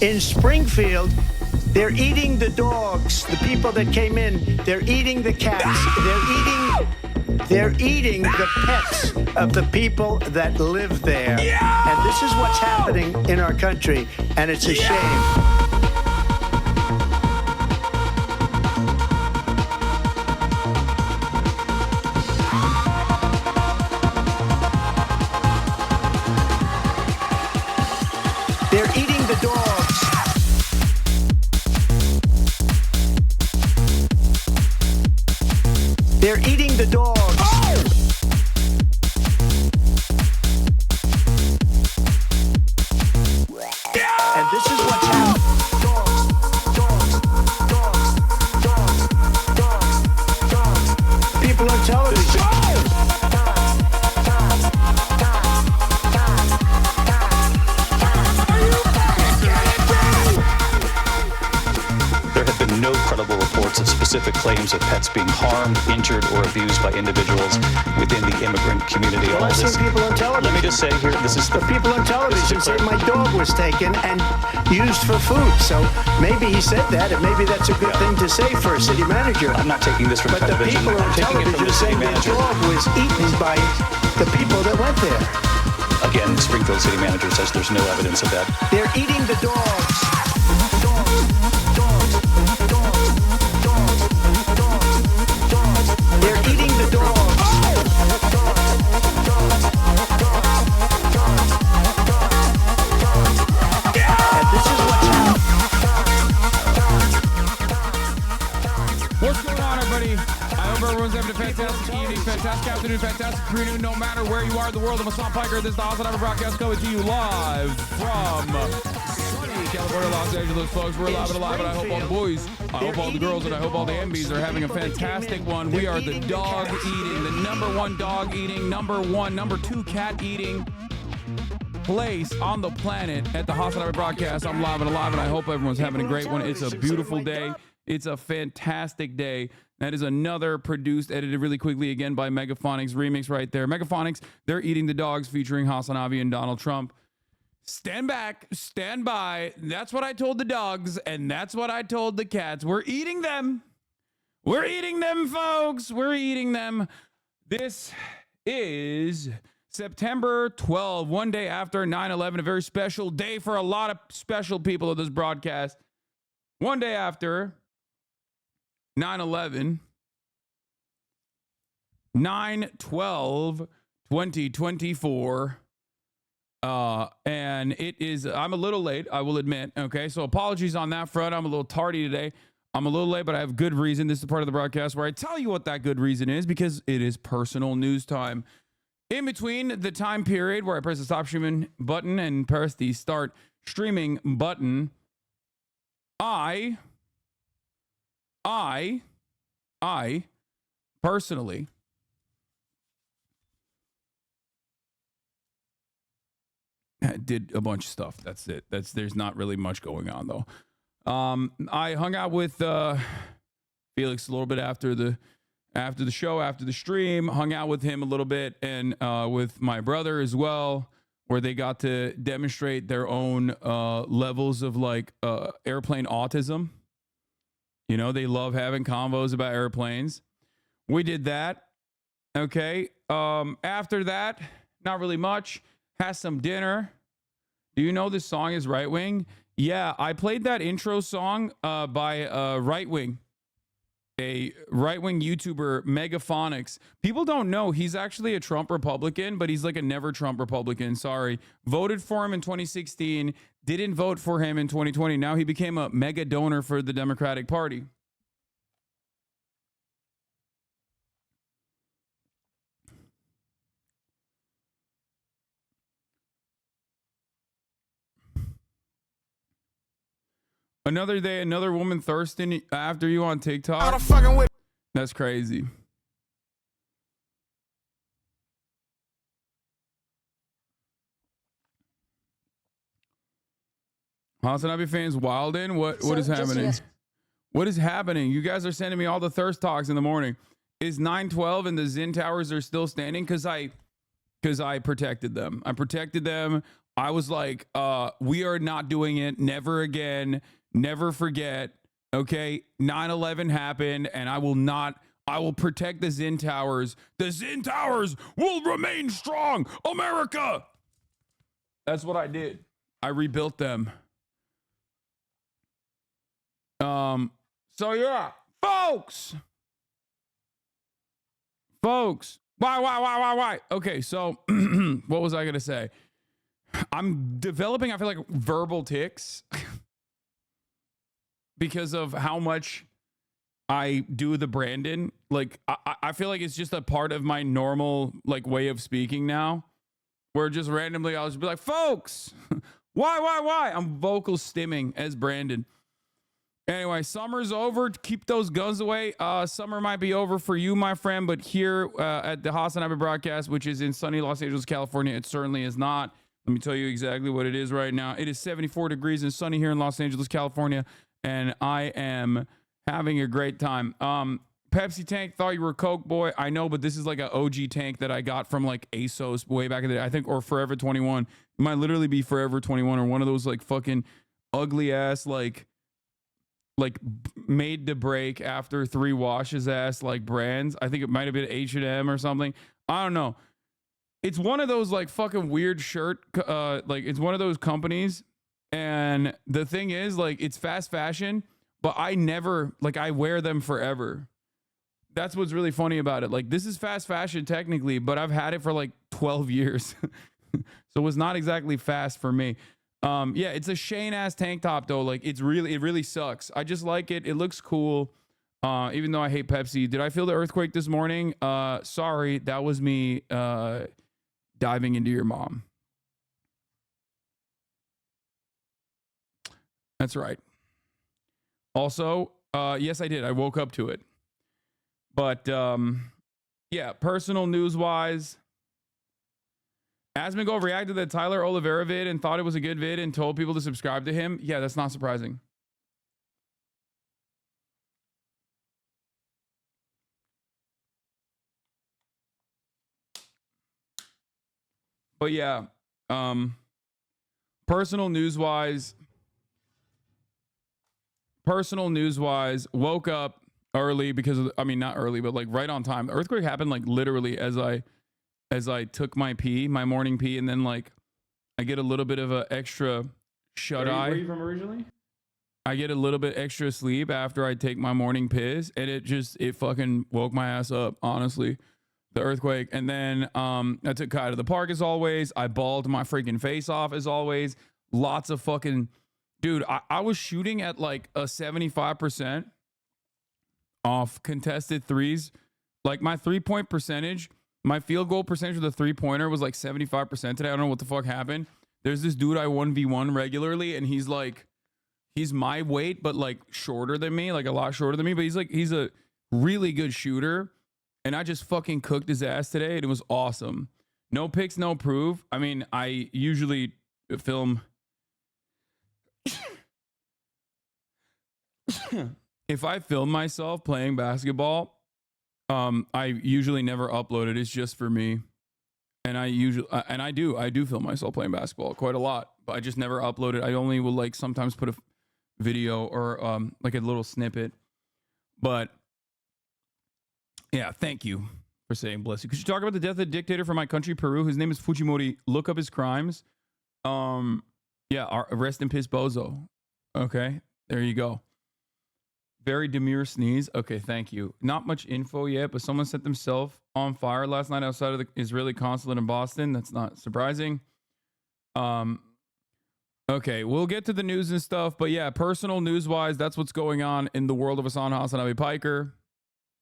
In Springfield, they're eating the dogs, the people that came in. They're eating the cats. They're eating the pets of the people that live there. And this is what's happening in our country, and it's a shame. They're eating the dogs. They're eating the dogs. And this is what's happening. Dogs. People on television. No credible reports of specific claims of pets being harmed, injured, or abused by individuals within the immigrant community. Well, I've seen people on television. Let me just say here, this is the people on television say my dog was taken and used for food. So maybe he said that, and maybe that's a good thing to say for a city manager. I'm not taking this from television. But the people on television say my dog was eaten by the people that went there. Again, the Springfield city manager says there's no evidence of that. They're eating the dogs. They're eating the dogs. And this is what's happening. What's going on, everybody? I hope everyone's having a fantastic evening, fantastic afternoon, fantastic afternoon, no matter where you are in the world. I'm a Swamp Piker. This is the Hasan Abi broadcast coming to you live from sunny California, Los Angeles, folks. We're live and alive, and I hope all the boys, I hope all the girls, and I hope all the MBs are having a fantastic one. We are the dog eating, the number one dog eating, number two cat eating place on the planet at the Hasan Abi broadcast. I'm live and alive, and I hope everyone's having a great one. It's a beautiful day. It's a fantastic day. That is another produced, edited really quickly again by Megaphonics remix right there. Megaphonics, they're eating the dogs featuring Hasan Abi and Donald Trump. Stand back, stand by. That's what I told the dogs, and that's what I told the cats. We're eating them. We're eating them, folks. We're eating them. This is September 12, one day after 9/11, a very special day for a lot of special people of this broadcast. One day after 9/11, 9/12, 2024. And it is, I'm a little late, I will admit. Okay, so apologies on that front. I'm a little tardy today. I'm a little late, but I have good reason. This is part of the broadcast where I tell you what that good reason is, because it is personal news time. In between the time period where I press the stop streaming button and press the start streaming button, I personally did a bunch of stuff. That's it. There's not really much going on though. I hung out with Felix a little bit after the show, after the stream, hung out with him a little bit, and with my brother as well, where they got to demonstrate their own levels of like airplane autism. You know, they love having convos about airplanes. We did that. Okay. After that, not really much. Had some dinner. Do you know this song is Right Wing? Yeah, I played that intro song by Right Wing, a right-wing YouTuber, Megaphonics. People don't know he's actually a Trump Republican, but he's like a never Trump Republican. Sorry. Voted for him in 2016, didn't vote for him in 2020. Now he became a mega donor for the Democratic Party. Another day, another woman thirsting after you on TikTok. That's crazy. Hasan Abi fans wildin'? What is happening? What is happening? You guys are sending me all the thirst talks in the morning. Is 912 and the Zin Towers are still standing? Because I protected them. I protected them. I was like, we are not doing it. Never again. Never forget. Okay. 9/11 happened, and I will protect the Zin Towers. The Zin Towers will remain strong. America. That's what I did. I rebuilt them. So yeah, folks, why? Okay, so what was I gonna say? I'm developing, I feel like, verbal tics because of how much I do the Brandon. Like, I feel like it's just a part of my normal like way of speaking now, where just randomly I'll just be like, folks, why? I'm vocal stimming as Brandon. Anyway, summer's over. Keep those guns away. Summer might be over for you, my friend, but here at the Hasan Abi broadcast, which is in sunny Los Angeles, California, it certainly is not. Let me tell you exactly what it is right now. It is 74 degrees and sunny here in Los Angeles, California, and I am having a great time. Pepsi tank, thought you were a Coke boy. I know, but this is like an OG tank that I got from like ASOS way back in the day, I think, or Forever 21. It might literally be Forever 21 or one of those like fucking ugly ass like made to break after 3 washes ass like brands. I think it might have been H&M or something. I don't know. It's one of those like fucking weird shirt, like it's one of those companies. And the thing is, like, it's fast fashion, but I never, like, I wear them forever. That's what's really funny about it. Like, this is fast fashion technically, but I've had it for like 12 years. So it's not exactly fast for me. Yeah, it's a Shane ass tank top though. Like, it really sucks. I just like it. It looks cool. Even though I hate Pepsi. Did I feel the earthquake this morning? Sorry, that was me diving into your mom. That's right. Also, yes, I did. I woke up to it. But yeah, personal news wise, Asmongold reacted to that Tyler Oliveira vid and thought it was a good vid and told people to subscribe to him. Yeah, that's not surprising. But yeah, personal news wise, woke up early because of, I mean, not early, but like right on time. The earthquake happened like literally as I took my morning pee, and then like I get a little bit of an extra shut eye. Where are you from originally? I get a little bit extra sleep after I take my morning piss, and it fucking woke my ass up, honestly. the earthquake. And then I took Kai to the park as always. I balled my freaking face off as always. Lots of fucking, dude, I was shooting at like a 75% off contested threes. Like my 3-point percentage, my field goal percentage of the 3-pointer was like 75% today. I don't know what the fuck happened. There's this dude I 1v1 regularly, and he's like, he's my weight, but like shorter than me, like a lot shorter than me. But he's a really good shooter. And I just fucking cooked his ass today, and it was awesome. No pics, no proof. I mean, I usually film. If I film myself playing basketball, I usually never upload it. It's just for me. And I do film myself playing basketball quite a lot, but I just never upload it. I only will like sometimes put a video or like a little snippet. But yeah, thank you for saying bless you. Could you talk about the death of the dictator from my country, Peru? His name is Fujimori. Look up his crimes. Yeah, rest in piss bozo. Okay, there you go. Very demure sneeze. Okay, thank you. Not much info yet, but someone set themselves on fire last night outside of the Israeli consulate in Boston. That's not surprising. Okay, we'll get to the news and stuff, but yeah, personal news-wise, that's what's going on in the world of Hasan Abi Piker.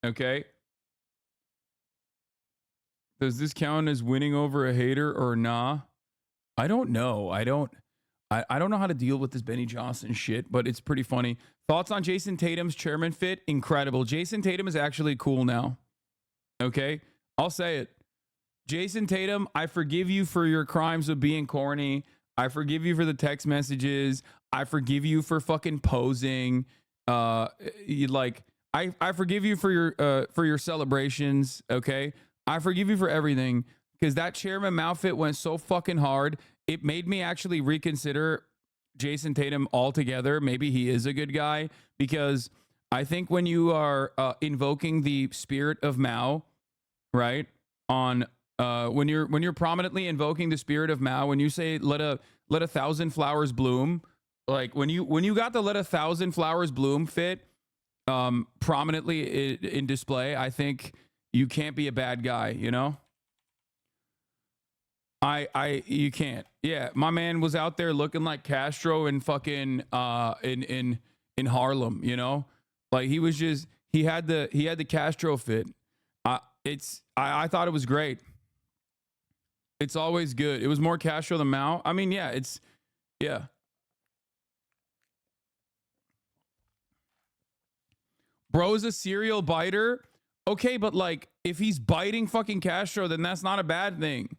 Okay. Does this count as winning over a hater or nah? I don't know. I don't know how to deal with this Benny Johnson shit, but it's pretty funny. Thoughts on Jason Tatum's chairman fit? Incredible. Jason Tatum is actually cool now. Okay? I'll say it. Jason Tatum, I forgive you for your crimes of being corny. I forgive you for the text messages. I forgive you for fucking posing. I forgive you for your celebrations, okay? I forgive you for everything, because that chairman mouth fit went so fucking hard. It made me actually reconsider Jason Tatum altogether. Maybe he is a good guy, because I think when you are invoking the spirit of Mao, right? On when you're prominently invoking the spirit of Mao, when you say let a thousand flowers bloom, like when you got the let a thousand flowers bloom fit prominently in display, I think you can't be a bad guy, you know? You can't. Yeah, my man was out there looking like Castro in fucking in Harlem, you know? Like he was just he had the Castro fit. I thought it was great. It's always good. It was more Castro than Mao. I mean, yeah, yeah. Bro's a serial biter. Okay, but like if he's biting fucking Castro, then that's not a bad thing.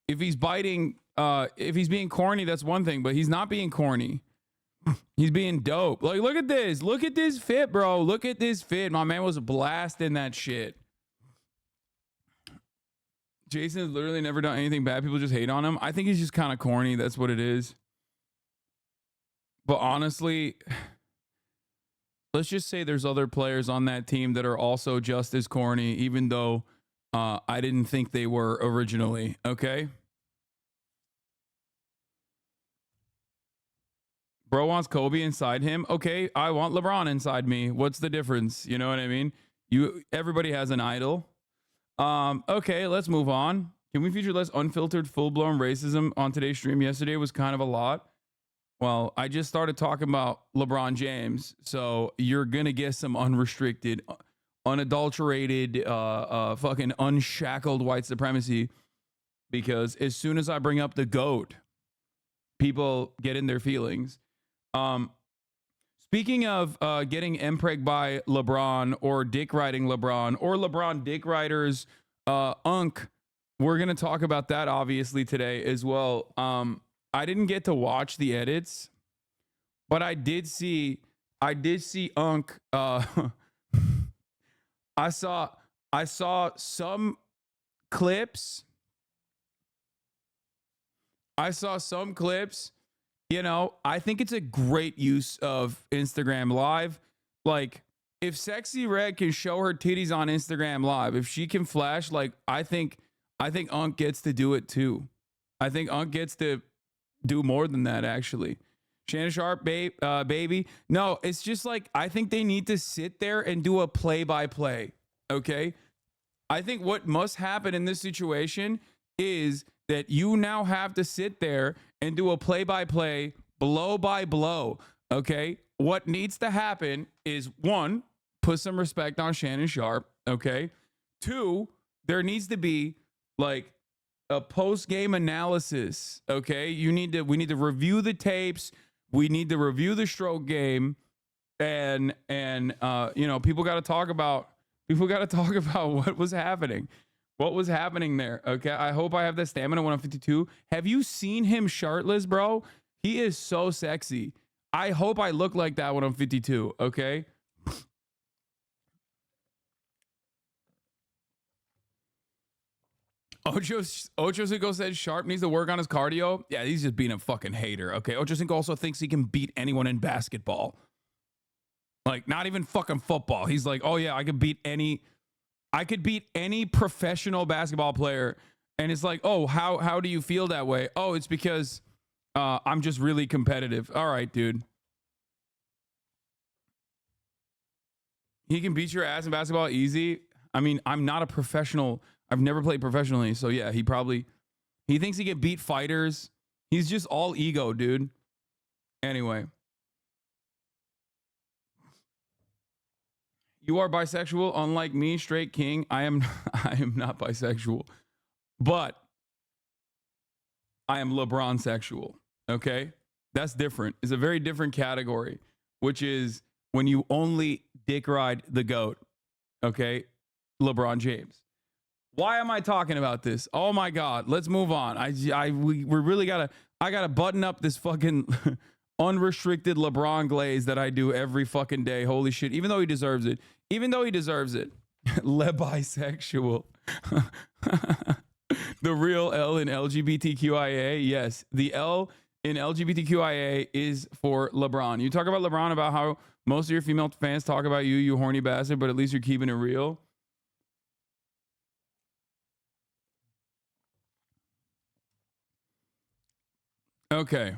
If he's biting, if he's being corny, that's one thing, but he's not being corny. He's being dope. Like, look at this. Look at this fit, bro. Look at this fit. My man was blasting that shit. Jason has literally never done anything bad. People just hate on him. I think he's just kind of corny. That's what it is. But honestly, let's just say there's other players on that team that are also just as corny, even though I didn't think they were originally. Okay? Bro wants Kobe inside him. Okay, I want LeBron inside me. What's the difference? You know what I mean? Everybody has an idol. Okay, let's move on. Can we feature less unfiltered, full-blown racism on today's stream? Yesterday was kind of a lot. Well, I just started talking about LeBron James, so you're gonna get some unrestricted, unadulterated, fucking unshackled white supremacy, because as soon as I bring up the GOAT, people get in their feelings. Speaking of getting MPreg by LeBron or dick riding LeBron or LeBron dick riders, Unk, we're going to talk about that obviously today as well. I didn't get to watch the edits, but I did see Unk. I saw some clips. You know, I think it's a great use of Instagram Live. Like, if Sexy Red can show her titties on Instagram Live, if she can flash, like, I think Unk gets to do it too. I think Unk gets to do more than that, actually. Shannon Sharp, baby. No, it's just like, I think they need to sit there and do a play-by-play, okay? I think what must happen in this situation is that you now have to sit there and do a play-by-play, blow-by-blow, okay? What needs to happen is, one, put some respect on Shannon Sharp, okay? Two, there needs to be, like, a post-game analysis, okay? We need to review the tapes. We need to review the stroke game. And you know, people got to talk about what was happening. What was happening there? Okay, I hope I have that stamina when I'm 52. Have you seen him shirtless, bro? He is so sexy. I hope I look like that when I'm 52. Okay. Ocho Cinco said Sharp needs to work on his cardio. Yeah, he's just being a fucking hater. Okay, Ocho Cinco also thinks he can beat anyone in basketball. Like, not even fucking football. He's like, oh yeah, I could beat any professional basketball player. And it's like, oh, how do you feel that way? Oh, it's because I'm just really competitive. All right, dude. He can beat your ass in basketball easy. I mean, I'm not a professional. I've never played professionally. So yeah, he thinks he can beat fighters. He's just all ego, dude. Anyway. You are bisexual, unlike me, straight king. I am not bisexual, but I am LeBron sexual. Okay, that's different. It's a very different category, which is when you only dick ride the GOAT. Okay, LeBron James. Why am I talking about this? Oh my God, let's move on. We really I gotta button up this fucking unrestricted LeBron glaze that I do every fucking day. Holy shit. Even though he deserves it. Le bisexual. The real L in LGBTQIA. Yes. The L in LGBTQIA is for LeBron. You talk about LeBron, about how most of your female fans talk about you, you horny bastard, but at least you're keeping it real. Okay.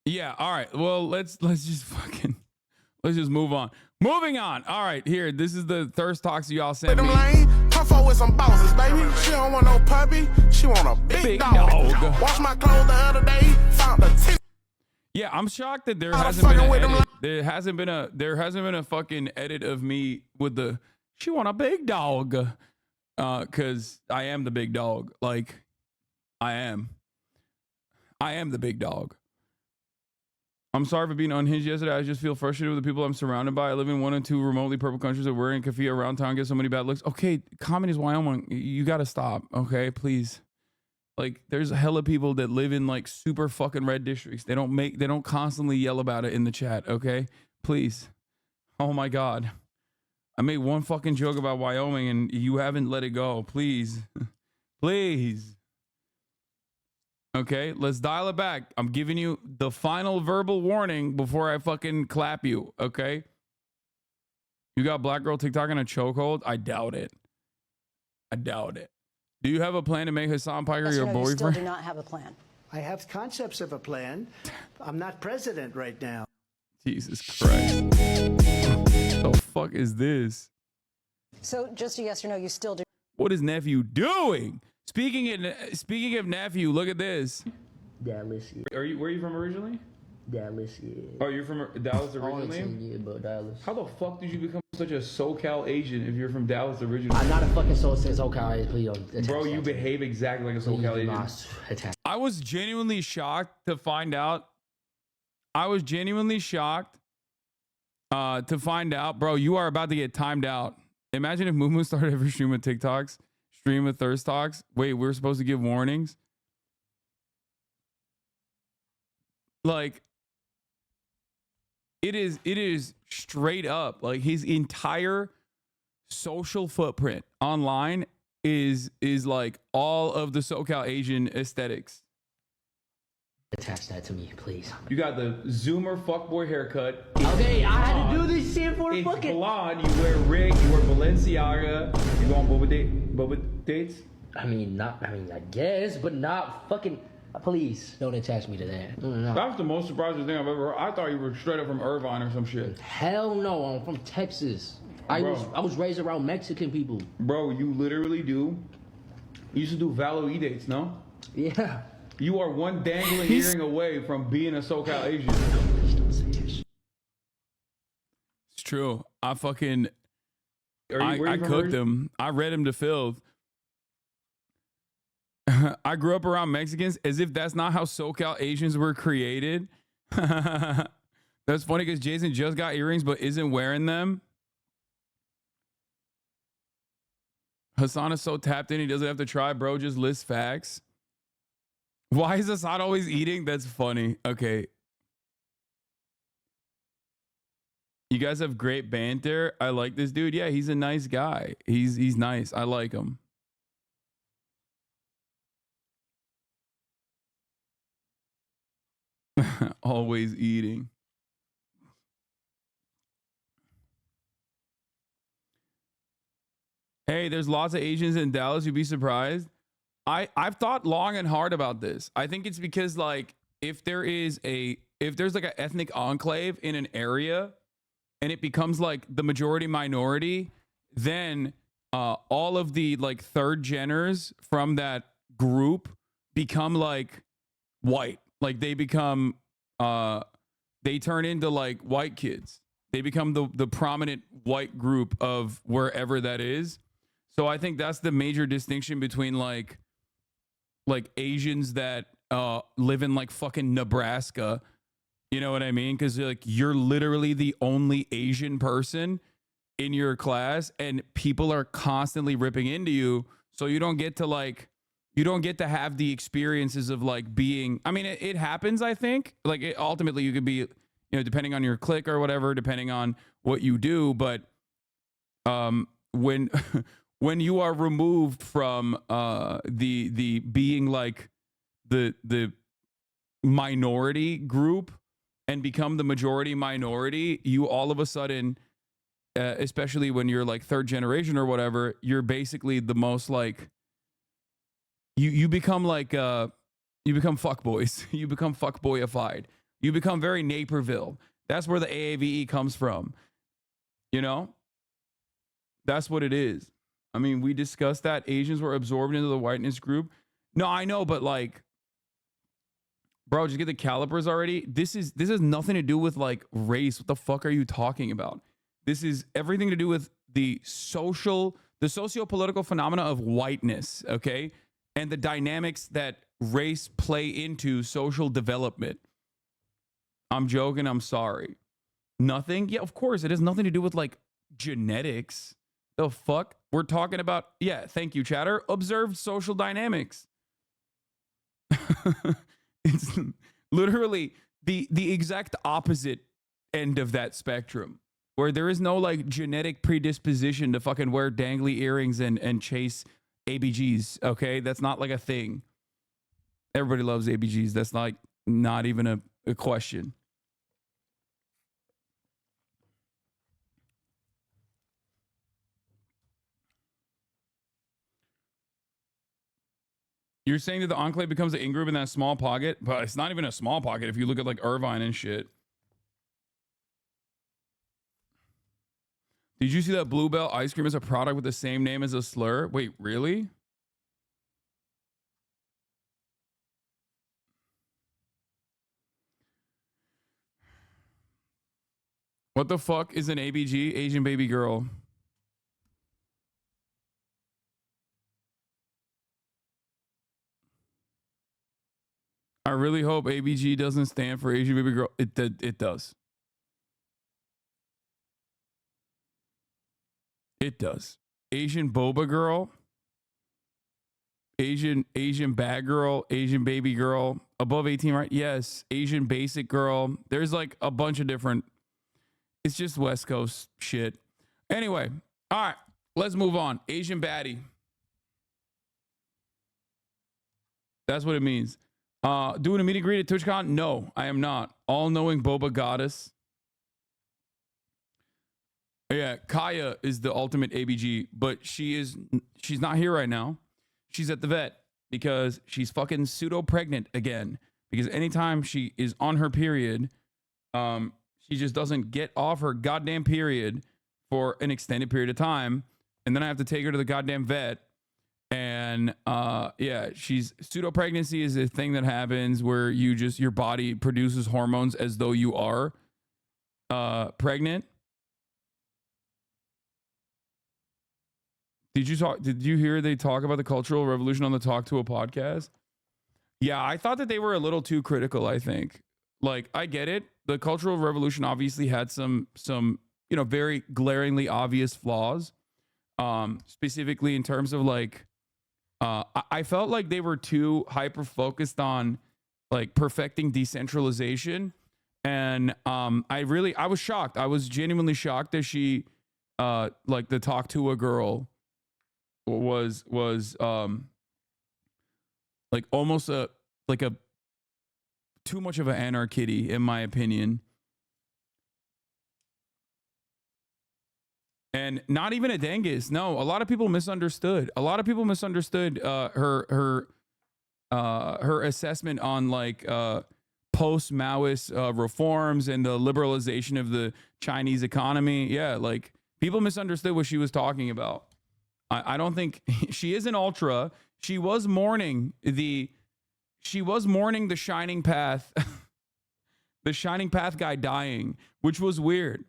Yeah, all right. Well, let's just move on. Moving on. All right, here. This is the thirst talks y'all sent me. Come forward with some bosses, baby. She don't want no puppy. She want a big dog. Wash my clothes the other day. Found the Yeah, I'm shocked that there hasn't been an edit. There hasn't been a fucking edit of me with the she want a big dog. Cause I am the big dog. Like I am the big dog. I'm sorry for being unhinged yesterday. I just feel frustrated with the people I'm surrounded by. I live in one and two remotely purple countries that we're in cafe around town, get so many bad looks. Okay, communist Wyoming, you gotta stop. Okay, please. Like, there's a hella people that live in like super fucking red districts. They don't constantly yell about it in the chat. Okay, please. Oh my God, I made one fucking joke about Wyoming and you haven't let it go. Please, please. Okay, let's dial it back. I'm giving you the final verbal warning before I fucking clap you, okay? You got black girl TikTok in a chokehold? I doubt it. Do you have a plan to make Hasan Piker your boyfriend? You still do not have a plan. I have concepts of a plan. I'm not president right now. Jesus Christ. What the fuck is this? So just a yes or no, you still do. What is nephew doing? Speaking of nephew, look at this. Dallas, yeah. Where are you from originally? Dallas, yeah. Oh, you're from Dallas originally? Yeah, but Dallas. How the fuck did you become such a SoCal Asian if you're from Dallas originally? I'm not a fucking SoCal Asian, please don't. Bro, you behave exactly like a SoCal Asian. I was genuinely shocked to find out. Bro, you are about to get timed out. Imagine if Moo started every stream with TikToks. Stream of thirst talks. Wait, we're supposed to give warnings? Like, it is straight up like his entire social footprint online is like all of the SoCal Asian aesthetics. Attach that to me, please. You got the Zoomer fuckboy haircut. Okay, I had to do this shit for it's fucking. Blonde. You wear Rick. You wear Balenciaga. You go on boba dates. I guess, but not fucking. Please don't attach me to that. No. That's the most surprising thing I've ever heard. I thought you were straight up from Irvine or some shit. Hell no, I'm from Texas. I was raised around Mexican people. Bro, you literally do. You used to do Valo dates, no? Yeah. You are one dangling earring away from being a SoCal Asian. It's true. I fucking... I cooked him. I read him to filth. I grew up around Mexicans as if that's not how SoCal Asians were created. That's funny because Jason just got earrings but isn't wearing them. Hasan is so tapped in he doesn't have to try, bro. Just lists facts. Why is Hasan always eating? That's funny. Okay. You guys have great banter. I like this dude. Yeah, he's a nice guy. He's nice. I like him. Always eating. Hey, there's lots of Asians in Dallas. You'd be surprised. I've thought long and hard about this. I think it's because like if there's like an ethnic enclave in an area and it becomes like the majority minority, then all of the like third geners from that group become like white. Like they become they turn into like white kids. They become the prominent white group of wherever that is. So I think that's the major distinction between like Asians that live in like fucking Nebraska. You know what I mean? Because like you're literally the only Asian person in your class and people are constantly ripping into you. So you don't get to have the experiences of like being, I mean, it happens, I think. Like ultimately you could be, you know, depending on your clique or whatever, depending on what you do. But when you are removed from the being like the minority group and become the majority minority, you all of a sudden, especially when you're like third generation or whatever, you're basically the most like, you become like you become fuckboys. You become fuckboyified. You become very Naperville. That's where the AAVE comes from. You know? That's what it is. I mean, we discussed that Asians were absorbed into the whiteness group. No, I know, but like, bro, just get the calipers already. This has nothing to do with like race. What the fuck are you talking about? This is everything to do with the socio-political phenomena of whiteness, okay? And the dynamics that race play into social development. I'm joking. I'm sorry. Nothing? Yeah, of course. It has nothing to do with like genetics. The fuck? We're talking about, yeah, thank you, chatter. Observed social dynamics. It's literally the exact opposite end of that spectrum, where there is no like genetic predisposition to fucking wear dangly earrings and chase ABGs. Okay, that's not like a thing. Everybody loves ABGs. That's like not even a question. You're saying that the enclave becomes an in-group in that small pocket, but it's not even a small pocket if you look at like Irvine and shit. Did you see that Bluebell ice cream is a product with the same name as a slur? Wait, really? What the fuck is an ABG, Asian baby girl? I really hope ABG doesn't stand for Asian baby girl. It does. It does. Asian boba girl. Asian bad girl. Asian baby girl. Above 18, right? Yes. Asian basic girl. There's like a bunch of different. It's just West Coast shit. Anyway. All right. Let's move on. Asian baddie. That's what it means. Doing a meet and greet at TwitchCon? No, I am not. All-knowing boba goddess. Yeah, Kaya is the ultimate ABG, but she's not here right now. She's at the vet because she's fucking pseudo-pregnant again. Because anytime she is on her period, she just doesn't get off her goddamn period for an extended period of time, and then I have to take her to the goddamn vet. And yeah, pseudo pregnancy is a thing that happens where your body produces hormones as though you are pregnant. Did you hear they talk about the Cultural Revolution on the Talk to a podcast? Yeah, I thought that they were a little too critical, I think. Like, I get it. The Cultural Revolution obviously had some very glaringly obvious flaws. Specifically in terms of like I felt like they were too hyper focused on like perfecting decentralization. And I was shocked. I was genuinely shocked that she like the Talk to a Girl was like almost a too much of an anarchy in my opinion. And not even a dingus. No, a lot of people misunderstood. Her assessment on like post-Maoist reforms and the liberalization of the Chinese economy. Yeah, like people misunderstood what she was talking about. I don't think she is an ultra. She was mourning the Shining Path, the Shining Path guy dying, which was weird.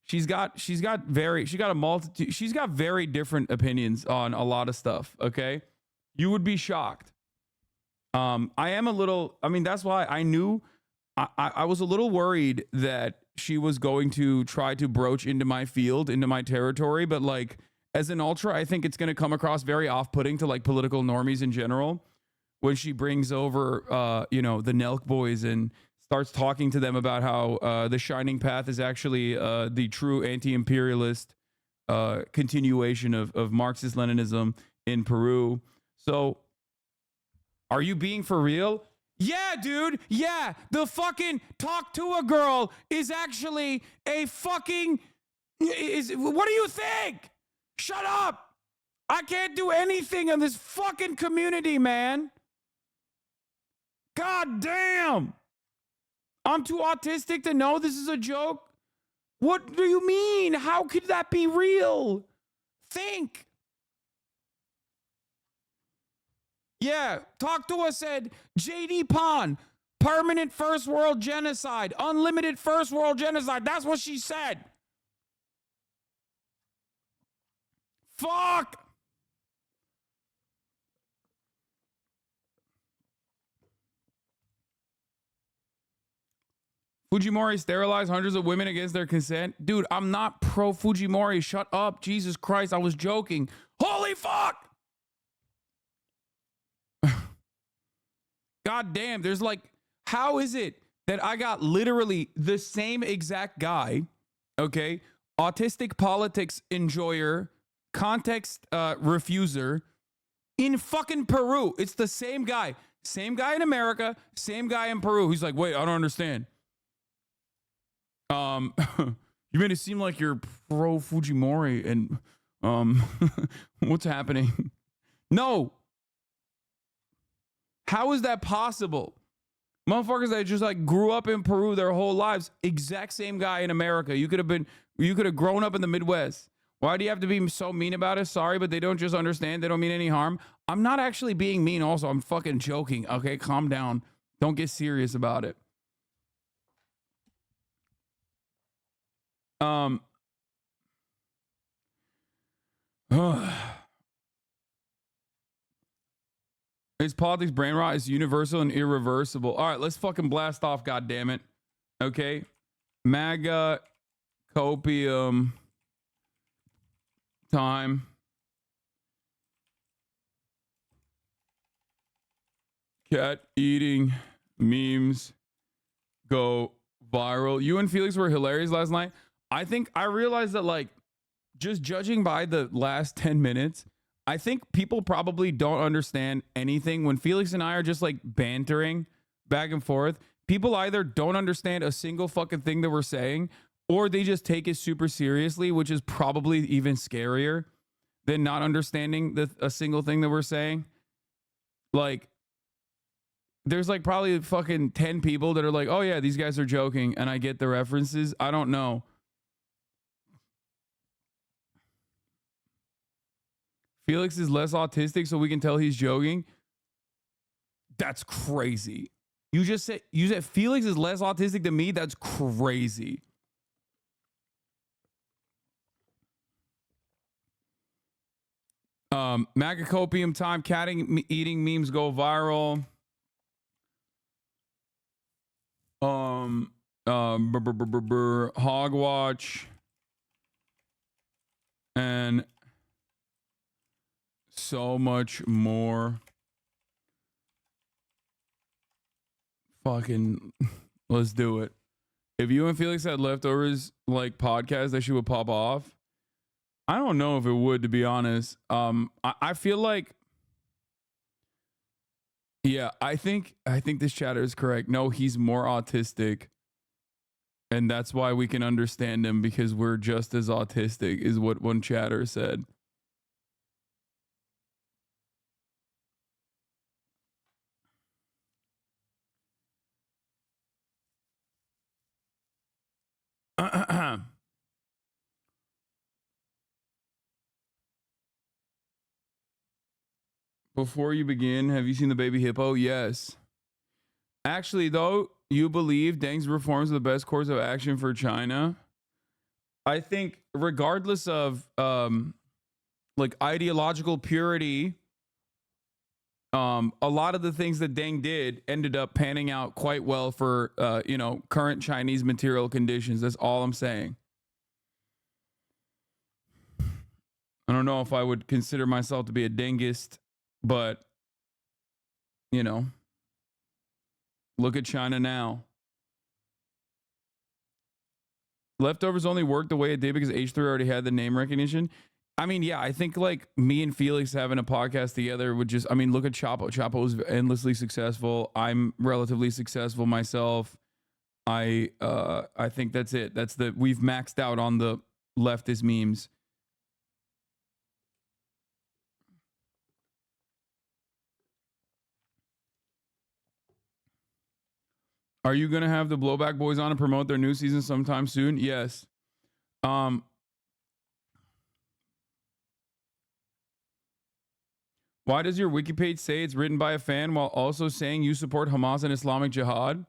She's got very different opinions on a lot of stuff. Okay. You would be shocked. That's why I knew I was a little worried that she was going to try to broach into my field, into my territory. But like, as an ultra, I think it's going to come across very off-putting to like political normies in general when she brings over, the Nelk boys and starts talking to them about how the Shining Path is actually the true anti-imperialist continuation of Marxist-Leninism in Peru. So, are you being for real? Yeah, dude. Yeah, the fucking Talk to a Girl is actually a fucking... What do you think? Shut up. I can't do anything in this fucking community, man. God damn. I'm too autistic to know this is a joke? What do you mean? How could that be real? Think. Yeah, Talk to Us said, JD Pond, permanent first world genocide, unlimited first world genocide. That's what she said. Fuck. Fujimori sterilized hundreds of women against their consent. Dude, I'm not pro Fujimori. Shut up. Jesus Christ, I was joking. Holy fuck. God damn, there's like, how is it that I got literally the same exact guy, okay, autistic politics enjoyer, context refuser, in fucking Peru? It's the same guy. Same guy in America, same guy in Peru. He's like, wait, I don't understand. You made it seem like you're pro Fujimori and what's happening? No. How is that possible? Motherfuckers that just like grew up in Peru their whole lives, exact same guy in America. You could have grown up in the Midwest. Why do you have to be so mean about it? Sorry, but they don't just understand. They don't mean any harm. I'm not actually being mean also. I'm fucking joking. Okay, calm down. Don't get serious about it. Is politics brain rot? Is universal and irreversible. All right, let's fucking blast off, goddammit. Okay. MAGA copium time. Cat eating memes go viral. You and Felix were hilarious last night. I think I realized that, like, just judging by the last 10 minutes, I think people probably don't understand anything. When Felix and I are just like bantering back and forth, people either don't understand a single fucking thing that we're saying, or they just take it super seriously, which is probably even scarier than not understanding a single thing that we're saying. Like, there's like probably fucking 10 people that are like, oh yeah, these guys are joking, and I get the references. I don't know. Felix is less autistic, so we can tell he's joking. That's crazy. You said Felix is less autistic than me? That's crazy. Macacopium time, eating memes go viral. Hogwatch. And so much more. Fucking let's do it. If you and Felix had leftovers like podcasts that she would pop off, I don't know if it would, to be honest. I feel like, yeah, I think this chatter is correct. No, he's more autistic, and that's why we can understand him, because we're just as autistic, is what one chatter said. Before you begin, have you seen the baby hippo? Yes. Actually, though, you believe Deng's reforms are the best course of action for China? I think regardless of like ideological purity, a lot of the things that Deng did ended up panning out quite well for current Chinese material conditions. That's all I'm saying. I don't know if I would consider myself to be a Dengist, but look at China now. Leftovers only worked the way it did because H3 already had the name recognition. I mean, yeah, I think like me and Felix having a podcast together would just, look at Chapo. Chapo was endlessly successful. I'm relatively successful myself. I think that's it. We've maxed out on the leftist memes. Are you going to have the Blowback Boys on and promote their new season sometime soon? Yes. Why does your wiki page say it's written by a fan while also saying you support Hamas and Islamic Jihad?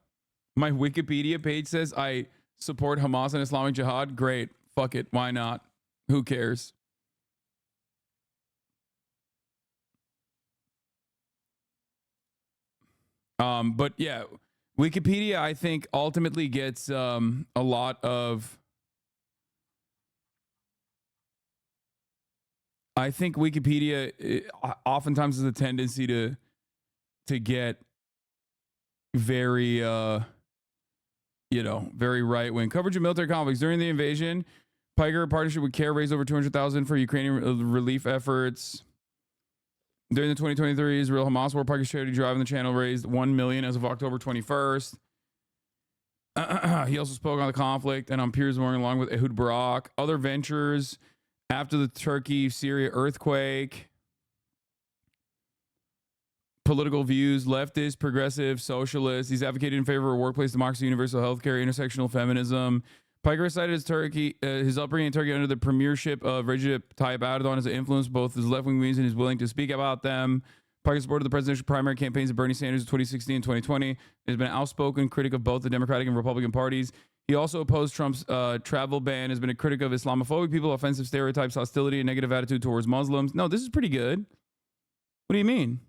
My Wikipedia page says I support Hamas and Islamic Jihad. Great. Fuck it. Why not? Who cares? But yeah, Wikipedia, I think, ultimately gets a lot of... I think Wikipedia oftentimes has a tendency to get very, very right-wing. Coverage of military conflicts. During the invasion, Piker partnership with CARE raised over $200,000 for Ukrainian relief efforts. During the 2023 Israel-Hamas war, Piker's charity drive on the channel raised $1 million as of October 21st. He also spoke on the conflict and on Piers Morgan along with Ehud Barak. Other ventures after the Turkey-Syria earthquake. Political views, leftist, progressive, socialist. He's advocated in favor of workplace democracy, universal health care, intersectional feminism. Piker cited his upbringing in Turkey under the premiership of Recep Tayyip Erdogan as an influence both his left-wing views and is willing to speak about them. Piker supported the presidential primary campaigns of Bernie Sanders in 2016 and 2020. Has been an outspoken critic of both the Democratic and Republican parties. He also opposed Trump's travel ban, has been a critic of Islamophobic people, offensive stereotypes, hostility, and negative attitude towards Muslims. No, this is pretty good. What do you mean?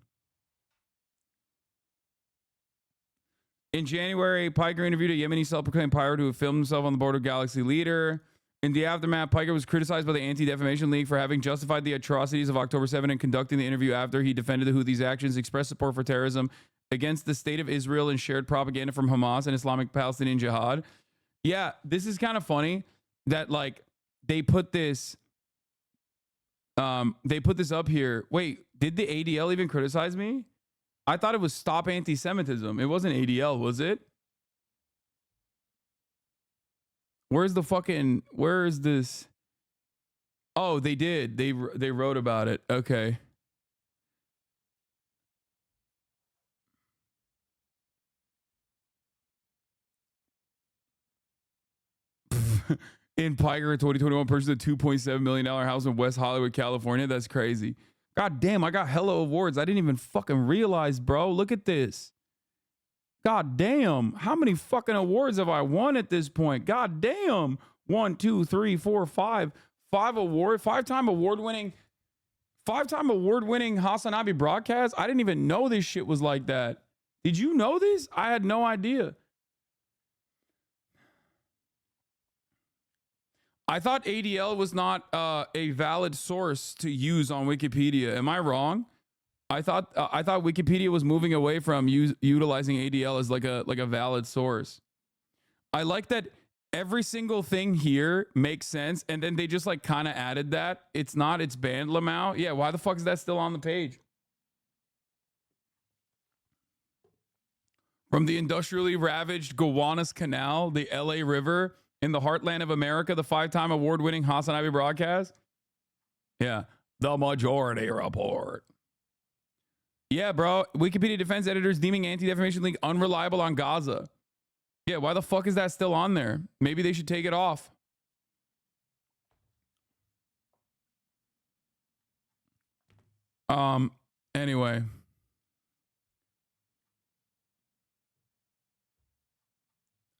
In January, Piker interviewed a Yemeni self-proclaimed pirate who filmed himself on the board of Galaxy Leader. In the aftermath, Piker was criticized by the Anti-Defamation League for having justified the atrocities of October 7 and conducting the interview after he defended the Houthis' actions, expressed support for terrorism against the state of Israel, and shared propaganda from Hamas and Islamic Palestinian Jihad. Yeah, this is kind of funny that like they put this up here. Wait, did the ADL even criticize me? I thought it was Stop Anti-Semitism. It wasn't ADL, was it? Where is this? Oh, they did. They wrote about it. Okay. In Piker, 2021 purchased a $2.7 million house in West Hollywood, California. That's crazy. God damn, I got hella awards. I didn't even fucking realize, bro. Look at this. God damn. How many fucking awards have I won at this point? God damn. 1, 2, 3, 4, 5. 5-time award-winning Hasan Abi broadcast. I didn't even know this shit was like that. Did you know this? I had no idea. I thought ADL was not a valid source to use on Wikipedia. Am I wrong? I thought Wikipedia was moving away from utilizing ADL as like a valid source. I like that every single thing here makes sense, and then they just like kind of added that. It's banned, Lamau. Yeah, why the fuck is that still on the page? From the industrially ravaged Gowanus Canal, the LA River, in the heartland of America, the 5-time award-winning Hasan Abi broadcast. Yeah, the Majority Report. Yeah, bro. Wikipedia defense editors deeming Anti-Defamation League unreliable on Gaza. Yeah, why the fuck is that still on there? Maybe they should take it off. Anyway.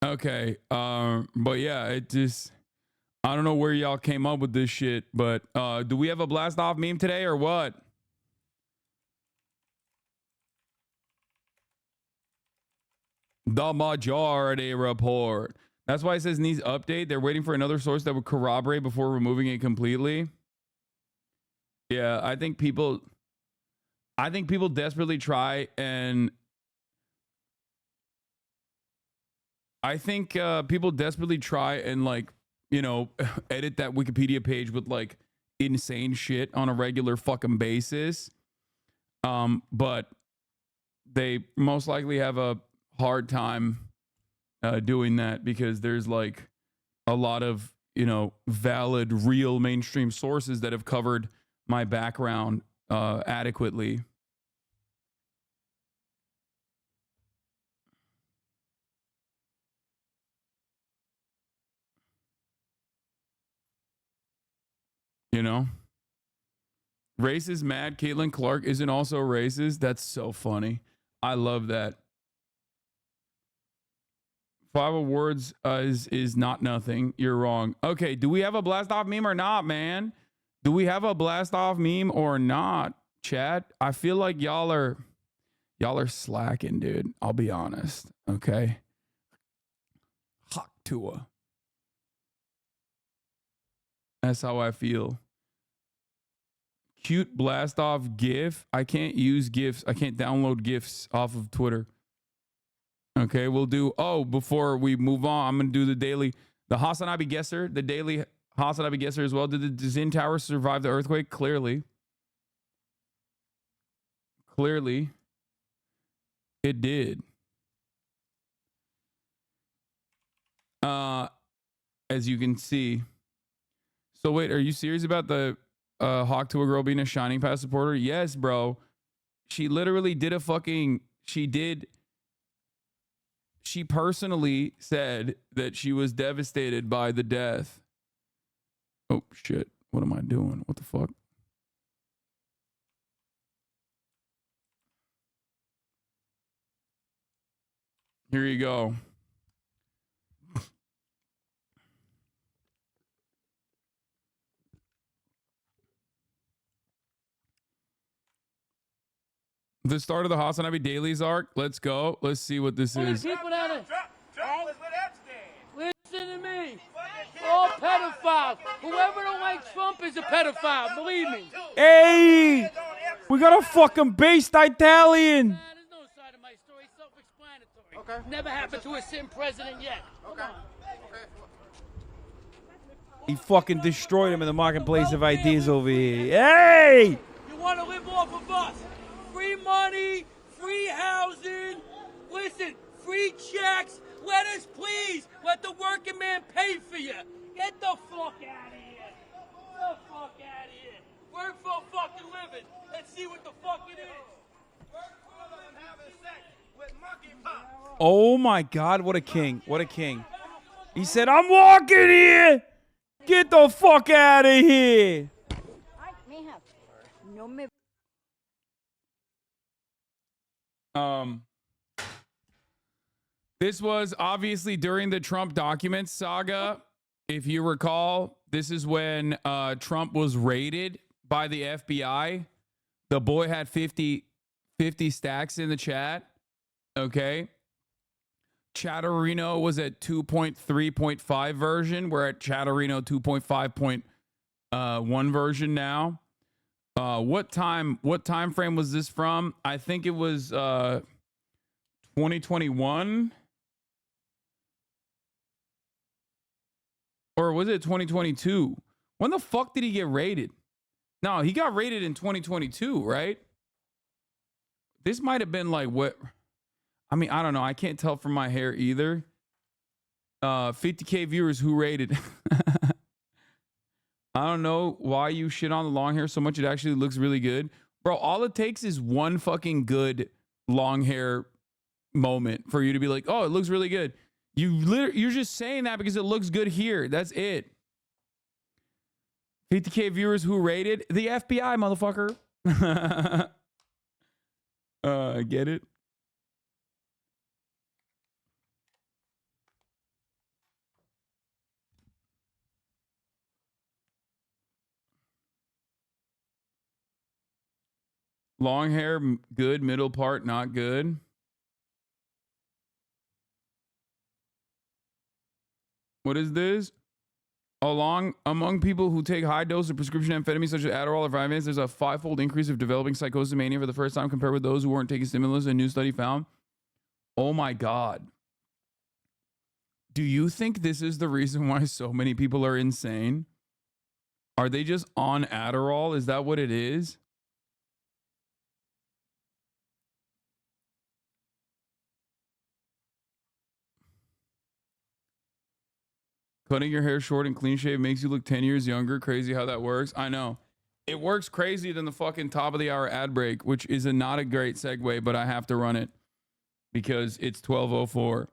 Okay. But yeah, it just, I don't know where y'all came up with this shit, but do we have a blast off meme today or what? The Majority Report. That's why it says needs update. They're waiting for another source that would corroborate before removing it completely. Yeah, I think people desperately try and like, you know, edit that Wikipedia page with like insane shit on a regular fucking basis. But they most likely have a hard time doing that because there's like a lot of, you know, valid, real mainstream sources that have covered my background adequately. You know? Racist mad Caitlin Clark isn't also racist. That's so funny. I love that. 5 awards is not nothing. You're wrong. Okay, do we have a blast off meme or not, man? Do we have a blast off meme or not, chat? I feel like y'all are slacking, dude. I'll be honest. Okay. Hawk Tua. That's how I feel. Cute blast off GIF. I can't use GIFs. I can't download GIFs off of Twitter. Okay, we'll do, before we move on, I'm going to do the Hasan Abi guesser, the daily Hasan Abi guesser as well. Did the Zin Tower survive the earthquake? Clearly. Clearly, it did. As you can see. So wait, are you serious about the Hawk to a girl being a Shining Path supporter? Yes, bro. She literally did a fucking, she personally said that she was devastated by the death. Oh, shit. What am I doing? What the fuck? Here you go. The start of the Hasan Abi Dailies arc. Let's go. Let's see what this is. People that are, listen to me. All pedophiles. Whoever don't like Trump is a pedophile. Believe me. Hey, we got a fucking based Italian. There's no side of my story. Self-explanatory. Okay. Never happened to a sin president yet. Okay. He fucking destroyed him in the marketplace of ideas over here. Hey! You want to live off of us? Free money, free housing, listen, free checks. Let us please, let the working man pay for you. Get the fuck out of here. Get the fuck out of here. Work for a fucking living and see what the fuck it is. Work for a living, having sex with monkey pop. Oh my God, what a king. What a king. He said, I'm walking here. Get the fuck out of here. This was obviously during the Trump documents saga. If you recall, this is when Trump was raided by the FBI. The boy had 50 stacks in the chat. Okay. Chatterino was at 2.3.5 version. We're at Chatterino 2.5.1 version now. What time frame was this from? I think it was 2021. Or was it 2022? When the fuck did he get raided? No, he got raided in 2022, right? This might have been like what? I mean, I don't know. I can't tell from my hair either. 50K viewers who raided. I don't know why you shit on the long hair so much. It actually looks really good. Bro, all it takes is one fucking good long hair moment for you to be like, oh, it looks really good. You're just saying that because it looks good here. That's it. 50K viewers who rated the FBI, motherfucker. Get it? Long hair, good. Middle part, not good. What is this? Among people who take high doses of prescription amphetamines such as Adderall or Vyvanse, there's a 5-fold increase of developing psychosis mania for the first time compared with those who weren't taking stimulants. A new study found. Oh my God. Do you think this is the reason why so many people are insane? Are they just on Adderall? Is that what it is? Cutting your hair short and clean shave makes you look 10 years younger. Crazy how that works. I know. It works crazier than the fucking top of the hour ad break, which is not a great segue, but I have to run it because it's 12:04.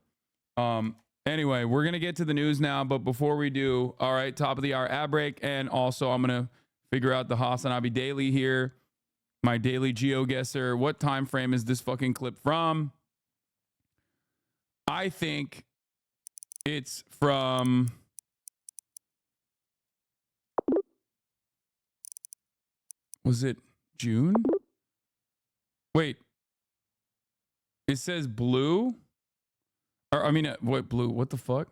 Anyway, we're going to get to the news now, but before we do, all right, top of the hour ad break, and also I'm going to figure out the Hasan Abi daily here, my daily GeoGuessr. What time frame is this fucking clip from? I think it's from... Was it June? Wait. It says blue? Or, I mean, what blue? What the fuck?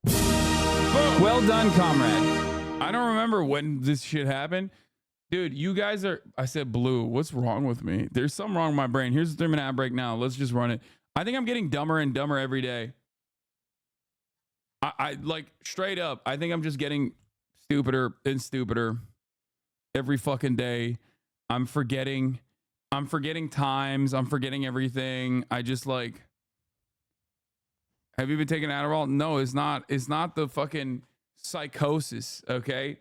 Well done, comrade. I don't remember when this shit happened. Dude, you guys are... I said blue. What's wrong with me? There's something wrong with my brain. Here's the 3-minute ad break now. Let's just run it. I think I'm getting dumber and dumber every day. I like straight up. I think I'm just getting stupider and stupider every fucking day. I'm forgetting times. I'm forgetting everything. I just like, have you been taking Adderall? No, it's not the fucking psychosis. Okay.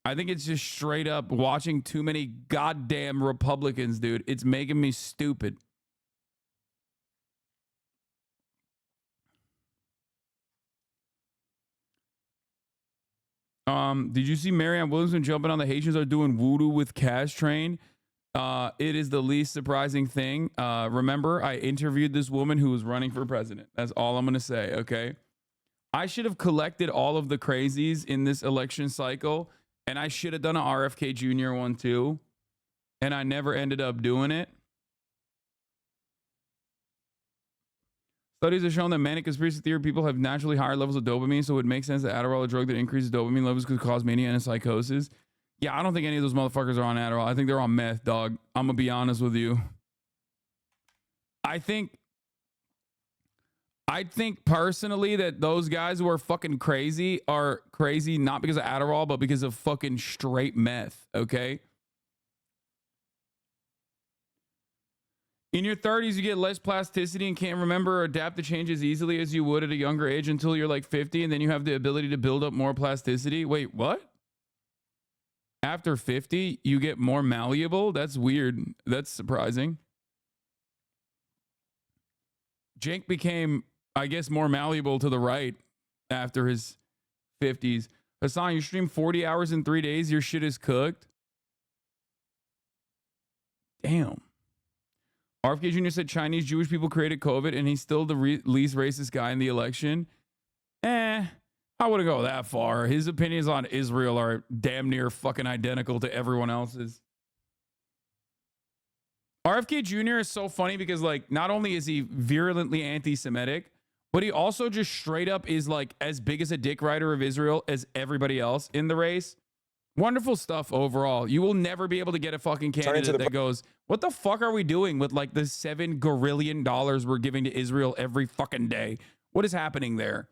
I think it's just straight up watching too many goddamn Republicans, dude. It's making me stupid. Did you see Marianne Williamson jumping on the Haitians are doing voodoo with Cash Train? It is the least surprising thing. Remember, I interviewed this woman who was running for president. That's all I'm going to say, okay? I should have collected all of the crazies in this election cycle, and I should have done an RFK Jr. one too, and I never ended up doing it. Studies have shown that manic conspiracy theory people have naturally higher levels of dopamine, so it makes sense that Adderall, a drug that increases dopamine levels, could cause mania and psychosis. Yeah, I don't think any of those motherfuckers are on Adderall. I think they're on meth, dog. I'm going to be honest with you. I think personally that those guys who are fucking crazy are crazy not because of Adderall, but because of fucking straight meth, okay? In your 30s, you get less plasticity and can't remember or adapt to changes easily as you would at a younger age until you're like 50, and then you have the ability to build up more plasticity. Wait, what? After 50, you get more malleable? That's weird. That's surprising. Jake became, I guess, more malleable to the right after his 50s. Hasan, you stream 40 hours in 3 days, your shit is cooked. Damn. RFK Jr. said Chinese Jewish people created COVID and he's still the least racist guy in the election. I wouldn't go that far. His opinions on Israel are damn near fucking identical to everyone else's. RFK Jr. is so funny because, like, not only is he virulently anti-Semitic, but he also just straight up is, like, as big as a dick rider of Israel as everybody else in the race. Wonderful stuff overall. You will never be able to get a fucking candidate that goes, what the fuck are we doing with, like, the $7 gazillion we're giving to Israel every fucking day? What is happening there?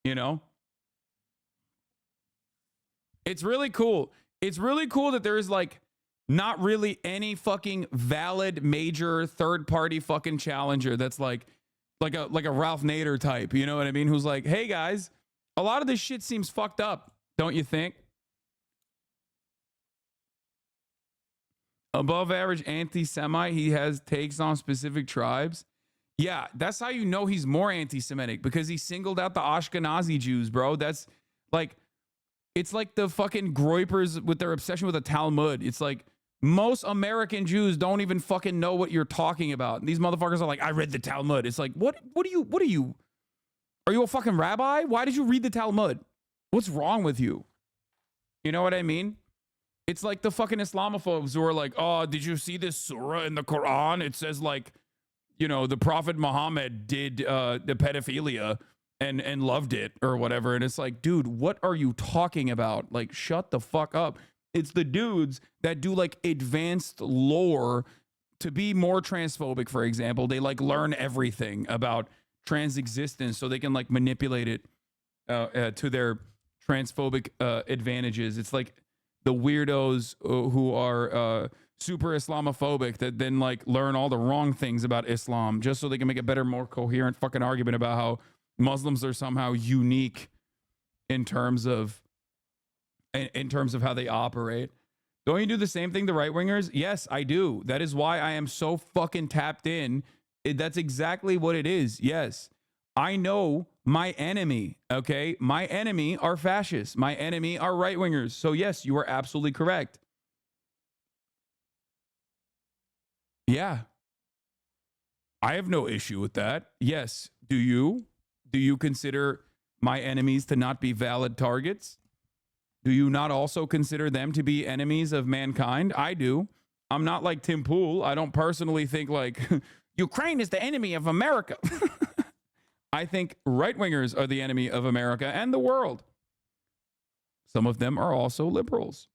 You know? It's really cool. It's really cool that there is, like, not really any fucking valid major third party fucking challenger that's like a Ralph Nader type, you know what I mean? Who's like, hey guys, a lot of this shit seems fucked up, don't you think? Above average anti-Semite, he has takes on specific tribes. Yeah, that's how you know he's more anti-Semitic, because he singled out the Ashkenazi Jews, bro. That's like, it's like the fucking Groypers with their obsession with the Talmud. It's like, most American Jews don't even fucking know what you're talking about. And these motherfuckers are like, I read the Talmud. It's like, what are you? Are you a fucking rabbi? Why did you read the Talmud? What's wrong with you? You know what I mean? It's like the fucking Islamophobes who are like, oh, did you see this surah in the Quran? It says, like, you know, the Prophet Muhammad did the pedophilia and loved it or whatever. And it's like, dude, what are you talking about? Like, shut the fuck up. It's the dudes that do, like, advanced lore to be more transphobic, for example. They, like, learn everything about trans existence so they can, like, manipulate it to their transphobic advantages. It's like the weirdos who are super Islamophobic that then, like, learn all the wrong things about Islam just so they can make a better, more coherent fucking argument about how Muslims are somehow unique in terms of how they operate. Don't you do the same thing to right-wingers? Yes, I do. That is why I am so fucking tapped in. That's exactly what it is. Yes. I know my enemy, okay? My enemy are fascists. My enemy are right-wingers. So yes, you are absolutely correct. Yeah. I have no issue with that. Yes. Do you? Do you consider my enemies to not be valid targets? Do you not also consider them to be enemies of mankind? I do. I'm not like Tim Pool. I don't personally think like Ukraine is the enemy of America. I think right-wingers are the enemy of America and the world. Some of them are also liberals.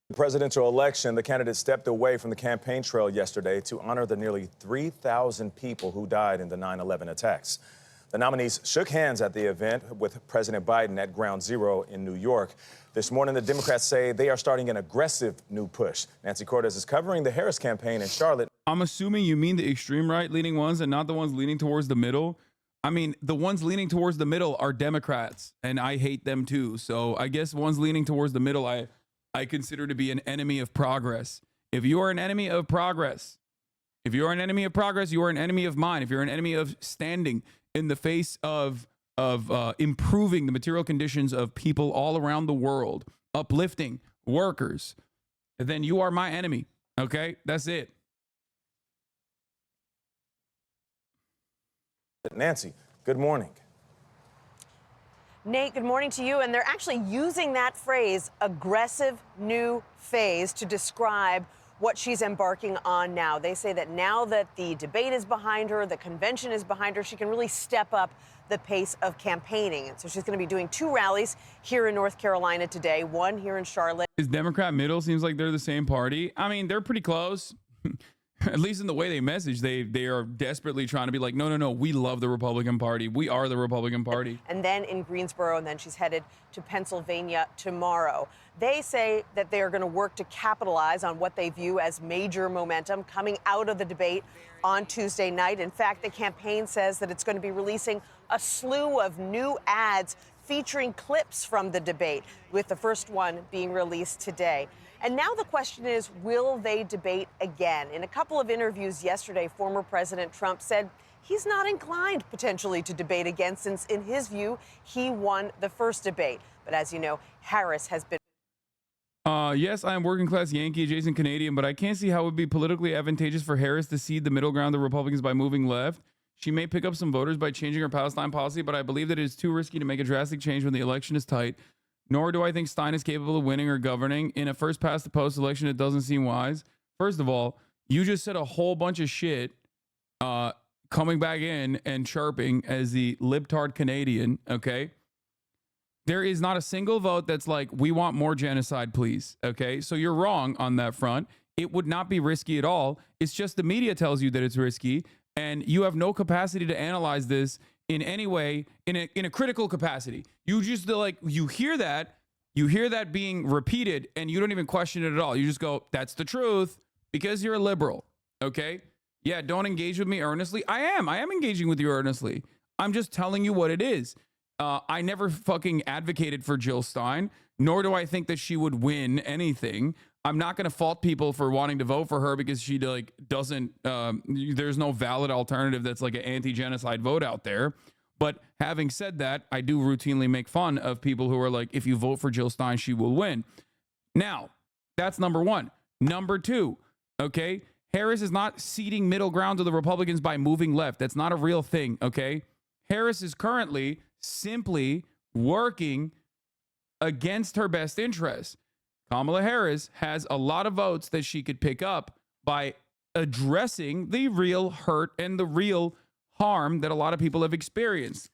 The presidential election, the candidate stepped away from the campaign trail yesterday to honor the nearly 3,000 people who died in the 9/11 attacks. The nominees shook hands at the event with President Biden at Ground Zero in New York. This morning, the Democrats say they are starting an aggressive new push. Nancy Cortez is covering the Harris campaign in Charlotte. I'm assuming you mean the extreme right-leaning ones and not the ones leaning towards the middle. I mean, the ones leaning towards the middle are Democrats, and I hate them too. So I guess ones leaning towards the middle, I consider to be an enemy of progress. If you are an enemy of progress, you are an enemy of mine. If you're an enemy of standing in the face of improving the material conditions of people all around the world, uplifting workers, then you are my enemy. Okay, that's it. Nancy, good morning. Nate, good morning to you. And they're actually using that phrase, aggressive new phase, to describe what she's embarking on now. They say that now that the debate is behind her, the convention is behind her, she can really step up the pace of campaigning. And so she's going to be doing 2 rallies here in North Carolina today, one here in Charlotte. Is Democrat middle seems like they're the same party? I mean, they're pretty close. At least in the way they message, they are desperately trying to be like, no, we love the Republican Party. We are the Republican Party. And then in Greensboro, and then she's headed to Pennsylvania tomorrow. They say that they are going to work to capitalize on what they view as major momentum coming out of the debate on Tuesday night. In fact, the campaign says that it's going to be releasing a slew of new ads featuring clips from the debate, with the first one being released today. And now the question is, will they debate again? In a couple of interviews yesterday, former President Trump said he's not inclined potentially to debate again, since in his view, he won the first debate. But as you know, Harris has been... Yes, I am working class Yankee adjacent Canadian, but I can't see how it would be politically advantageous for Harris to cede the middle ground to Republicans by moving left. She may pick up some voters by changing her Palestine policy, but I believe that it is too risky to make a drastic change when the election is tight. Nor do I think Stein is capable of winning or governing. In a first past the post election, it doesn't seem wise. First of all, you just said a whole bunch of shit coming back in and chirping as the libtard Canadian, okay? There is not a single vote that's like, we want more genocide, please. Okay. So you're wrong on that front. It would not be risky at all. It's just the media tells you that it's risky, and you have no capacity to analyze this in any way, in a critical capacity. You just like, you hear that being repeated, and you don't even question it at all. You just go, that's the truth, because you're a liberal. Okay. Yeah. Don't engage with me earnestly. I am engaging with you earnestly. I'm just telling you what it is. I never fucking advocated for Jill Stein, nor do I think that she would win anything. I'm not going to fault people for wanting to vote for her because she like doesn't, there's no valid alternative that's like an anti-genocide vote out there. But having said that, I do routinely make fun of people who are like, if you vote for Jill Stein, she will win. Now, that's number one. Number two, okay? Harris is not ceding middle ground to the Republicans by moving left. That's not a real thing, okay? Harris is currently simply working against her best interests. Kamala Harris has a lot of votes that she could pick up by addressing the real hurt and the real harm that a lot of people have experienced.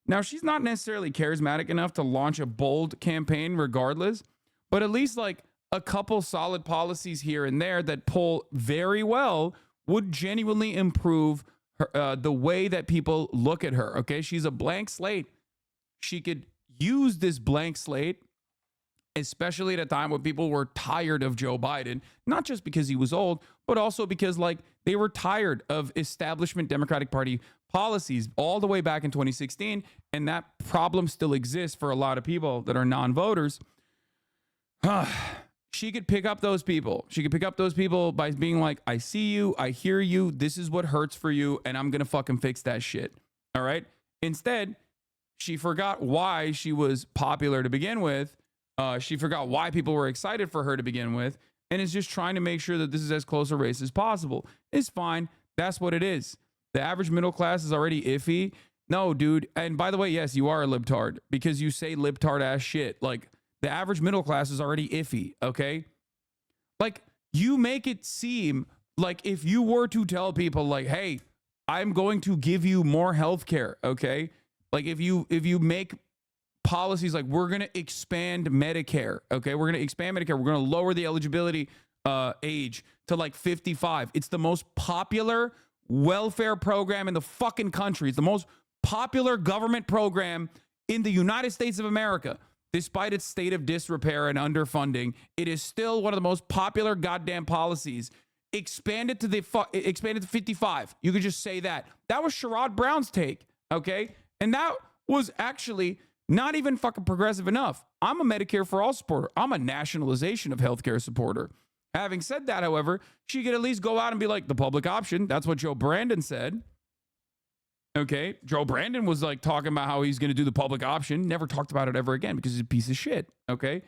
Now, she's not necessarily charismatic enough to launch a bold campaign regardless, but at least like a couple solid policies here and there that poll very well would genuinely improve her, the way that people look at her. Okay, she's a blank slate. She could use this blank slate, especially at a time when people were tired of Joe Biden, not just because he was old, but also because like they were tired of establishment Democratic Party policies all the way back in 2016. And that problem still exists for a lot of people that are non-voters. She could pick up those people. She could pick up those people by being like, I see you, I hear you, this is what hurts for you, and I'm going to fucking fix that shit. All right? Instead, she forgot why she was popular to begin with. She forgot why people were excited for her to begin with, and is just trying to make sure that this is as close a race as possible. It's fine. That's what it is. The average middle class is already iffy. No, dude. And by the way, yes, you are a libtard because you say libtard ass shit. Like, the average middle class is already iffy, okay? Like, you make it seem like if you were to tell people like, hey, I'm going to give you more health care, okay? Like if you make policies like we're going to expand Medicare, okay? We're going to expand Medicare. We're going to lower the eligibility age to like 55. It's the most popular welfare program in the fucking country. It's the most popular government program in the United States of America. Despite its state of disrepair and underfunding, it is still one of the most popular goddamn policies. Expand it to 55. You could just say that. That was Sherrod Brown's take, okay? And that was actually not even fucking progressive enough. I'm a Medicare for All supporter. I'm a nationalization of healthcare supporter. Having said that, however, she could at least go out and be like, the public option. That's what Joe Brandon said. Okay, Joe Brandon was like talking about how he's going to do the public option. Never talked about it ever again because he's a piece of shit. Okay,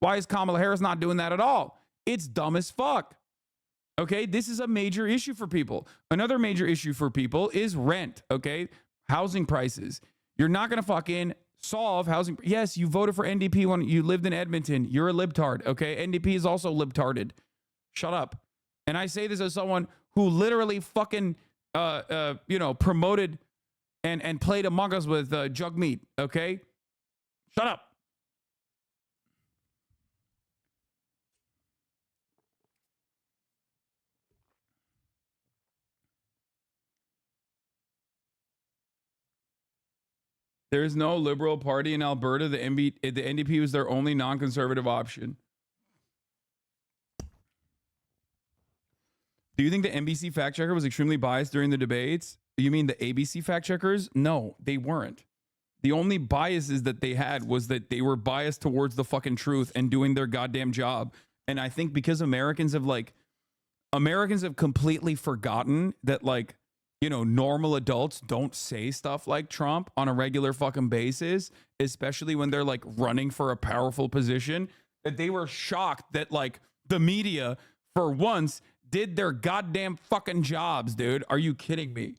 why is Kamala Harris not doing that at all? It's dumb as fuck. Okay, this is a major issue for people. Another major issue for people is rent. Okay, housing prices. You're not going to fucking solve housing. Yes, you voted for NDP when you lived in Edmonton. You're a libtard. Okay, NDP is also libtarded. Shut up. And I say this as someone who literally fucking promoted and played Among Us with Jugmeat, okay? Shut up. There is no liberal party in Alberta. The NDP was their only non-conservative option. Do you think the NBC fact checker was extremely biased during the debates? You mean the ABC fact checkers? No, they weren't. The only biases that they had was that they were biased towards the fucking truth and doing their goddamn job. And I think because Americans have completely forgotten that, like, you know, normal adults don't say stuff like Trump on a regular fucking basis, especially when they're like running for a powerful position. that they were shocked that like the media for once did their goddamn fucking jobs, dude. Are you kidding me?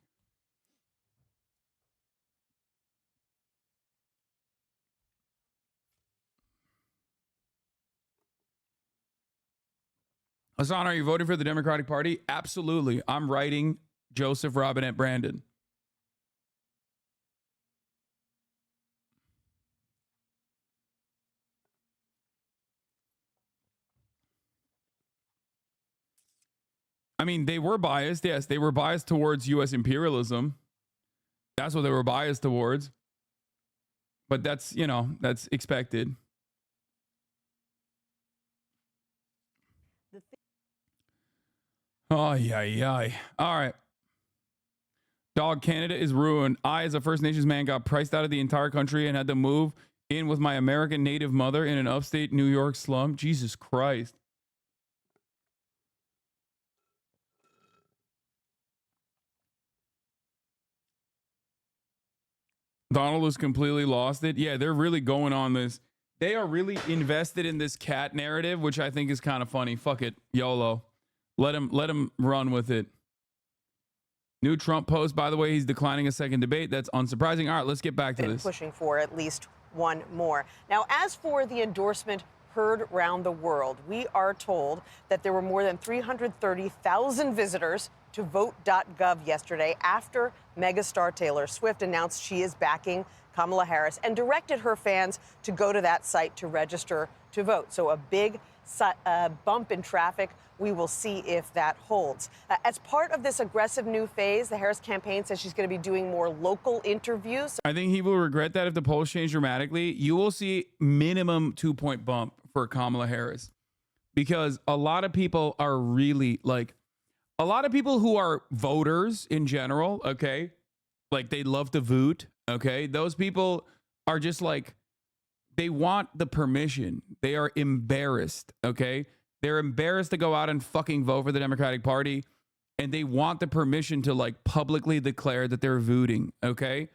Hasan, are you voting for the Democratic Party? Absolutely. I'm writing Joseph Robinette Brandon. I mean, they were biased. Yes, they were biased towards U.S. imperialism. That's what they were biased towards. But that's, you know, that's expected. Oh, yeah. All right. Dog, Canada is ruined. I, as a First Nations man, got priced out of the entire country and had to move in with my American native mother in an upstate New York slum. Jesus Christ. Donald has completely lost it. Yeah, they're really going on this. They are really invested in this cat narrative, which I think is kind of funny. Fuck it. YOLO. Let him run with it. New Trump post, by the way, he's declining a second debate. That's unsurprising. All right, let's get back to this. Pushing for at least one more. Now, as for the endorsement heard around the world, we are told that there were more than 330,000 visitors to vote.gov yesterday after megastar Taylor Swift announced she is backing Kamala Harris and directed her fans to go to that site to register to vote. So a big bump in traffic. We will see if that holds. As part of this aggressive new phase, the Harris campaign says she's going to be doing more local interviews. I think he will regret that if the polls change dramatically. You will see minimum 2-point bump for Kamala Harris because a lot of people are really like, a lot of people who are voters in general, okay, like they love to vote, okay, those people are just like, they want the permission. They are embarrassed, okay? They're embarrassed to go out and fucking vote for the Democratic Party, and they want the permission to like publicly declare that they're voting, okay?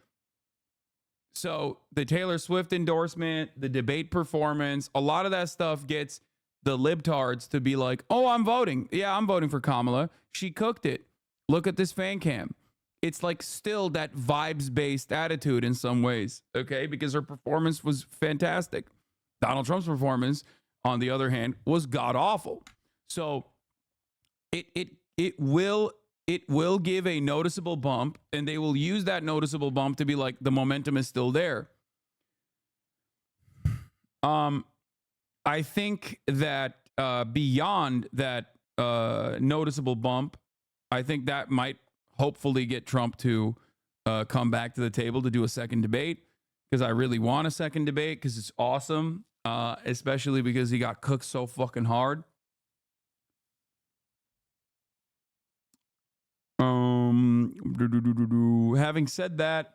So the Taylor Swift endorsement, the debate performance, a lot of that stuff gets the libtards to be like, oh, I'm voting. Yeah, I'm voting for Kamala. She cooked it. Look at this fan cam. It's like still that vibes-based attitude in some ways, okay? Because her performance was fantastic. Donald Trump's performance, on the other hand, was god-awful. So it will give a noticeable bump, and they will use that noticeable bump to be like, the momentum is still there. I think that beyond that noticeable bump, I think that might hopefully get Trump to come back to the table to do a second debate, because I really want a second debate because it's awesome, especially because he got cooked so fucking hard. Having said that,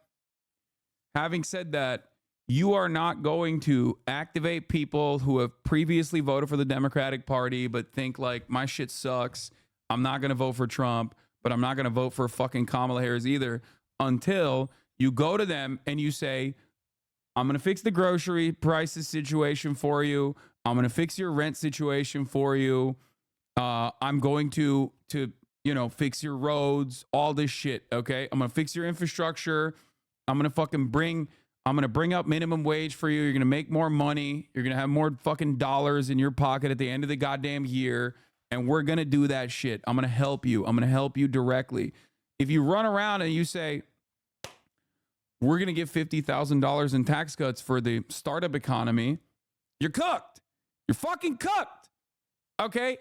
you are not going to activate people who have previously voted for the Democratic Party but think like, my shit sucks. I'm not going to vote for Trump, but I'm not going to vote for fucking Kamala Harris either, until you go to them and you say, I'm going to fix the grocery prices situation for you. I'm going to fix your rent situation for you. I'm going to fix your roads, all this shit, okay? I'm going to fix your infrastructure. I'm going to bring up minimum wage for you. You're going to make more money. You're going to have more fucking dollars in your pocket at the end of the goddamn year. And we're going to do that shit. I'm going to help you. I'm going to help you directly. If you run around and you say, we're going to give $50,000 in tax cuts for the startup economy, you're cooked. You're fucking cooked. Okay?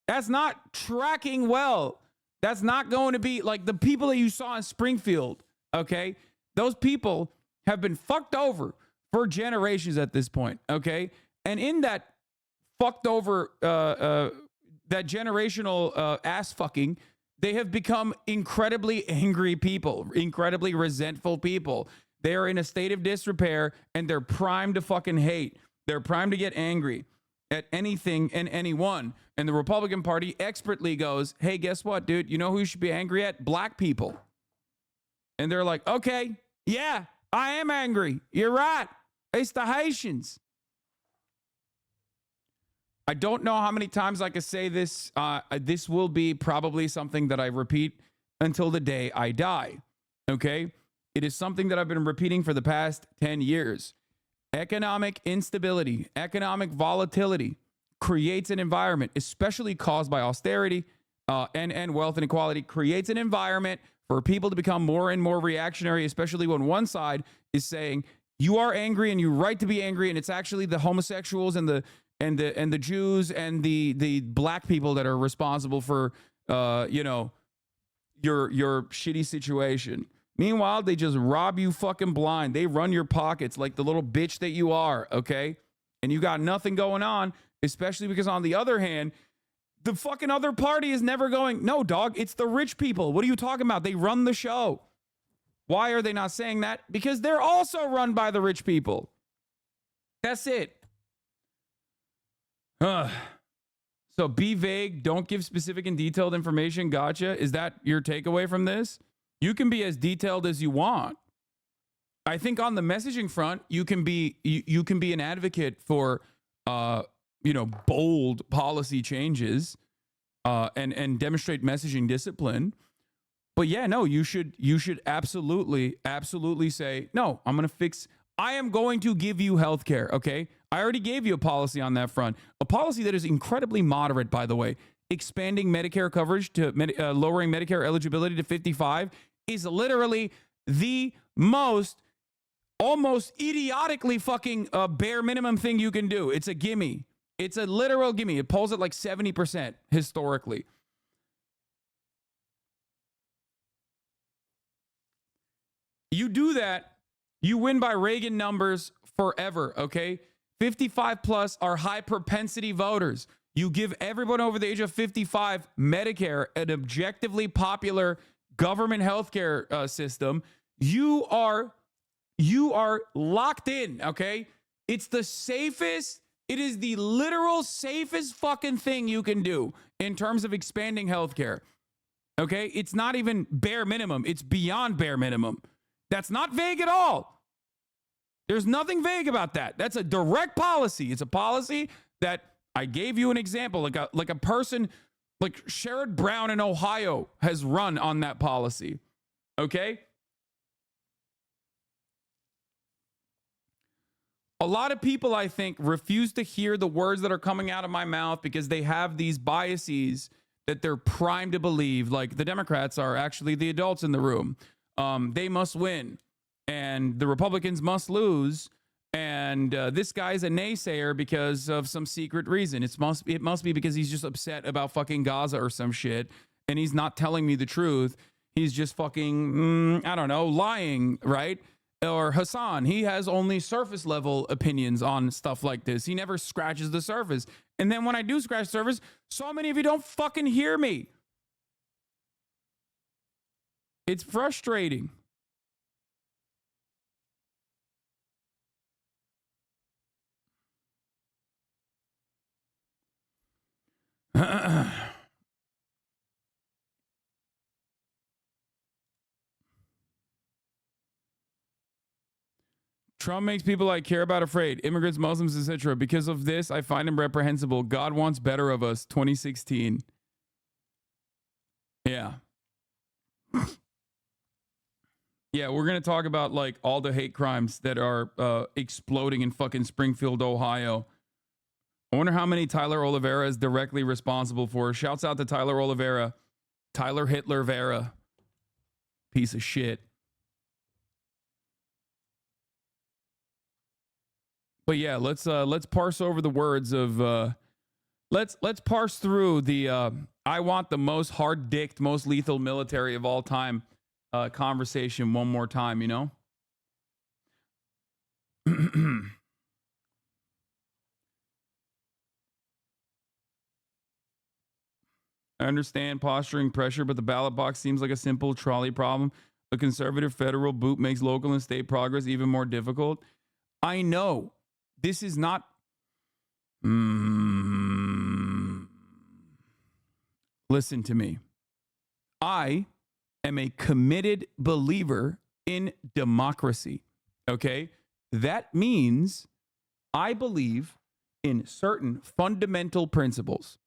That's not tracking well. That's not going to be like the people that you saw in Springfield. Okay? Those people have been fucked over for generations at this point. Okay? And in that fucked over, that generational ass fucking, they have become incredibly angry people, incredibly resentful people. They are in a state of disrepair and they're primed to fucking hate. They're primed to get angry at anything and anyone. And the Republican Party expertly goes, hey, guess what, dude? You know who you should be angry at? Black people. And they're like, okay, yeah, I am angry. You're right. It's the Haitians. I don't know how many times I can say this. This will be probably something that I repeat until the day I die. Okay? It is something that I've been repeating for the past 10 years. Economic instability, economic volatility creates an environment, especially caused by austerity and wealth inequality, creates an environment for people to become more and more reactionary, especially when one side is saying, you are angry and you're right to be angry, and it's actually the homosexuals and the Jews and the black people that are responsible for your shitty situation. Meanwhile, they just rob you fucking blind. They run your pockets like the little bitch that you are, okay? And you got nothing going on, especially because on the other hand, the fucking other party is never going, no, dog, it's the rich people. What are you talking about? They run the show. Why are they not saying that? Because they're also run by the rich people. That's it. So be vague. Don't give specific and detailed information. Gotcha. Is that your takeaway from this? You can be as detailed as you want. I think on the messaging front, you can be an advocate for bold policy changes and demonstrate messaging discipline. But yeah, no, you should absolutely say, no, I am going to give you healthcare, okay? I already gave you a policy on that front. A policy that is incredibly moderate, by the way. Expanding Medicare coverage to lowering Medicare eligibility to 55 is literally the most almost idiotically fucking bare minimum thing you can do. It's a gimme. It's a literal gimme. It polls at like 70% historically. You do that, you win by Reagan numbers forever, okay? 55 plus are high propensity voters. You give everyone over the age of 55 Medicare, an objectively popular government healthcare system. You are locked in, okay? It's the safest. It is the literal safest fucking thing you can do in terms of expanding healthcare. Okay? It's not even bare minimum. It's beyond bare minimum. That's not vague at all. There's nothing vague about that. That's a direct policy. It's a policy that I gave you an example, like a person like Sherrod Brown in Ohio has run on that policy. Okay? A lot of people, I think, refuse to hear the words that are coming out of my mouth because they have these biases that they're primed to believe. Like the Democrats are actually the adults in the room. They must win. And the Republicans must lose. And this guy's a naysayer because of some secret reason. It must be because he's just upset about fucking Gaza or some shit. And he's not telling me the truth. He's just fucking, lying, right? Or Hasan, he has only surface level opinions on stuff like this. He never scratches the surface. And then when I do scratch the surface, so many of you don't fucking hear me. It's frustrating. Trump makes people I care about afraid. Immigrants, Muslims, etc. Because of this, I find him reprehensible. God wants better of us. 2016. Yeah. Yeah, we're going to talk about like all the hate crimes that are exploding in fucking Springfield, Ohio. I wonder how many Tyler Oliveira is directly responsible for. Shouts out to Tyler Oliveira. Tyler Hitler Vera. Piece of shit. But yeah, let's parse over the words of let's parse through the I want the most hard-dicked, most lethal military of all time conversation one more time, you know? I understand posturing pressure, but the ballot box seems like a simple trolley problem. A conservative federal boot makes local and state progress even more difficult. I know. This is not... Listen to me. I am a committed believer in democracy. Okay? That means I believe in certain fundamental principles,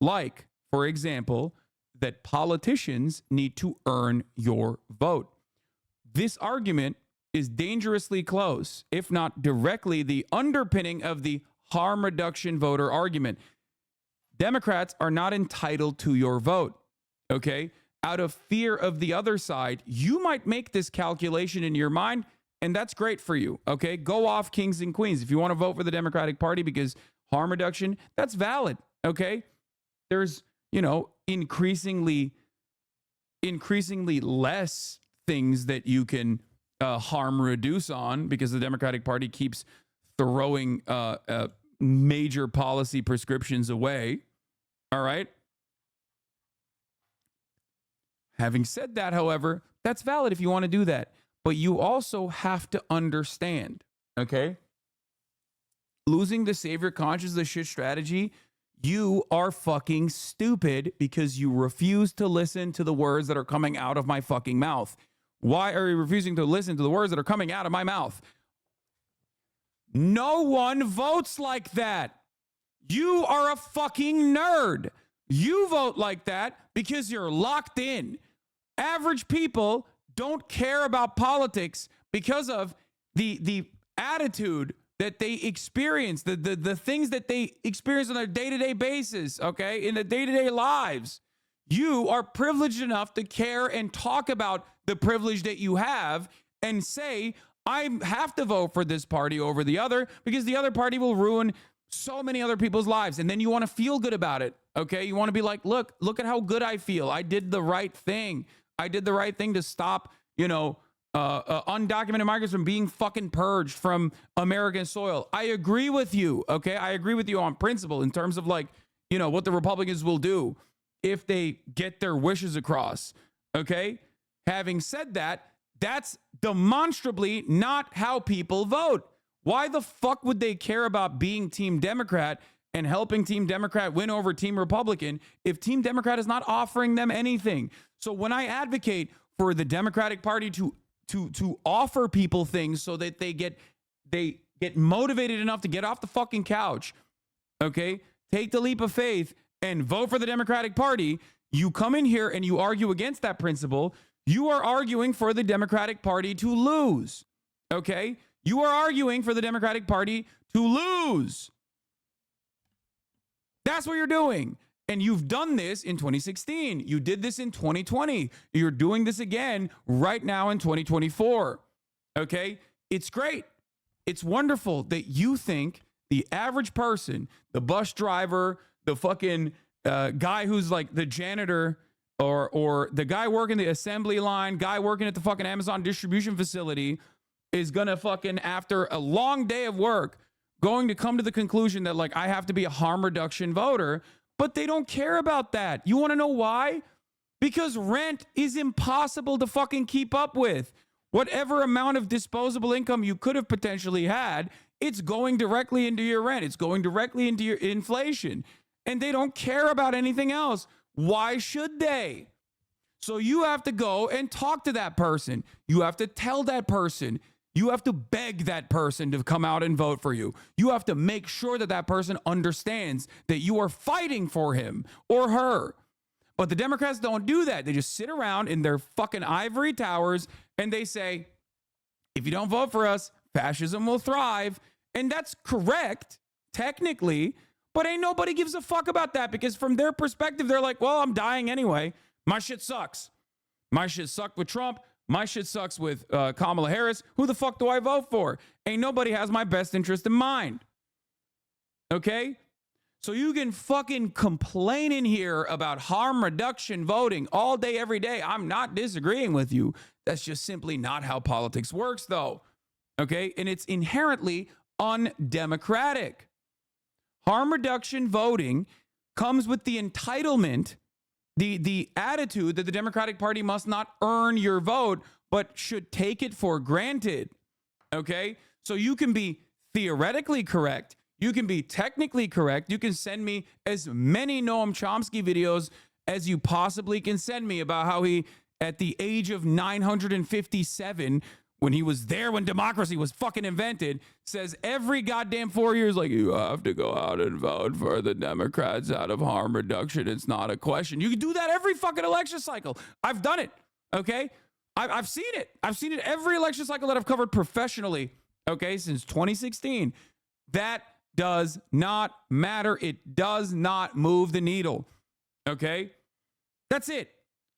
like, for example, that politicians need to earn your vote. This argument is dangerously close, if not directly the underpinning of the harm reduction voter argument. Democrats are not entitled to your vote, okay? Out of fear of the other side, you might make this calculation in your mind, and that's great for you, okay? Go off, kings and queens. If you want to vote for the Democratic Party because harm reduction, that's valid, okay? There's, you know, increasingly less things that you can harm reduce on because the Democratic Party keeps throwing major policy prescriptions away. All right. Having said that, however, that's valid if you want to do that. But you also have to understand, okay? Losing the savior conscious the shit strategy, you are fucking stupid because you refuse to listen to the words that are coming out of my fucking mouth. Why are you refusing to listen to the words that are coming out of my mouth? No one votes like that. You are a fucking nerd. You vote like that because you're locked in. Average people don't care about politics because of the attitude that they experience, the things that they experience on their day-to-day basis, okay, in their day-to-day lives. You are privileged enough to care and talk about the privilege that you have and say, I have to vote for this party over the other because the other party will ruin so many other people's lives. And then you want to feel good about it, okay? You want to be like, look at how good I feel. I did the right thing. I did the right thing to stop, undocumented migrants from being fucking purged from American soil. I agree with you, okay? I agree with you on principle in terms of what the Republicans will do if they get their wishes across, okay? Having said that, that's demonstrably not how people vote. Why the fuck would they care about being Team Democrat and helping Team Democrat win over Team Republican if Team Democrat is not offering them anything? So when I advocate for the Democratic Party to offer people things so that they get motivated enough to get off the fucking couch, okay, take the leap of faith and vote for the Democratic Party, you come in here and you argue against that principle. You are arguing for the Democratic Party to lose, okay? You are arguing for the Democratic Party to lose. That's what you're doing. And you've done this in 2016. You did this in 2020. You're doing this again right now in 2024, okay? It's great. It's wonderful that you think the average person, the bus driver, the fucking guy who's like the janitor, or the guy working the assembly line, guy working at the fucking Amazon distribution facility is gonna fucking, after a long day of work, going to come to the conclusion that I have to be a harm reduction voter, but they don't care about that. You wanna know why? Because rent is impossible to fucking keep up with. Whatever amount of disposable income you could have potentially had, it's going directly into your rent. It's going directly into your inflation. And they don't care about anything else. Why should they? So you have to go and talk to that person. You have to tell that person. You have to beg that person to come out and vote for you. You have to make sure that that person understands that you are fighting for him or her. But the Democrats don't do that. They just sit around in their fucking ivory towers and they say, if you don't vote for us, fascism will thrive. And that's correct, technically. But ain't nobody gives a fuck about that because from their perspective, they're like, well, I'm dying anyway. My shit sucks. My shit sucked with Trump. My shit sucks with Kamala Harris. Who the fuck do I vote for? Ain't nobody has my best interest in mind. Okay? So you can fucking complain in here about harm reduction voting all day, every day. I'm not disagreeing with you. That's just simply not how politics works, though. Okay? And it's inherently undemocratic. Harm reduction voting comes with the entitlement, the attitude that the Democratic Party must not earn your vote, but should take it for granted. Okay? So you can be theoretically correct. You can be technically correct. You can send me as many Noam Chomsky videos as you possibly can send me about how he, at the age of 957, when he was there when democracy was fucking invented, says every goddamn 4 years, like, you have to go out and vote for the Democrats out of harm reduction. It's not a question. You can do that every fucking election cycle. I've done it, okay? I've seen it. I've seen it every election cycle that I've covered professionally, okay, since 2016. That does not matter. It does not move the needle, okay? That's it.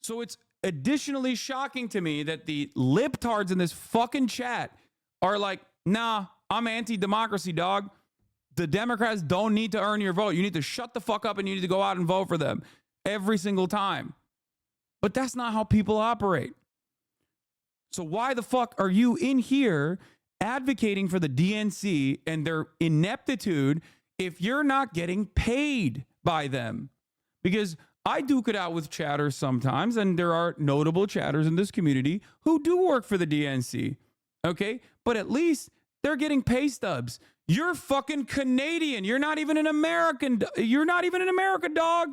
So it's additionally shocking to me that the libtards in this fucking chat are like, nah, I'm anti-democracy, dog. The Democrats don't need to earn your vote. You need to shut the fuck up and you need to go out and vote for them every single time. But that's not how people operate. So why the fuck are you in here advocating for the DNC and their ineptitude if you're not getting paid by them? Because I duke it out with chatters sometimes, and there are notable chatters in this community who do work for the DNC, okay? But at least they're getting pay stubs. You're fucking Canadian. You're not even an American. You're not even an American, dog.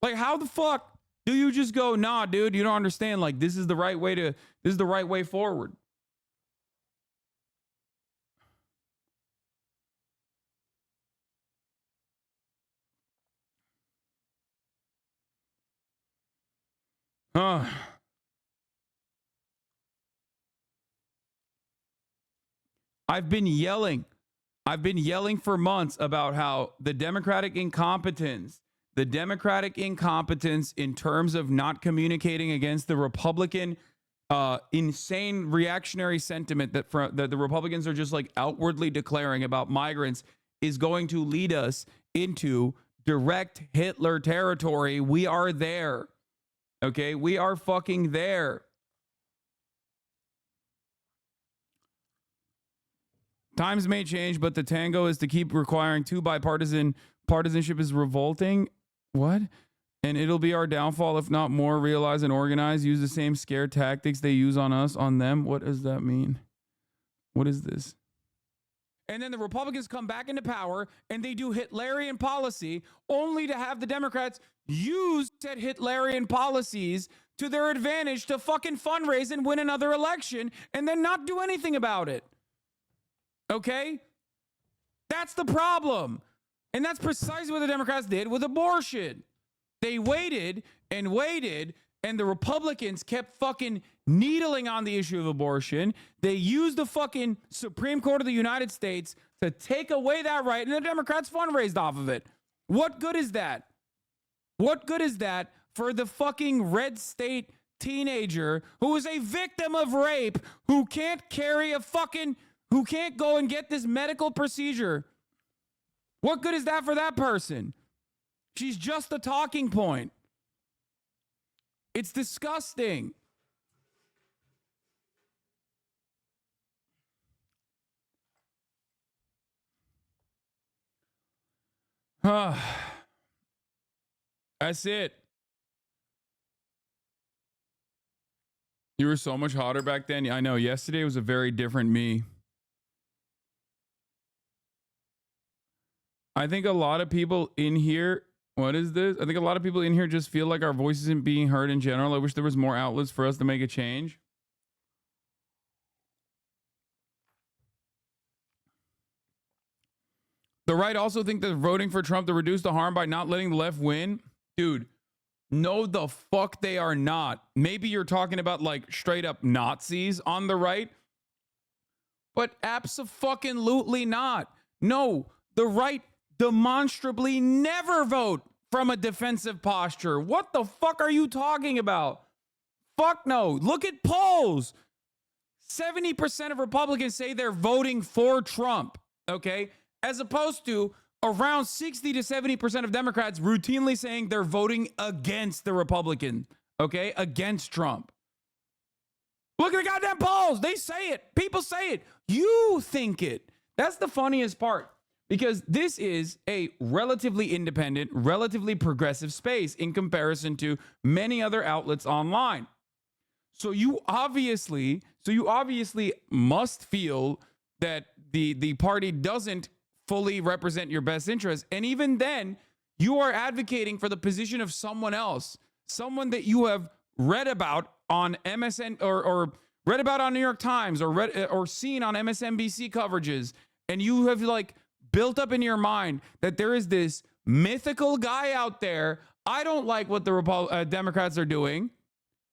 Like, how the fuck do you just go, nah, dude, you don't understand. Like, this is the right way forward. I've been yelling for months about how the Democratic incompetence in terms of not communicating against the Republican insane reactionary sentiment that the Republicans are just like outwardly declaring about migrants is going to lead us into direct Hitler territory. We are there. Okay, we are fucking there. Times may change, but the tango is to keep requiring partisanship is revolting. What? And it'll be our downfall if not more. Realize and organize. Use the same scare tactics they use on us, on them. What does that mean? What is this? And then the Republicans come back into power and they do Hitlerian policy only to have the Democrats use said Hitlerian policies to their advantage to fucking fundraise and win another election and then not do anything about it. Okay? That's the problem. And that's precisely what the Democrats did with abortion. They waited and waited, and the Republicans kept fucking needling on the issue of abortion. They used the fucking Supreme Court of the United States to take away that right, and the Democrats fundraised off of it. What good is that? What good is that for the fucking red state teenager who is a victim of rape, who can't who can't go and get this medical procedure? What good is that for that person? She's just a talking point. It's disgusting. That's it. You were so much hotter back then. I know. Yesterday was a very different me. I think a lot of people in here, what is this? I think a lot of people in here just feel like our voice isn't being heard in general. I wish there was more outlets for us to make a change. The right also think that voting for Trump to reduce the harm by not letting the left win. Dude, no the fuck they are not. Maybe you're talking about like straight up Nazis on the right, but abso-fucking-lutely not. No, the right demonstrably never vote from a defensive posture. What the fuck are you talking about? Fuck no. Look at polls. 70% of Republicans say they're voting for Trump, okay? As opposed to around 60 to 70% of Democrats routinely saying they're voting against the Republican, okay? Against Trump. Look at the goddamn polls. They say it. People say it. You think it. That's the funniest part. Because this is a relatively independent, relatively progressive space in comparison to many other outlets online. So you obviously must feel that the party doesn't fully represent your best interests. And even then, you are advocating for the position of someone else, someone that you have read about on MSN or read about on New York Times or read or seen on MSNBC coverages, and you have like built up in your mind that there is this mythical guy out there. I don't like what the Democrats are doing.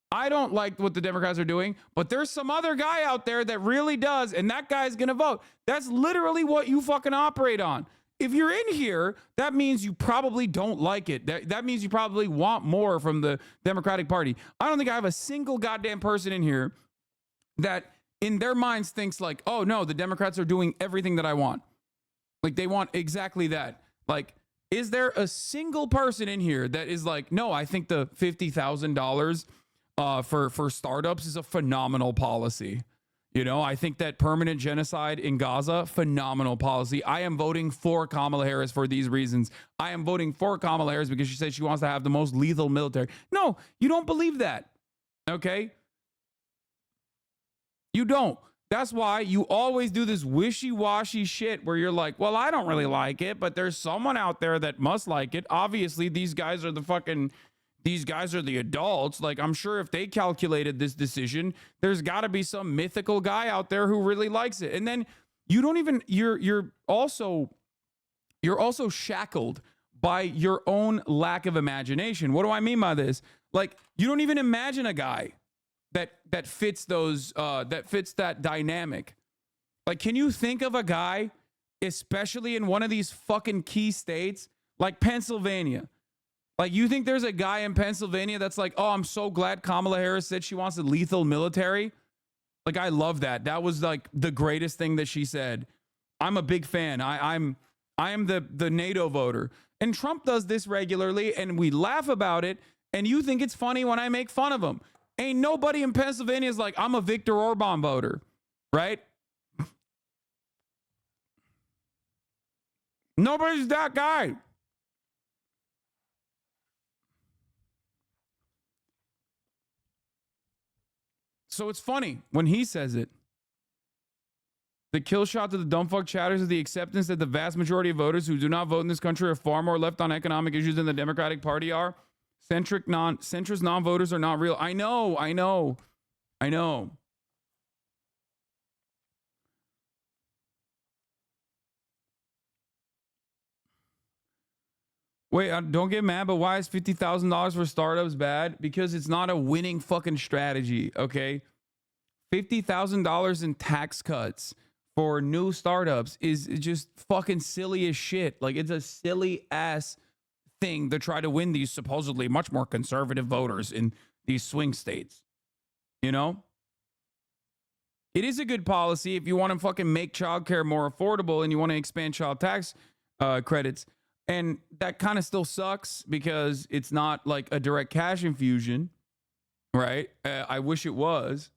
I don't like what the Democrats are doing, but there's some other guy out there that really does, and that guy's going to vote. That's literally what you fucking operate on. If you're in here, that means you probably don't like it. That means you probably want more from the Democratic Party. I don't think I have a single goddamn person in here that in their minds thinks like, oh no, the Democrats are doing everything that I want. Like they want exactly that. Like, is there a single person in here that is like, no, I think the $50,000 for startups is a phenomenal policy. You know, I think that permanent genocide in Gaza, phenomenal policy. I am voting for Kamala Harris for these reasons. I am voting for Kamala Harris because she said she wants to have the most lethal military. No, you don't believe that. Okay? You don't. That's why you always do this wishy-washy shit where you're like, well, I don't really like it, but there's someone out there that must like it. Obviously, these guys are the adults. Like, I'm sure if they calculated this decision, there's got to be some mythical guy out there who really likes it. And then you don't even, you're also shackled by your own lack of imagination. What do I mean by this? Like, you don't even imagine a guy that fits that dynamic. Like, can you think of a guy, especially in one of these fucking key states like Pennsylvania? Like, you think there's a guy in Pennsylvania that's like, oh, I'm so glad Kamala Harris said she wants a lethal military? Like, I love that. That was like the greatest thing that she said. I'm a big fan. I am the NATO voter. And Trump does this regularly, and we laugh about it, and you think it's funny when I make fun of him. Ain't nobody in Pennsylvania is like, I'm a Viktor Orban voter, right? Nobody's that guy. So it's funny when he says it. The kill shot to the dumb fuck chatters is the acceptance that the vast majority of voters who do not vote in this country are far more left on economic issues than the Democratic Party are. Centrist non-voters are not real. I know. Wait, don't get mad, but why is $50,000 for startups bad? Because it's not a winning fucking strategy, okay? $50,000 in tax cuts for new startups is just fucking silly as shit. Like, it's a silly ass thing to try to win these supposedly much more conservative voters in these swing states. You know? It is a good policy if you want to fucking make childcare more affordable and you want to expand child tax credits. And that kind of still sucks because it's not like a direct cash infusion, right? I wish it was.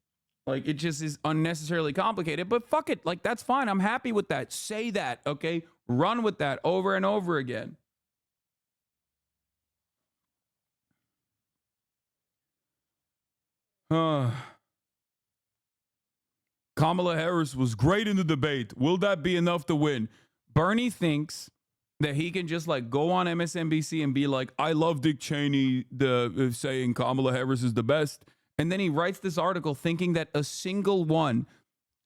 Like, it just is unnecessarily complicated, but fuck it. Like, that's fine. I'm happy with that. Say that, okay? Run with that over and over again. Kamala Harris was great in the debate. Will that be enough to win? Bernie thinks that he can just like go on MSNBC and be like, I love Dick Cheney saying Kamala Harris is the best. And then he writes this article thinking that a single one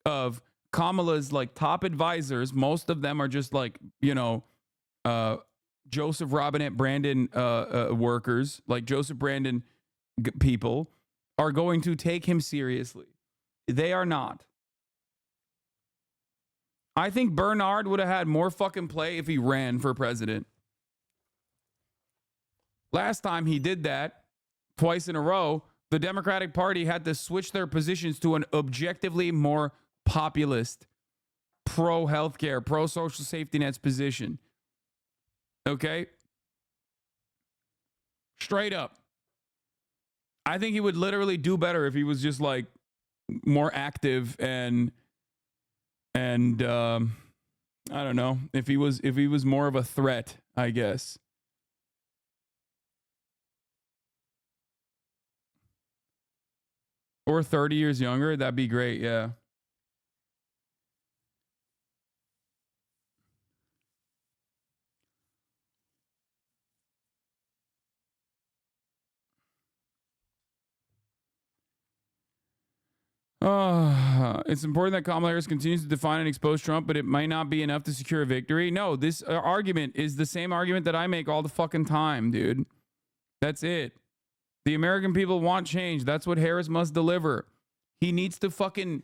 of Kamala's like top advisors, most of them are just like, you know, Joseph Robinette Brandon workers, like Joseph Brandon people, are going to take him seriously. They are not. I think Bernard would have had more fucking play if he ran for president. Last time he did that, twice in a row, the Democratic Party had to switch their positions to an objectively more populist, pro-healthcare, pro-social safety nets position. Okay? Straight up. I think he would literally do better if he was just like more active and I don't know, if he was more of a threat, I guess. Or 30 years younger, that'd be great, yeah. It's important that Kamala Harris continues to define and expose Trump, but it might not be enough to secure a victory. No, this argument is the same argument that I make all the fucking time, dude. That's it. The American people want change. That's what Harris must deliver. He needs to fucking,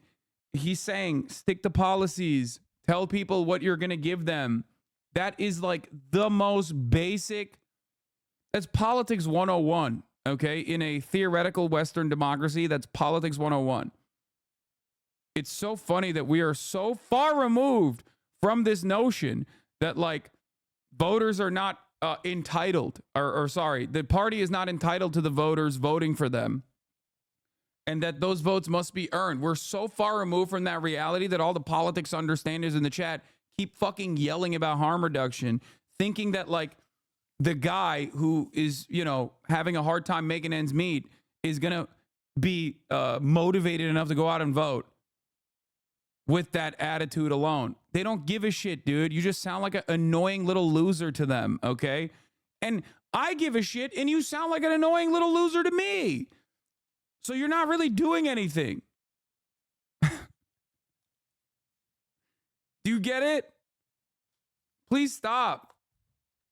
he's saying, stick to policies. Tell people what you're going to give them. That is like the most basic, that's politics 101, okay? In a theoretical Western democracy, that's politics 101. It's so funny that we are so far removed from this notion that like voters are not entitled, or sorry, the party is not entitled to the voters voting for them, and that those votes must be earned. We're so far removed from that reality that all the politics understanders in the chat keep fucking yelling about harm reduction, thinking that like the guy who is, you know, having a hard time making ends meet is gonna be motivated enough to go out and vote with that attitude alone. They don't give a shit, dude. You just sound like an annoying little loser to them, okay? And I give a shit, and you sound like an annoying little loser to me. So you're not really doing anything. Do you get it? Please stop.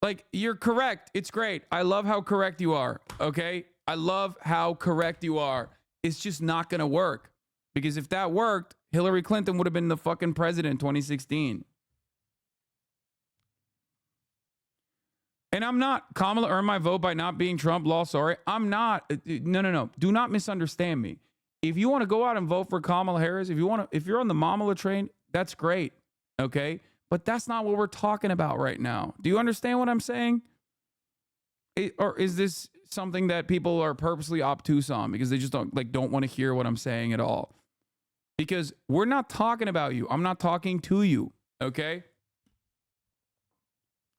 Like, you're correct. It's great. I love how correct you are, okay? I love how correct you are. It's just not going to work. Because if that worked, Hillary Clinton would have been the fucking president in 2016. And I'm not, Kamala earned my vote by not being Trump law, sorry. I'm not, no. Do not misunderstand me. If you want to go out and vote for Kamala Harris, if you're on the Mamala train, that's great, okay? But that's not what we're talking about right now. Do you understand what I'm saying? Or is this something that people are purposely obtuse on because they just don't want to hear what I'm saying at all? Because we're not talking about you. I'm not talking to you, okay?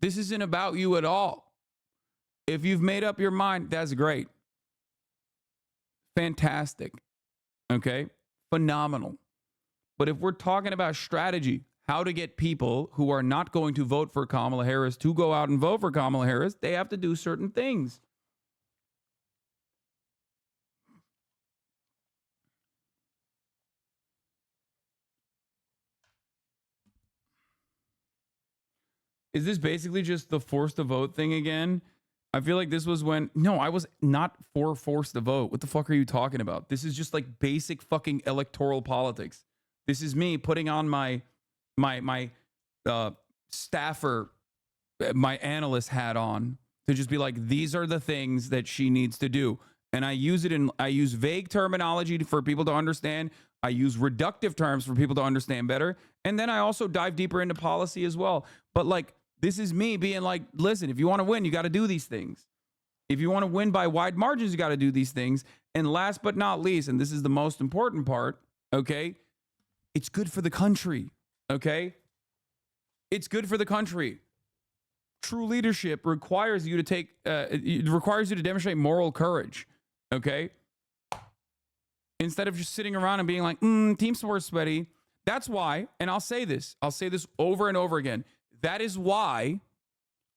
This isn't about you at all. If you've made up your mind, that's great. Fantastic, okay? Phenomenal. But if we're talking about strategy, how to get people who are not going to vote for Kamala Harris to go out and vote for Kamala Harris, they have to do certain things. Is this basically just the forced to vote thing again? I feel like this was when, no, I was not for forced to vote. What the fuck are you talking about? This is just like basic fucking electoral politics. This is me putting on my staffer, my analyst hat on to just be like, these are the things that she needs to do. And I use vague terminology for people to understand. I use reductive terms for people to understand better. And then I also dive deeper into policy as well. But like, this is me being like, listen, if you want to win, you got to do these things. If you want to win by wide margins, you got to do these things. And last but not least, and this is the most important part, okay? It's good for the country, okay? It's good for the country. True leadership requires you to demonstrate moral courage, okay? Instead of just sitting around and being like, team sports sweaty. That's why, and I'll say this over and over again. That is why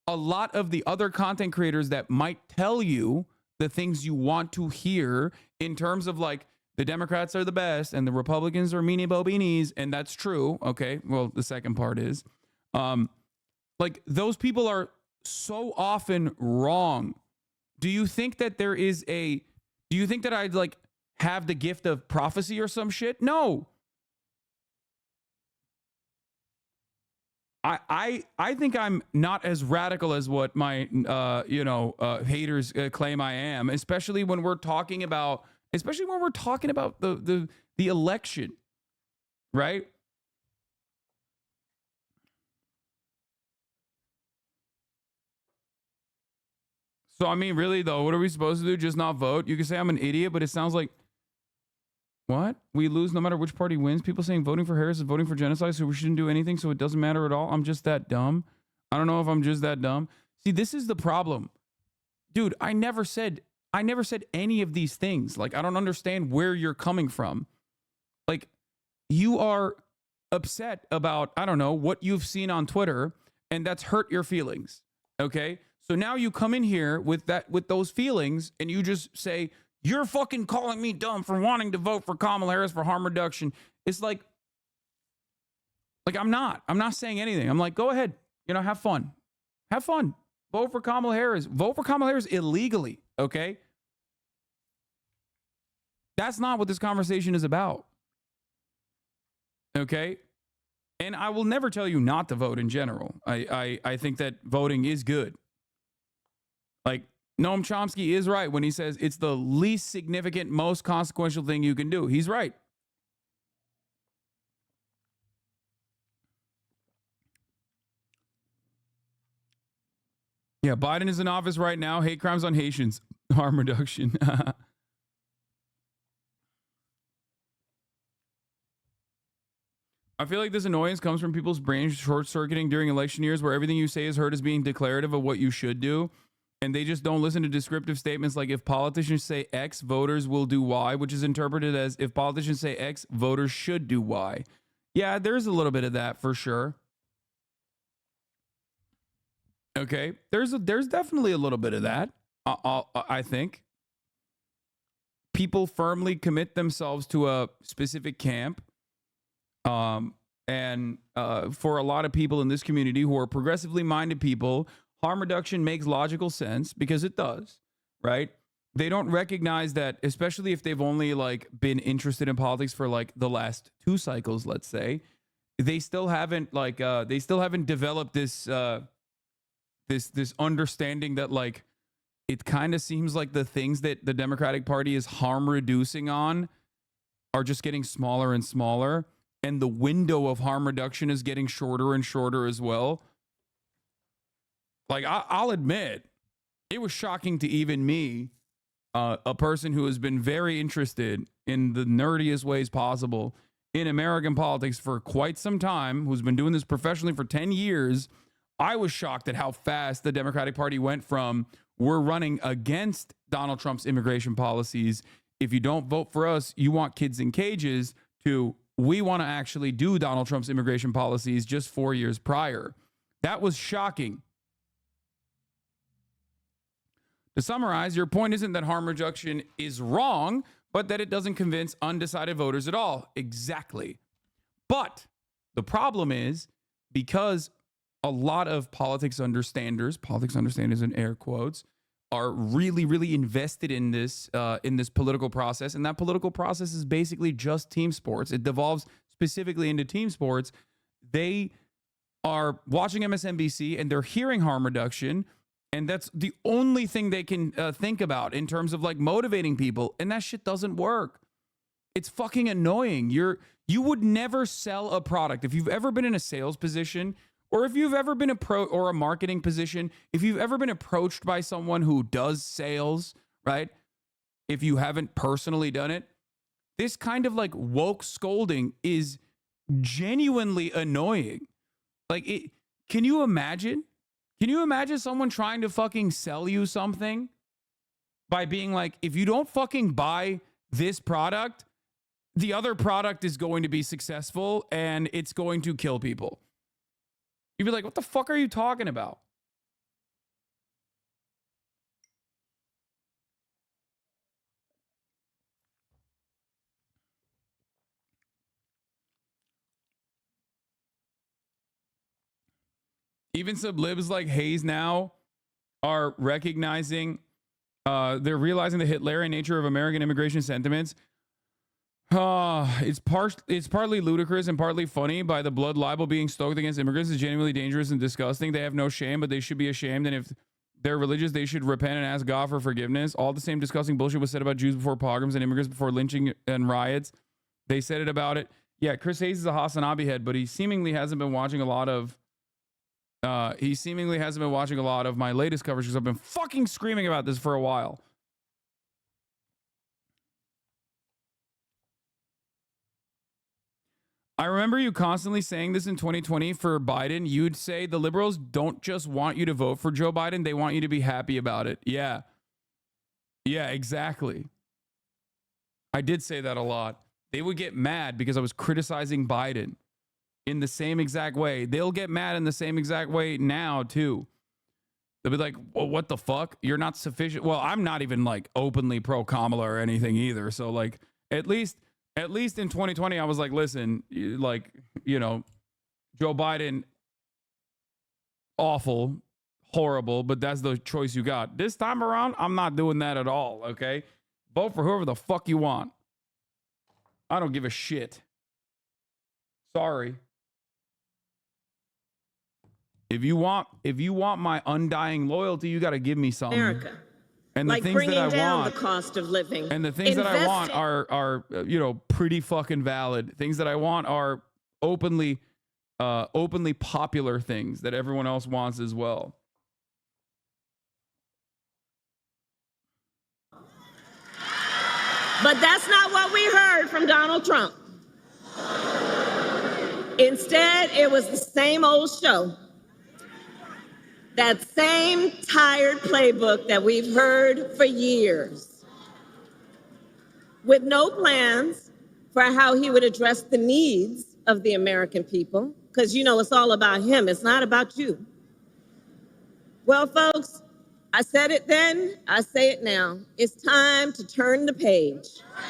a lot of the other content creators that might tell you the things you want to hear in terms of like the Democrats are the best and the Republicans are meanie bobinis, and that's true. Okay, well, the second part is like those people are so often wrong. Do you think that I'd like have the gift of prophecy or some shit? No. I think I'm not as radical as what my haters claim I am, especially when we're talking about the election, right? So I mean, really though, what are we supposed to do? Just not vote? You can say I'm an idiot, but it sounds like what? We lose no matter which party wins. People saying voting for Harris is voting for genocide, so we shouldn't do anything, so it doesn't matter at all. I'm just that dumb. I don't know if I'm just that dumb. See, this is the problem. Dude, I never said any of these things. Like, I don't understand where you're coming from. Like, you are upset about, I don't know, what you've seen on Twitter, and that's hurt your feelings. Okay? So now you come in here with those feelings, and you just say, you're fucking calling me dumb for wanting to vote for Kamala Harris for harm reduction. It's like I'm not saying anything. I'm like, go ahead, you know, have fun. Have fun. Vote for Kamala Harris. Vote for Kamala Harris illegally, okay? That's not what this conversation is about. Okay? And I will never tell you not to vote in general. I think that voting is good. Like, Noam Chomsky is right when he says it's the least significant, most consequential thing you can do. He's right. Yeah, Biden is in office right now. Hate crimes on Haitians. Harm reduction. I feel like this annoyance comes from people's brains short-circuiting during election years where everything you say is heard as being declarative of what you should do. And they just don't listen to descriptive statements like if politicians say X, voters will do Y, which is interpreted as if politicians say X, voters should do Y. Yeah, there's a little bit of that for sure. Okay, there's definitely a little bit of that. I think people firmly commit themselves to a specific camp. And for a lot of people in this community who are progressively minded people, harm reduction makes logical sense because it does, right? They don't recognize that, especially if they've only like been interested in politics for like the last 2 cycles, let's say, they still haven't developed this this understanding that like it kind of seems like the things that the Democratic Party is harm reducing on are just getting smaller and smaller. And the window of harm reduction is getting shorter and shorter as well. Like, I'll admit, it was shocking to even me, a person who has been very interested in the nerdiest ways possible in American politics for quite some time, who's been doing this professionally for 10 years. I was shocked at how fast the Democratic Party went from, we're running against Donald Trump's immigration policies. If you don't vote for us, you want kids in cages, to, we want to actually do Donald Trump's immigration policies just 4 years prior. That was shocking. To summarize, your point isn't that harm reduction is wrong, but that it doesn't convince undecided voters at all. Exactly. But the problem is, because a lot of politics understanders in air quotes, are really, really invested in this political process. And that political process is basically just team sports. It devolves specifically into team sports. They are watching MSNBC and they're hearing harm reduction. And that's the only thing they can think about in terms of like motivating people. And that shit doesn't work. It's fucking annoying. You would never sell a product. If you've ever been in a sales position, or if you've ever been or a marketing position, if you've ever been approached by someone who does sales, right? If you haven't personally done it, this kind of like woke scolding is genuinely annoying. Like, can you imagine? Can you imagine someone trying to fucking sell you something by being like, if you don't fucking buy this product, the other product is going to be successful and it's going to kill people? You'd be like, what the fuck are you talking about? Even sublibs like Hayes now are recognizing, they're realizing the Hitlerian nature of American immigration sentiments. It's partly ludicrous and partly funny. By the blood libel being stoked against immigrants is genuinely dangerous and disgusting. They have no shame, but they should be ashamed. And if they're religious, they should repent and ask God for forgiveness. All the same disgusting bullshit was said about Jews before pogroms and immigrants before lynching and riots. They said it about it. Yeah, Chris Hayes is a Hasan Abi head, but he seemingly hasn't been watching a lot of my latest coverage because I've been fucking screaming about this for a while. I remember you constantly saying this in 2020 for Biden. You'd say the liberals don't just want you to vote for Joe Biden. They want you to be happy about it. Yeah. Yeah, exactly. I did say that a lot. They would get mad because I was criticizing Biden in the same exact way. They'll get mad in the same exact way now, too. They'll be like, well, what the fuck? You're not sufficient. Well, I'm not even like openly pro Kamala or anything either. So like, at least in 2020, I was like, listen, like, you know, Joe Biden, awful, horrible, but that's the choice you got. This time around, I'm not doing that at all, okay? Vote for whoever the fuck you want. I don't give a shit. Sorry. If you want my undying loyalty, you got to give me something. America. And the like things bringing that I down want, the cost of living. and the things that I want are you know, pretty fucking valid. Things that I want are openly popular things that everyone else wants as well. But that's not what we heard from Donald Trump. Instead, it was the same old show. That same tired playbook that we've heard for years, with no plans for how he would address the needs of the American people, because you know it's all about him, it's not about you. Well, folks, I said it then, I say it now. It's time to turn the page. Turn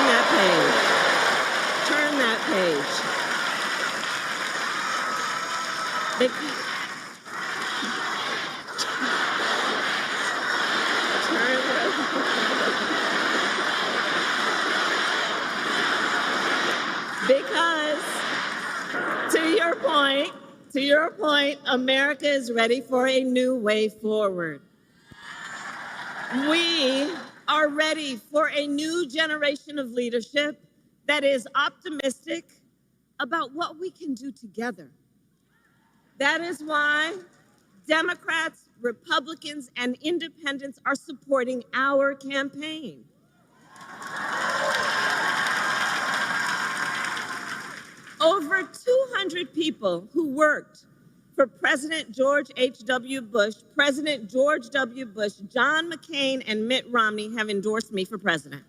that page. Turn that page. Because to your point, America is ready for a new way forward. We are ready for a new generation of leadership that is optimistic about what we can do together. That is why Democrats, Republicans, and independents are supporting our campaign. Over 200 people who worked for President George H.W. Bush, President George W. Bush, John McCain, and Mitt Romney have endorsed me for president.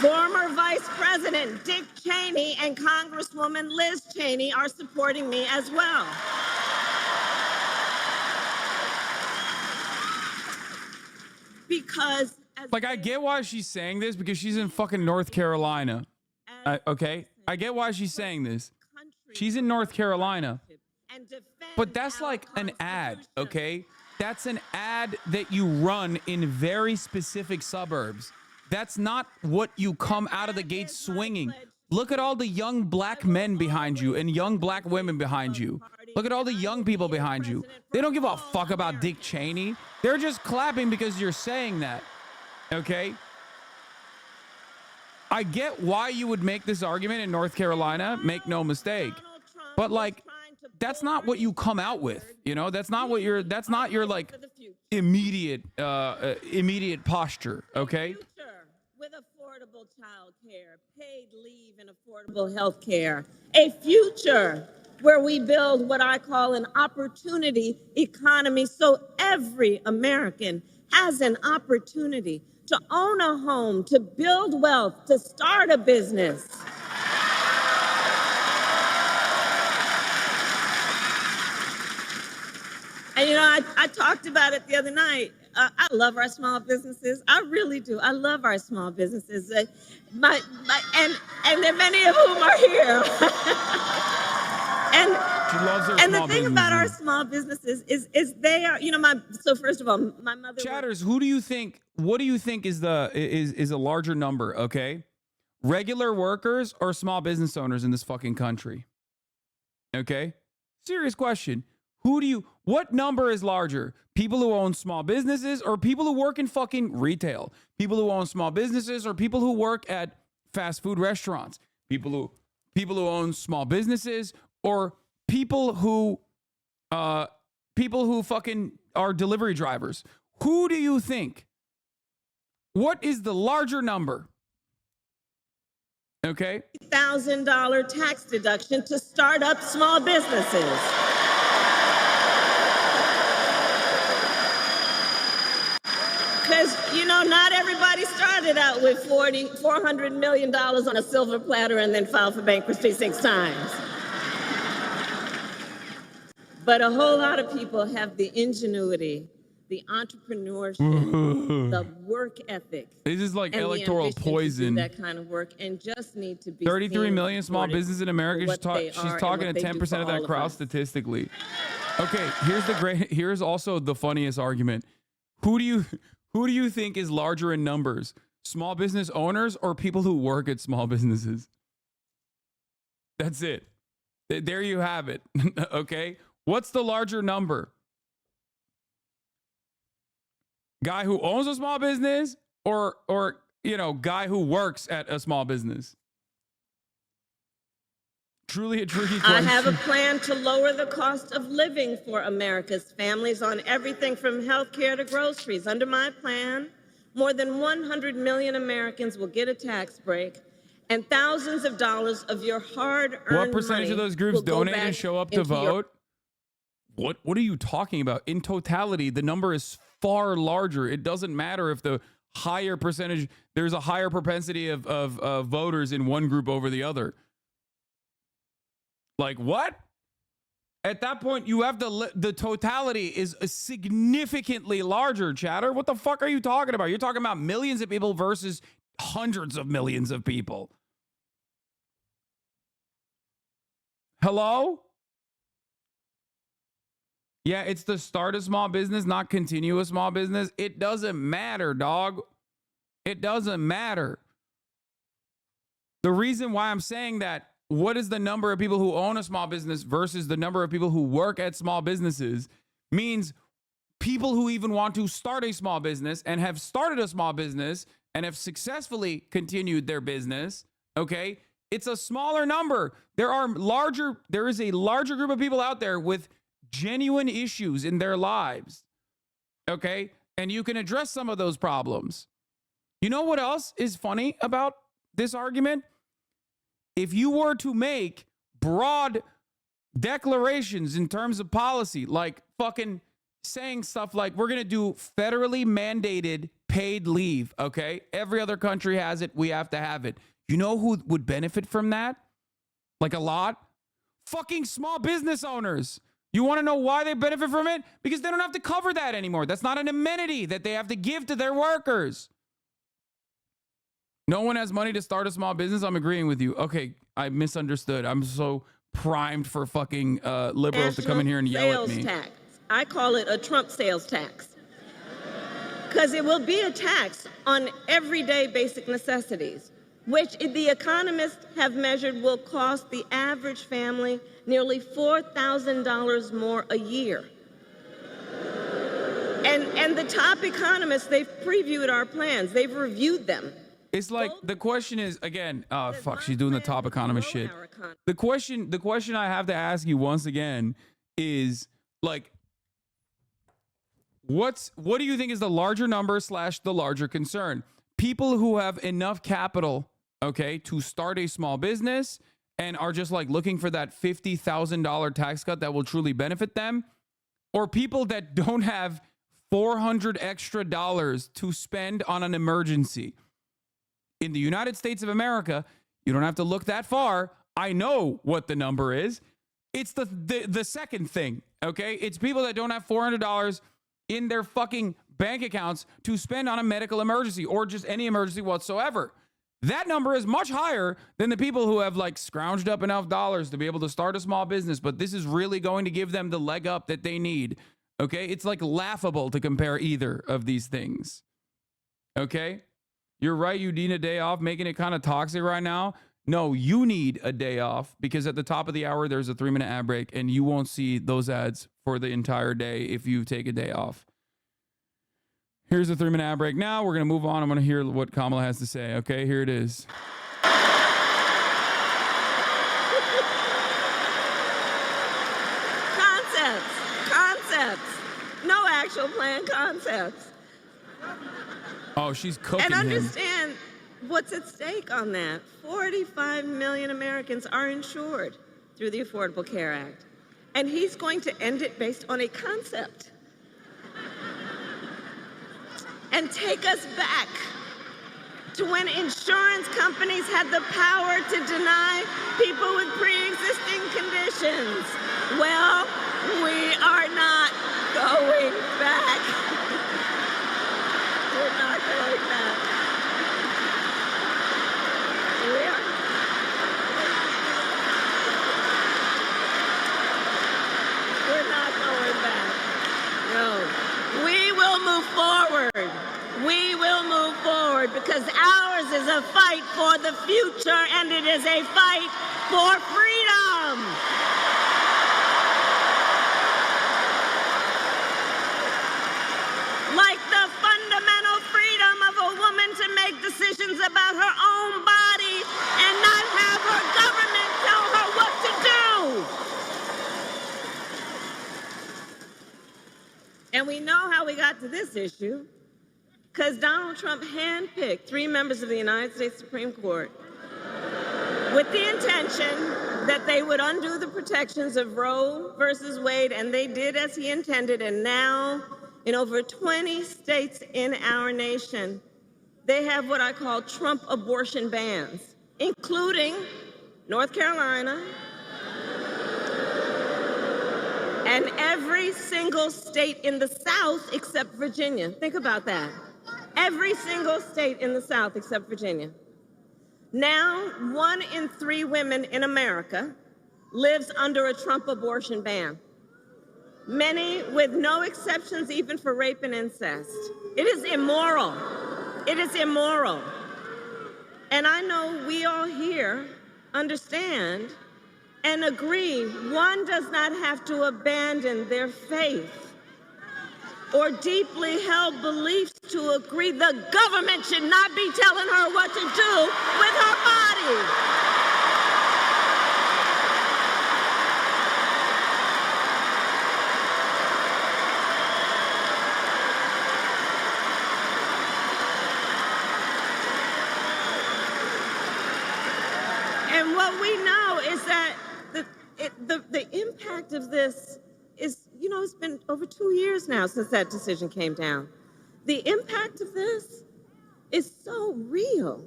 Former Vice President Dick Cheney and Congresswoman Liz Cheney are supporting me as well. Because like, I get why she's saying this, because she's in fucking North Carolina. Okay? I get why she's saying this. She's in North Carolina. But that's like an ad, okay? That's an ad that you run in very specific suburbs. That's not what you come out of the gate swinging. Look at all the young black men behind you and young black women behind you. Look at all the young people behind you. They don't give a fuck about Dick Cheney. They're just clapping because you're saying that. Okay? I get why you would make this argument in North Carolina, make no mistake. But like, that's not what you come out with, you know? That's not your like immediate posture, okay? With affordable child care, paid leave, and affordable health care. A future where we build what I call an opportunity economy, so every American has an opportunity to own a home, to build wealth, to start a business. And you know, I talked about it the other night. I love our small businesses. I really do. I love our small businesses. And many of whom are here. And the thing about our small businesses is they are, you know, so first of all, my mother. Chatters, what do you think is a larger number, okay? Regular workers or small business owners in this fucking country? Okay? Serious question. What number is larger? People who own small businesses or people who work in fucking retail? People who own small businesses or people who work at fast food restaurants? People who own small businesses or people who fucking are delivery drivers? Who do you think? What is the larger number? Okay? $1,000 tax deduction to start up small businesses. Because, you know, know, not everybody started out with $400 million on a silver platter and then filed for bankruptcy 6 times. But a whole lot of people have the ingenuity, the entrepreneurship, the work ethic. This is like and electoral the poison. To do that kind of work and just need to be 33 million small businesses in America. She's talking to 10% of that crowd statistically. Okay, here's also the funniest argument. Who do you think is larger in numbers? Small business owners or people who work at small businesses? That's it. There you have it. Okay? What's the larger number? Guy who owns a small business or guy who works at a small business? Truly a tricky question. I have a plan to lower the cost of living for America's families on everything from health care to groceries. Under my plan, more than 100 million Americans will get a tax break, and thousands of dollars of your hard-earned money. What percentage of those groups donate and show up to vote? What are you talking about? In totality, the number is far larger. It doesn't matter if the higher percentage, there's a higher propensity of voters in one group over the other. Like what? At that point, you have the totality is significantly larger, chatter. What the fuck are you talking about? You're talking about millions of people versus hundreds of millions of people. Hello? Yeah, it's the start a small business, not continue a small business. It doesn't matter, dog. It doesn't matter. The reason why I'm saying that, what is the number of people who own a small business versus the number of people who work at small businesses, means people who even want to start a small business and have started a small business and have successfully continued their business, okay? It's a smaller number. There is a larger group of people out there with genuine issues in their lives, okay? And you can address some of those problems. You know what else is funny about this argument? If you were to make broad declarations in terms of policy, like fucking saying stuff like, we're going to do federally mandated paid leave, okay? Every other country has it. We have to have it. You know who would benefit from that? Like a lot? Fucking small business owners. You want to know why they benefit from it? Because they don't have to cover that anymore. That's not an amenity that they have to give to their workers. No one has money to start a small business. I'm agreeing with you. Okay, I misunderstood. I'm so primed for fucking liberals to come in here and yell at me. Tax. I call it a Trump sales tax. Because it will be a tax on everyday basic necessities, which the economists have measured will cost the average family nearly $4,000 more a year. And the top economists, they've previewed our plans. They've reviewed them. It's like, the question is, again, oh fuck, she's doing the top economist shit. The question I have to ask you once again is, like, what do you think is the larger number / the larger concern? People who have enough capital, okay, to start a small business and are just like looking for that $50,000 tax cut that will truly benefit them, or people that don't have $400 extra to spend on an emergency. In the United States of America, you don't have to look that far. I know what the number is. It's the second thing, okay? It's people that don't have $400 in their fucking bank accounts to spend on a medical emergency or just any emergency whatsoever. That number is much higher than the people who have like scrounged up enough dollars to be able to start a small business, but this is really going to give them the leg up that they need, okay? It's like laughable to compare either of these things, okay? You're right, you need a day off, making it kind of toxic right now. No, you need a day off because at the top of the hour, there's a 3-minute ad break and you won't see those ads for the entire day if you take a day off. Here's a 3-minute ad break. Now we're going to move on. I'm going to hear what Kamala has to say. Okay, here it is. Concepts. No actual plan, concepts. Oh, she's cooking And him. understand what's at stake on that. 45 million Americans are insured through the Affordable Care Act. And he's going to end it based on a concept. and take us back to when insurance companies had the power to deny people with pre-existing conditions. Well, we are not going back. We're not going back. We're not going back. No. We will move forward. We will move forward because ours is a fight for the future and it is a fight for freedom. Like the fundamental freedom of a woman to make decisions about her own body and not have her government tell her what to do. And we know how we got to this issue because Donald Trump handpicked 3 members of the United States Supreme Court with the intention that they would undo the protections of Roe versus Wade, and they did as he intended. And now, in over 20 states in our nation, they have what I call Trump abortion bans, including North Carolina, and every single state in the South except Virginia. Think about that. Every single state in the South except Virginia. Now, 1 in 3 women in America lives under a Trump abortion ban. Many with no exceptions even for rape and incest. It is immoral. It is immoral. And I know we all here understand and agree one does not have to abandon their faith or deeply held beliefs to agree the government should not be telling her what to do with her body. And what we know is that the impact of this is, you know, it's been over 2 years now since that decision came down. The impact of this is so real.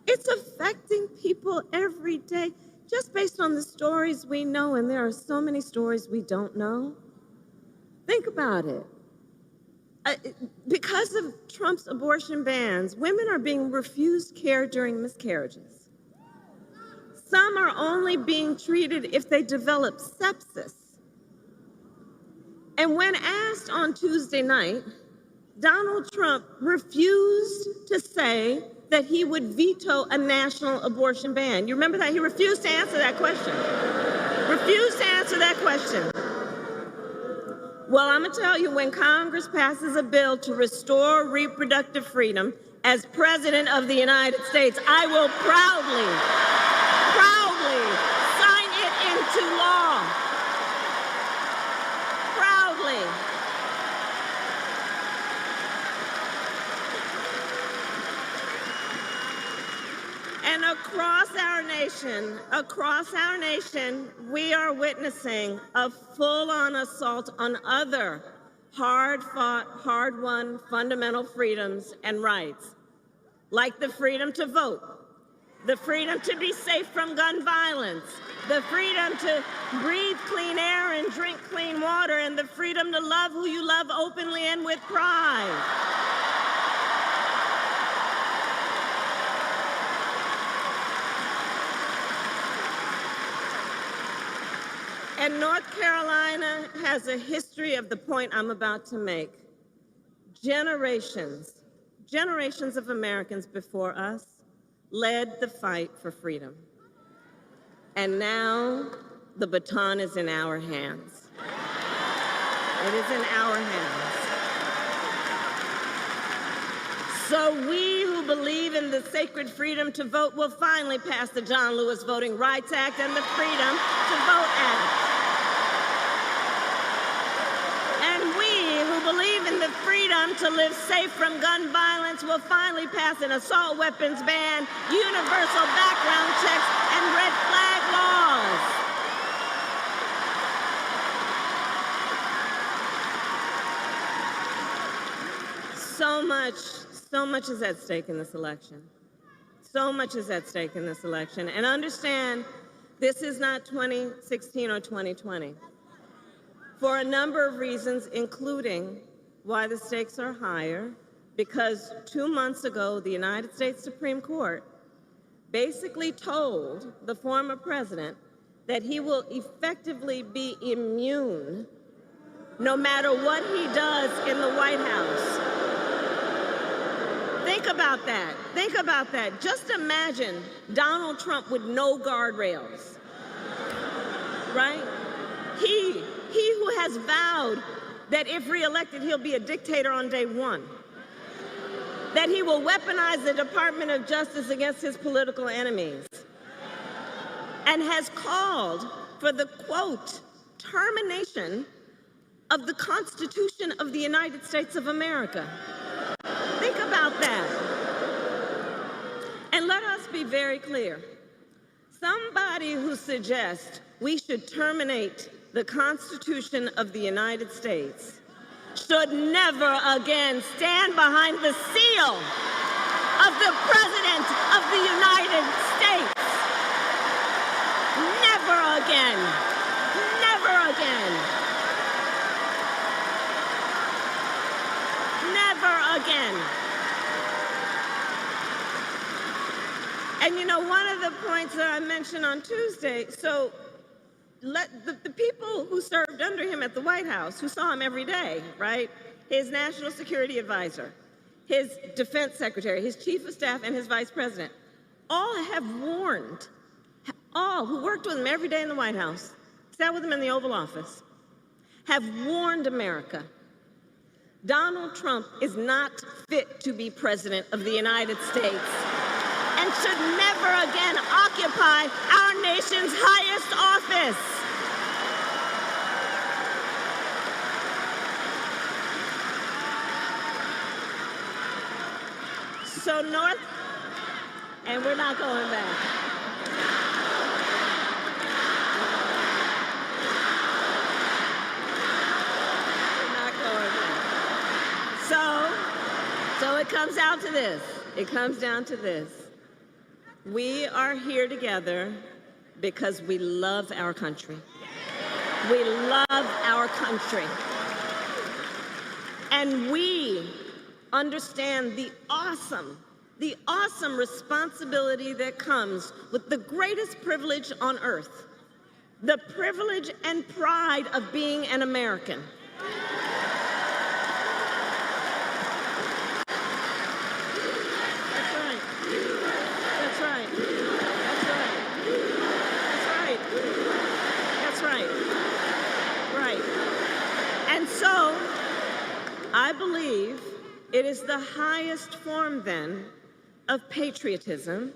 It's affecting people every day, just based on the stories we know, and there are so many stories we don't know. Think about it. Because of Trump's abortion bans, women are being refused care during miscarriages. Some are only being treated if they develop sepsis. And when asked on Tuesday night, Donald Trump refused to say that he would veto a national abortion ban. You remember that? He refused to answer that question. Refused to answer that question. Well, I'm going to tell you, when Congress passes a bill to restore reproductive freedom, as President of the United States, I will proudly sign it into law. Proudly. And across our nation, we are witnessing a full-on assault on other hard-fought, hard-won fundamental freedoms and rights, like the freedom to vote, the freedom to be safe from gun violence, the freedom to breathe clean air and drink clean water, and the freedom to love who you love openly and with pride. And North Carolina has a history of the point I'm about to make. Generations of Americans before us led the fight for freedom. And now the baton is in our hands. It is in our hands. So we who believe in the sacred freedom to vote will finally pass the John Lewis Voting Rights Act and the Freedom to Vote Act. Believe in the freedom to live safe from gun violence will finally pass an assault weapons ban, universal background checks, and red flag laws. So so much is at stake in this election. So much is at stake in this election. And understand, this is not 2016 or 2020. For a number of reasons, including why the stakes are higher, because 2 months ago, the United States Supreme Court basically told the former president that he will effectively be immune no matter what he does in the White House. Think about that. Think about that. Just imagine Donald Trump with no guardrails, right? He who has vowed that if reelected, he'll be a dictator on day one, that he will weaponize the Department of Justice against his political enemies, and has called for the, quote, termination of the Constitution of the United States of America. Think about that. And let us be very clear. Somebody who suggests we should terminate the Constitution of the United States should never again stand behind the seal of the President of the United States. Never again. Never again. Never again. And you know, one of the points that I mentioned on Tuesday, so the people who served under him at the White House, who saw him every day, right? His national security advisor, his defense secretary, his chief of staff, and his vice president, all have warned, all who worked with him every day in the White House, sat with him in the Oval Office, have warned America. Donald Trump is not fit to be president of the United States and should never again occupy our nation's highest office. So North, and we're not going back. We're not going back. So it comes down to this. It comes down to this. We are here together because we love our country. We love our country. And we understand the awesome responsibility that comes with the greatest privilege on earth, the privilege and pride of being an American. So, I believe it is the highest form, then, of patriotism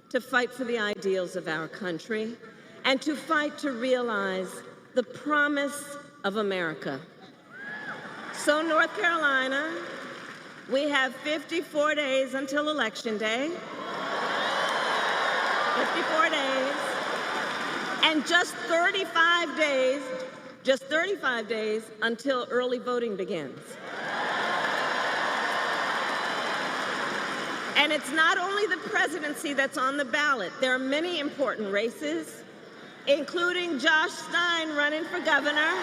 to fight for the ideals of our country and to fight to realize the promise of America. So, North Carolina, we have 54 days until Election Day. 54 days. And just 35 days until early voting begins. And it's not only the presidency that's on the ballot. There are many important races, including Josh Stein running for governor.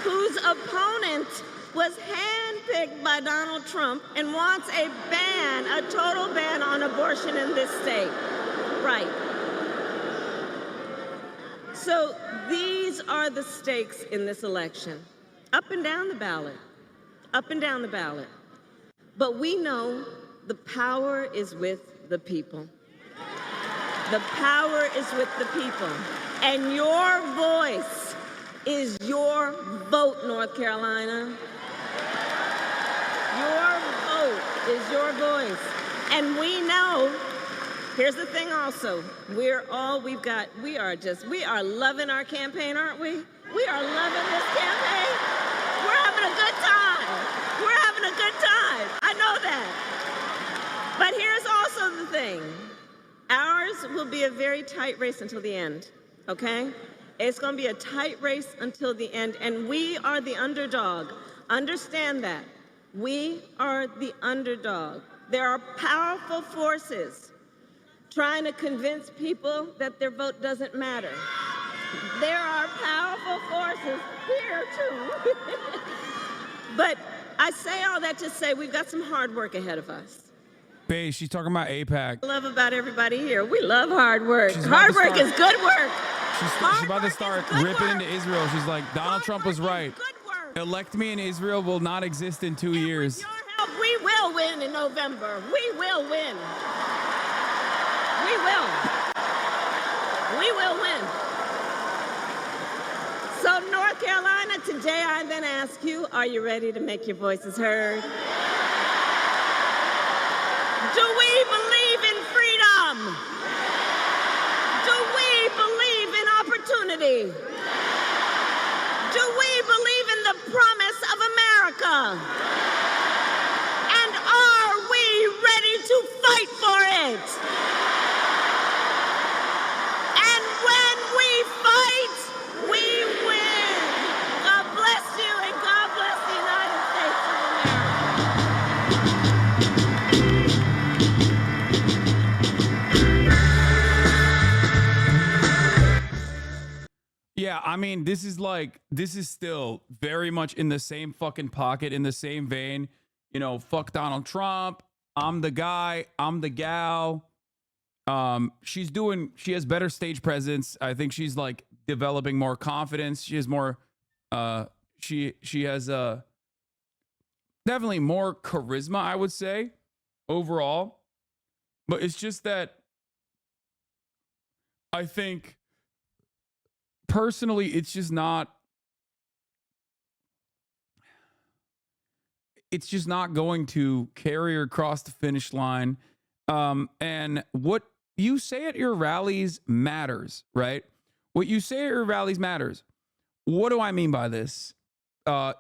Whose opponent was handpicked by Donald Trump and wants a total ban on abortion in this state. Right. So these are the stakes in this election. Up and down the ballot. Up and down the ballot. But we know the power is with the people. The power is with the people. And your voice is your vote, North Carolina. Your vote is your voice. And we know, here's the thing also, we are loving our campaign, aren't we? We are loving this campaign. We're having a good time. We're having a good time. I know that. But here's also the thing. Ours will be a very tight race until the end, okay? It's going to be a tight race until the end, and we are the underdog. Understand that. We are the underdog. There are powerful forces trying to convince people that their vote doesn't matter. There are powerful forces here, too. But I say all that to say we've got some hard work ahead of us. Bae, she's talking about AIPAC. I love about everybody here. We love hard work. Hard work is good work. She's about to start ripping into Israel. She's like, Donald Trump was right. Elect me and Israel will not exist in 2 years. We will win in November. We will win. We will. We will win. So North Carolina, today I then ask you, are you ready to make your voices heard? Do we believe in freedom? Do we believe in opportunity? Do we believe in the promise of America? And are we ready to fight for it? And when we fight, we win. God bless you and God bless the United States of Yeah, I mean, this is still very much in the same fucking pocket, in the same vein. You know, fuck Donald Trump. I'm the guy. I'm the gal. She has better stage presence. I think she's like developing more confidence. She has more, she has definitely more charisma, I would say, overall. But it's just that I think personally, it's just not going to carry her across the finish line. And what you say at your rallies matters, right? What you say at your rallies matters. What do I mean by this?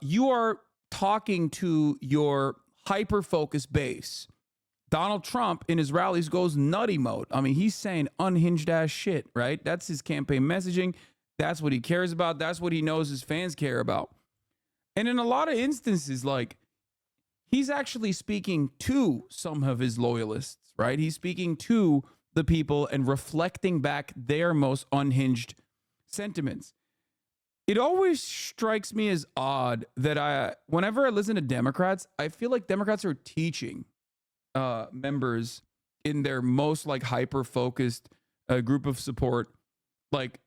You are talking to your hyper-focused base. Donald Trump in his rallies goes nutty mode. I mean, he's saying unhinged ass shit, right? That's his campaign messaging. That's what he cares about. That's what he knows his fans care about. And in a lot of instances, like, he's actually speaking to some of his loyalists, right? He's speaking to the people and reflecting back their most unhinged sentiments. It always strikes me as odd that whenever I listen to Democrats, I feel like Democrats are teaching members in their most like hyper-focused group of support, like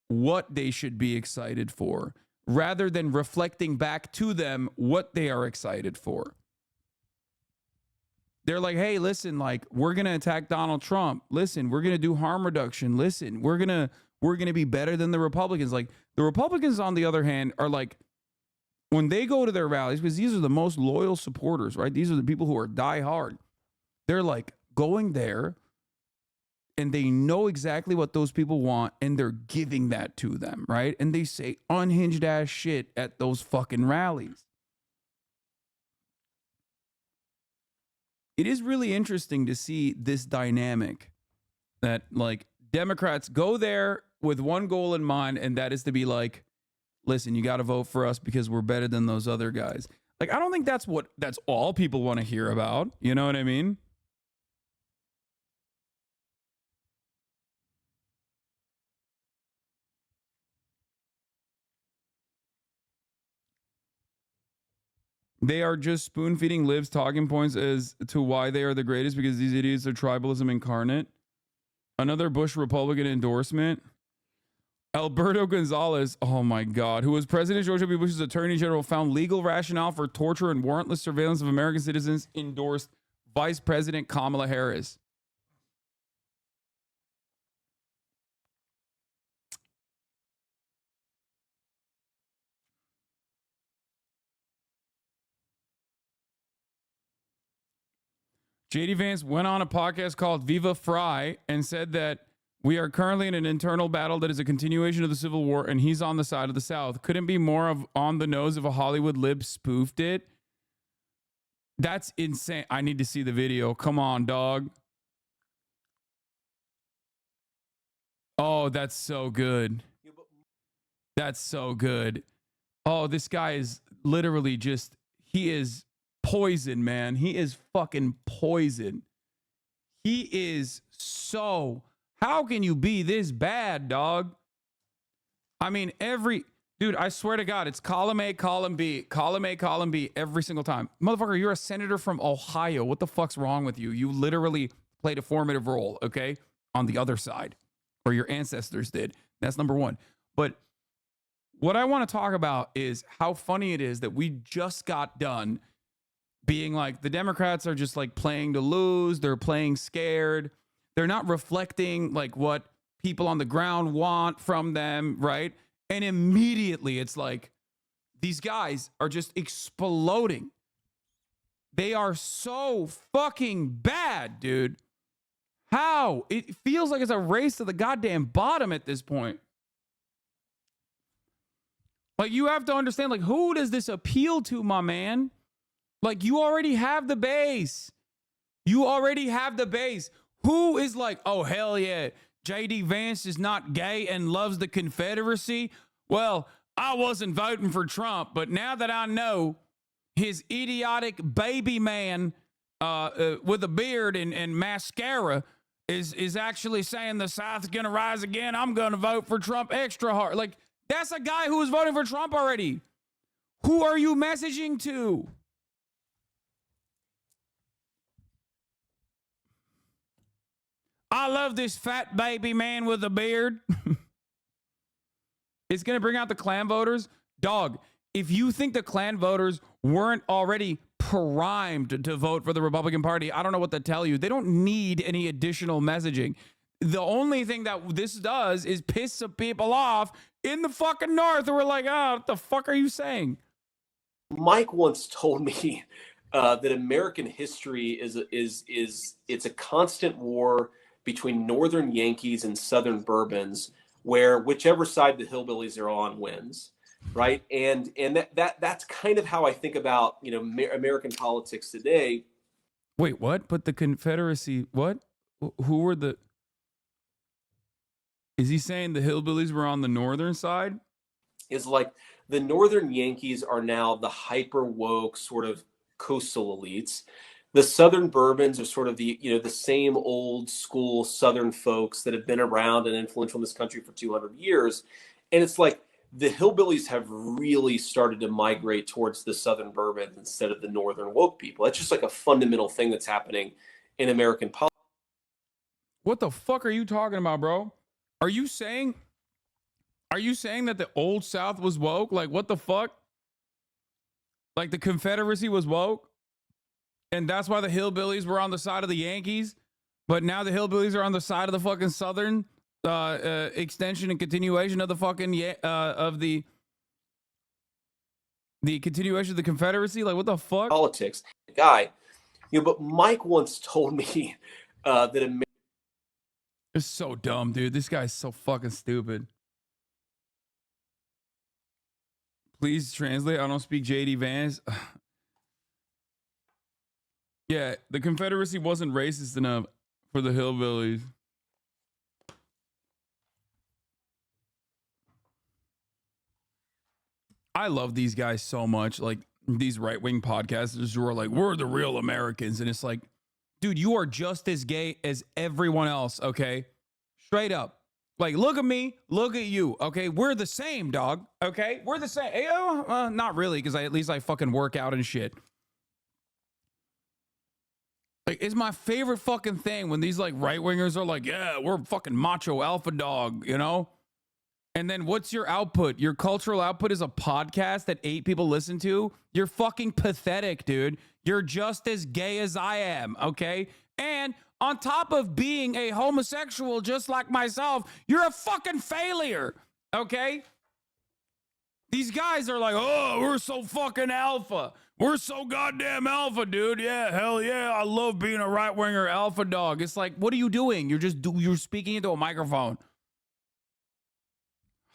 what they should be excited for, rather than reflecting back to them what they are excited for. They're like, hey, listen, like, we're going to attack Donald Trump. Listen, we're going to do harm reduction. Listen, we're going to be better than the Republicans. Like, the Republicans, on the other hand, are like, when they go to their rallies, because these are the most loyal supporters, right? These are the people who are diehard. They're like going there and they know exactly what those people want and they're giving that to them, right? And they say unhinged ass shit at those fucking rallies. It is really interesting to see this dynamic that like Democrats go there with one goal in mind, and that is to be like, listen, you got to vote for us because we're better than those other guys. Like, I don't think that's all people want to hear about. You know what I mean? They are just spoon-feeding libs talking points as to why they are the greatest because these idiots are tribalism incarnate. Another Bush Republican endorsement. Alberto Gonzalez, oh my God, who was President George W. Bush's Attorney General, found legal rationale for torture and warrantless surveillance of American citizens, endorsed Vice President Kamala Harris. J.D. Vance went on a podcast called Viva Fry and said that we are currently in an internal battle that is a continuation of the Civil War, and he's on the side of the South. Couldn't be more of on the nose if a Hollywood lib spoofed it. That's insane. I need to see the video. Come on, dog. Oh, that's so good. That's so good. Oh, this guy is literally just, he is poison, man. He is fucking poison. He is so, how can you be this bad, dog? I mean, dude, I swear to God, it's column A, column B, column A, column B every single time. Motherfucker, you're a senator from Ohio. What the fuck's wrong with you? You literally played a formative role, okay, on the other side, or your ancestors did. That's number one. But what I want to talk about is how funny it is that we just got done being like, the Democrats are just like playing to lose. They're playing scared. They're not reflecting like what people on the ground want from them, right? And immediately it's like, these guys are just exploding. They are so fucking bad, dude. How? It feels like it's a race to the goddamn bottom at this point. Like, you have to understand, like, who does this appeal to, my man? Like, you already have the base. You already have the base. Who is like, oh, hell yeah, J.D. Vance is not gay and loves the Confederacy? Well, I wasn't voting for Trump, but now that I know his idiotic baby man with a beard and mascara is actually saying the South's going to rise again, I'm going to vote for Trump extra hard. Like, that's a guy who was voting for Trump already. Who are you messaging to? I love this fat baby man with a beard. It's going to bring out the Klan voters. Dog, if you think the Klan voters weren't already primed to vote for the Republican Party, I don't know what to tell you. They don't need any additional messaging. The only thing that this does is piss some people off in the fucking North who are like, oh, what the fuck are you saying? Mike once told me that American history is it's a constant war between Northern Yankees and Southern Bourbons, where whichever side the hillbillies are on wins, right? And that's kind of how I think about, you know, American politics today. Wait, what? But the Confederacy, what? Who were the? Is he saying the hillbillies were on the northern side? Is like the Northern Yankees are now the hyper woke sort of coastal elites. The Southern Bourbons are sort of the, you know, the same old school Southern folks that have been around and influential in this country for 200 years. And it's like the hillbillies have really started to migrate towards the Southern Bourbons instead of the Northern woke people. That's just like a fundamental thing that's happening in American politics. What the fuck are you talking about, bro? Are you saying that the old South was woke? Like, what the fuck? Like the Confederacy was woke? And that's why the hillbillies were on the side of the Yankees? But now the hillbillies are on the side of the fucking Southern extension and continuation of the fucking, of the continuation of the Confederacy? Like, what the fuck? Politics. Guy, you know, but Mike once told me that it's so dumb, dude. This guy's so fucking stupid. Please translate. I don't speak JD Vance. Yeah, the Confederacy wasn't racist enough for the hillbillies. I love these guys so much. Like, these right-wing podcasters who are like, we're the real Americans. And it's like, dude, you are just as gay as everyone else, okay? Straight up. Like, look at me, look at you, okay? We're the same, dog, okay? We're the same. Not really, because at least I fucking work out and shit. Like, it's my favorite fucking thing when these, like, right-wingers are like, yeah, we're fucking macho alpha dog, you know? And then what's your output? Your cultural output is a podcast that 8 people listen to? You're fucking pathetic, dude. You're just as gay as I am, okay? And on top of being a homosexual just like myself, you're a fucking failure, okay? These guys are like, oh, we're so fucking alpha. We're so goddamn alpha, dude. Yeah, hell yeah. I love being a right-winger alpha dog. It's like, what are you doing? You're speaking into a microphone.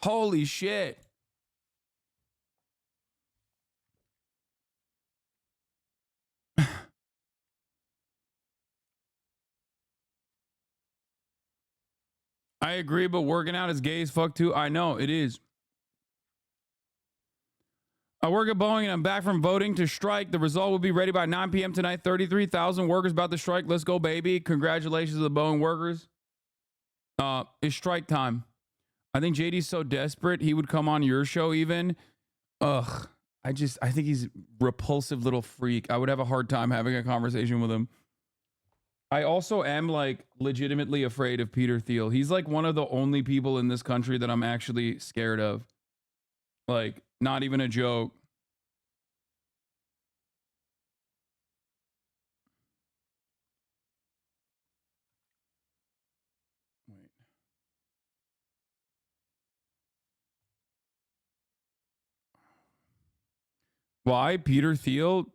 Holy shit. I agree, but working out is gay as fuck too. I know it is. I work at Boeing and I'm back from voting to strike. The result will be ready by 9 p.m. tonight. 33,000 workers about to strike. Let's go, baby. Congratulations to the Boeing workers. It's strike time. I think JD's so desperate he would come on your show even. Ugh. I think he's a repulsive little freak. I would have a hard time having a conversation with him. I also am like legitimately afraid of Peter Thiel. He's like one of the only people in this country that I'm actually scared of. Like, not even a joke. Wait. Why? Peter Thiel?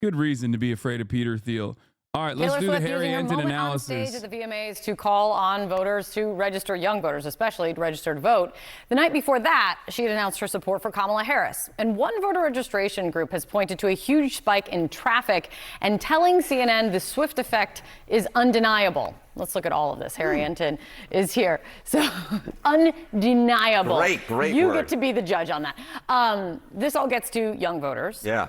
Good reason to be afraid of Peter Thiel. All right, let's do the Harry Hinton analysis. On stage at the VMAs to call on voters to register, young voters especially, to register to vote. The night before that, she had announced her support for Kamala Harris. And one voter registration group has pointed to a huge spike in traffic and telling CNN the Swift effect is undeniable. Let's look at all of this. Harry Hinton is here. So, undeniable. Great You word. get to be the judge on that. This all gets to young voters. Yeah.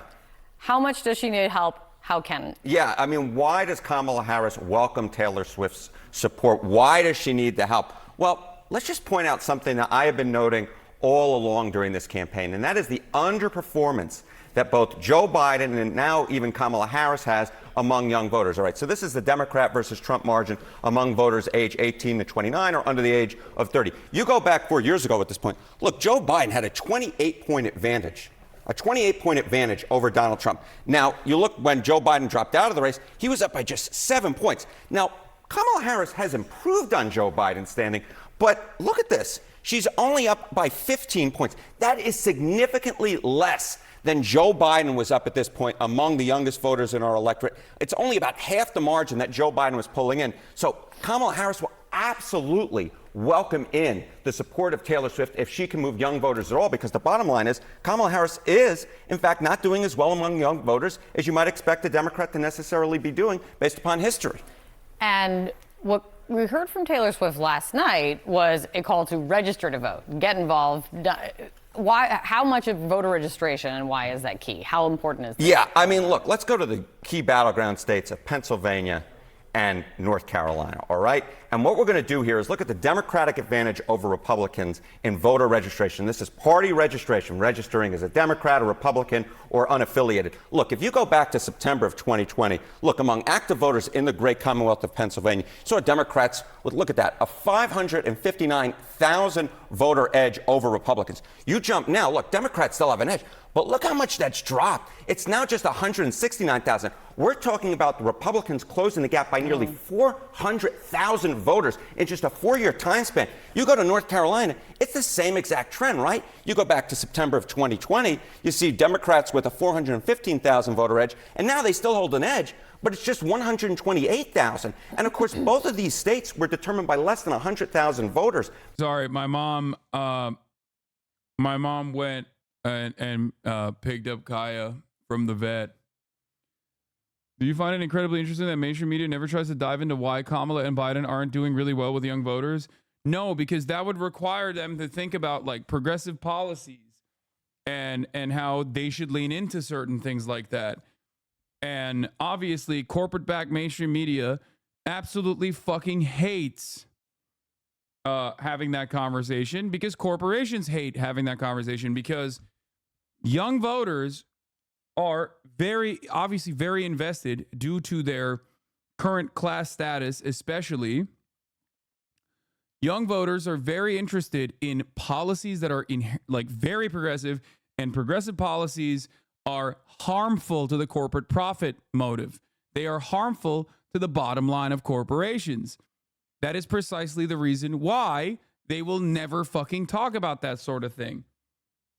How much does she need help? How can? Yeah, I mean, why does Kamala Harris welcome Taylor Swift's support? Why does she need the help? Well, let's just point out something that I have been noting all along during this campaign, and that is the underperformance that both Joe Biden and now even Kamala Harris has among young voters. All right, so this is the Democrat versus Trump margin among voters age 18 to 29 or under the age of 30. You go back 4 years ago at this point. Look, Joe Biden had a 28-point advantage. A 28-point advantage over Donald Trump. Now, you look when Joe Biden dropped out of the race, he was up by just 7 points. Now, Kamala Harris has improved on Joe Biden's standing, but look at this. She's only up by 15 points. That is significantly less than Joe Biden was up at this point among the youngest voters in our electorate. It's only about half the margin that Joe Biden was pulling in. So Kamala Harris will absolutely welcome in the support of Taylor Swift if she can move young voters at all, because the bottom line is Kamala Harris is, in fact, not doing as well among young voters as you might expect a Democrat to necessarily be doing based upon history. And what we heard from Taylor Swift last night was a call to register to vote, get involved. Why? How much of voter registration and why is that key? How important is that? Yeah, I mean, look, let's go to the key battleground states of Pennsylvania and North Carolina, all right? And what we're going to do here is look at the Democratic advantage over Republicans in voter registration. This is party registration, registering as a Democrat, a Republican, or unaffiliated. Look, if you go back to September of 2020, look, among active voters in the great Commonwealth of Pennsylvania, you saw Democrats with, look at that, a 559,000 voter edge over Republicans. You jump now, look, Democrats still have an edge, but look how much that's dropped. It's now just 169,000. We're talking about the Republicans closing the gap by nearly 400,000 voters in just a 4-year time span. You go to North Carolina, it's the same exact trend, right? You go back to September of 2020, you see Democrats with a 415,000 voter edge, and now they still hold an edge, but it's just 128,000. And of course, both of these states were determined by less than 100,000 voters. Sorry, my mom went and picked up Kaya from the vet. Do you find it incredibly interesting that mainstream media never tries to dive into why Kamala and Biden aren't doing really well with young voters? No, because that would require them to think about like progressive policies and how they should lean into certain things like that. And obviously, corporate-backed mainstream media absolutely fucking hates having that conversation, because corporations hate having that conversation, because young voters are obviously very invested due to their current class status, especially. Young voters are very interested in policies that are very progressive, and progressive policies are harmful to the corporate profit motive. They are harmful to the bottom line of corporations. That is precisely the reason why they will never fucking talk about that sort of thing.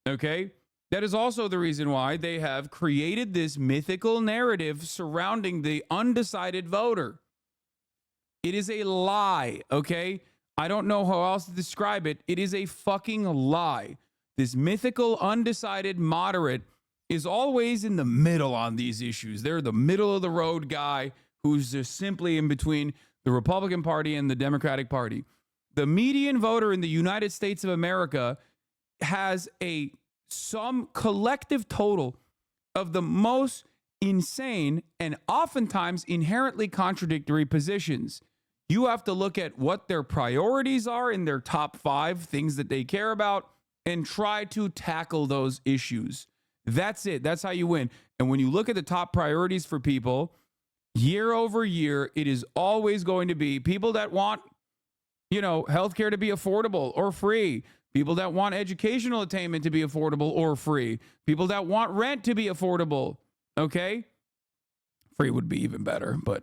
Okay? That is also the reason why they have created this mythical narrative surrounding the undecided voter. It is a lie, okay? I don't know how else to describe it. It is a fucking lie. This mythical undecided moderate is always in the middle on these issues. They're the middle of the road guy who's just simply in between the Republican Party and the Democratic Party. The median voter in the United States of America has a some collective total of the most insane and oftentimes inherently contradictory positions. You have to look at what their priorities are in their top 5 things that they care about and try to tackle those issues. That's it. That's how you win. And when you look at the top priorities for people, year over year, it is always going to be people that want, healthcare to be affordable or free. People that want educational attainment to be affordable or free. People that want rent to be affordable. Okay? Free would be even better, but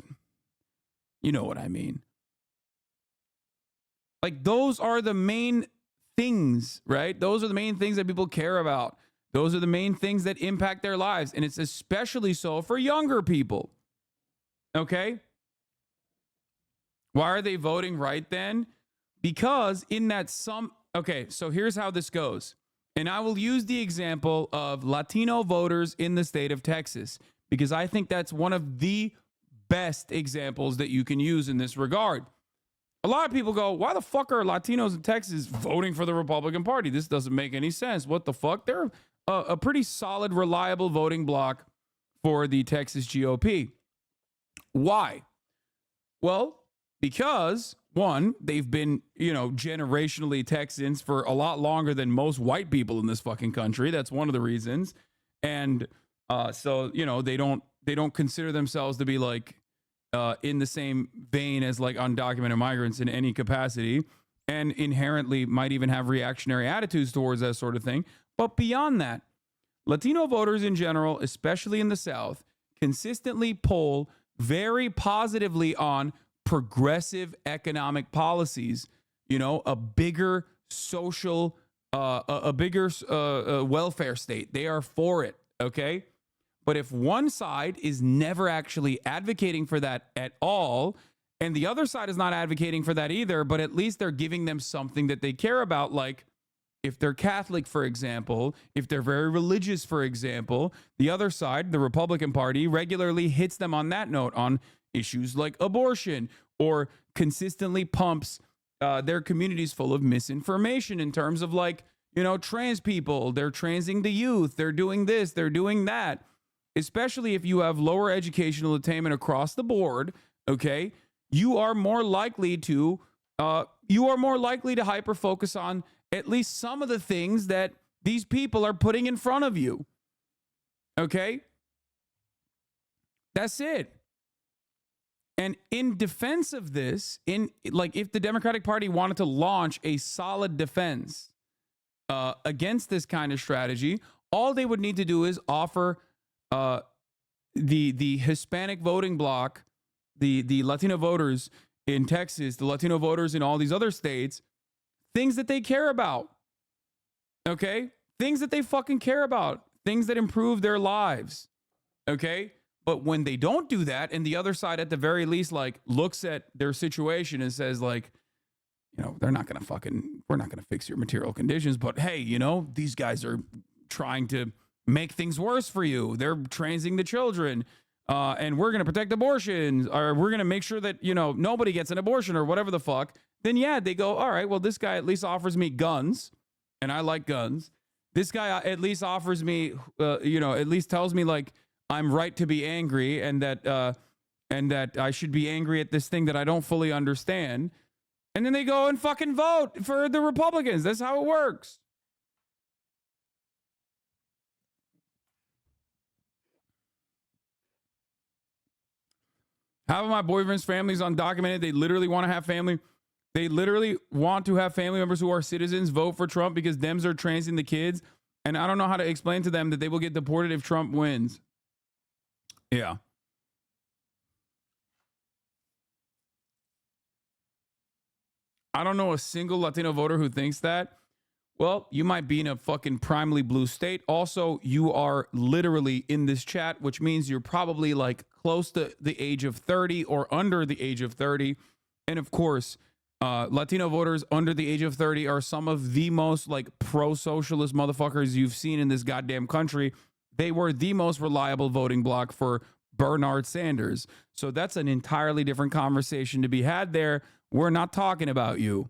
you know what I mean. Like, those are the main things, right? Those are the main things that people care about. Those are the main things that impact their lives. And it's especially so for younger people. Okay? Why are they voting right then? Because in that okay, so here's how this goes. And I will use the example of Latino voters in the state of Texas, because I think that's one of the best examples that you can use in this regard. A lot of people go, why the fuck are Latinos in Texas voting for the Republican Party? This doesn't make any sense. What the fuck? They're a pretty solid, reliable voting bloc for the Texas GOP. Why? Well, because, one, they've been, generationally Texans for a lot longer than most white people in this fucking country. That's one of the reasons. And so, they don't consider themselves to be like in the same vein as like undocumented migrants in any capacity, and inherently might even have reactionary attitudes towards that sort of thing. But beyond that, Latino voters in general, especially in the South, consistently poll very positively on progressive economic policies, a bigger social, a bigger welfare state. They are for it, okay? But if one side is never actually advocating for that at all, and the other side is not advocating for that either, but at least they're giving them something that they care about, like if they're Catholic, for example, if they're very religious, for example, the other side, the Republican Party, regularly hits them on that note on issues like abortion, or consistently pumps their communities full of misinformation in terms of like, trans people, they're transing the youth, they're doing this, they're doing that. Especially if you have lower educational attainment across the board, okay, you are more likely to hyper focus on at least some of the things that these people are putting in front of you. Okay? That's it. And in defense of this, if the Democratic Party wanted to launch a solid defense against this kind of strategy, all they would need to do is offer the Hispanic voting bloc, the Latino voters in Texas, the Latino voters in all these other states, things that they care about. Okay? Things that they fucking care about. Things that improve their lives. Okay? But when they don't do that, and the other side at the very least like looks at their situation and says like, we're not going to fix your material conditions, but hey, these guys are trying to make things worse for you. They're transing the children, and we're going to protect abortions, or we're going to make sure that, nobody gets an abortion or whatever the fuck. Then yeah, they go, all right, well, this guy at least offers me guns, and I like guns. This guy at least offers me, at least tells me like I'm right to be angry, and that I should be angry at this thing that I don't fully understand. And then they go and fucking vote for the Republicans. That's how it works. Half of my boyfriend's family's undocumented. They literally want to have family. They literally want to have family members who are citizens vote for Trump because Dems are transing the kids. And I don't know how to explain to them that they will get deported if Trump wins. Yeah. I don't know a single Latino voter who thinks that. Well, you might be in a fucking primely blue state. Also, you are literally in this chat, which means you're probably like close to the age of 30 or under the age of 30. And of course, Latino voters under the age of 30 are some of the most like pro-socialist motherfuckers you've seen in this goddamn country. They were the most reliable voting bloc for Bernard Sanders. So that's an entirely different conversation to be had there. We're not talking about you.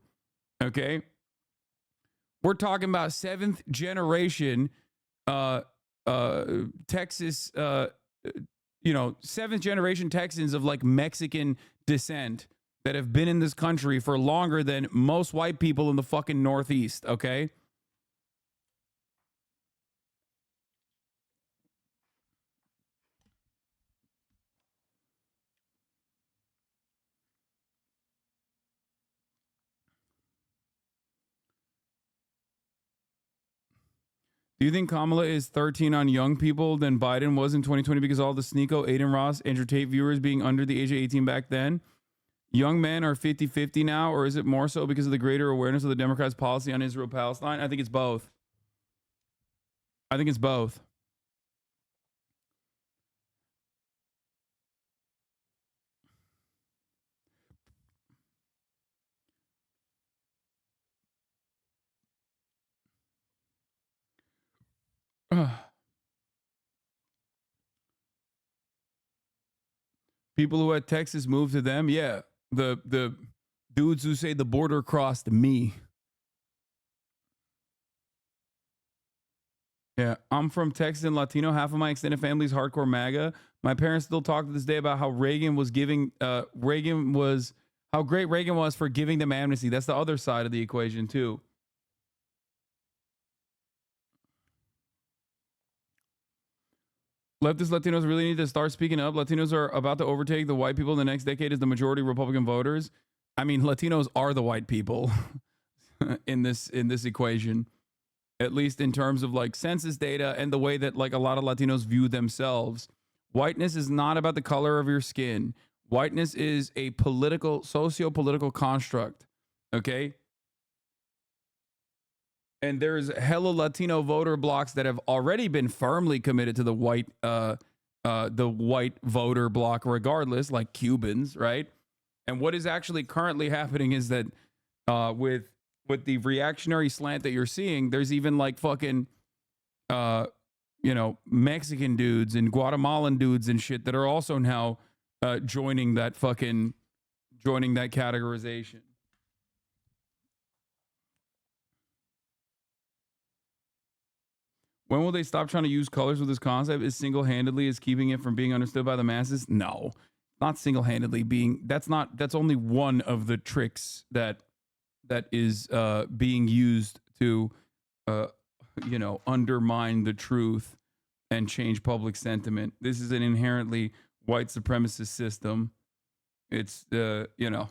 Okay? We're talking about 7th generation Texas, you know, 7th generation Texans of like Mexican descent that have been in this country for longer than most white people in the fucking Northeast, okay? Do you think Kamala is 13 on young people than Biden was in 2020 because all the Sneeko, Aiden Ross, Andrew Tate viewers being under the age of 18 back then? Young men are 50-50 now, or is it more so because of the greater awareness of the Democrats' policy on Israel-Palestine? I think it's both. I think it's both. People who had Texas move to them, yeah. The dudes who say the border crossed me. Yeah, I'm from Texas and Latino. Half of my extended family is hardcore MAGA. My parents still talk to this day about how Reagan was how great Reagan was for giving them amnesty. That's the other side of the equation too. Leftist Latinos really need to start speaking up. Latinos are about to overtake the white people in the next decade as the majority of Republican voters. I mean, Latinos are the white people in this equation, at least in terms of like census data and the way that like a lot of Latinos view themselves. Whiteness is not about the color of your skin. Whiteness is a socio-political construct. Okay. And there's hella Latino voter blocks that have already been firmly committed to the white voter block, regardless, like Cubans, right? And what is actually currently happening is that with the reactionary slant that you're seeing, there's even like fucking Mexican dudes and Guatemalan dudes and shit that are also now joining that categorization. When will they stop trying to use colors with this concept? Is single-handedly is keeping it from being understood by the masses? No, not single-handedly being. That's only one of the tricks that is being used to, undermine the truth and change public sentiment. This is an inherently white supremacist system. It's there's a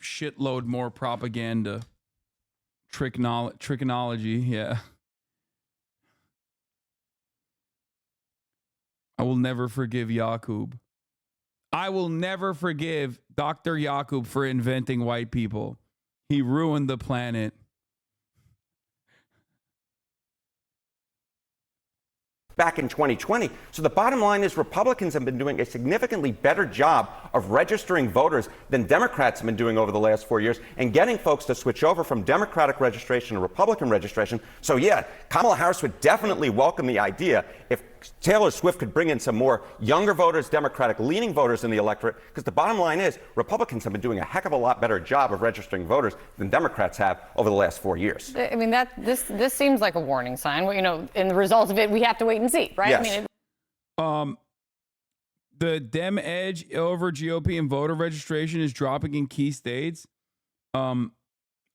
shitload more propaganda, trickonology. Yeah. I will never forgive Yakub. I will never forgive Dr. Yakub for inventing white people. He ruined the planet. Back in 2020. So the bottom line is Republicans have been doing a significantly better job of registering voters than Democrats have been doing over the last 4 years and getting folks to switch over from Democratic registration to Republican registration. So yeah, Kamala Harris would definitely welcome the idea if Taylor Swift could bring in some more younger voters, Democratic-leaning voters in the electorate, because the bottom line is Republicans have been doing a heck of a lot better job of registering voters than Democrats have over the last 4 years. I mean, this seems like a warning sign. Well, in the results of it, we have to wait and see, right? Yes. I mean, the Dem edge over GOP and voter registration is dropping in key states. I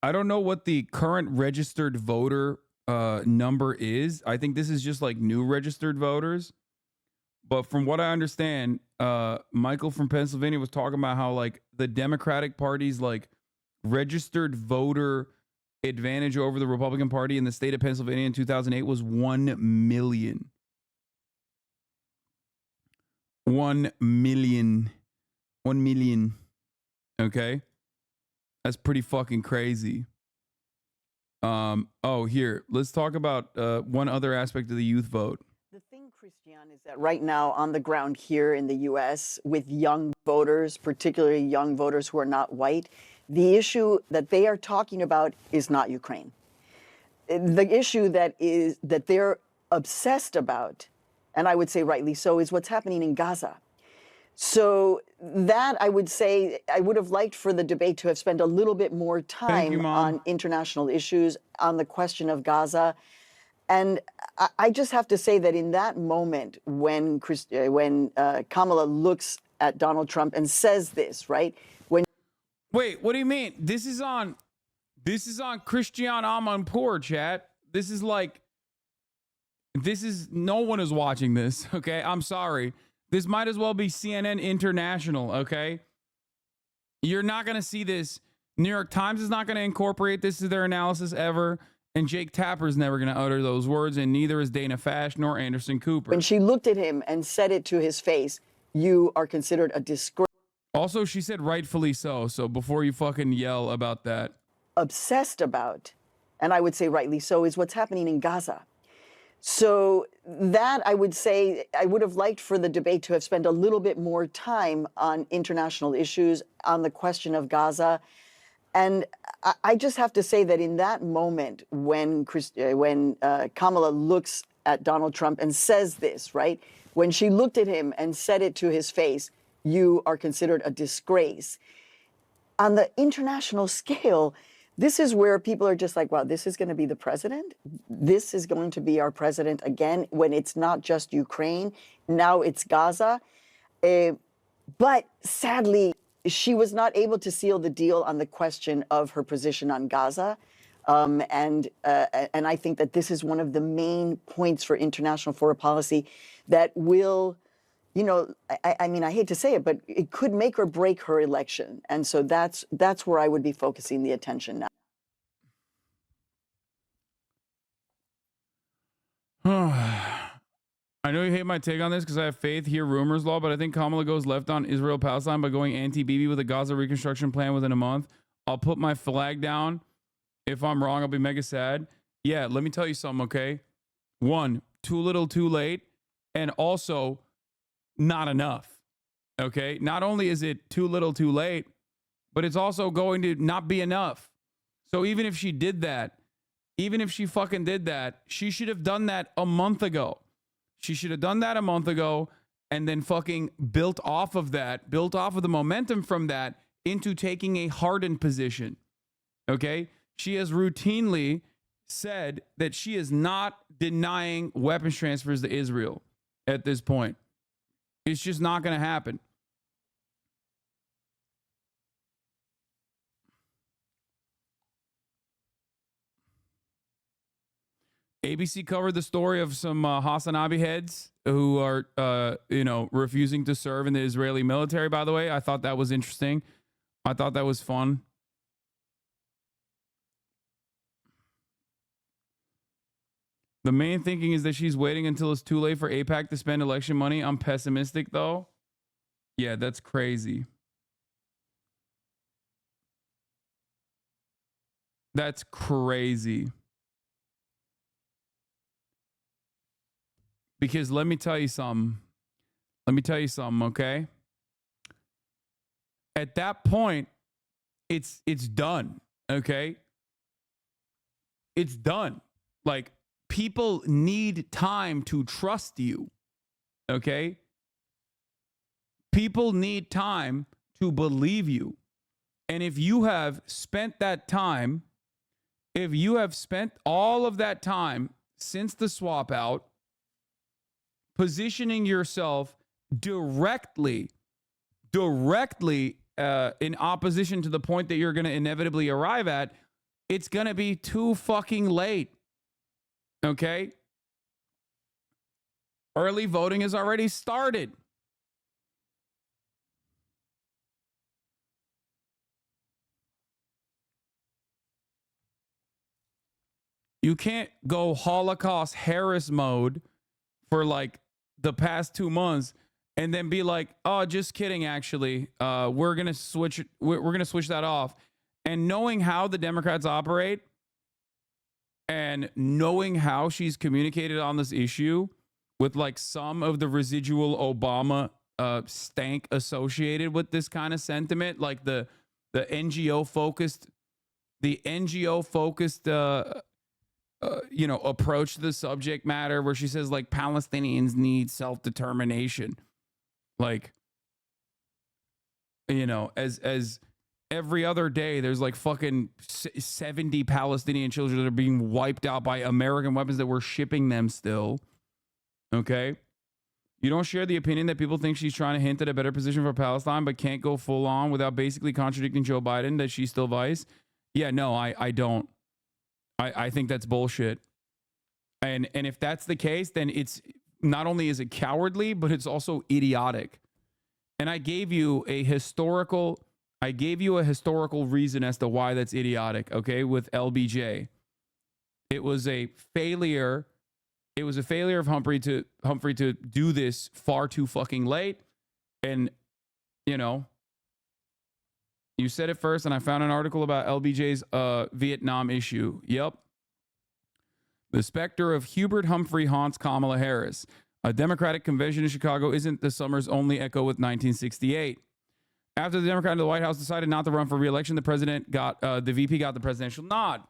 don't know what the current registered voter number is. I think this is just like new registered voters. But from what I understand, Michael from Pennsylvania was talking about how like the Democratic Party's like registered voter advantage over the Republican Party in the state of Pennsylvania in 2008 was 1 million. 1 million. 1 million. Okay. That's pretty fucking crazy. Here, let's talk about one other aspect of the youth vote. The thing, Christian, is that right now on the ground here in the U.S. with young voters, particularly young voters who are not white, the issue that they are talking about is not Ukraine. The issue that they're obsessed about, and I would say rightly so, is what's happening in Gaza. So that, I would say, I would have liked for the debate to have spent a little bit more time on international issues, on the question of Gaza. And I just have to say that in that moment when Kamala looks at Donald Trump and says this, right? Wait, what do you mean? This is on Christian Amanpour, chat. This is no one is watching this, okay? I'm sorry. This might as well be CNN International, okay? You're not going to see this. New York Times is not going to incorporate this to their analysis ever. And Jake Tapper's never going to utter those words, and neither is Dana Fash nor Anderson Cooper. When she looked at him and said it to his face, you are considered a disgrace. Also, she said rightfully so. So before you fucking yell about that. Obsessed about, and I would say rightly so, is what's happening in Gaza. So that I would say I would have liked for the debate to have spent a little bit more time on international issues, on the question of Gaza. And I just have to say that in that moment when Kamala looks at Donald Trump and says this, right? When she looked at him and said it to his face, you are considered a disgrace. On the international scale, this is where people are just like, wow, this is going to be the president? This is going to be our president again, when it's not just Ukraine, now it's Gaza. But sadly, she was not able to seal the deal on the question of her position on Gaza. And I think that this is one of the main points for international foreign policy that will, you know, I mean, I hate to say it, but it could make or break her election. And so that's where I would be focusing the attention now. I know you hate my take on this because I have faith, hear rumors, law, but I think Kamala goes left on Israel-Palestine by going anti-Bibi with a Gaza reconstruction plan within a month. I'll put my flag down. If I'm wrong, I'll be mega sad. Yeah, let me tell you something, okay? One, too little, too late, and also not enough, okay? Not only is it too little, too late, but it's also going to not be enough. So even if she did that, even if she fucking did that, she should have done that a month ago. She should have done that a month ago and then fucking built off of that, built off of the momentum from that into taking a hardened position. Okay? She has routinely said that she is not denying weapons transfers to Israel at this point. It's just not going to happen. ABC covered the story of some Hasan Abi heads who are, refusing to serve in the Israeli military, by the way. I thought that was interesting. I thought that was fun. The main thinking is that she's waiting until it's too late for AIPAC to spend election money. I'm pessimistic, though. Yeah, that's crazy. That's crazy. Because let me tell you something. Okay? At that point, it's done. Okay? It's done. Like, people need time to trust you. Okay? People need time to believe you. And if you have spent that time, if you have spent all of that time since the swap out, positioning yourself directly in opposition to the point that you're going to inevitably arrive at, it's going to be too fucking late. Okay? Early voting has already started. You can't go Holocaust Harris mode for like the past 2 months and then be like, oh, just kidding, actually. We're going to switch that off. And knowing how the Democrats operate and knowing how she's communicated on this issue with like some of the residual Obama stank associated with this kind of sentiment, like the NGO focused approach to the subject matter where she says like Palestinians need self-determination. Like, as every other day there's like fucking 70 Palestinian children that are being wiped out by American weapons that we're shipping them still. Okay? You don't share the opinion that people think she's trying to hint at a better position for Palestine but can't go full on without basically contradicting Joe Biden that she's still vice? Yeah, no, I don't. I think that's bullshit. And if that's the case, then it's not only is it cowardly, but it's also idiotic. And I gave you a historical reason as to why that's idiotic, okay, with LBJ. It was a failure. It was a failure of Humphrey to do this far too fucking late. And, you know, you said it first, and I found an article about LBJ's Vietnam issue. Yep. The specter of Hubert Humphrey haunts Kamala Harris. A Democratic convention in Chicago isn't the summer's only echo with 1968. After the Democrat in the White House decided not to run for re-election, the VP got the presidential nod.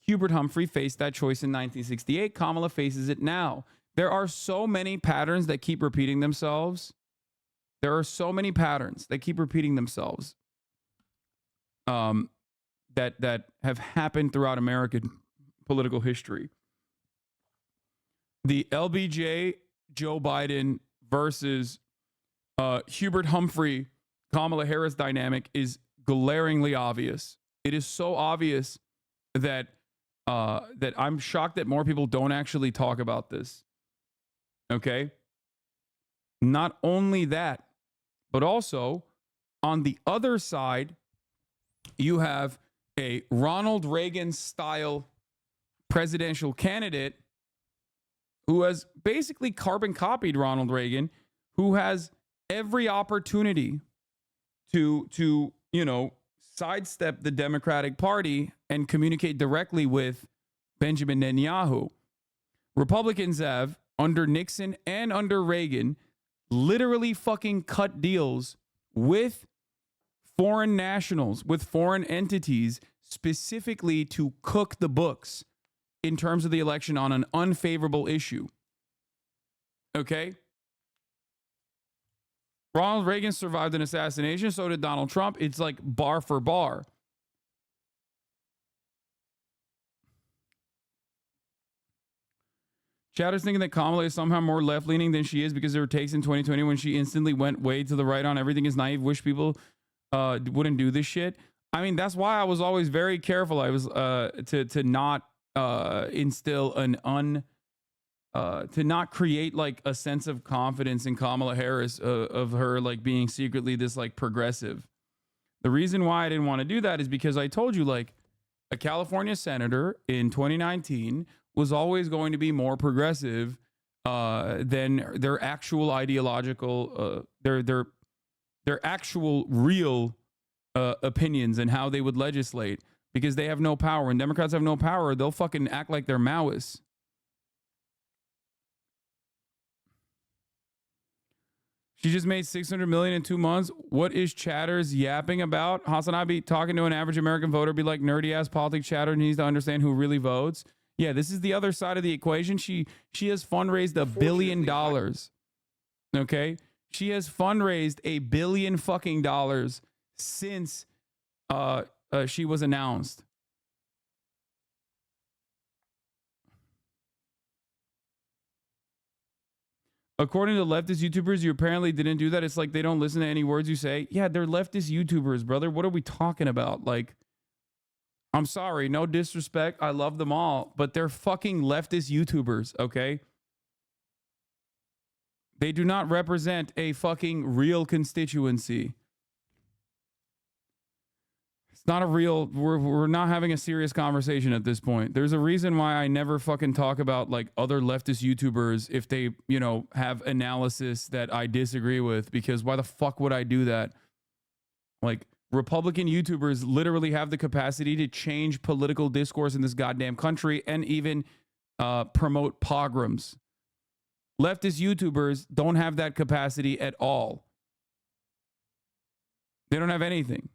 Hubert Humphrey faced that choice in 1968. Kamala faces it now. There are so many patterns that keep repeating themselves. That have happened throughout American political history. The LBJ, Joe Biden versus Hubert Humphrey, Kamala Harris dynamic is glaringly obvious. It is so obvious that I'm shocked that more people don't actually talk about this. Okay? Not only that, but also on the other side, you have a Ronald Reagan style presidential candidate who has basically carbon copied Ronald Reagan, who has every opportunity to sidestep the Democratic Party and communicate directly with Benjamin Netanyahu. Republicans have, under Nixon and under Reagan, literally fucking cut deals with foreign nationals, with foreign entities, specifically to cook the books in terms of the election on an unfavorable issue. Okay? Ronald Reagan survived an assassination, so did Donald Trump. It's like bar for bar. Chatter's thinking that Kamala is somehow more left-leaning than she is because of her takes in 2020 when she instantly went way to the right on everything is naive. Wish people wouldn't do this shit. I mean, that's why I was always very careful. I was to not instill to not create like a sense of confidence in Kamala Harris of her like being secretly this like progressive. The reason why I didn't want to do that is because I told you like a California senator in 2019 was always going to be more progressive than their actual ideological, their actual real opinions and how they would legislate, because they have no power. When Democrats have no power, they'll fucking act like they're Maoists. She just made $600 million in 2 months. What is Chatter's yapping about? Hasan Abi talking to an average American voter be like, nerdy ass politics chatter needs to understand who really votes. Yeah, this is the other side of the equation. She has fundraised $1 billion. Okay? She has fundraised $1 billion fucking dollars since she was announced. According to leftist YouTubers, you apparently didn't do that. It's like they don't listen to any words you say. Yeah, they're leftist YouTubers, brother. What are we talking about? Like, I'm sorry, no disrespect. I love them all, but they're fucking leftist YouTubers, okay? They do not represent a fucking real constituency. It's not a real, we're not having a serious conversation at this point. There's a reason why I never fucking talk about like other leftist YouTubers if they, you know, have analysis that I disagree with, because why the fuck would I do that? Like, Republican YouTubers literally have the capacity to change political discourse in this goddamn country and even promote pogroms. Leftist YouTubers don't have that capacity at all. They don't have anything.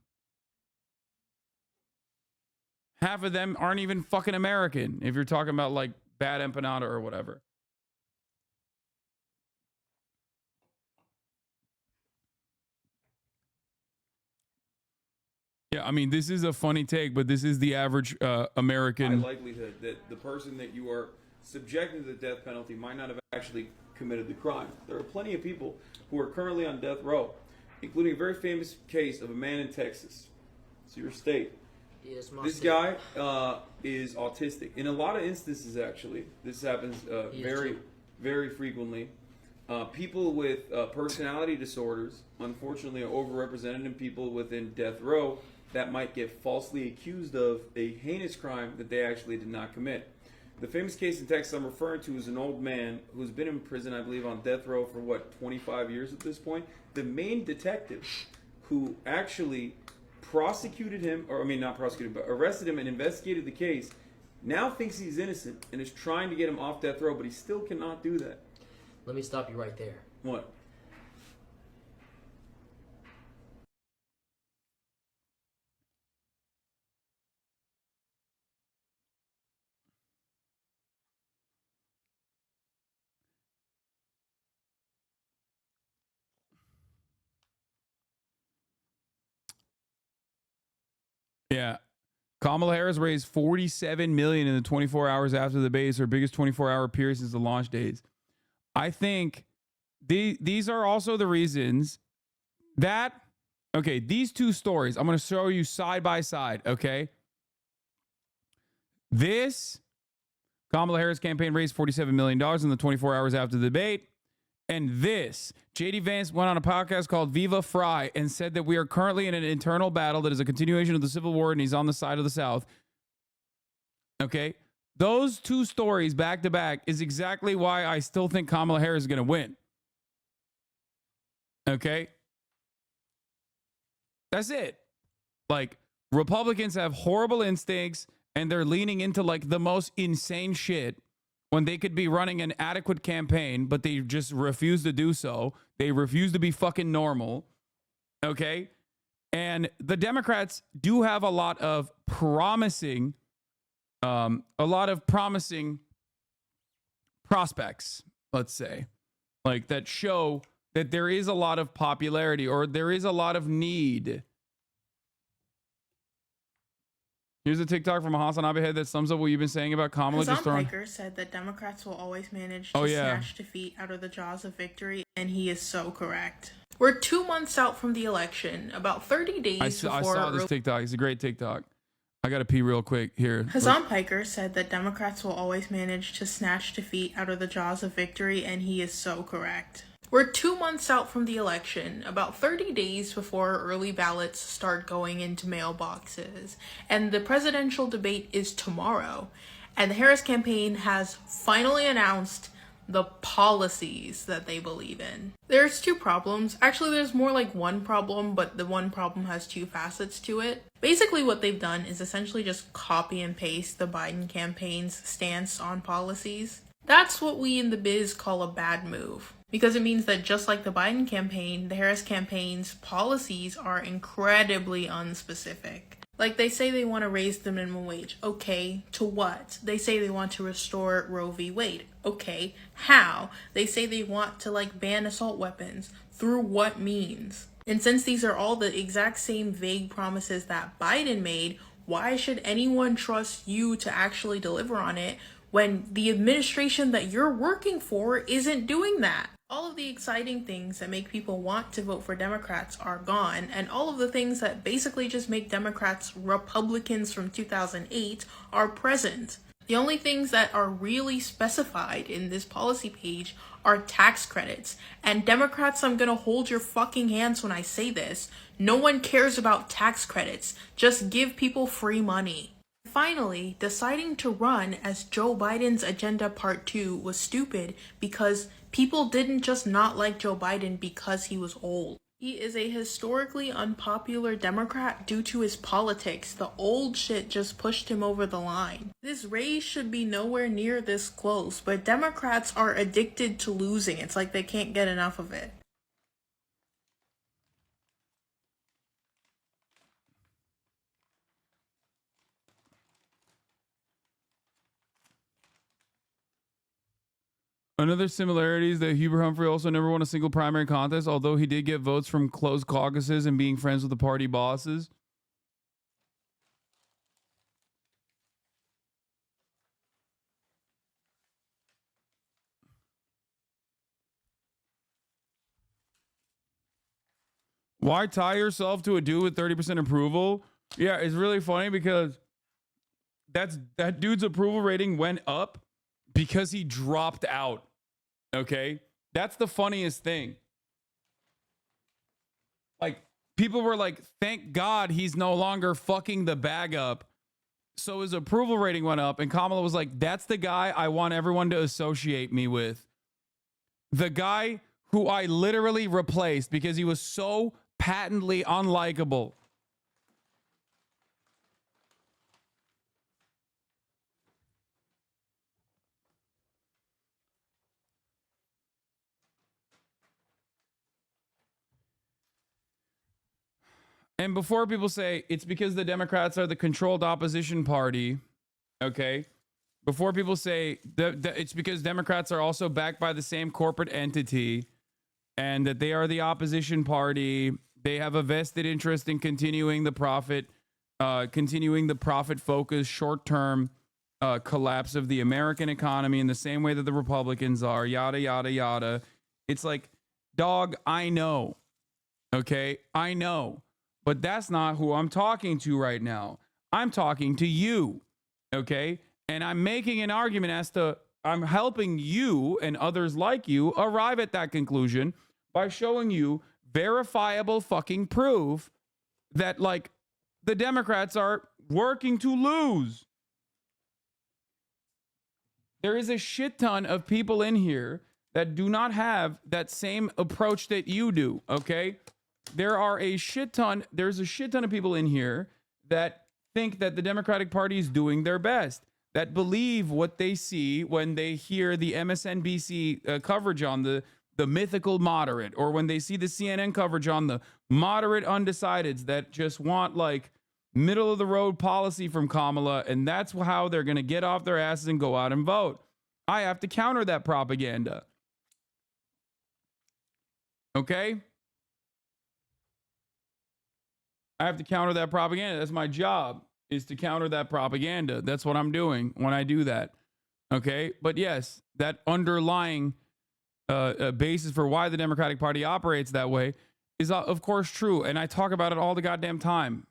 Half of them aren't even fucking American, if you're talking about like bad empanada or whatever. Yeah, I mean, this is a funny take, but this is the average American. High likelihood that the person that you are subjecting to the death penalty might not have actually committed the crime. There are plenty of people who are currently on death row, including a very famous case of a man in Texas. It's your state. Yes, This guy is autistic. In a lot of instances, actually, this happens very frequently. People with personality disorders, unfortunately, are overrepresented in people within death row that might get falsely accused of a heinous crime that they actually did not commit. The famous case in Texas I'm referring to is an old man who's been in prison, I believe, on death row for, 25 years at this point. The main detective who actually prosecuted him, or I mean not prosecuted, but arrested him and investigated the case, now thinks he's innocent and is trying to get him off death row, but he still cannot do that. Let me stop you right there. What? Yeah. Kamala Harris raised $47 million in the 24 hours after the debate, her biggest 24-hour period since the launch days. I think these are also the reasons that, okay, these two stories, I'm going to show you side by side, okay? This, Kamala Harris campaign raised $47 million in the 24 hours after the debate. And this, J.D. Vance went on a podcast called Viva Fry and said that we are currently in an internal battle that is a continuation of the Civil War and he's on the side of the South. Okay? Those two stories back to back is exactly why I still think Kamala Harris is going to win. Okay? That's it. Like, Republicans have horrible instincts and they're leaning into like the most insane shit when they could be running an adequate campaign, but they just refuse to do so. They refuse to be fucking normal. Okay? And the Democrats do have a lot of promising prospects, let's say, like that show that there is a lot of popularity or there is a lot of need. Here's a TikTok from a Hasan Abi head that sums up what you've been saying about Kamala. Hasan Abi said that Democrats will always manage to snatch defeat out of the jaws of victory, and he is so correct. We're 2 months out from the election, about 30 days before... I saw this TikTok. It's a great TikTok. I got to pee real quick here. Hasan Abi said that Democrats will always manage to snatch defeat out of the jaws of victory, and he is so correct. We're 2 months out from the election, about 30 days before early ballots start going into mailboxes, and the presidential debate is tomorrow. And the Harris campaign has finally announced the policies that they believe in. There's two problems. Actually, there's more like one problem, but the one problem has two facets to it. Basically, what they've done is essentially just copy and paste the Biden campaign's stance on policies. That's what we in the biz call a bad move. Because it means that just like the Biden campaign, the Harris campaign's policies are incredibly unspecific. Like, they say they want to raise the minimum wage. Okay, to what? They say they want to restore Roe v. Wade. Okay, how? They say they want to, like, ban assault weapons. Through what means? And since these are all the exact same vague promises that Biden made, why should anyone trust you to actually deliver on it when the administration that you're working for isn't doing that? All of the exciting things that make people want to vote for Democrats are gone, and all of the things that basically just make Democrats Republicans from 2008 are present. The only things that are really specified in this policy page are tax credits. And Democrats, I'm gonna hold your fucking hands when I say this. No one cares about tax credits. Just give people free money. Finally, deciding to run as Joe Biden's Agenda Part 2 was stupid because people didn't just not like Joe Biden because he was old. He is a historically unpopular Democrat due to his politics. The old shit just pushed him over the line. This race should be nowhere near this close, but Democrats are addicted to losing. It's like they can't get enough of it. Another similarity is that Hubert Humphrey also never won a single primary contest, although he did get votes from closed caucuses and being friends with the party bosses. Why tie yourself to a dude with 30% approval? Yeah, it's really funny because that dude's approval rating went up because he dropped out. Okay? That's the funniest thing. Like, people were like, thank God he's no longer fucking the bag up. So his approval rating went up, and Kamala was like, that's the guy I want everyone to associate me with. The guy who I literally replaced because he was so patently unlikable. And before people say it's because the Democrats are the controlled opposition party, okay? Before people say that it's because Democrats are also backed by the same corporate entity and that they are the opposition party, they have a vested interest in continuing the profit-focused, short-term collapse of the American economy in the same way that the Republicans are, yada, yada, yada. It's like, dog, I know, okay? I know. But that's not who I'm talking to right now. I'm talking to you, okay? And I'm making an argument as to I'm helping you and others like you arrive at that conclusion by showing you verifiable fucking proof that, like, the Democrats are working to lose. There is a shit ton of people in here that do not have that same approach that you do, okay? There's a shit ton of people in here that think that the Democratic Party is doing their best, that believe what they see when they hear the MSNBC coverage on the mythical moderate, or when they see the CNN coverage on the moderate undecideds that just want, like, middle of the road policy from Kamala, and that's how they're going to get off their asses and go out and vote. I have to counter that propaganda. Okay? I have to counter that propaganda. That's my job, is to counter that propaganda. That's what I'm doing when I do that. Okay? But yes, that underlying basis for why the Democratic Party operates that way is, of course, true. And I talk about it all the goddamn time.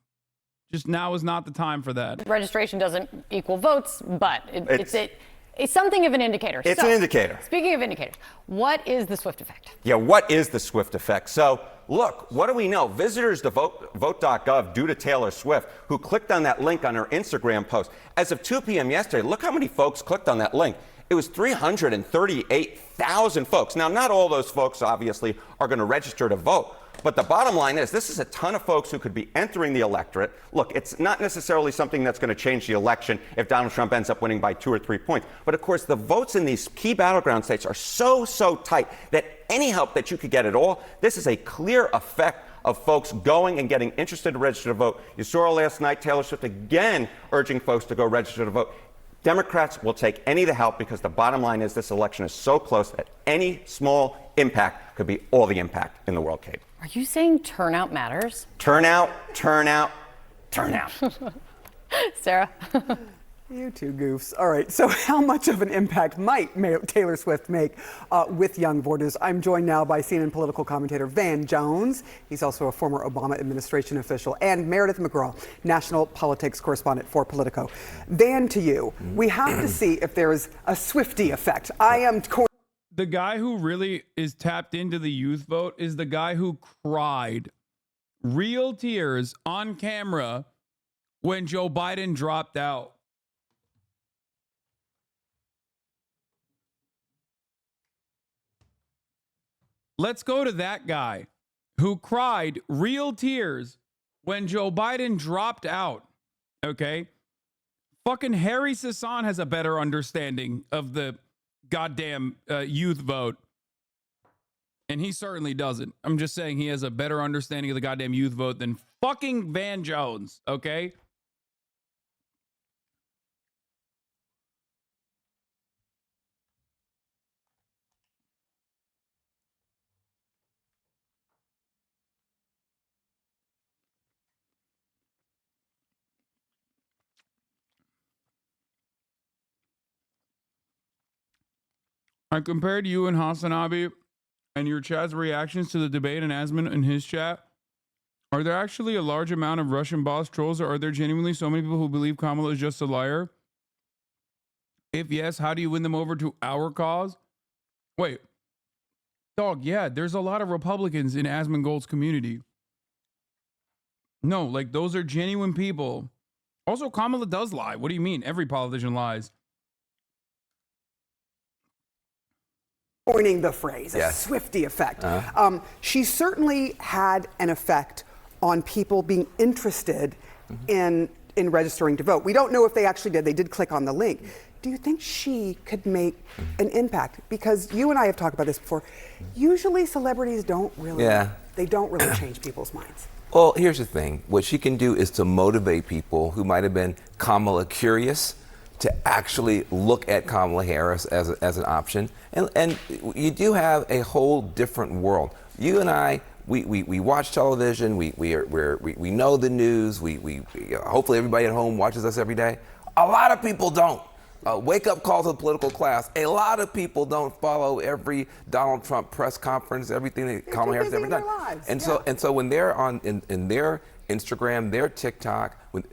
Just now is not the time for that. Registration doesn't equal votes, but it's something of an indicator. It's an indicator. Speaking of indicators, what is the Swift effect? Yeah, what is the Swift effect? So, look, what do we know? Visitors to vote.gov due to Taylor Swift, who clicked on that link on her Instagram post. As of 2 p.m. yesterday, look how many folks clicked on that link. It was 338,000 folks. Now, not all those folks, obviously, are going to register to vote. But the bottom line is, this is a ton of folks who could be entering the electorate. Look, it's not necessarily something that's going to change the election if Donald Trump ends up winning by 2 or 3 points. But of course, the votes in these key battleground states are so tight that any help that you could get at all, this is a clear effect of folks going and getting interested to register to vote. You saw last night Taylor Swift again urging folks to go register to vote. Democrats will take any of the help because the bottom line is this election is so close that any small impact could be all the impact in the world, Kate. Are you saying turnout matters? Turnout. Sarah? You two goofs. All right, so how much of an impact might Taylor Swift make with young voters? I'm joined now by CNN political commentator Van Jones. He's also a former Obama administration official, and Meredith McGraw, national politics correspondent for Politico. Van, to you, we have to see if there is a Swiftie effect. The guy who really is tapped into the youth vote is the guy who cried real tears on camera when Joe Biden dropped out. Let's go to that guy who cried real tears when Joe Biden dropped out. Okay? Fucking Harry Sasan has a better understanding of the goddamn youth vote. And he certainly doesn't. I'm just saying he has a better understanding of the goddamn youth vote than fucking Van Jones. Okay? I compared you and Hasan Abi and your chat's reactions to the debate and Asman in his chat. Are there actually a large amount of Russian boss trolls, or are there genuinely so many people who believe Kamala is just a liar? If yes, how do you win them over to our cause? Wait, dog, yeah, there's a lot of Republicans in Asmongold's community. No, like those are genuine people. Also, Kamala does lie. What do you mean? Every politician lies. Coining the phrase, Yes. a Swiftie effect. She certainly had an effect on people being interested in registering to vote. We don't know if they actually did. They did click on the link. Do you think she could make an impact? Because you and I have talked about this before. Usually celebrities don't really, they don't really change people's minds. Well, here's the thing. What she can do is to motivate people who might have been Kamala curious to actually look at Kamala Harris as an option. And you do have a whole different world. You and I, we watch television, we know the news, we hopefully everybody at home watches us every day. A lot of people don't. Wake up call to the political class. A lot of people don't follow every Donald Trump press conference, everything that Kamala Harris ever done. And so when they're on in their Instagram, their TikTok, when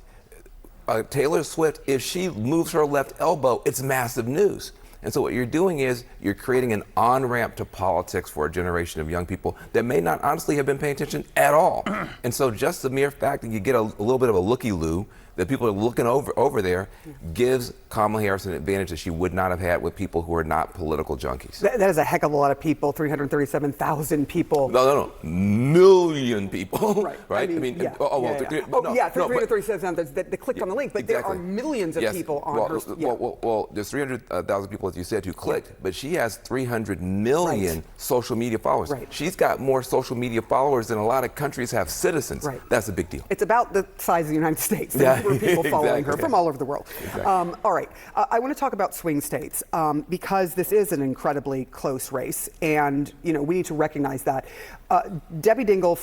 Taylor Swift, if she moves her left elbow, it's massive news. And so what you're doing is you're creating an on-ramp to politics for a generation of young people that may not honestly have been paying attention at all. And so just the mere fact that you get a little bit of a looky-loo, that people are looking over there, gives Kamala Harris an advantage that she would not have had with people who are not political junkies. That is a heck of a lot of people, 337,000 people. No. Million people. Right? 337,000 that clicked on the link, but there are millions of people on her. Well, there's 300,000 people, as you said, who clicked, but she has 300 million social media followers. She's got more social media followers than a lot of countries have citizens. That's a big deal. It's about the size of the United States. For people following her from all over the world. All right, I want to talk about swing states because this is an incredibly close race, and we need to recognize that. Debbie Dingell,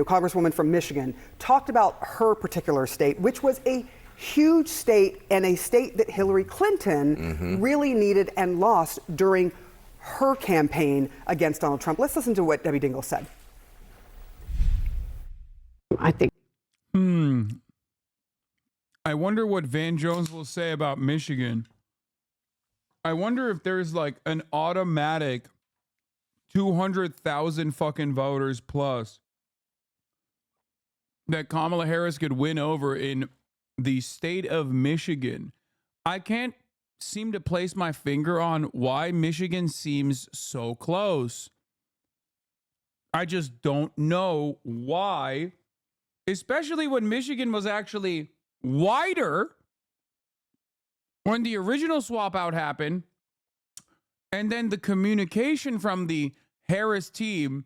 Congresswoman from Michigan, talked about her particular state, which was a huge state and a state that Hillary Clinton really needed and lost during her campaign against Donald Trump. Let's listen to what Debbie Dingell said. I think. I wonder what Van Jones will say about Michigan. I wonder if there's like an automatic 200,000 fucking voters plus that Kamala Harris could win over in the state of Michigan. I can't seem to place my finger on why Michigan seems so close. I just don't know why, especially when Michigan was actually wider when the original swap out happened, and then the communication from the Harris team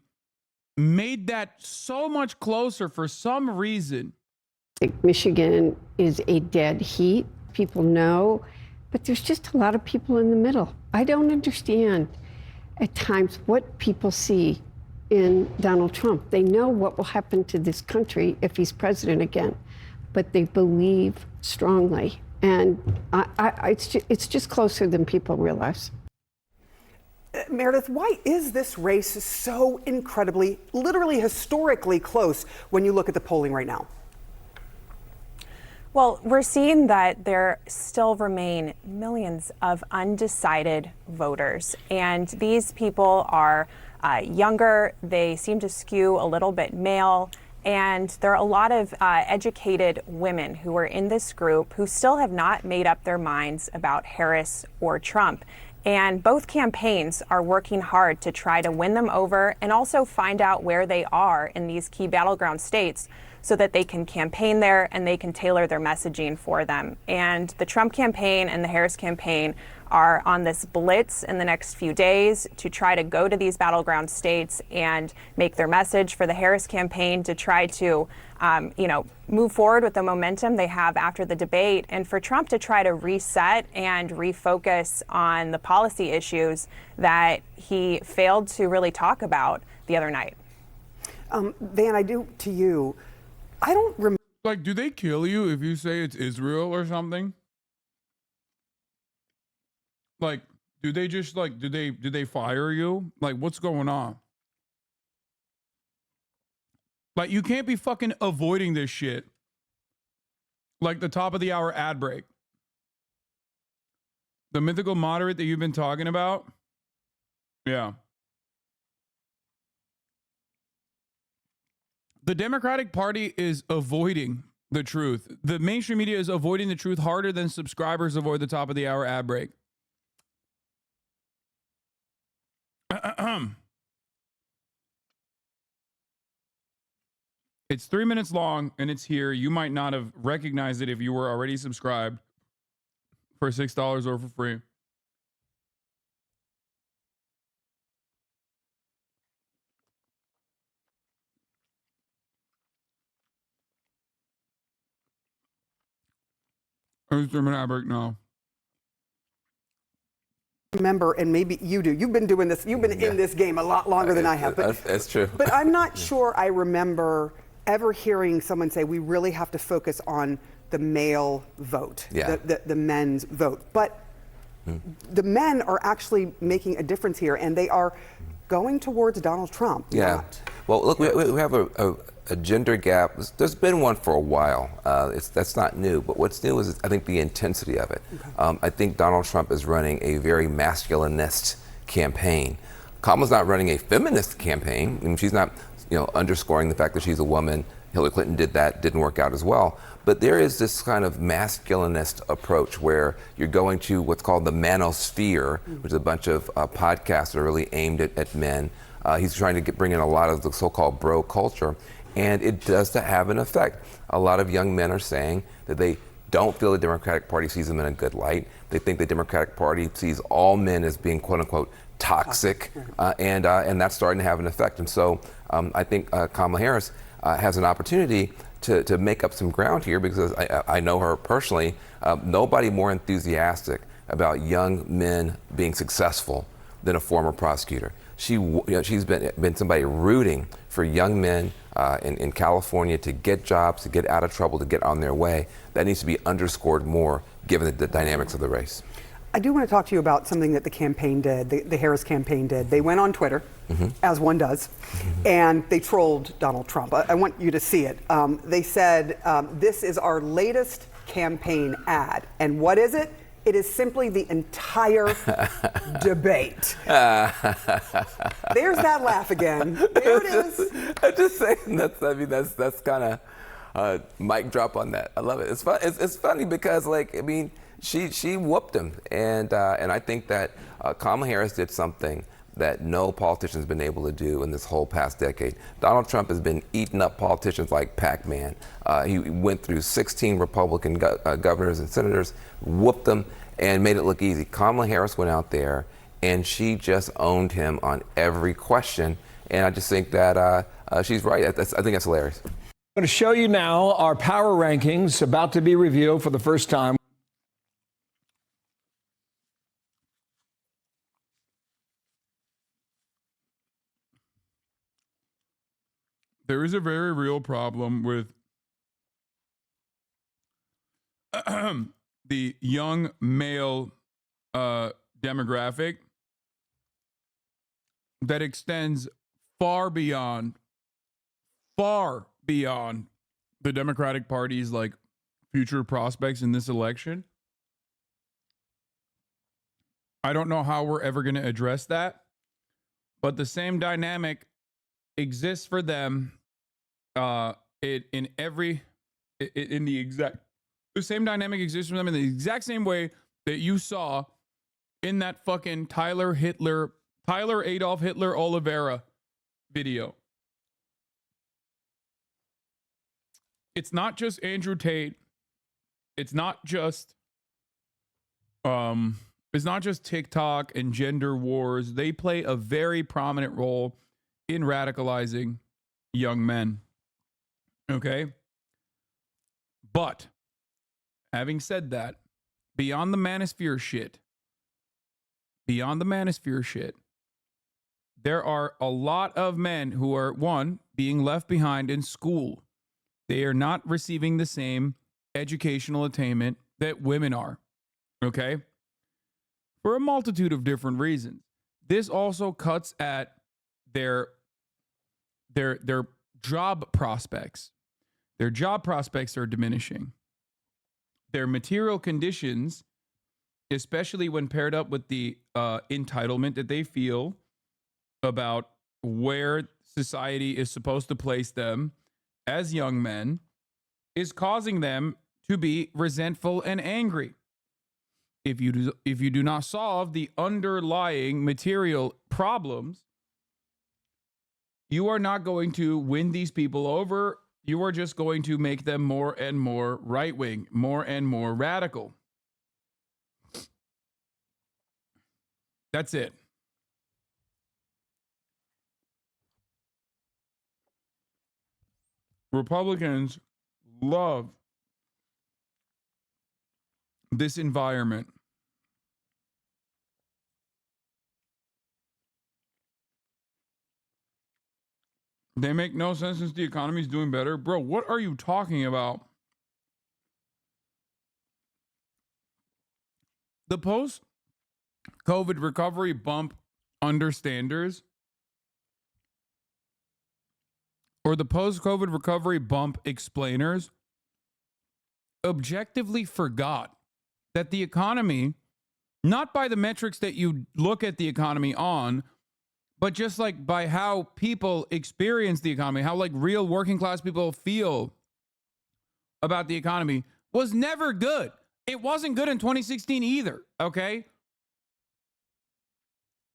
made that so much closer for some reason. I think Michigan is a dead heat. People know, but there's just a lot of people in the middle. I don't understand at times what people see in Donald Trump. They know what will happen to this country if he's president again, but they believe strongly. And it's just closer than people realize. Meredith, why is this race so incredibly, literally historically close when you look at the polling right now? Well, we're seeing that there still remain millions of undecided voters. And these people are younger. They seem to skew a little bit male. And there are a lot of educated women who are in this group who still have not made up their minds about Harris or Trump. And both campaigns are working hard to try to win them over and also find out where they are in these key battleground states so that they can campaign there and they can tailor their messaging for them. And the Trump campaign and the Harris campaign are on this blitz in the next few days to try to go to these battleground states and make their message. For the Harris campaign to try to, move forward with the momentum they have after the debate, and for Trump to try to reset and refocus on the policy issues that he failed to really talk about the other night. Van, I do to you. I don't remember. Like, do they kill you if you say it's Israel or something? Like, do they just like, do they fire you? Like, what's going on? Like, you can't be fucking avoiding this shit. Like the top of the hour ad break. The mythical moderate that you've been talking about. Yeah. The Democratic Party is avoiding the truth. The mainstream media is avoiding the truth harder than subscribers avoid the top of the hour ad break. It's 3 minutes long and it's here. You might not have recognized it if you were already subscribed for $6 or for free. It's 3 minute ad break now. Remember, and maybe you do. You've been doing this. You've been in this game a lot longer than I have. But that's true. But I'm not sure I remember ever hearing someone say we really have to focus on the male vote, the men's vote. But the men are actually making a difference here, and they are going towards Donald Trump. Yeah. Well, look, we have a gender gap. There's been one for a while. That's not new. But what's new is, I think, the intensity of it. Okay. I think Donald Trump is running a very masculinist campaign. Kamala's not running a feminist campaign. I mean, she's not, underscoring the fact that she's a woman. Hillary Clinton did that, didn't work out as well. But there is this kind of masculinist approach where you're going to what's called the manosphere, which is a bunch of podcasts that are really aimed at men. He's trying to bring in a lot of the so-called bro culture, and it does have an effect. A lot of young men are saying that they don't feel the Democratic Party sees them in a good light. They think the Democratic Party sees all men as being quote unquote toxic, and that's starting to have an effect. And so I think Kamala Harris has an opportunity to make up some ground here, because I know her personally. Nobody more enthusiastic about young men being successful than a former prosecutor. She's been somebody rooting for young men in California to get jobs, to get out of trouble, to get on their way. That needs to be underscored more, given the dynamics of the race. I do want to talk to you about something that the campaign did, the Harris campaign did. They went on Twitter, as one does, and they trolled Donald Trump. I want you to see it. They said, this is our latest campaign ad. And what is it? It is simply the entire debate. There's that laugh again. There it is. I'm just saying, that's kind of mic drop on that. I love it. It's fun. It's funny because, she whooped him, and I think that Kamala Harris did something that no politician's been able to do in this whole past decade. Donald Trump has been eating up politicians like Pac-Man. He went through 16 Republican governors and senators, whooped them, and made it look easy. Kamala Harris went out there, and she just owned him on every question, and I just think that she's right. I think that's hilarious. I'm going to show you now our power rankings about to be revealed for the first time. There is a very real problem with the young male demographic that extends far beyond the Democratic Party's future prospects in this election. I don't know how we're ever going to address that, but the same dynamic exists for them the same dynamic exists for them in the exact same way that you saw in that fucking Tyler Adolf Hitler Oliveira video. It's not just Andrew Tate. It's not just TikTok and gender wars. They play a very prominent role in radicalizing young men. Okay? But having said that, beyond the manosphere shit, there are a lot of men who are, one, being left behind in school. They are not receiving the same educational attainment that women are. Okay? For a multitude of different reasons. This also cuts at their job prospects. Their job prospects are diminishing. Their material conditions, especially when paired up with the entitlement that they feel about where society is supposed to place them as young men, is causing them to be resentful and angry. If you do not solve the underlying material problems, you are not going to win these people over. You are just going to make them more and more right-wing, more and more radical. That's it. Republicans love this environment. They make no sense since the economy is doing better. Bro, what are you talking about? The post-COVID recovery bump understanders, or the post-COVID recovery bump explainers, objectively forgot that the economy, not by the metrics that you look at the economy on, but just like by how people experience the economy, how like real working class people feel about the economy, was never good. It wasn't good in 2016 either, okay?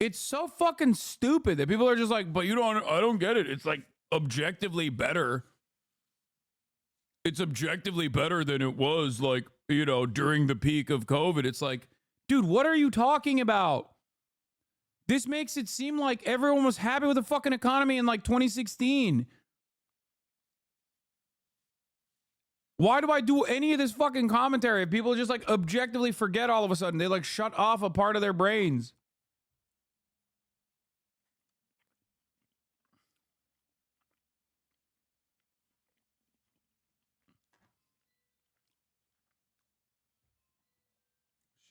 It's so fucking stupid that people are just like, but I don't get it. It's like objectively better. It's objectively better than it was like, during the peak of COVID. It's like, dude, what are you talking about? This makes it seem like everyone was happy with the fucking economy in like 2016. Why do I do any of this fucking commentary if people just like objectively forget all of a sudden? They like shut off a part of their brains.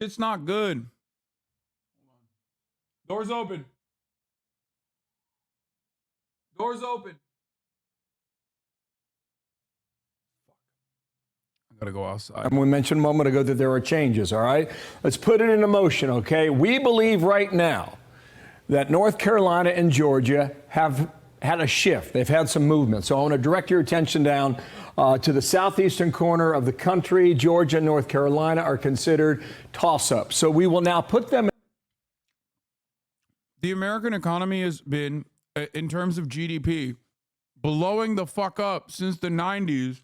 Shit's not good. Doors open. Doors open. I gotta go outside. We mentioned a moment ago that there are changes, all right? Let's put it into motion, okay? We believe right now that North Carolina and Georgia have had a shift. They've had some movement. So I want to direct your attention down to the southeastern corner of the country. Georgia and North Carolina are considered toss-ups. So we will now put them. The American economy has been, in terms of GDP, blowing the fuck up since the 90s.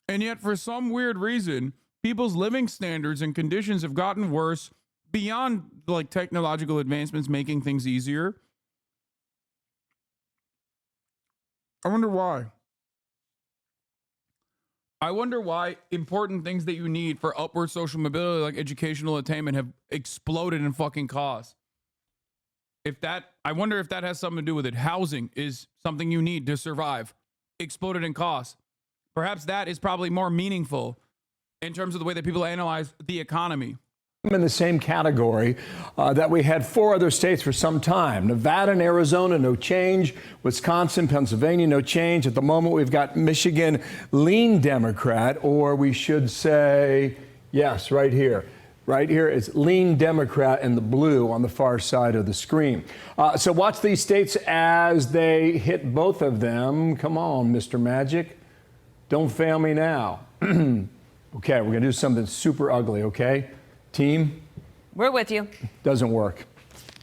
And yet, for some weird reason, people's living standards and conditions have gotten worse beyond like technological advancements making things easier. I wonder why. I wonder why important things that you need for upward social mobility, like educational attainment, have exploded in fucking cost. I wonder if that has something to do with it. Housing is something you need to survive. Exploded in cost. Perhaps that is probably more meaningful in terms of the way that people analyze the economy. In the same category that we had 4 other states for some time. Nevada and Arizona, no change. Wisconsin, Pennsylvania, no change. At the moment, we've got Michigan, lean Democrat, or we should say, yes, right here. Right here is lean Democrat in the blue on the far side of the screen. So watch these states as they hit both of them. Come on, Mr. Magic. Don't fail me now. Okay, we're going to do something super ugly, okay? Team? We're with you. Doesn't work.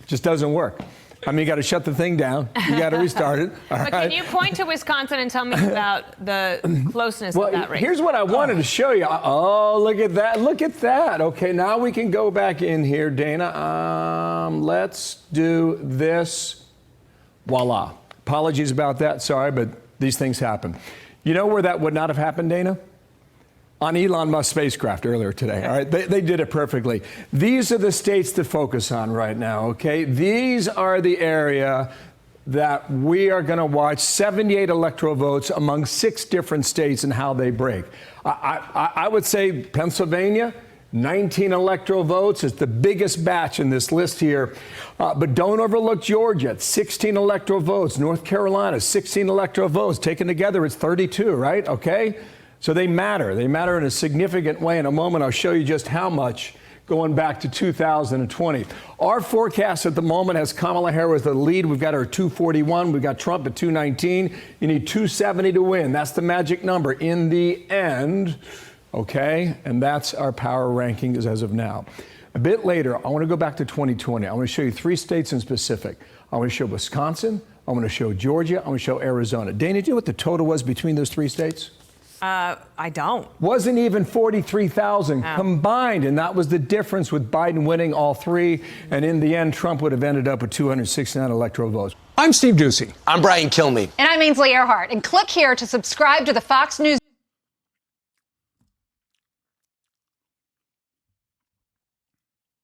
Just doesn't work. I mean, you got to shut the thing down. You got to restart it. All but right? Can you point to Wisconsin and tell me about the closeness of that race? Here's what I wanted to show you. Oh, look at that. Look at that. Okay, now we can go back in here, Dana. Let's do this. Voila. Apologies about that. Sorry, but these things happen. You know where that would not have happened, Dana? On Elon Musk's spacecraft earlier today. All right, they did it perfectly. These are the states to focus on right now, okay? These are the area that we are going to watch 78 electoral votes among 6 different states and how they break. I would say Pennsylvania, 19 electoral votes. It's the biggest batch in this list here. But don't overlook Georgia. It's 16 electoral votes. North Carolina, 16 electoral votes. Taken together, it's 32, right? Okay? So they matter. They matter in a significant way. In a moment, I'll show you just how much going back to 2020. Our forecast at the moment has Kamala Harris the lead. We've got her at 241. We've got Trump at 219. You need 270 to win. That's the magic number in the end. Okay? And that's our power rankings as of now. A bit later, I want to go back to 2020. I want to show you 3 states in specific. I want to show Wisconsin. I want to show Georgia. I want to show Arizona. Dana, do you know what the total was between those 3 states? I don't. Wasn't even 43,000 combined, and that was the difference with Biden winning all 3. And in the end, Trump would have ended up with 269 electoral votes. I'm Steve Doocy. I'm Brian Kilmeade. And I'm Ainsley Earhart. And click here to subscribe to the Fox News.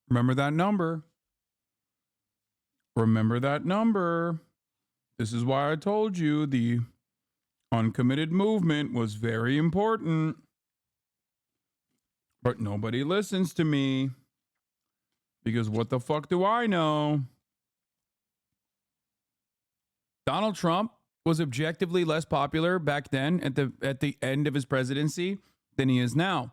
Remember that number. Remember that number. This is why I told you the uncommitted movement was very important. But nobody listens to me. Because what the fuck do I know? Donald Trump was objectively less popular back then at the end of his presidency than he is now.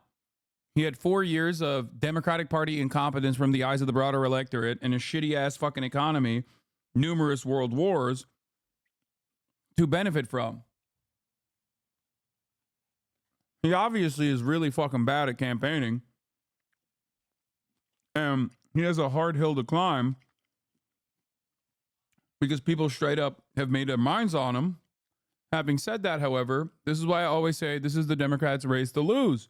He had 4 years of Democratic Party incompetence from the eyes of the broader electorate and a shitty-ass fucking economy, numerous world wars to benefit from. He obviously is really fucking bad at campaigning. And he has a hard hill to climb because people straight up have made their minds on him. Having said that, however, this is why I always say this is the Democrats' race to lose.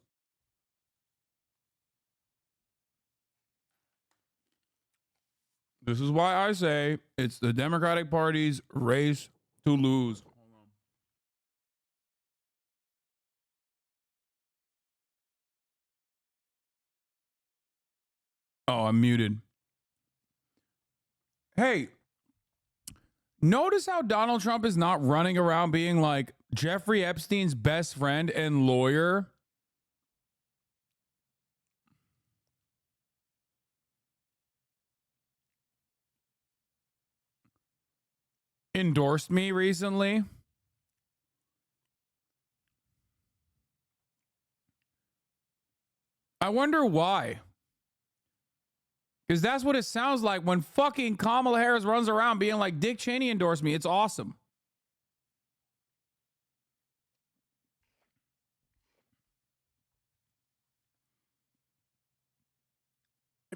This is why I say it's the Democratic Party's race to lose. Oh, I'm muted. Hey, notice how Donald Trump is not running around being like Jeffrey Epstein's best friend and lawyer? Endorsed me recently. I wonder why. Because that's what it sounds like when fucking Kamala Harris runs around being like, Dick Cheney endorsed me. It's awesome.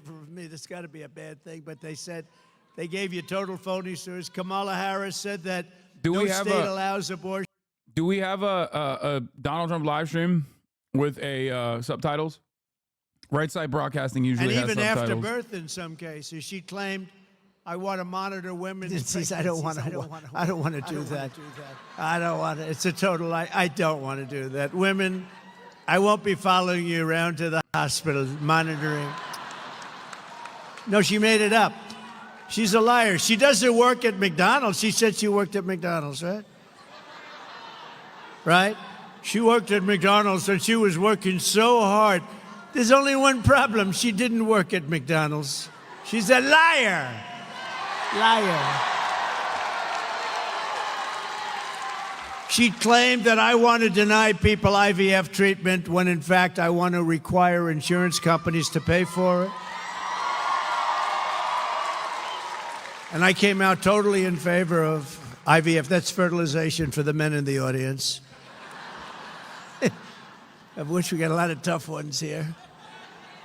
For me, this got to be a bad thing, but they said they gave you total phony stories. Kamala Harris said that no state allows abortion. Do we have a Donald Trump live stream with a subtitles? Right Side Broadcasting usually has subtitles. And even after birth, in some cases, she claimed, "I want to monitor women." I don't want to do that. I don't want to. It's a total lie. I don't want to do that. Women, I won't be following you around to the hospital monitoring. No, she made it up. She's a liar. She doesn't work at McDonald's. She said she worked at McDonald's, right? Right? She worked at McDonald's and she was working so hard. There's only one problem. She didn't work at McDonald's. She's a liar. Liar. She claimed that I want to deny people IVF treatment when in fact I want to require insurance companies to pay for it. And I came out totally in favor of IVF. That's fertilization for the men in the audience. Of which we got a lot of tough ones here.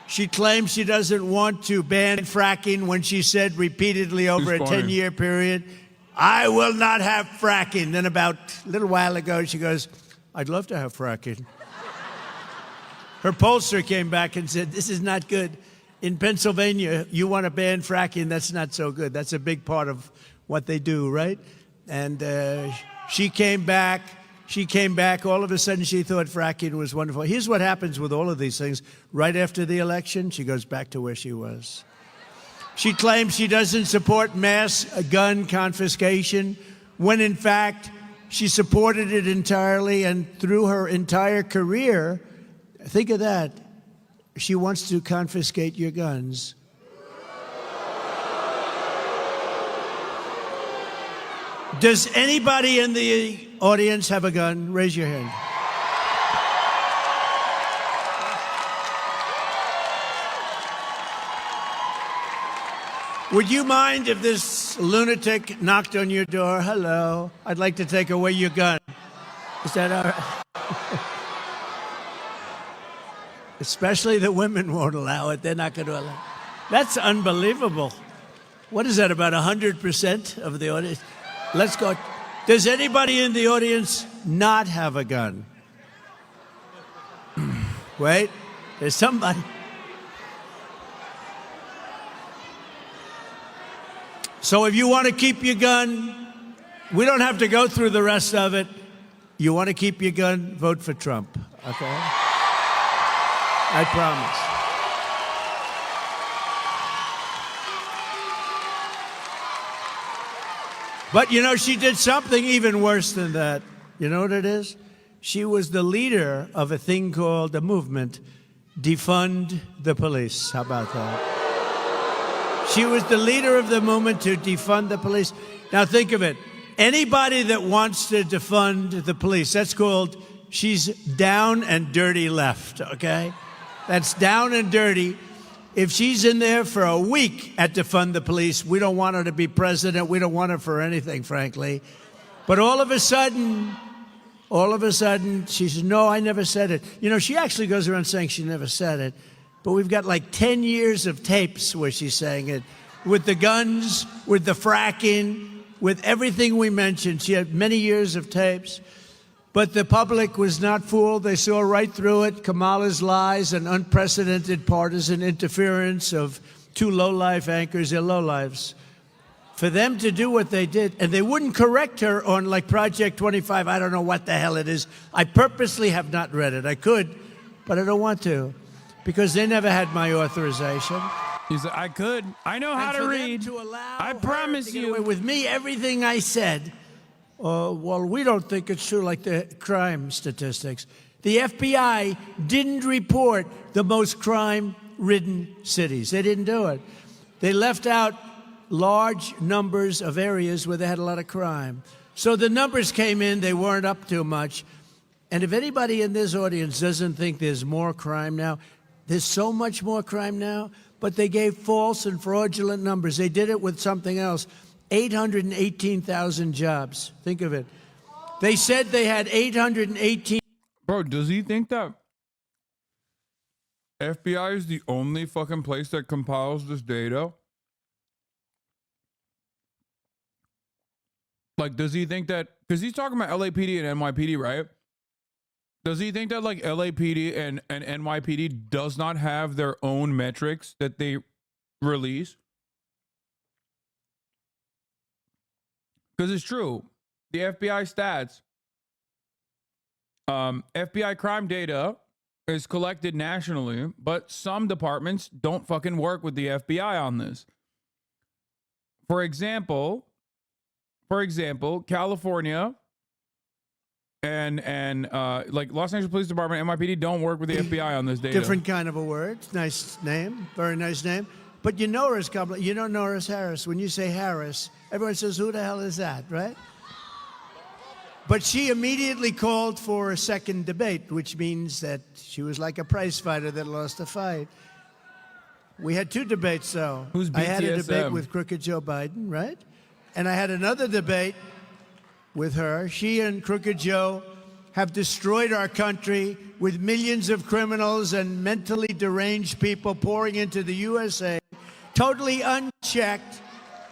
She claims she doesn't want to ban fracking when she said repeatedly over a 10-year period, I will not have fracking. Then about a little while ago, she goes, I'd love to have fracking. Her pollster came back and said, this is not good. In Pennsylvania, you want to ban fracking, that's not so good. That's a big part of what they do, right? And she came back. All of a sudden, she thought fracking was wonderful. Here's what happens with all of these things. Right after the election, she goes back to where she was. She claims she doesn't support mass gun confiscation, when in fact, she supported it entirely, and through her entire career, think of that, she wants to confiscate your guns. Does anybody in the audience have a gun? Raise your hand. Would you mind if this lunatic knocked on your door? Hello, I'd like to take away your gun. Is that all right? Especially the women won't allow it. They're not going to allow it. That's unbelievable. What is that, about 100% of the audience? Let's go. Does anybody in the audience not have a gun? Wait, there's somebody. So if you want to keep your gun, we don't have to go through the rest of it. You want to keep your gun, vote for Trump, okay? I promise. But you know, she did something even worse than that. You know what it is? She was the leader of a thing called a movement, Defund the Police. How about that? She was the leader of the movement to defund the police. Now think of it. Anybody that wants to defund the police, that's called, she's down and dirty left, okay? That's down and dirty. If she's in there for a week at defund the police, we don't want her to be president. We don't want her for anything, frankly. But all of a sudden, she says, no, I never said it. You know, she actually goes around saying she never said it. But we've got like 10 years of tapes where she's saying it. With the guns, with the fracking, with everything we mentioned. She had many years of tapes. But the public was not fooled. They saw right through it. Kamala's lies and unprecedented partisan interference of two low-life anchors. They're low-lives. For them to do what they did, and they wouldn't correct her on like Project 25. I don't know what the hell it is. I purposely have not read it. I could, but I don't want to. Because they never had my authorization. He said, I could. I know how to read. I promise you. With me, everything I said, well, we don't think it's true, like the crime statistics. The FBI didn't report the most crime-ridden cities. They didn't do it. They left out large numbers of areas where they had a lot of crime. So the numbers came in, they weren't up too much. And if anybody in this audience doesn't think there's more crime now, there's so much more crime now, but they gave false and fraudulent numbers. They did it with something else. 818,000 jobs. Think of it. They said they had 818. Bro, does he think that FBI is the only fucking place that compiles this data? Like, does he think that, because he's talking about LAPD and NYPD, right? Does he think that like LAPD and NYPD does not have their own metrics that they release? Because it's true. The FBI stats, FBI crime data is collected nationally, but some departments don't fucking work with the FBI on this. For example, California and like Los Angeles Police Department, NYPD don't work with the FBI on this data. Different kind of a word. Nice name. Very nice name. But you know her as you don't know her as Harris. When you say Harris, everyone says, who the hell is that, right? But she immediately called for a second debate, which means that she was like a prize fighter that lost a fight. We had two debates, though. Who's BTSM? I had a debate with Crooked Joe Biden, right? And I had another debate with her. She and Crooked Joe have destroyed our country with millions of criminals and mentally deranged people pouring into the USA, totally unchecked,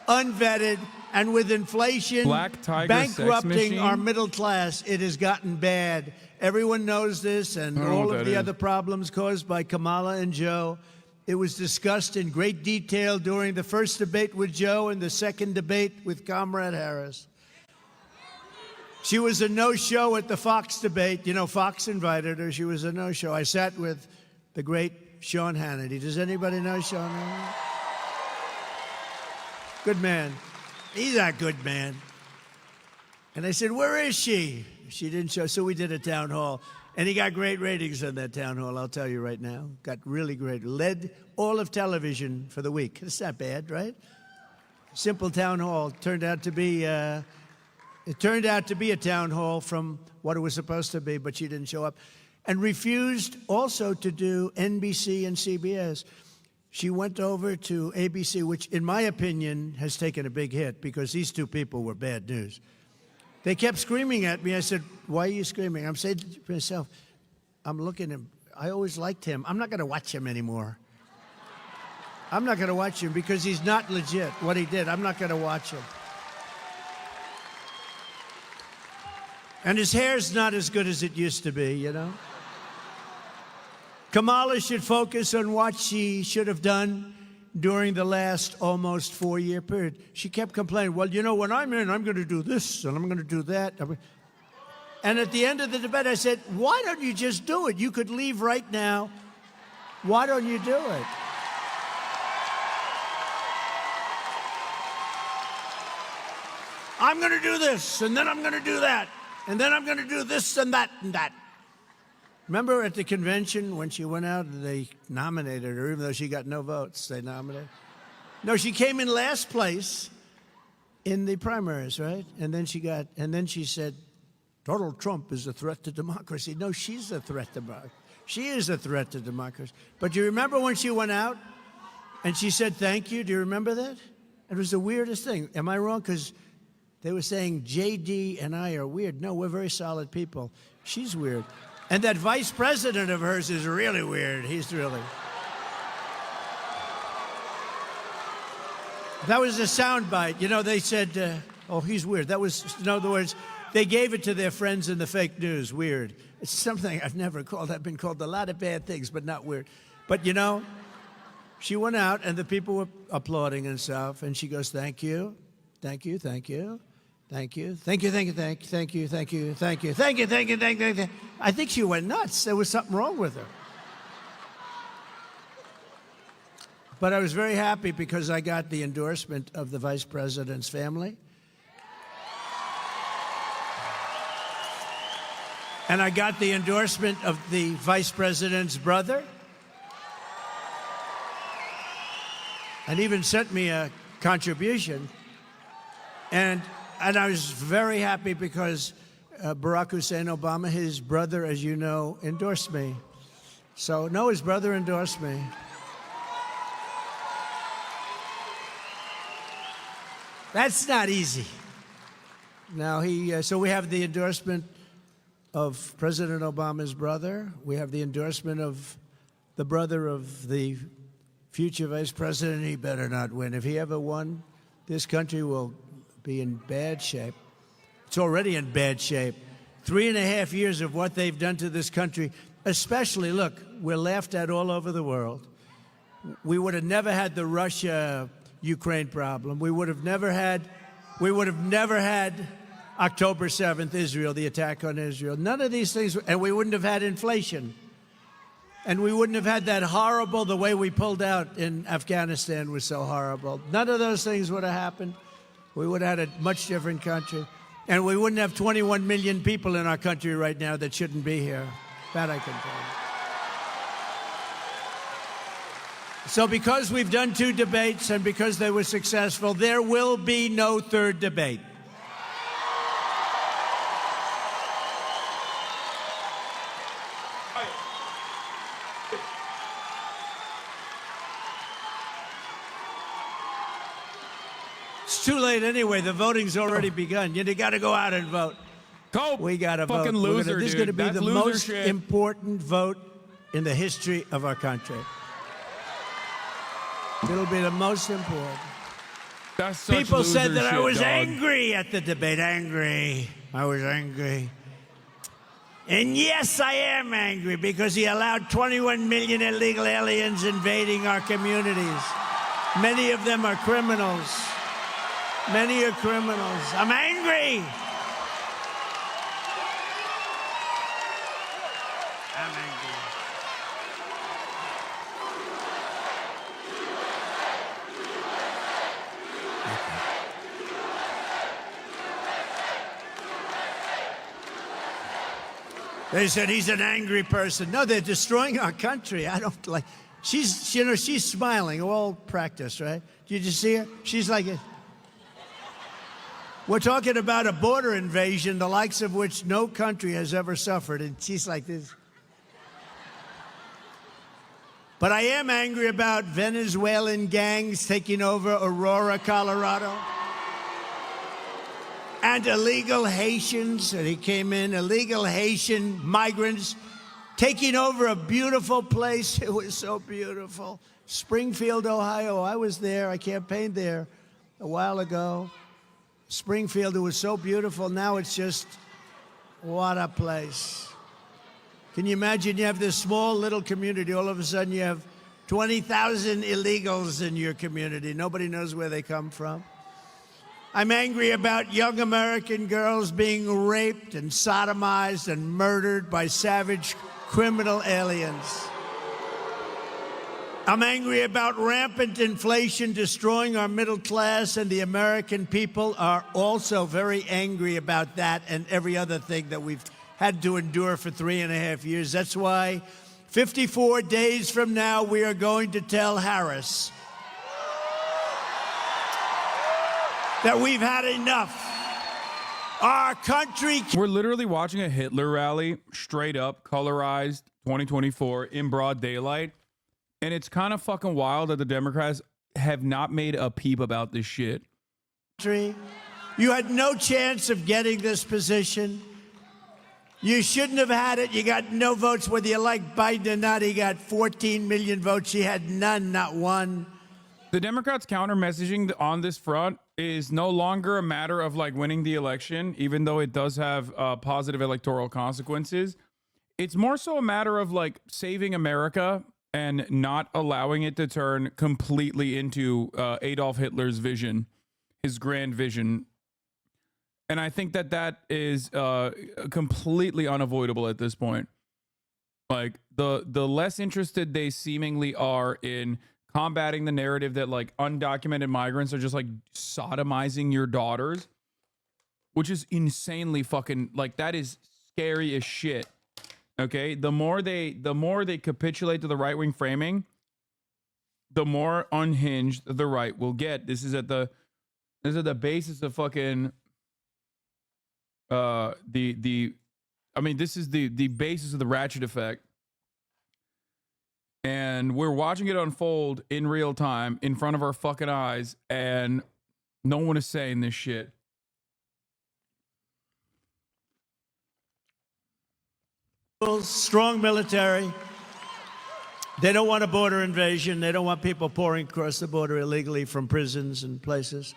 unvetted, and with inflation bankrupting our middle class. It has gotten bad. Everyone knows this, and all of the other problems caused by Kamala and Joe. It was discussed in great detail during the first debate with Joe and the second debate with Comrade Harris. She was a no-show at the Fox debate. You know, Fox invited her. She was a no-show. I sat with the great Sean Hannity. Does anybody know Sean Hannity? Good man. He's a good man. And I said, where is she? She didn't show, so we did a town hall. And he got great ratings on that town hall, I'll tell you right now. Got really great. Led all of television for the week. It's not bad, right? Simple town hall turned out to be, it turned out to be a town hall from what it was supposed to be, but she didn't show up. And refused also to do NBC and CBS. She went over to ABC, which in my opinion has taken a big hit because these two people were bad news. They kept screaming at me. I said, why are you screaming? I'm saying to myself, I'm looking at him. I always liked him. I'm not going to watch him anymore. I'm not going to watch him because he's not legit, what he did. I'm not going to watch him. And his hair's not as good as it used to be, you know? Kamala should focus on what she should have done during the last almost 4-year period. She kept complaining, well, you know, when I'm in, I'm going to do this and I'm going to do that. And at the end of the debate, I said, why don't you just do it? You could leave right now. Why don't you do it? I'm going to do this, and then I'm going to do that, and then I'm going to do this and that and that. Remember at the convention when she went out and they nominated her, even though she got no votes, they nominated? No, she came in last place in the primaries, right? And then she said, Donald Trump is a threat to democracy. No, she's a threat to democracy. She is a threat to democracy. But do you remember when she went out and she said thank you? Do you remember that? It was the weirdest thing. Am I wrong? Because they were saying JD and I are weird. No, we're very solid people. She's weird. And that vice president of hers is really weird. He's really... That was a soundbite. You know, they said, oh, he's weird. That was, in other words, they gave it to their friends in the fake news. Weird. It's something I've never called. I've been called a lot of bad things, but not weird. But, you know, she went out and the people were applauding and stuff. And she goes, thank you, thank you, thank you. Thank you, thank you, thank you, thank you, thank you, thank you, thank you, thank you, thank you, thank you, thank you. I think she went nuts. There was something wrong with her. But I was very happy because I got the endorsement of the vice president's family. And I got the endorsement of the vice president's brother. And even sent me a contribution. And I was very happy because Barack Hussein Obama, his brother, as you know, endorsed me. So, no, his brother endorsed me. That's not easy. Now, so we have the endorsement of President Obama's brother. We have the endorsement of the brother of the future vice president. He better not win. If he ever won, this country will be in bad shape. It's already in bad shape. 3.5 years of what they've done to this country, especially, look, we're laughed at all over the world. We would have never had the Russia-Ukraine problem. We would have never had October 7th, Israel, the attack on Israel. None of these things, and we wouldn't have had inflation. And we wouldn't have had that horrible, the way we pulled out in Afghanistan was so horrible. None of those things would have happened. We would have had a much different country. And we wouldn't have 21 million people in our country right now that shouldn't be here. That I can tell you. So because we've done 2 debates and because they were successful, there will be no 3rd debate. It's too late anyway. The voting's already begun. You got to go out and vote. We got to vote. Fucking loser, this is going to be That's the most shit. important vote in the history of our country. It'll be the most important. That's such People said loser that I shit, was dog. angry at the debate. Angry. I was angry. And yes, I am angry because he allowed 21 million illegal aliens invading our communities. Many of them are criminals. Many are criminals. I'm angry. I'm angry. They said he's an angry person. No, they're destroying our country. I don't like. She's, you know, she's smiling. All practice, right? Did you see her? She's like, we're talking about a border invasion, the likes of which no country has ever suffered, and she's like this. But I am angry about Venezuelan gangs taking over Aurora, Colorado. And illegal Haitians, and he came in, illegal Haitian migrants taking over a beautiful place. It was so beautiful. Springfield, Ohio. I was there. I campaigned there a while ago. Springfield, it was so beautiful. Now it's just, what a place. Can you imagine you have this small little community, all of a sudden you have 20,000 illegals in your community. Nobody knows where they come from. I'm angry about young American girls being raped and sodomized and murdered by savage criminal aliens. I'm angry about rampant inflation destroying our middle class, and the American people are also very angry about that and every other thing that we've had to endure for 3.5 years. That's why 54 days from now, we are going to tell Harris that we've had enough. Our country. We're literally watching a Hitler rally, straight up, colorized, 2024, in broad daylight. And it's kind of fucking wild that the Democrats have not made a peep about this shit. You had no chance of getting this position. You shouldn't have had it. You got no votes, whether you like Biden or not. He got 14 million votes. He had none, not one. The Democrats' counter messaging on this front is no longer a matter of like winning the election, even though it does have positive electoral consequences. It's more so a matter of like saving America and not allowing it to turn completely into Adolf Hitler's vision, his grand vision. And I think that that is completely unavoidable at this point. Like the less interested they seemingly are in combating the narrative that like undocumented migrants are just like sodomizing your daughters, which is insanely fucking, like, that is scary as shit. Okay, the more they capitulate to the right-wing framing, the more unhinged the right will get. This is at the basis of fucking I mean, this is the basis of the ratchet effect. And we're watching it unfold in real time in front of our fucking eyes, and no one is saying this shit. Strong military. They don't want a border invasion. They don't want people pouring across the border illegally from prisons and places.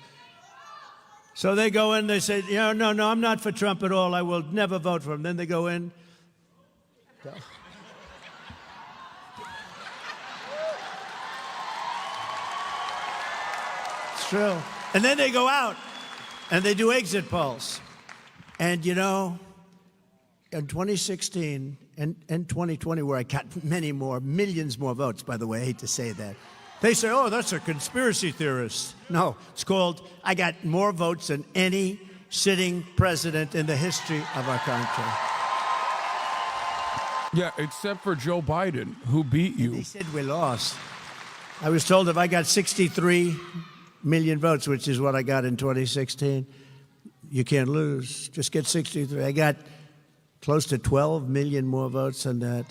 So they go in, they say, no, I'm not for Trump at all. I will never vote for him. Then they go in. It's true. And then they go out and they do exit polls. And, you know, in 2016 and 2020, where I got many more, millions more votes, by the way, I hate to say that. They say, oh, that's a conspiracy theorist. No, it's called, I got more votes than any sitting president in the history of our country. Yeah, except for Joe Biden, who beat you. They said we lost. I was told if I got 63 million votes, which is what I got in 2016, you can't lose. Just get 63. I got close to 12 million more votes than that,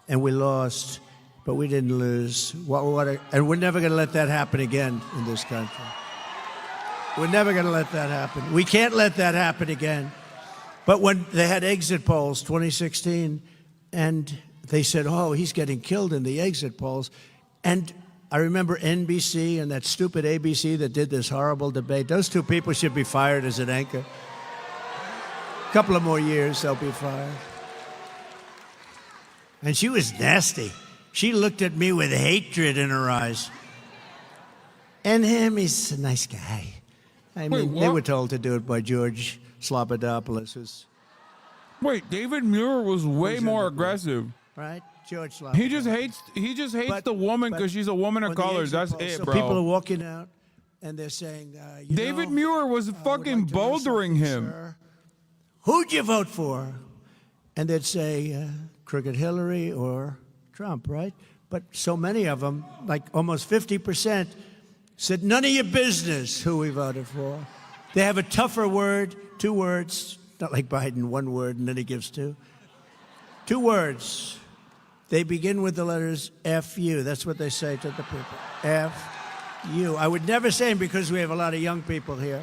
and we lost. But we didn't lose. And we're never going to let that happen again in this country. We're never going to let that happen. We can't let that happen again. But when they had exit polls, 2016, and they said, oh, he's getting killed in the exit polls. And I remember NBC and that stupid ABC that did this horrible debate. Those two people should be fired as an anchor. A couple of more years, they'll be fired. And she was nasty. She looked at me with hatred in her eyes. And him, he's a nice guy. I mean, they were told to do it by George Slobodopoulos. Wait, David Muir was way more aggressive. Right? George Slobodopoulos. He just hates the woman because she's a woman of color. That's it, so bro. People are walking out and they're saying, David Muir was fucking bouldering him. Sir, who'd you vote for? and they'd say crooked Hillary or Trump, right? But so many of them, like almost 50%, said none of your business who we voted for. They have a tougher word, 2 words, not like Biden, 1 word, and then he gives 2. 2 words. They begin with the letters F-U. That's what they say to the people. F-U. I would never say them because we have a lot of young people here.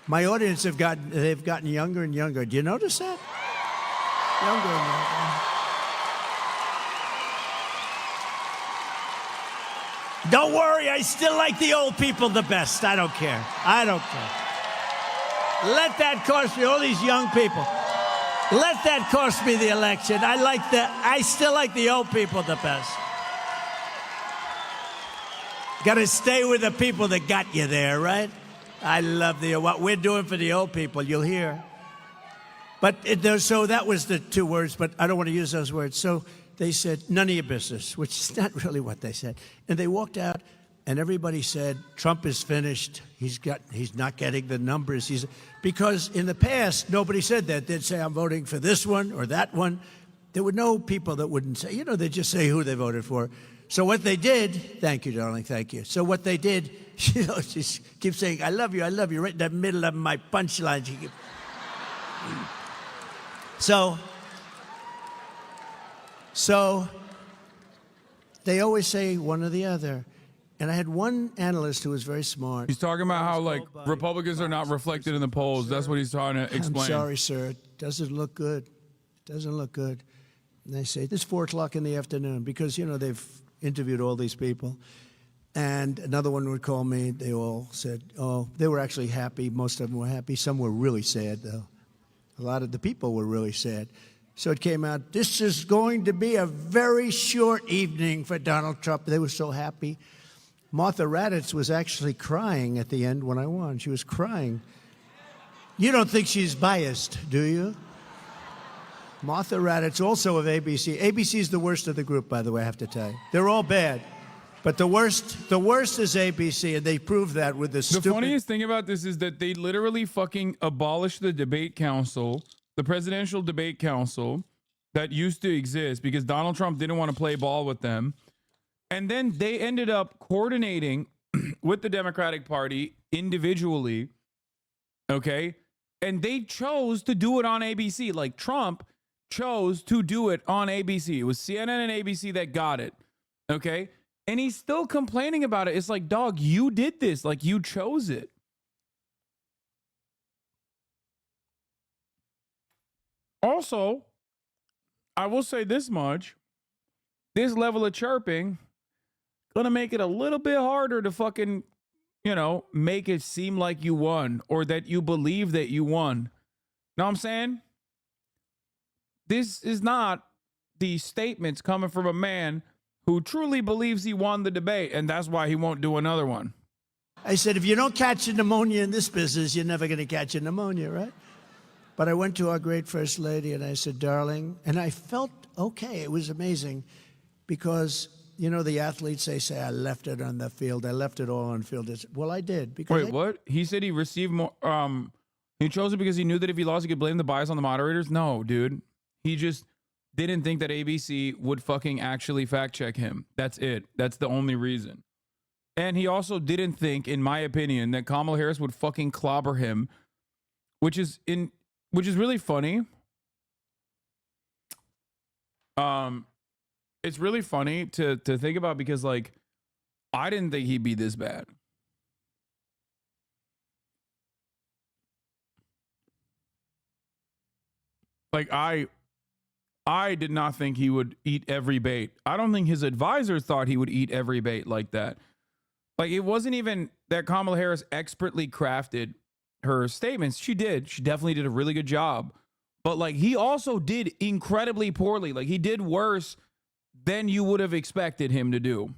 My audience they've gotten younger and younger. Do you notice that? Younger and younger. Don't worry, I still like the old people the best. I don't care. I don't care. Let that cost me, all these young people. Let that cost me the election. I still like the old people the best. Got to stay with the people that got you there, right? I love what we're doing for the old people. You'll hear. But so that was the 2 words, but I don't want to use those words. So they said, none of your business, which is not really what they said. And they walked out, and everybody said, Trump is finished. He's not getting the numbers. Because in the past, nobody said that. They'd say, I'm voting for this one or that one. There were no people that wouldn't say, they'd just say who they voted for. So what they did, thank you, darling, thank you. So what they did, she keeps saying, I love you, right in the middle of my punchline. So they always say one or the other. And I had one analyst who was very smart. He's talking about how, like, Republicans are not reflected in the polls. That's what he's trying to explain. I'm sorry, sir. It doesn't look good. It doesn't look good. And they say, it's 4 o'clock in the afternoon because, they've interviewed all these people. And another one would call me. They all said, they were actually happy. Most of them were happy. Some were really sad, though. A lot of the people were really sad. So it came out, this is going to be a very short evening for Donald Trump. They were so happy. Martha Raddatz was actually crying at the end when I won. She was crying. You don't think she's biased, do you? Martha Raddatz, also of ABC. ABC is the worst of the group, by the way, I have to tell you. They're all bad. But the worst is ABC, and they proved that with the stupid... The funniest thing about this is that they literally fucking abolished the debate council, the presidential debate council that used to exist because Donald Trump didn't want to play ball with them. And then they ended up coordinating with the Democratic Party individually, okay? And they chose to do it on ABC. Like, Trump chose to do it on ABC. It was CNN and ABC that got it, okay? And he's still complaining about it. It's like, dog, you did this. Like, you chose it. Also, I will say this much. This level of chirping gonna make it a little bit harder to fucking, make it seem like you won or that you believe that you won. Know what I'm saying? This is not the statements coming from a man who truly believes he won the debate, and that's why he won't do another one. I said, if you don't catch a pneumonia in this business, you're never going to catch a pneumonia, right? But I went to our great First Lady, and I said, darling, and I felt okay. It was amazing because, the athletes, they say, I left it on the field. I left it all on the field. Well, I did. Because Wait, what? He said he received more... he chose it because he knew that if he lost, he could blame the bias on the moderators? No, dude. He just didn't think that ABC would fucking actually fact check him. That's it. That's the only reason. And he also didn't think, in my opinion, that Kamala Harris would fucking clobber him, which is really funny. It's really funny to think about because, like, I didn't think he'd be this bad. Like, I did not think he would eat every bait. I don't think his advisors thought he would eat every bait like that. Like, it wasn't even that Kamala Harris expertly crafted her statements. She did. She definitely did a really good job. But, like, he also did incredibly poorly. Like, he did worse than you would have expected him to do.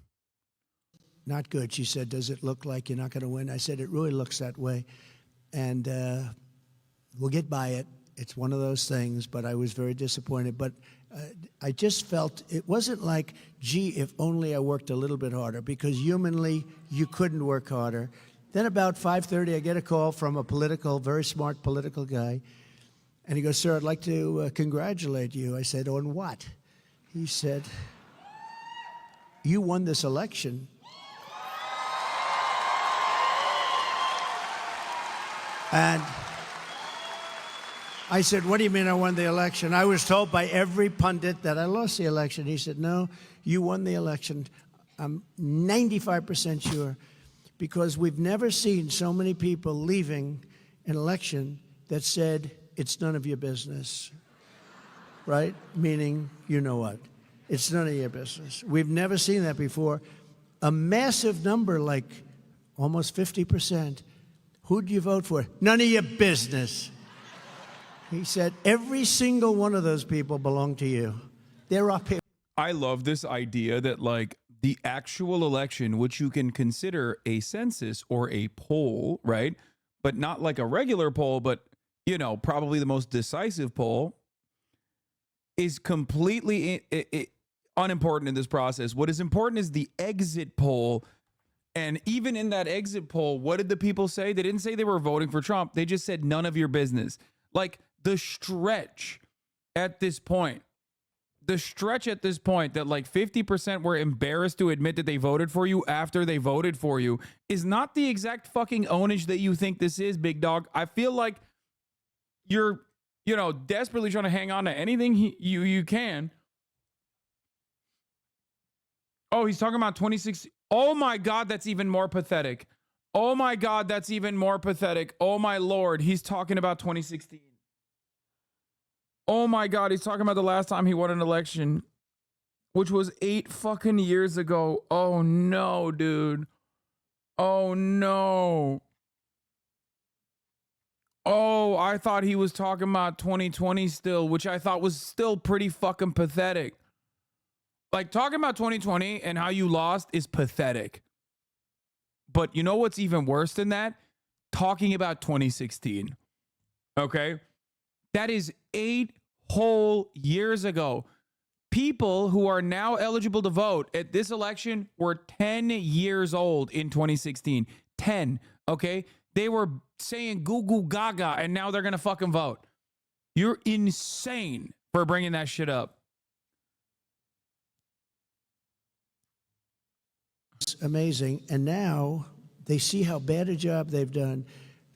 Not good. She said, does it look like you're not going to win? I said, it really looks that way. And we'll get by it. It's one of those things, but I was very disappointed. But I just felt it wasn't like, gee, if only I worked a little bit harder, because humanly, you couldn't work harder. Then about 5:30, I get a call from a very smart political guy. And he goes, sir, I'd like to congratulate you. I said, on what? He said, you won this election. And I said, what do you mean I won the election? I was told by every pundit that I lost the election. He said, no, you won the election. I'm 95% sure, because we've never seen so many people leaving an election that said, it's none of your business, right? Meaning, you know what? It's none of your business. We've never seen that before. A massive number, like almost 50%. Who'd you vote for? None of your business. He said, every single one of those people belong to you. They're up here. I love this idea that, like, the actual election, which you can consider a census or a poll, right? But not like a regular poll, but, you know, probably the most decisive poll, is completely unimportant in this process. What is important is the exit poll. And even in that exit poll, what did the people say? They didn't say they were voting for Trump. They just said none of your business. Like, the stretch at this point that like 50% were embarrassed to admit that they voted for you after they voted for you is not the exact fucking ownage that you think this is, big dog. I feel like you're, you know, desperately trying to hang on to anything you can. Oh, he's talking about 2016. Oh my God, that's even more pathetic. Oh my God, that's even more pathetic. Oh my Lord, he's talking about 2016. Oh my God, he's talking about the last time he won an election, which was 8 fucking years ago. Oh no, dude. Oh no. Oh, I thought he was talking about 2020 still, which I thought was still pretty fucking pathetic. Like, talking about 2020 and how you lost is pathetic. But you know what's even worse than that? Talking about 2016. Okay? That is 8 whole years ago. People who are now eligible to vote at this election were 10 years old in 2016. 10, okay? They were saying goo goo gaga, and now they're going to fucking vote. You're insane for bringing that shit up. It's amazing. And now they see how bad a job they've done.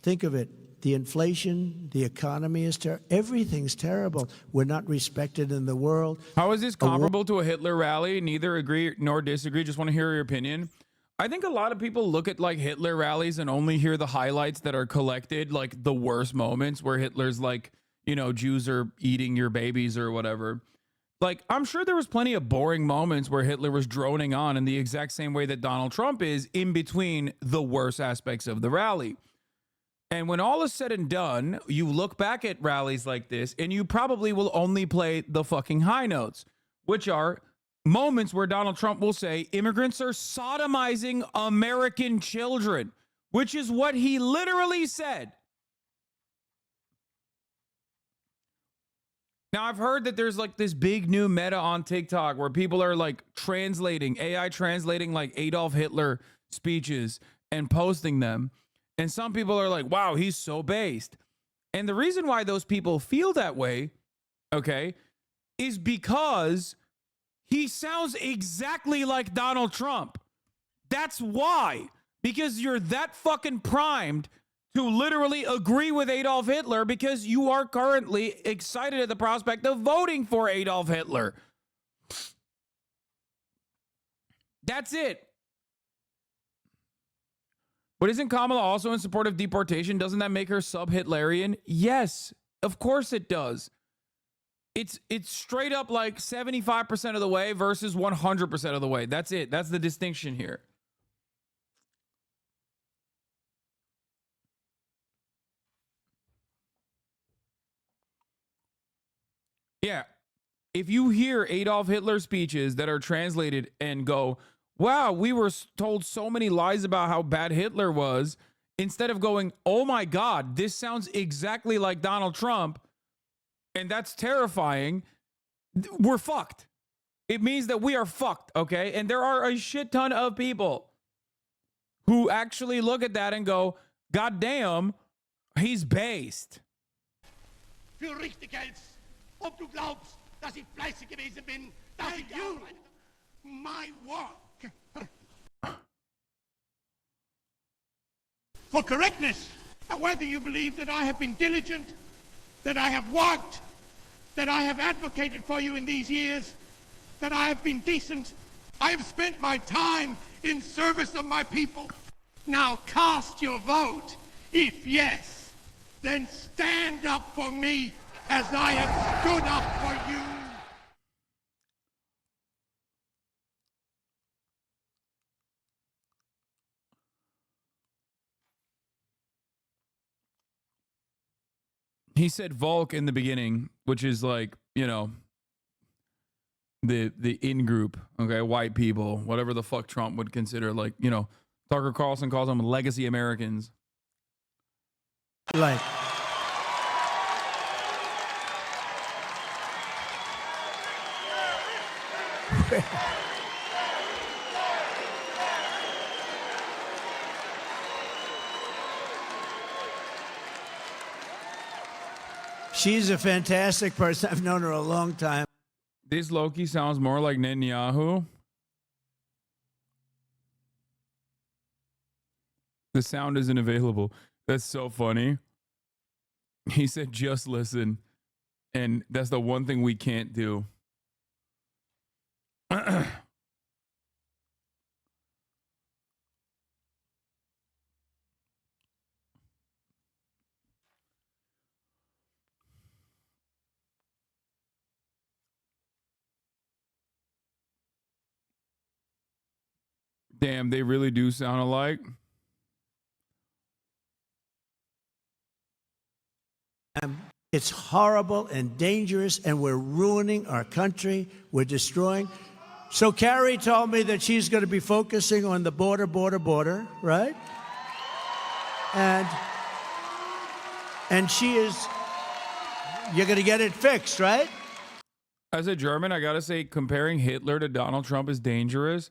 Think of it. The inflation, the economy is terrible. Everything's terrible. We're not respected in the world. How is this comparable to a Hitler rally? Neither agree nor disagree. Just want to hear your opinion. I think a lot of people look at like Hitler rallies and only hear the highlights that are collected, like the worst moments where Hitler's like, you know, Jews are eating your babies or whatever. Like, I'm sure there was plenty of boring moments where Hitler was droning on in the exact same way that Donald Trump is in between the worst aspects of the rally. And when all is said and done, you look back at rallies like this and you probably will only play the fucking high notes, which are moments where Donald Trump will say immigrants are sodomizing American children, which is what he literally said. Now, I've heard that there's like this big new meta on TikTok where people are like translating, AI translating like Adolf Hitler speeches and posting them. And some people are like, wow, he's so based. And the reason why those people feel that way, okay, is because he sounds exactly like Donald Trump. That's why. Because you're that fucking primed to literally agree with Adolf Hitler because you are currently excited at the prospect of voting for Adolf Hitler. That's it. But isn't Kamala also in support of deportation? Doesn't that make her sub-Hitlerian? Yes, of course it does. It's straight up like 75% of the way versus 100% of the way. That's it. That's the distinction here. Yeah. If you hear Adolf Hitler speeches that are translated and go, wow, we were told so many lies about how bad Hitler was, instead of going, oh my God, this sounds exactly like Donald Trump, and that's terrifying, we're fucked. It means that we are fucked, okay? And there are a shit ton of people who actually look at that and go, God damn, he's based. für richtig hältst. Ob du glaubst, dass ich fleißig gewesen bin, dass ich gearbeitet habe. My work. For correctness, whether you believe that I have been diligent, that I have worked, that I have advocated for you in these years, that I have been decent, I have spent my time in service of my people. Now cast your vote. If yes, then stand up for me as I have stood up for you. He said Volk in the beginning, which is like, you know, the in group, okay, white people, whatever the fuck Trump would consider, like, you know, Tucker Carlson calls them legacy Americans. Like, she's a fantastic person. I've known her a long time. This Loki sounds more like Netanyahu. The sound isn't available. That's so funny. He said, just listen. And that's the one thing we can't do. Damn, they really do sound alike. It's horrible and dangerous, and we're ruining our country. We're destroying. So Carrie told me that she's going to be focusing on the border, right? And she is, you're going to get it fixed, right? As a German, I gotta say, comparing Hitler to Donald Trump is dangerous.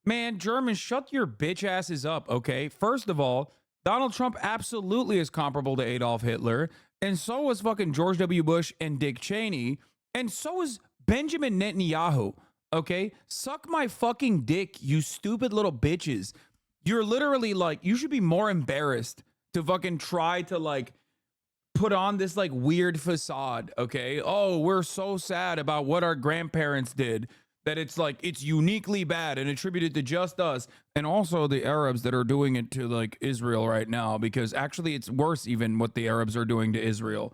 Man, Germans, shut your bitch asses up, okay? First of all, Donald Trump absolutely is comparable to Adolf Hitler, and so was fucking George W. Bush and Dick Cheney, and so is Benjamin Netanyahu, okay? Suck my fucking dick, you stupid little bitches. You're literally like, you should be more embarrassed to fucking try to like put on this like weird facade, okay? Oh, we're so sad about what our grandparents did that it's like it's uniquely bad and attributed to just us, and also the Arabs that are doing it to like Israel right now, because actually it's worse even what the Arabs are doing to Israel.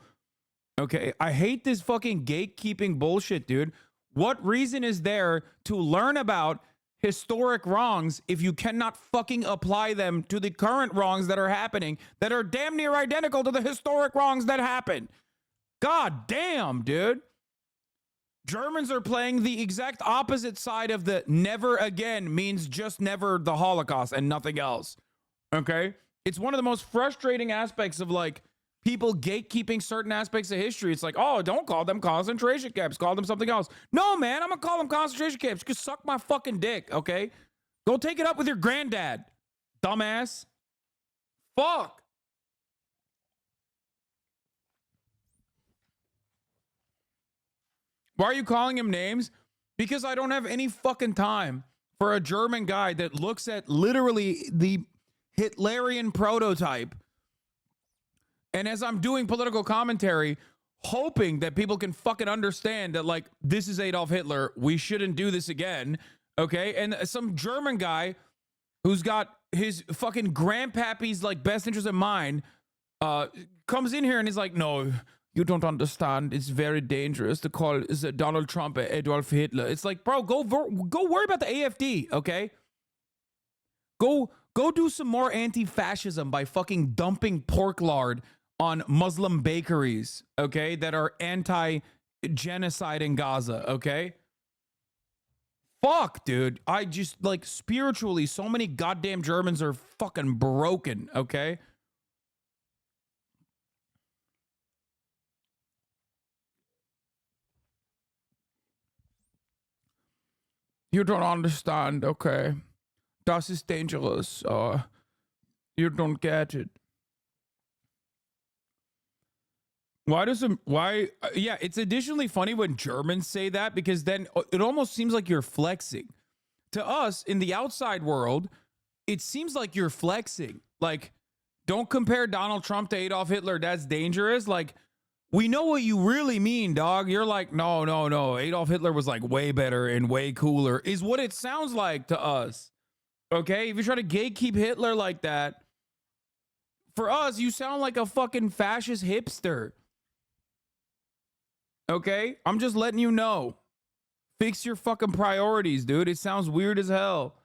Okay, I hate this fucking gatekeeping bullshit, dude. What reason is there to learn about historic wrongs if you cannot fucking apply them to the current wrongs that are happening that are damn near identical to the historic wrongs that happened? God damn, dude. Germans are playing the exact opposite side of the never again means just never the Holocaust and nothing else. Okay? It's one of the most frustrating aspects of like people gatekeeping certain aspects of history. It's like, oh, don't call them concentration camps. Call them something else. No, man, I'm going to call them concentration camps. Just suck my fucking dick, okay? Go take it up with your granddad, dumbass. Fuck. Why are you calling him names? Because I don't have any fucking time for a German guy that looks at literally the Hitlerian prototype. And as I'm doing political commentary, hoping that people can fucking understand that, like, this is Adolf Hitler. We shouldn't do this again. Okay. And some German guy who's got his fucking grandpappy's like best interest in mind comes in here and he's like, no, you don't understand. It's very dangerous to call Donald Trump Adolf Hitler. It's like, bro, go worry about the AfD, okay? Go do some more anti-fascism by fucking dumping pork lard on Muslim bakeries, okay, that are anti-genocide in Gaza, okay? Fuck, dude. I just, like, spiritually, so many goddamn Germans are fucking broken, okay? You don't understand, okay? Das ist dangerous. You don't get it. Yeah, it's additionally funny when Germans say that, because then it almost seems like you're flexing. To us in the outside world, it seems like you're flexing. Like, don't compare Donald Trump to Adolf Hitler. That's dangerous. Like, we know what you really mean, dog. You're like, no. Adolf Hitler was like way better and way cooler, is what it sounds like to us. Okay? If you try to gatekeep Hitler like that, for us, you sound like a fucking fascist hipster. Okay? I'm just letting you know. Fix your fucking priorities, dude. It sounds weird as hell.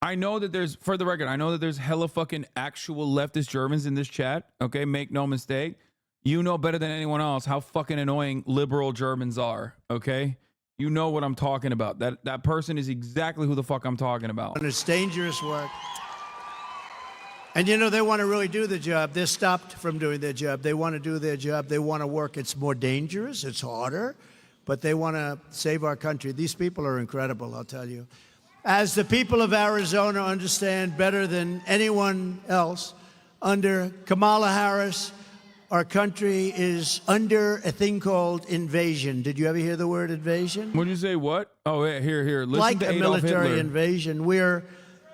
I know that there's, for the record, I know that there's hella fucking actual leftist Germans in this chat. Okay? Make no mistake. You know better than anyone else how fucking annoying liberal Germans are. Okay? You know what I'm talking about. That person is exactly who the fuck I'm talking about. And it's dangerous work. And you know, they want to really do the job. They're stopped from doing their job. They want to do their job. They want to work. It's more dangerous. It's harder. But they want to save our country. These people are incredible, I'll tell you. As the people of Arizona understand better than anyone else, under Kamala Harris, our country is under a thing called invasion. Did you ever hear the word invasion? What did you say? What? Oh, yeah, here. Listen like to a Adolf military Hitler. invasion. We're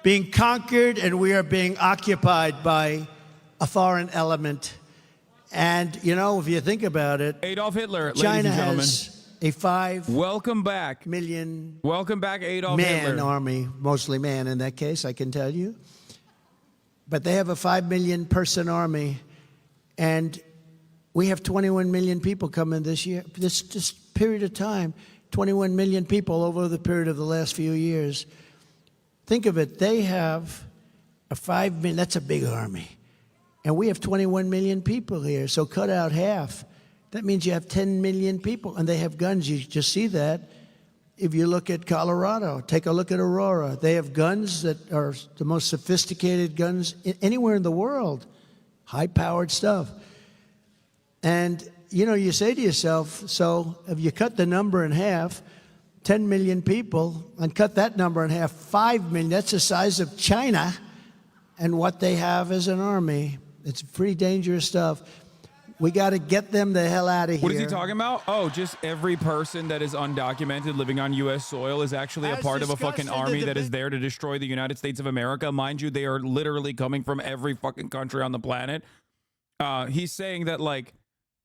being conquered and we are being occupied by a foreign element. And, you know, if you think about it, Adolf Hitler, China ladies and gentlemen. has a 5 Welcome back. million Welcome back, Adolf man Hitler. army, mostly man in that case, I can tell you. But they have a 5 million person army, and we have 21 million people coming this year. This period of time, 21 million people over the period of the last few years. Think of it, they have a 5 million, that's a big army. And we have 21 million people here, so cut out half. That means you have 10 million people, and they have guns. You just see that. If you look at Colorado, take a look at Aurora. They have guns that are the most sophisticated guns anywhere in the world, high-powered stuff. And, you know, you say to yourself, so if you cut the number in half, 10 million people, and cut that number in half, 5 million, that's the size of China and what they have as an army. It's pretty dangerous stuff. We got to get them the hell out of here. What is he talking about? Oh, just every person that is undocumented living on U.S. soil is actually a part of a fucking army that is there to destroy the United States of America. Mind you, they are literally coming from every fucking country on the planet. He's saying that, like,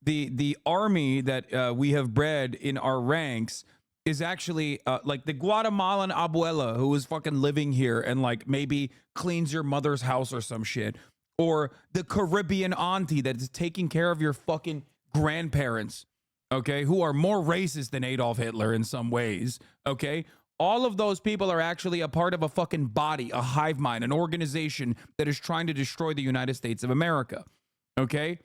the army that we have bred in our ranks is actually like the Guatemalan abuela who is fucking living here and like maybe cleans your mother's house or some shit. Or the Caribbean auntie that is taking care of your fucking grandparents, okay, who are more racist than Adolf Hitler in some ways, okay? All of those people are actually a part of a fucking body, a hive mind, an organization that is trying to destroy the United States of America, okay?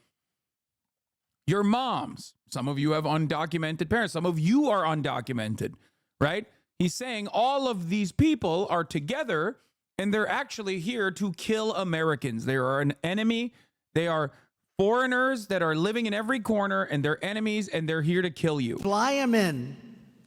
Your moms, some of you have undocumented parents, some of you are undocumented, right? He's saying all of these people are together and they're actually here to kill Americans. They are an enemy. They are foreigners that are living in every corner, and they're enemies, and they're here to kill you. Fly them in.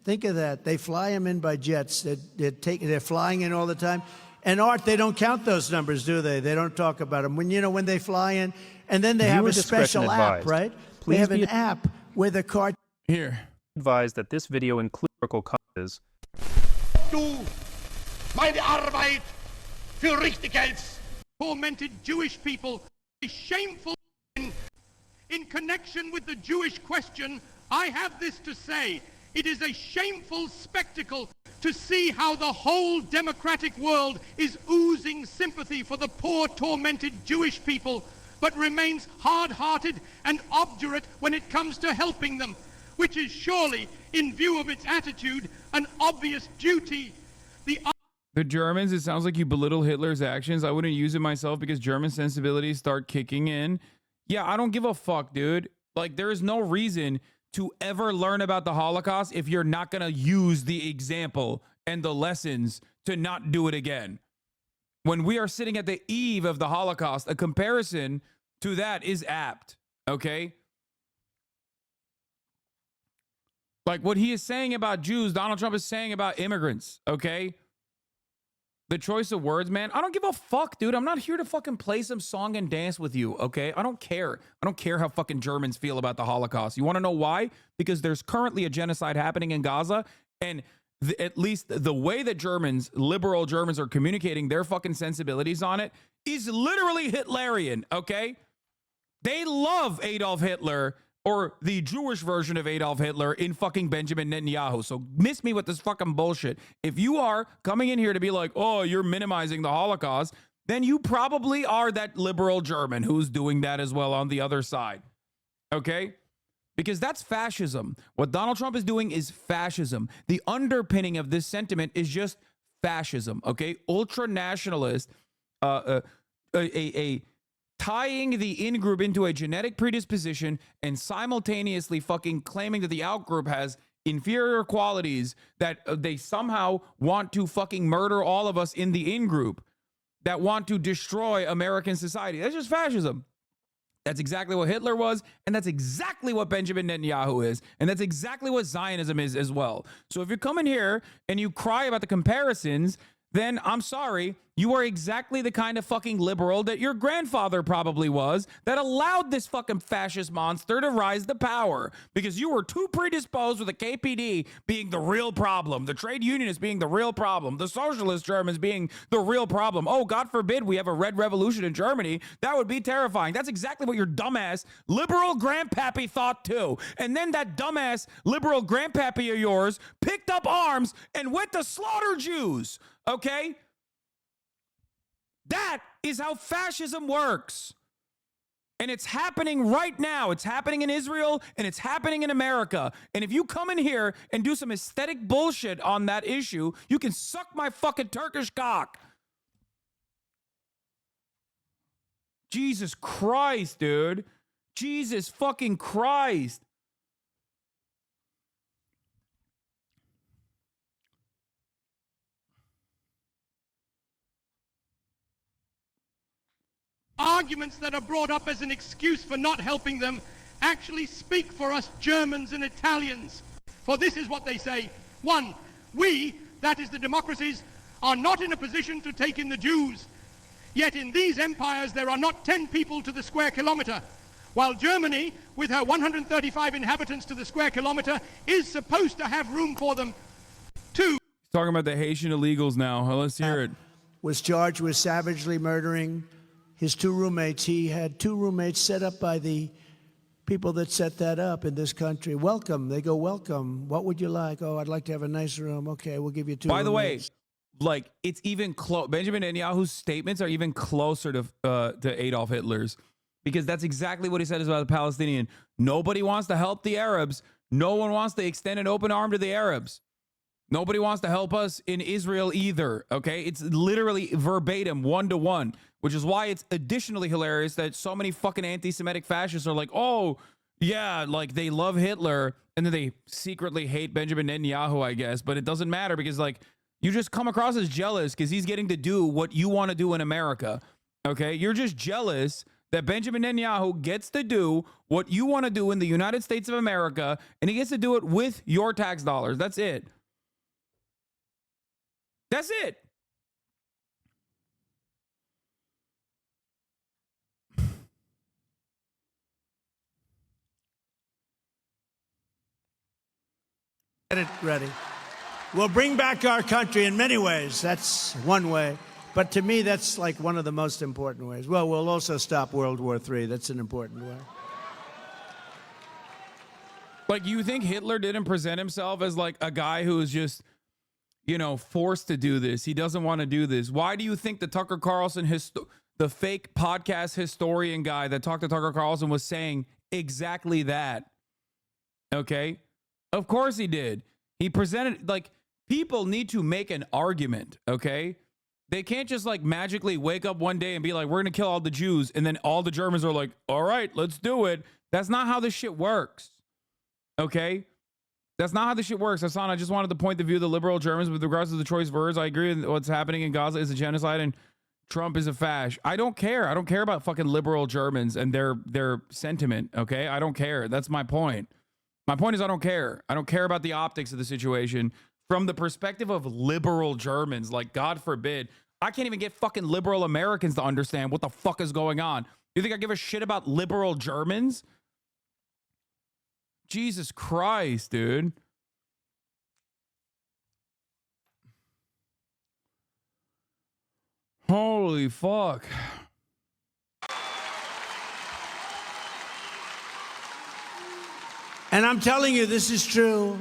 Think of that. They fly them in by jets. They're flying in all the time. And Art, they don't count those numbers, do they? They don't talk about them. When they fly in, and then they have a special app, right? They have an app where the card. Here. Advise that this video includes historical causes. Du, meine Arbeit für Richtiges, tormented Jewish people, is shameful. In connection with the Jewish question, I have this to say. It is a shameful spectacle to see how the whole democratic world is oozing sympathy for the poor, tormented Jewish people, but remains hard-hearted and obdurate when it comes to helping them, which is surely, in view of its attitude, an obvious duty. The Germans, it sounds like you belittle Hitler's actions. I wouldn't use it myself because German sensibilities start kicking in. Yeah, I don't give a fuck, dude. Like, there is no reason to ever learn about the Holocaust if you're not going to use the example and the lessons to not do it again. When we are sitting at the eve of the Holocaust, a comparison to that is apt, okay? Like what he is saying about Jews, Donald Trump is saying about immigrants, okay? The choice of words, man. I don't give a fuck, dude. I'm not here to fucking play some song and dance with you, okay? I don't care. I don't care how fucking Germans feel about the Holocaust. You want to know why? Because there's currently a genocide happening in Gaza, and at least the way that Germans, liberal Germans, are communicating their fucking sensibilities on it is literally Hitlerian, okay? They love Adolf Hitler, or the Jewish version of Adolf Hitler, in fucking Benjamin Netanyahu. So miss me with this fucking bullshit. If you are coming in here to be like, oh, you're minimizing the Holocaust, then you probably are that liberal German who's doing that as well on the other side. Okay? Because that's fascism. What Donald Trump is doing is fascism. The underpinning of this sentiment is just fascism. Okay? Ultra-nationalist, tying the in-group into a genetic predisposition and simultaneously fucking claiming that the out-group has inferior qualities, that they somehow want to fucking murder all of us in the in-group, that want to destroy American society. That's just fascism. That's exactly what Hitler was, and that's exactly what Benjamin Netanyahu is, and that's exactly what Zionism is as well. So if you're coming here and you cry about the comparisons, then I'm sorry, you are exactly the kind of fucking liberal that your grandfather probably was, that allowed this fucking fascist monster to rise to power, because you were too predisposed with the KPD being the real problem, the trade unionists being the real problem, the socialist Germans being the real problem. Oh, God forbid we have a red revolution in Germany. That would be terrifying. That's exactly what your dumbass liberal grandpappy thought too. And then that dumbass liberal grandpappy of yours picked up arms and went to slaughter Jews. Okay? That is how fascism works. And it's happening right now. It's happening in Israel, and it's happening in America. And if you come in here and do some aesthetic bullshit on that issue, you can suck my fucking Turkish cock. Jesus Christ, dude. Jesus fucking Christ. Arguments that are brought up as an excuse for not helping them actually speak for us Germans and Italians. For this is what they say. One, we, that is the democracies, are not in a position to take in the Jews. Yet in these empires there are not 10 people to the square kilometer, while Germany, with her 135 inhabitants to the square kilometer, is supposed to have room for them. Two. He's talking about the Haitian illegals now. Let's hear it. Was charged with savagely murdering his two roommates. He had two roommates set up by the people that set that up in this country. Welcome. They go, welcome. What would you like? Oh, I'd like to have a nice room. Okay, we'll give you two By the way, roommates. like, it's even close. Benjamin Netanyahu's statements are even closer to Adolf Hitler's, because that's exactly what he said about the Palestinian. Nobody wants to help the Arabs. No one wants to extend an open arm to the Arabs. Nobody wants to help us in Israel either, okay? It's literally verbatim, 1-to-1, which is why it's additionally hilarious that so many fucking anti-Semitic fascists are like, oh, yeah, like they love Hitler, and then they secretly hate Benjamin Netanyahu, I guess, but it doesn't matter because, like, you just come across as jealous because he's getting to do what you want to do in America, okay? You're just jealous that Benjamin Netanyahu gets to do what you want to do in the United States of America, and he gets to do it with your tax dollars. That's it. That's it. Get it ready. We'll bring back our country in many ways. That's one way. But to me, that's like one of the most important ways. Well, we'll also stop World War III. That's an important way. Like, you think Hitler didn't present himself as like a guy who was just, you know, forced to do this? He doesn't want to do this. Why do you think the Tucker Carlson, the fake podcast historian guy that talked to Tucker Carlson, was saying exactly that? Okay? Of course he did. He presented, like, people need to make an argument, okay? They can't just, like, magically wake up one day and be like, we're going to kill all the Jews, and then all the Germans are like, all right, let's do it. That's not how this shit works, okay? That's not how this shit works. Hasan, I just wanted to point the view of the liberal Germans with regards to the choice of words. I agree with what's happening in Gaza is a genocide and Trump is a fash. I don't care. I don't care about fucking liberal Germans and their sentiment, okay? I don't care. That's my point. My point is I don't care. I don't care about the optics of the situation. from the perspective of liberal Germans. Like, God forbid. I can't even get fucking liberal Americans to understand what the fuck is going on. You think I give a shit about liberal Germans? Jesus Christ, dude. Holy fuck. And I'm telling you, this is true.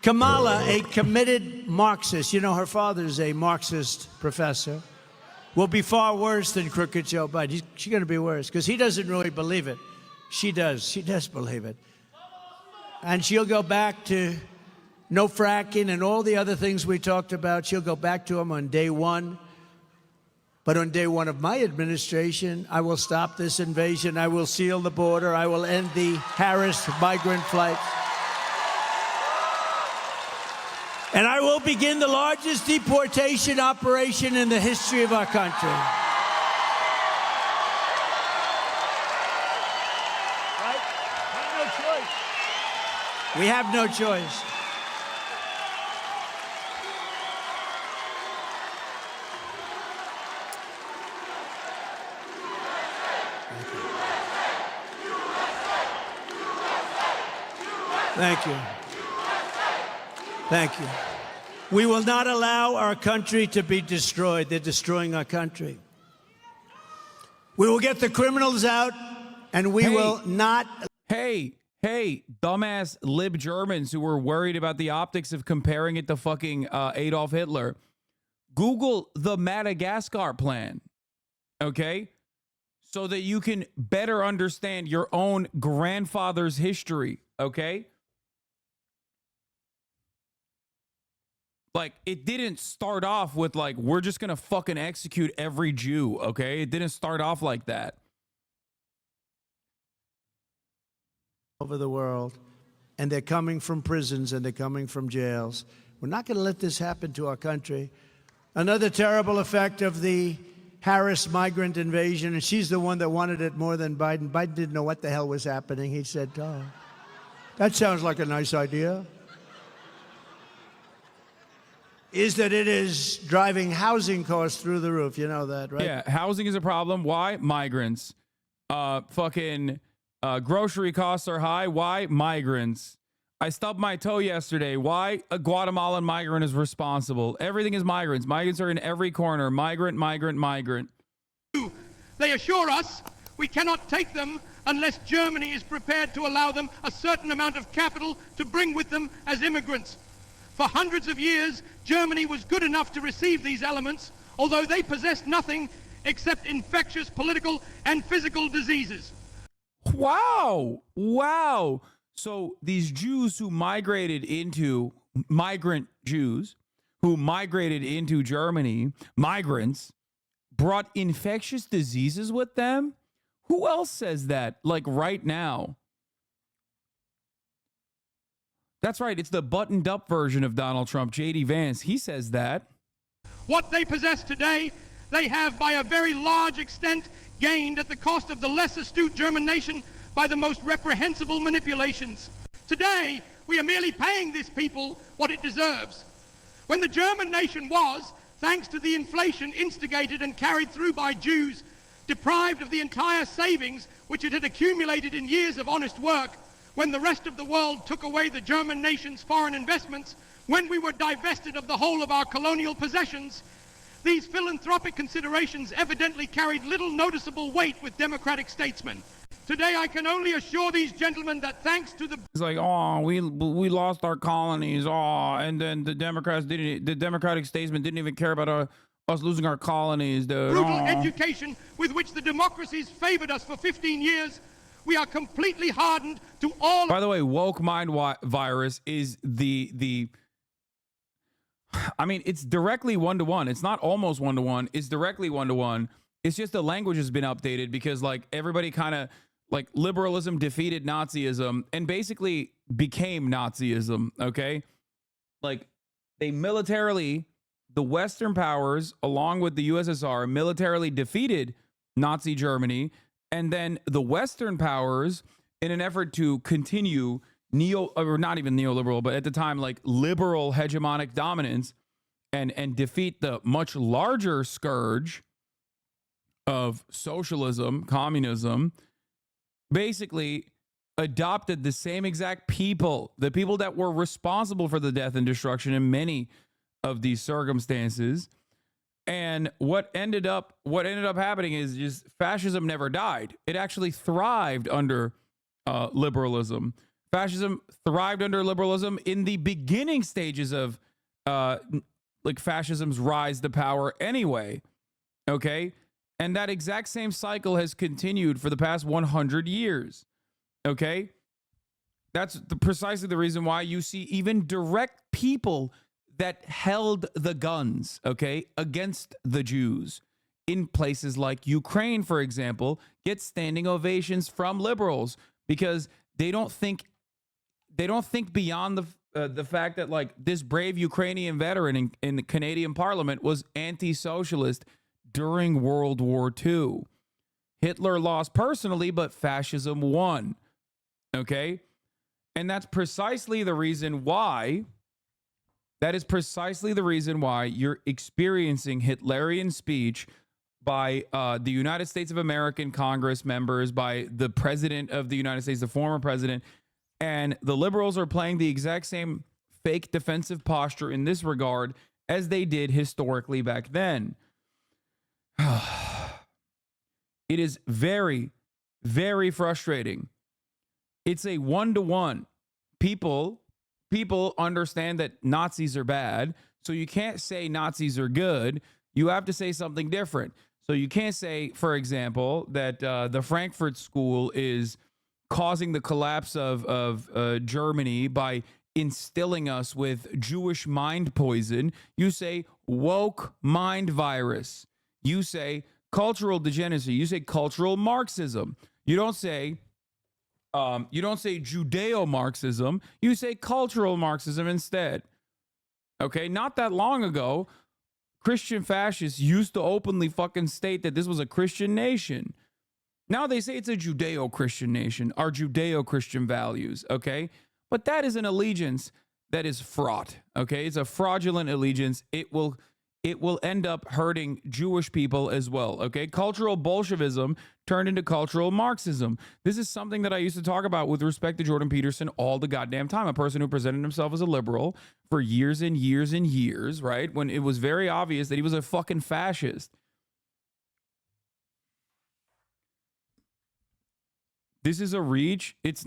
Kamala, a committed Marxist, you know, her father's a Marxist professor, will be far worse than crooked Joe Biden. She's going to be worse because he doesn't really believe it. She does. She does believe it. And she'll go back to no fracking and all the other things we talked about. She'll go back to them on day one. But on day one of my administration, I will stop this invasion. I will seal the border. I will end the Harris migrant flights. And I will begin the largest deportation operation in the history of our country. Right? We have no choice. Thank you. Thank you. We will not allow our country to be destroyed. They're destroying our country. We will get the criminals out, and we will not. Hey, dumbass lib Germans who were worried about the optics of comparing it to fucking Adolf Hitler. Google the Madagascar plan, okay? So that you can better understand your own grandfather's history, okay? Like, it didn't start off with, like, we're just going to fucking execute every Jew, okay? It didn't start off like that. Over the world, and they're coming from prisons and they're coming from jails. We're not going to let this happen to our country. Another terrible effect of the Harris migrant invasion, and she's the one that wanted it more than Biden. Biden didn't know what the hell was happening. He said, oh, that sounds like a nice idea. Is that it is driving housing costs through the roof. You know that, right? Yeah, housing is a problem. Why? Migrants. Grocery costs are high. Why? Migrants. I stubbed my toe yesterday. Why? A Guatemalan migrant is responsible. Everything is migrants. Migrants are in every corner. Migrant, migrant, migrant. They assure us we cannot take them unless Germany is prepared to allow them a certain amount of capital to bring with them as immigrants. For hundreds of years, Germany was good enough to receive these elements, although they possessed nothing except infectious political and physical diseases. Wow. Wow. So these Jews who migrated into, migrant Jews who migrated into Germany, migrants, brought infectious diseases with them? Who else says that, like, right now? That's right. It's the buttoned up version of Donald Trump, J.D. Vance. He says that. What they possess today, they have by a very large extent gained at the cost of the less astute German nation by the most reprehensible manipulations. Today, we are merely paying this people what it deserves. When the German nation was, thanks to the inflation instigated and carried through by Jews, deprived of the entire savings which it had accumulated in years of honest work, when the rest of the world took away the German nation's foreign investments, when we were divested of the whole of our colonial possessions, these philanthropic considerations evidently carried little noticeable weight with democratic statesmen. Today, I can only assure these gentlemen that thanks to the... It's like, oh, we lost our colonies, oh, and then the democratic statesmen didn't even care about us losing our colonies, dude. brutal education with which the democracies favored us for 15 years, we are completely hardened to all... By the way, woke mind virus is the I mean, it's directly one-to-one. It's not almost one-to-one. It's directly one-to-one. It's just the language has been updated because, like, everybody kind of, like, liberalism defeated Nazism and basically became Nazism, okay? Like, they militarily, the Western powers, along with the USSR, militarily defeated Nazi Germany, and then the Western powers, in an effort to continue or not even neoliberal, but at the time, like liberal hegemonic dominance and defeat the much larger scourge of socialism, communism, basically adopted the same exact people, the people that were responsible for the death and destruction in many of these circumstances. And what ended up happening is just fascism never died. It actually thrived under liberalism. Fascism thrived under liberalism in the beginning stages of like fascism's rise to power anyway. Okay? And that exact same cycle has continued for the past 100 years. Okay? That's precisely the reason why you see even direct people that held the guns, okay, against the Jews in places like Ukraine, for example, get standing ovations from liberals because they don't think beyond the fact that like this brave Ukrainian veteran in the Canadian Parliament was anti-socialist during World War II. Hitler lost personally, but fascism won. Okay? And that's precisely the reason why you're experiencing Hitlerian speech by the United States of American Congress members, by the president of the United States, the former president, and the liberals are playing the exact same fake defensive posture in this regard as they did historically back then. It is very, very frustrating. It's a one-to-one. People understand that Nazis are bad, so you can't say Nazis are good. You have to say something different. So you can't say, for example, that the Frankfurt School is causing the collapse of Germany by instilling us with Jewish mind poison. You say woke mind virus. You say cultural degeneracy. You say cultural Marxism. You don't say Judeo-Marxism. You say cultural Marxism instead. Okay, not that long ago, Christian fascists used to openly fucking state that this was a Christian nation. Now they say it's a Judeo-Christian nation, our Judeo-Christian values, okay? But that is an allegiance that is fraught, okay? It's a fraudulent allegiance. It will end up hurting Jewish people as well, okay? Cultural Bolshevism turned into cultural Marxism. This is something that I used to talk about with respect to Jordan Peterson all the goddamn time, a person who presented himself as a liberal for years and years and years, right? When it was very obvious that he was a fucking fascist. This is a reach. It's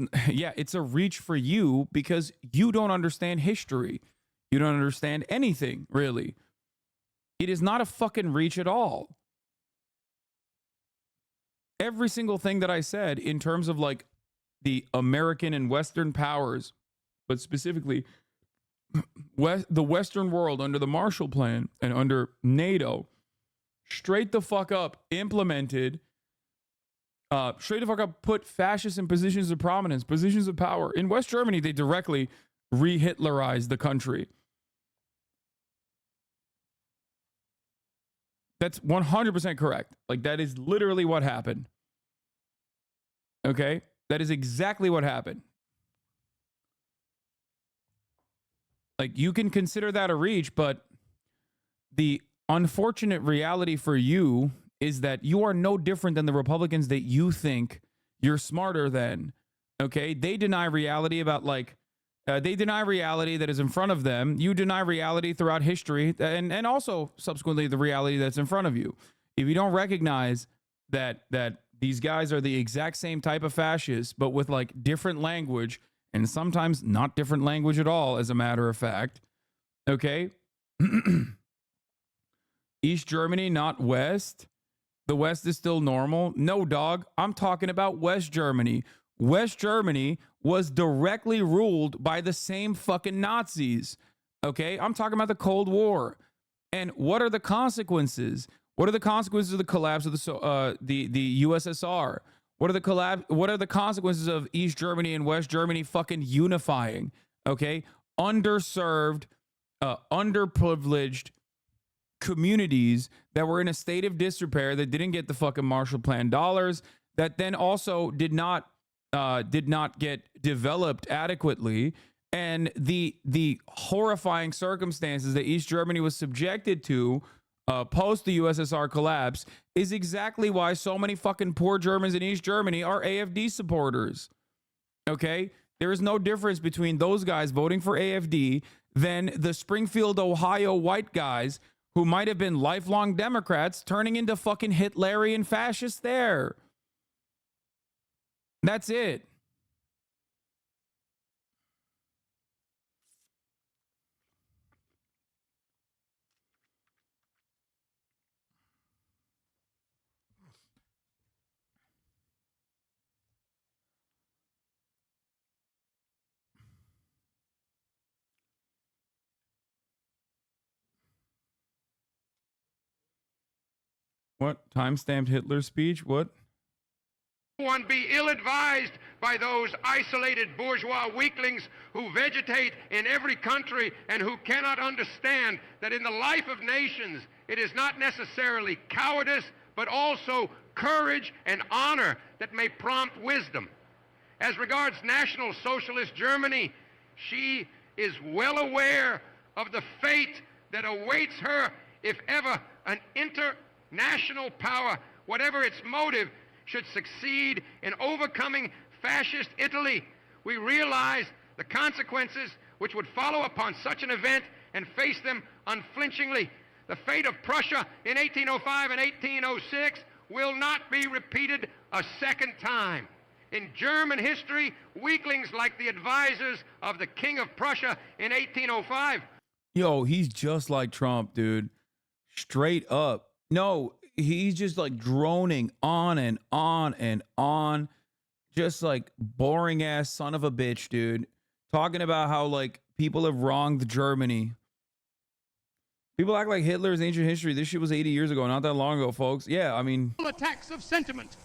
a reach for you because you don't understand history. You don't understand anything, really. It is not a fucking reach at all. Every single thing that I said in terms of like the American and Western powers, but specifically the Western world under the Marshall Plan and under NATO, straight the fuck up implemented, straight the fuck up put fascists in positions of prominence, positions of power. In West Germany, they directly re-Hitlerized the country. That's 100% correct. Like, that is literally what happened. Okay? That is exactly what happened. Like, you can consider that a reach, but the unfortunate reality for you is that you are no different than the Republicans that you think you're smarter than. Okay? They deny reality about, like, they deny reality that is in front of them. You deny reality throughout history and also subsequently the reality that's in front of you. If you don't recognize that these guys are the exact same type of fascists, but with like different language and sometimes not different language at all, as a matter of fact. Okay? East Germany, not West. The West is still normal. No, dog. I'm talking about West Germany. West Germany was directly ruled by the same fucking Nazis. Okay? I'm talking about the Cold War. And what are the consequences? What are the consequences of the collapse of the USSR? What are the consequences of East Germany and West Germany fucking unifying? Okay? Underserved, underprivileged communities that were in a state of disrepair, that didn't get the fucking Marshall Plan dollars, that then also did not did not get developed adequately, and the horrifying circumstances that East Germany was subjected to post the USSR collapse is exactly why so many fucking poor Germans in East Germany are AfD supporters. Okay? There is no difference between those guys voting for AfD than the Springfield, Ohio white guys who might have been lifelong Democrats turning into fucking Hitlerian fascists there. That's it. What? Time-stamped Hitler's speech? What? One be ill-advised by those isolated bourgeois weaklings who vegetate in every country and who cannot understand that in the life of nations it is not necessarily cowardice but also courage and honor that may prompt wisdom. As regards National Socialist Germany, she is well aware of the fate that awaits her if ever an international power, whatever its motive, should succeed in overcoming fascist Italy. We realize the consequences which would follow upon such an event and face them unflinchingly. The fate of Prussia in 1805 and 1806 will not be repeated a second time. In German history, weaklings like the advisors of the King of Prussia in 1805. Yo, he's just like Trump, dude. Straight up. No, he's just like droning on and on and on. Just like boring ass son of a bitch, dude. Talking about how like people have wronged Germany. People act like Hitler is ancient history. This shit was 80 years ago, not that long ago, folks. Yeah, I mean. Attacks of sentiment.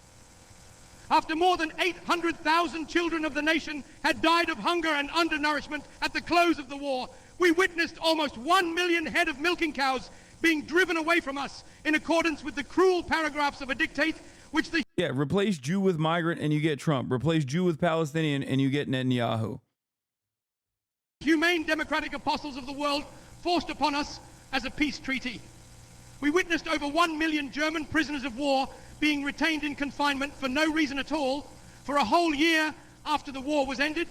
After more than 800,000 children of the nation had died of hunger and undernourishment at the close of the war, we witnessed almost 1 million head of milking cows being driven away from us in accordance with the cruel paragraphs of a dictate which the... Yeah, replace Jew with migrant and you get Trump. Replace Jew with Palestinian and you get Netanyahu. humane democratic apostles of the world forced upon us as a peace treaty. We witnessed over 1 million German prisoners of war being retained in confinement for no reason at all for a whole year after the war was ended.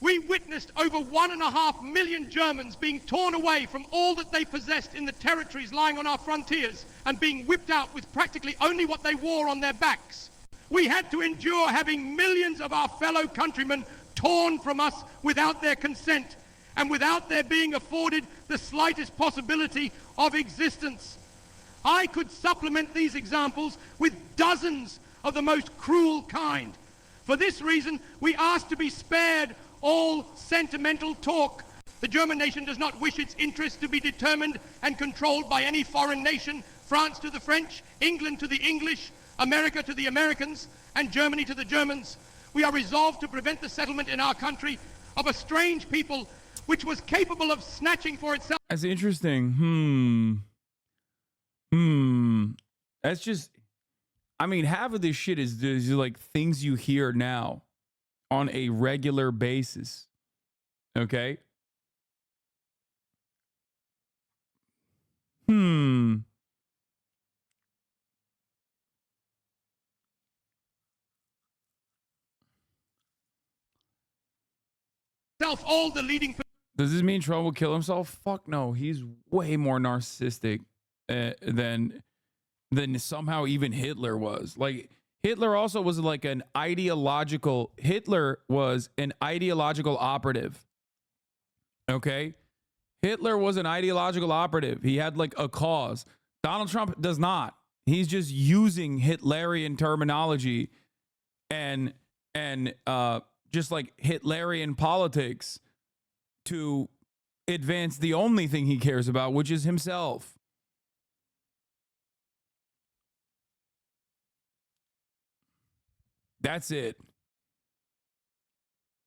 We witnessed over 1.5 million Germans being torn away from all that they possessed in the territories lying on our frontiers and being whipped out with practically only what they wore on their backs. We had to endure having millions of our fellow countrymen torn from us without their consent and without their being afforded the slightest possibility of existence. I could supplement these examples with dozens of the most cruel kind. For this reason, we ask to be spared all sentimental talk. The German nation does not wish its interests to be determined and controlled by any foreign nation, France to the French, England to the English, America to the Americans, and Germany to the Germans. We are resolved to prevent the settlement in our country of a strange people which was capable of snatching for itself... That's interesting. That's just... I mean, half of this shit is like things you hear now on a regular basis. Okay? all the leading... Does this mean Trump will kill himself? Fuck no. He's way more narcissistic than somehow even Hitler was. Like, Hitler also was like an ideological... Hitler was an ideological operative. Okay? Hitler was an ideological operative. He had like a cause. Donald Trump does not. He's just using Hitlerian terminology and just like Hitlerian politics to advance the only thing he cares about, which is himself. That's it.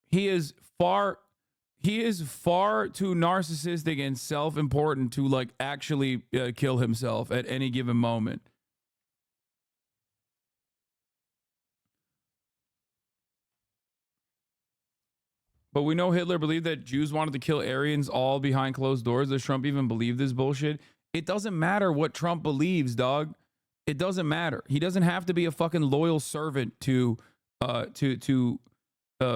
He is far too narcissistic and self-important to like actually kill himself at any given moment. But we know Hitler believed that Jews wanted to kill Aryans all behind closed doors. Does Trump even believe this bullshit? It doesn't matter what Trump believes, dog. It doesn't matter. He doesn't have to be a fucking loyal servant to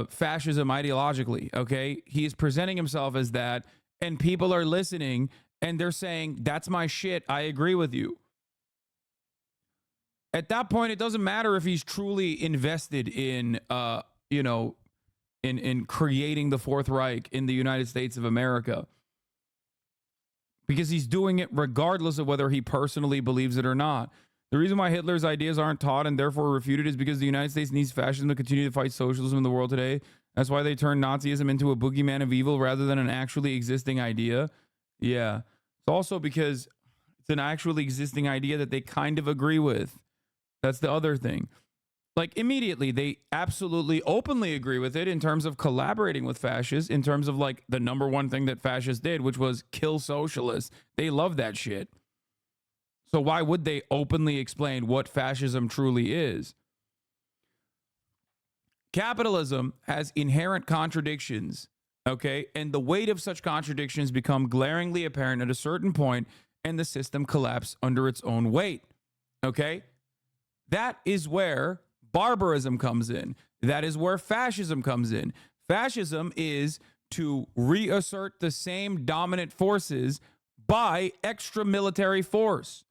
fascism ideologically, okay? He is presenting himself as that, and people are listening, and they're saying, that's my shit. I agree with you. At that point, it doesn't matter if he's truly invested in, in creating the Fourth Reich in the United States of America, because he's doing it regardless of whether he personally believes it or not. The reason why Hitler's ideas aren't taught and therefore refuted is because the United States needs fascism to continue to fight socialism in the world today. That's why they turned Nazism into a boogeyman of evil rather than an actually existing idea. Yeah. It's also because it's an actually existing idea that they kind of agree with. That's the other thing. Like, immediately, they absolutely openly agree with it in terms of collaborating with fascists, in terms of, like, the number one thing that fascists did, which was kill socialists. They love that shit. So why would they openly explain what fascism truly is? Capitalism has inherent contradictions, okay? And the weight of such contradictions become glaringly apparent at a certain point, and the system collapses under its own weight, okay? That is where barbarism comes in. That is where fascism comes in. Fascism is to reassert the same dominant forces by extra military force.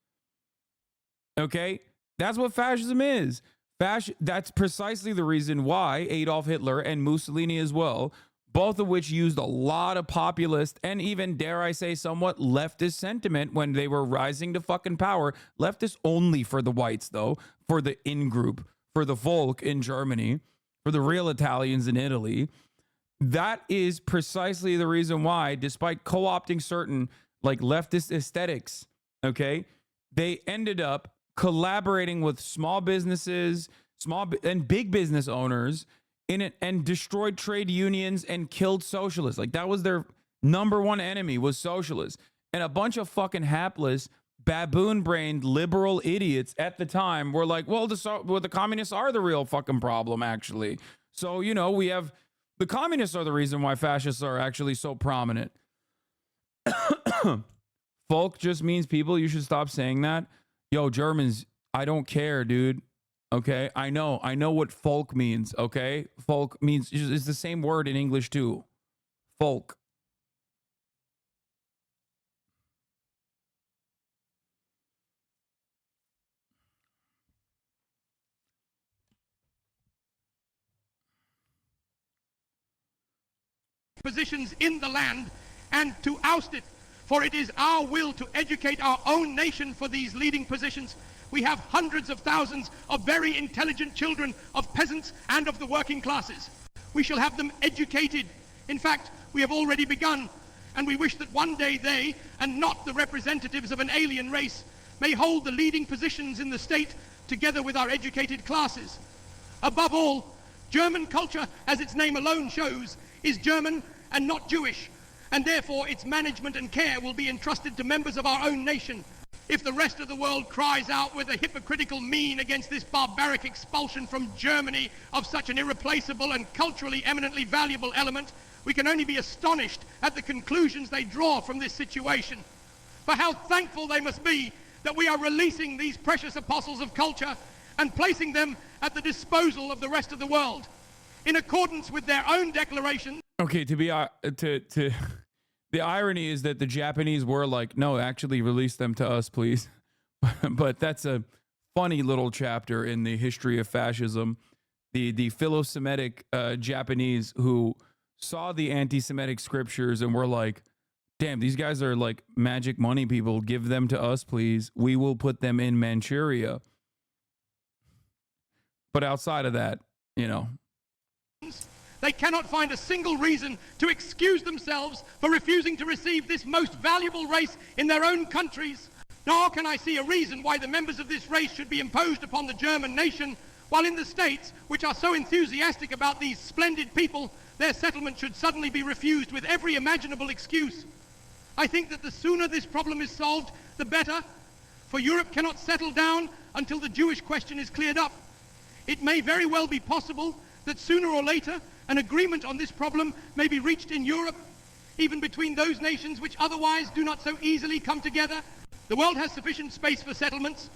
Okay? That's what fascism is. That's precisely the reason why Adolf Hitler and Mussolini as well, both of which used a lot of populist and even, dare I say, somewhat leftist sentiment when they were rising to fucking power. Leftist only for the whites, though, for the in-group, for the Volk in Germany, for the real Italians in Italy. That is precisely the reason why, despite co-opting certain like leftist aesthetics, okay, they ended up collaborating with small businesses, and big business owners in it, and destroyed trade unions and killed socialists. Like, that was their number one enemy, was socialists. And a bunch of fucking hapless, baboon-brained liberal idiots at the time were like, well, the communists are the real fucking problem, actually. So, you know, we have the communists are the reason why fascists are actually so prominent. Folk just means people. You should stop saying that. Yo, Germans, I don't care, dude. Okay, I know what folk means. Okay, folk means it's the same word in English too. Folk. Positions in the land and to oust it, for it is our will to educate our own nation for these leading positions. We have hundreds of thousands of very intelligent children of peasants and of the working classes. We shall have them educated. In fact, we have already begun, and we wish that one day they, and not the representatives of an alien race, may hold the leading positions in the state together with our educated classes. Above all, German culture, as its name alone shows, is German and not Jewish, and therefore its management and care will be entrusted to members of our own nation. If the rest of the world cries out with a hypocritical mien against this barbaric expulsion from Germany of such an irreplaceable and culturally eminently valuable element, we can only be astonished at the conclusions they draw from this situation. For how thankful they must be that we are releasing these precious apostles of culture and placing them at the disposal of the rest of the world, in accordance with their own declaration. Okay, the irony is that the Japanese were like, no, actually release them to us, please. But that's a funny little chapter in the history of fascism. The philo-Semitic Japanese who saw the anti-Semitic scriptures and were like, damn, these guys are like magic money people. Give them to us, please. We will put them in Manchuria. But outside of that, you know. They cannot find a single reason to excuse themselves for refusing to receive this most valuable race in their own countries. Nor can I see a reason why the members of this race should be imposed upon the German nation, while in the states, which are so enthusiastic about these splendid people, their settlement should suddenly be refused with every imaginable excuse. I think that the sooner this problem is solved, the better, for Europe cannot settle down until the Jewish question is cleared up. It may very well be possible that sooner or later An agreement on this problem may be reached in Europe, even between those nations which otherwise do not so easily come together. The world has sufficient space for settlements,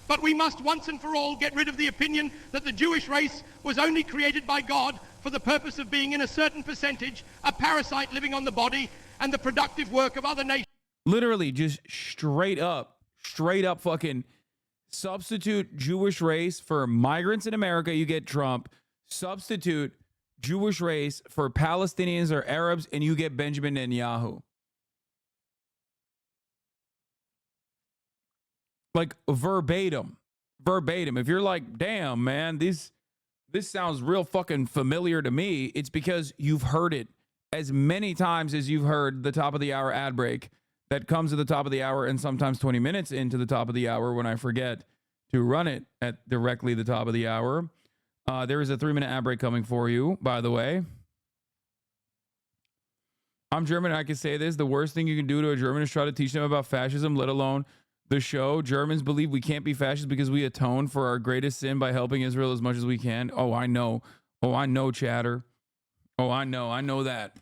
but we must once and for all get rid of the opinion that the Jewish race was only created by God for the purpose of being in a certain percentage a parasite living on the body and the productive work of other nations. Literally just straight up fucking substitute Jewish race for migrants in America, you get Trump. Substitute Jewish race for Palestinians or Arabs, and you get Benjamin Netanyahu. Like verbatim. If you're like, damn, man, this sounds real fucking familiar to me, it's because you've heard it as many times as you've heard the top of the hour ad break that comes at the top of the hour, and sometimes 20 minutes into the top of the hour when I forget to run it at directly the top of the hour. There is a 3-minute ad break coming for you, by the way. I'm German. I can say this. The worst thing you can do to a German is try to teach them about fascism, let alone the show. Germans believe we can't be fascist because we atone for our greatest sin by helping Israel as much as we can. Oh, I know. Oh, I know, chatter. Oh, I know. I know that.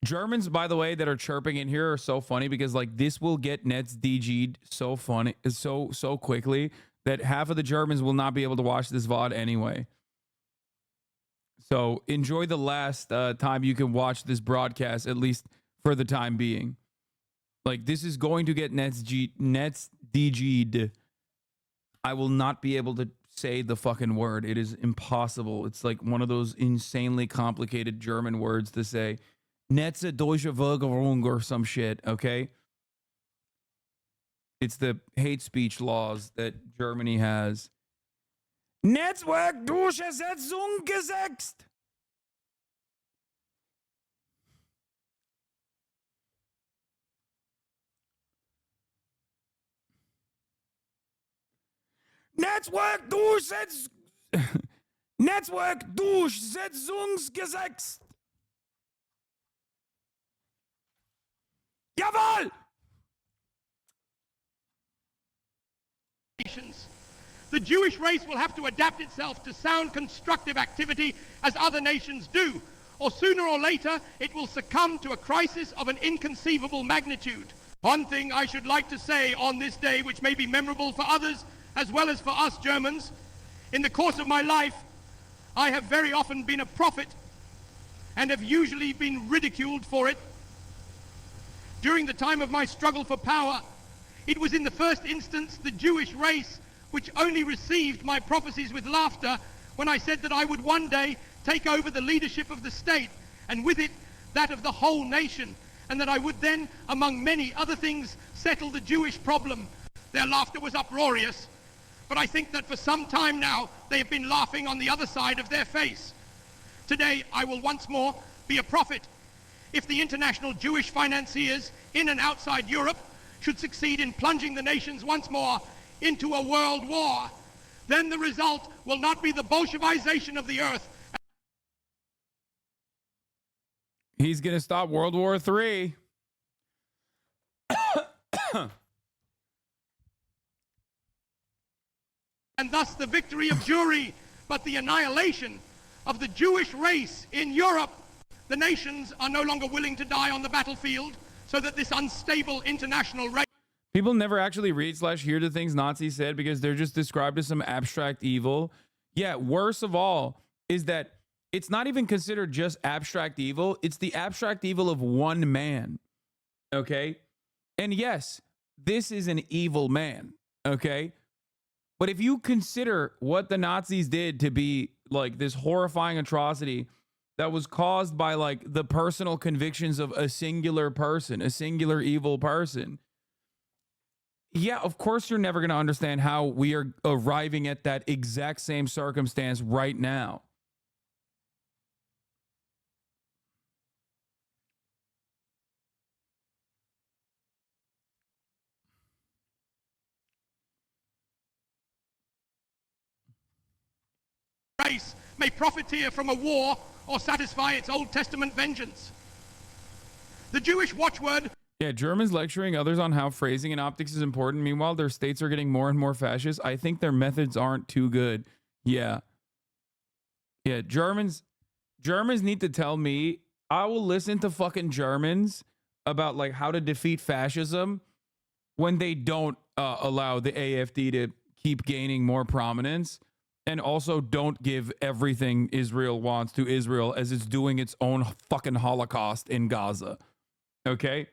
Germans, by the way, that are chirping in here are so funny because like this will get Nets DG'd so funny, so quickly that half of the Germans will not be able to watch this VOD anyway. So enjoy the last time you can watch this broadcast, at least for the time being. Like this is going to get Nets DG'd. I will not be able to say the fucking word. It is impossible. It's like one of those insanely complicated German words to say. Netze deutsche Vergewung or some shit, okay? It's the hate speech laws that Germany has. Netzwerkdurchsetzung gesetzt. Netzwerkdurchsetzungsgesetz. Jawohl! The Jewish race will have to adapt itself to sound constructive activity as other nations do, or sooner or later it will succumb to a crisis of an inconceivable magnitude. One thing I should like to say on this day, which may be memorable for others as well as for us Germans, in the course of my life, I have very often been a prophet and have usually been ridiculed for it. During the time of my struggle for power, it was in the first instance the Jewish race which only received my prophecies with laughter when I said that I would one day take over the leadership of the state, and with it that of the whole nation, and that I would then, among many other things, settle the Jewish problem. Their laughter was uproarious, but I think that for some time now they have been laughing on the other side of their face. Today I will once more be a prophet. If the international Jewish financiers in and outside Europe should succeed in plunging the nations once more into a world war, then the result will not be the Bolshevization of the earth. He's going to stop World War III. And thus the victory of Jewry, but the annihilation of the Jewish race in Europe. The nations are no longer willing to die on the battlefield, so that this unstable international race... People never actually read / hear the things Nazis said because they're just described as some abstract evil. Yeah, worse of all is that it's not even considered just abstract evil. It's the abstract evil of one man, okay? And yes, this is an evil man, okay? But if you consider what the Nazis did to be like this horrifying atrocity that was caused by like the personal convictions of a singular person, a singular evil person, yeah, of course you're never going to understand how we are arriving at that exact same circumstance right now. race may profiteer from a war or satisfy its Old Testament vengeance. The Jewish watchword... Yeah, Germans lecturing others on how phrasing and optics is important. Meanwhile, their states are getting more and more fascist. I think their methods aren't too good. Yeah. Yeah, Germans need to tell me. I will listen to fucking Germans about like how to defeat fascism when they don't allow the AfD to keep gaining more prominence, and also don't give everything Israel wants to Israel as it's doing its own fucking Holocaust in Gaza. Okay?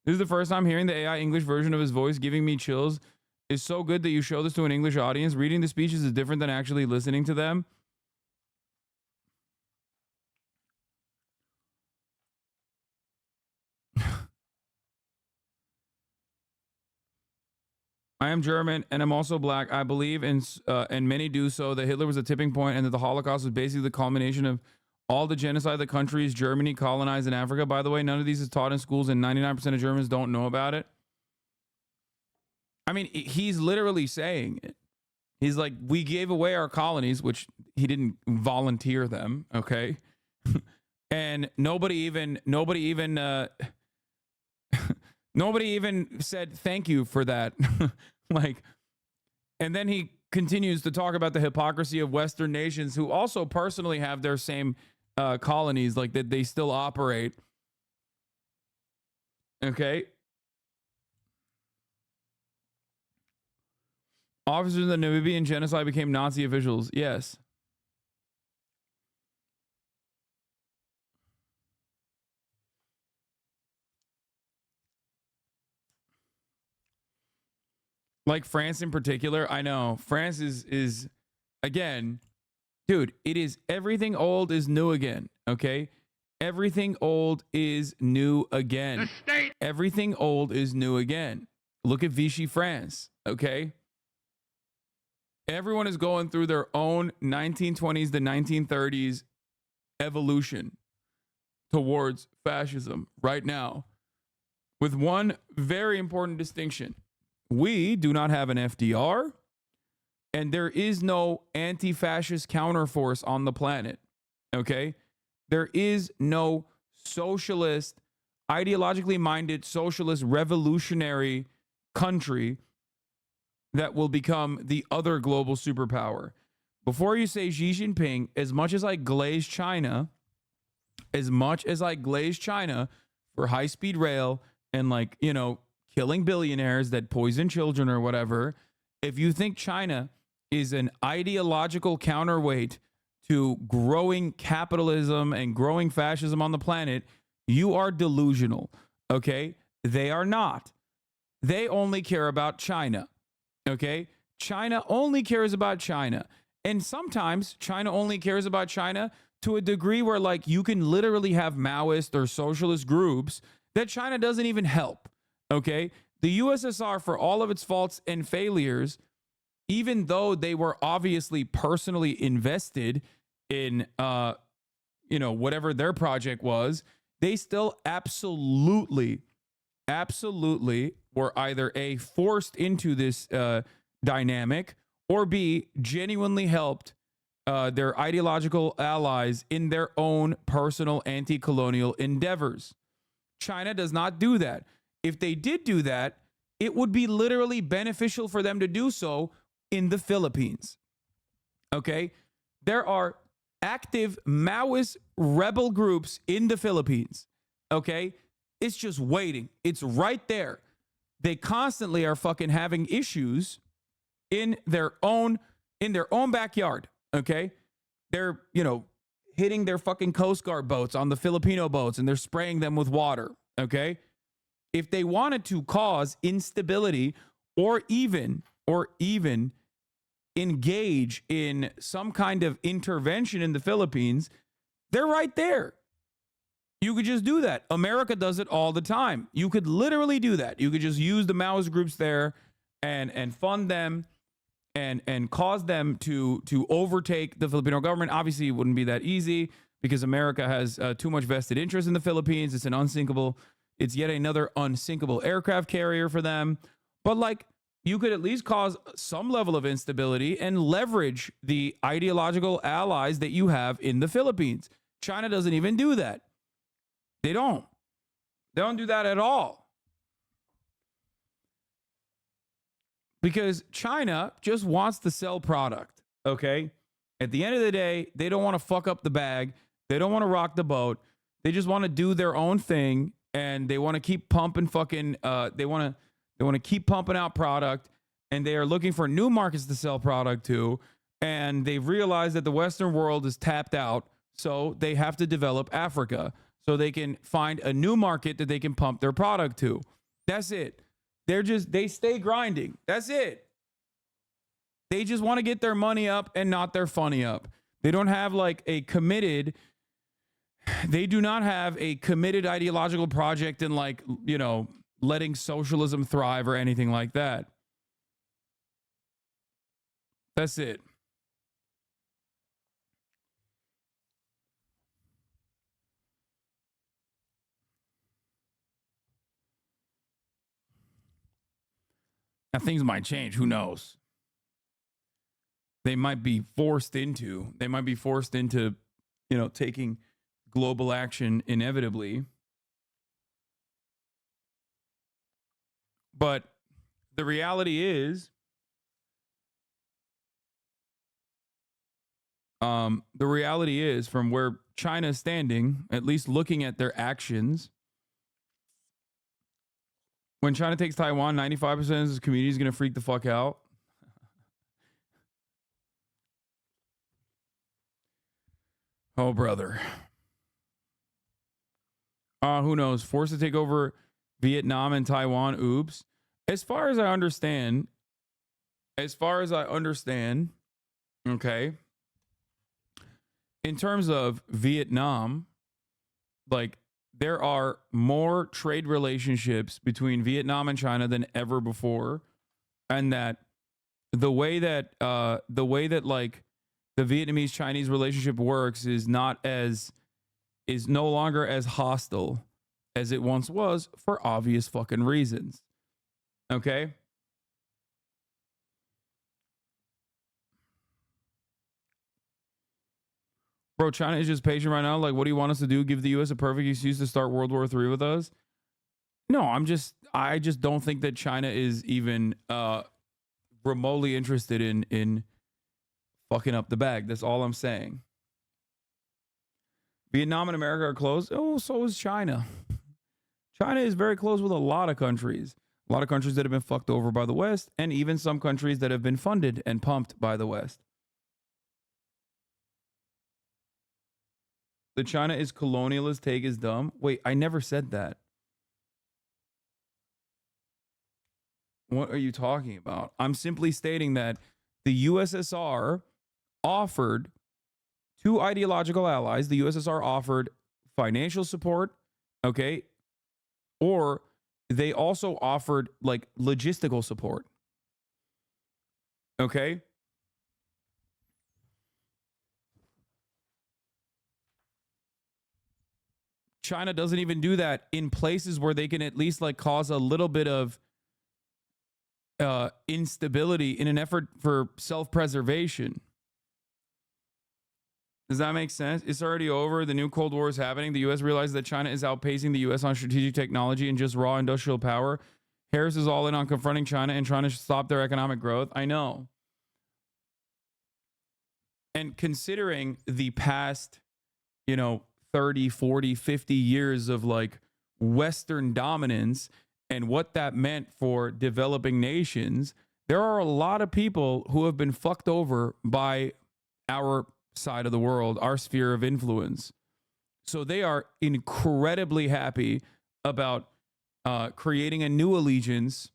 This is the first time hearing the AI English version of his voice, giving me chills. It's so good that you show this to an English audience. Reading the speeches is different than actually listening to them. I am German and I'm also black. I believe in, and many do so, that Hitler was a tipping point and that the Holocaust was basically the culmination of all the genocide that countries Germany colonized in Africa. By the way, none of these is taught in schools and 99% of Germans don't know about it. I mean, he's literally saying it. He's like, we gave away our colonies, which he didn't volunteer them, okay? And nobody even said thank you for that. Like, and then he continues to talk about the hypocrisy of Western nations who also personally have their same colonies, like that they still operate. Okay. Officers of the Namibian genocide became Nazi officials. Yes. Like France in particular. I know. France is again, dude, it is everything old is new again. Okay. Everything old is new again. Everything old is new again. Look at Vichy France. Okay. Everyone is going through their own 1920s to 1930s evolution towards fascism right now, with one very important distinction. We do not have an FDR, and there is no anti-fascist counterforce on the planet, okay? There is no socialist, ideologically minded, socialist, revolutionary country that will become the other global superpower. Before you say Xi Jinping, as much as I glaze China for high-speed rail and, like, you know, killing billionaires that poison children or whatever, if you think China is an ideological counterweight to growing capitalism and growing fascism on the planet, you are delusional, okay? They are not. They only care about China. Okay, China only cares about China. And sometimes China only cares about China to a degree where, like, you can literally have Maoist or socialist groups that China doesn't even help. Okay, the USSR, for all of its faults and failures, even though they were obviously personally invested in, whatever their project was, they still absolutely were either A, forced into this dynamic, or B, genuinely helped their ideological allies in their own personal anti-colonial endeavors. China does not do that. If they did do that, it would be literally beneficial for them to do so in the Philippines. Okay? There are active Maoist rebel groups in the Philippines. Okay? It's just waiting. It's right there. They constantly are fucking having issues in their own backyard. Okay? They're, hitting their fucking Coast Guard boats on the Filipino boats, and they're spraying them with water. Okay? If they wanted to cause instability or even engage in some kind of intervention in the Philippines, they're right there. You could just do that. America does it all the time. You could literally do that. You could just use the Maoist groups there and fund them and cause them to overtake the Filipino government. Obviously, it wouldn't be that easy because America has too much vested interest in the Philippines. It's yet another unsinkable aircraft carrier for them. But, like, you could at least cause some level of instability and leverage the ideological allies that you have in the Philippines. China doesn't even do that. They don't do that at all. Because China just wants to sell product, okay? At the end of the day, they don't want to fuck up the bag. They don't want to rock the boat. They just want to do their own thing, and they want to keep pumping fucking. They want to keep pumping out product, and they are looking for new markets to sell product to. And they've realized that the Western world is tapped out, so they have to develop Africa so they can find a new market that they can pump their product to. That's it. They stay grinding. That's it. They just want to get their money up and not their funny up. They don't have like a committed, they do not have a committed ideological project in like, you know, letting socialism thrive or anything like that. That's it. Now things might change. Who knows? They might be forced into, you know, taking global action inevitably. But the reality is, from where China is standing, at least looking at their actions, when China takes Taiwan, 95% of the community is going to freak the fuck out. Oh, brother. Who knows? Forced to take over Vietnam and Taiwan. Oops. As far as I understand, okay, in terms of Vietnam, like, there are more trade relationships between Vietnam and China than ever before, and that the way that like the Vietnamese-Chinese relationship works is no longer as hostile as it once was for obvious fucking reasons. Okay? Bro, China is just patient right now. Like, what do you want us to do? Give the U.S. a perfect excuse to start World War III with us? No, I just don't think that China is even remotely interested in fucking up the bag. That's all I'm saying. Vietnam and America are close. Oh, so is China. China is very close with a lot of countries. A lot of countries that have been fucked over by the West, and even some countries that have been funded and pumped by the West. The China is colonialist take is dumb. Wait, I never said that. What are you talking about? I'm simply stating that the USSR offered two ideological allies. The USSR offered financial support, okay? Or they also offered like logistical support. Okay? China doesn't even do that in places where they can at least like cause a little bit of instability in an effort for self-preservation. Does that make sense? It's already over. The new Cold War is happening. The U.S. realizes that China is outpacing the U.S. on strategic technology and just raw industrial power. Harris is all in on confronting China and trying to stop their economic growth. I know. And considering the past, 30, 40, 50 years of like Western dominance and what that meant for developing nations, there are a lot of people who have been fucked over by our side of the world, our sphere of influence. So they are incredibly happy about creating a new allegiance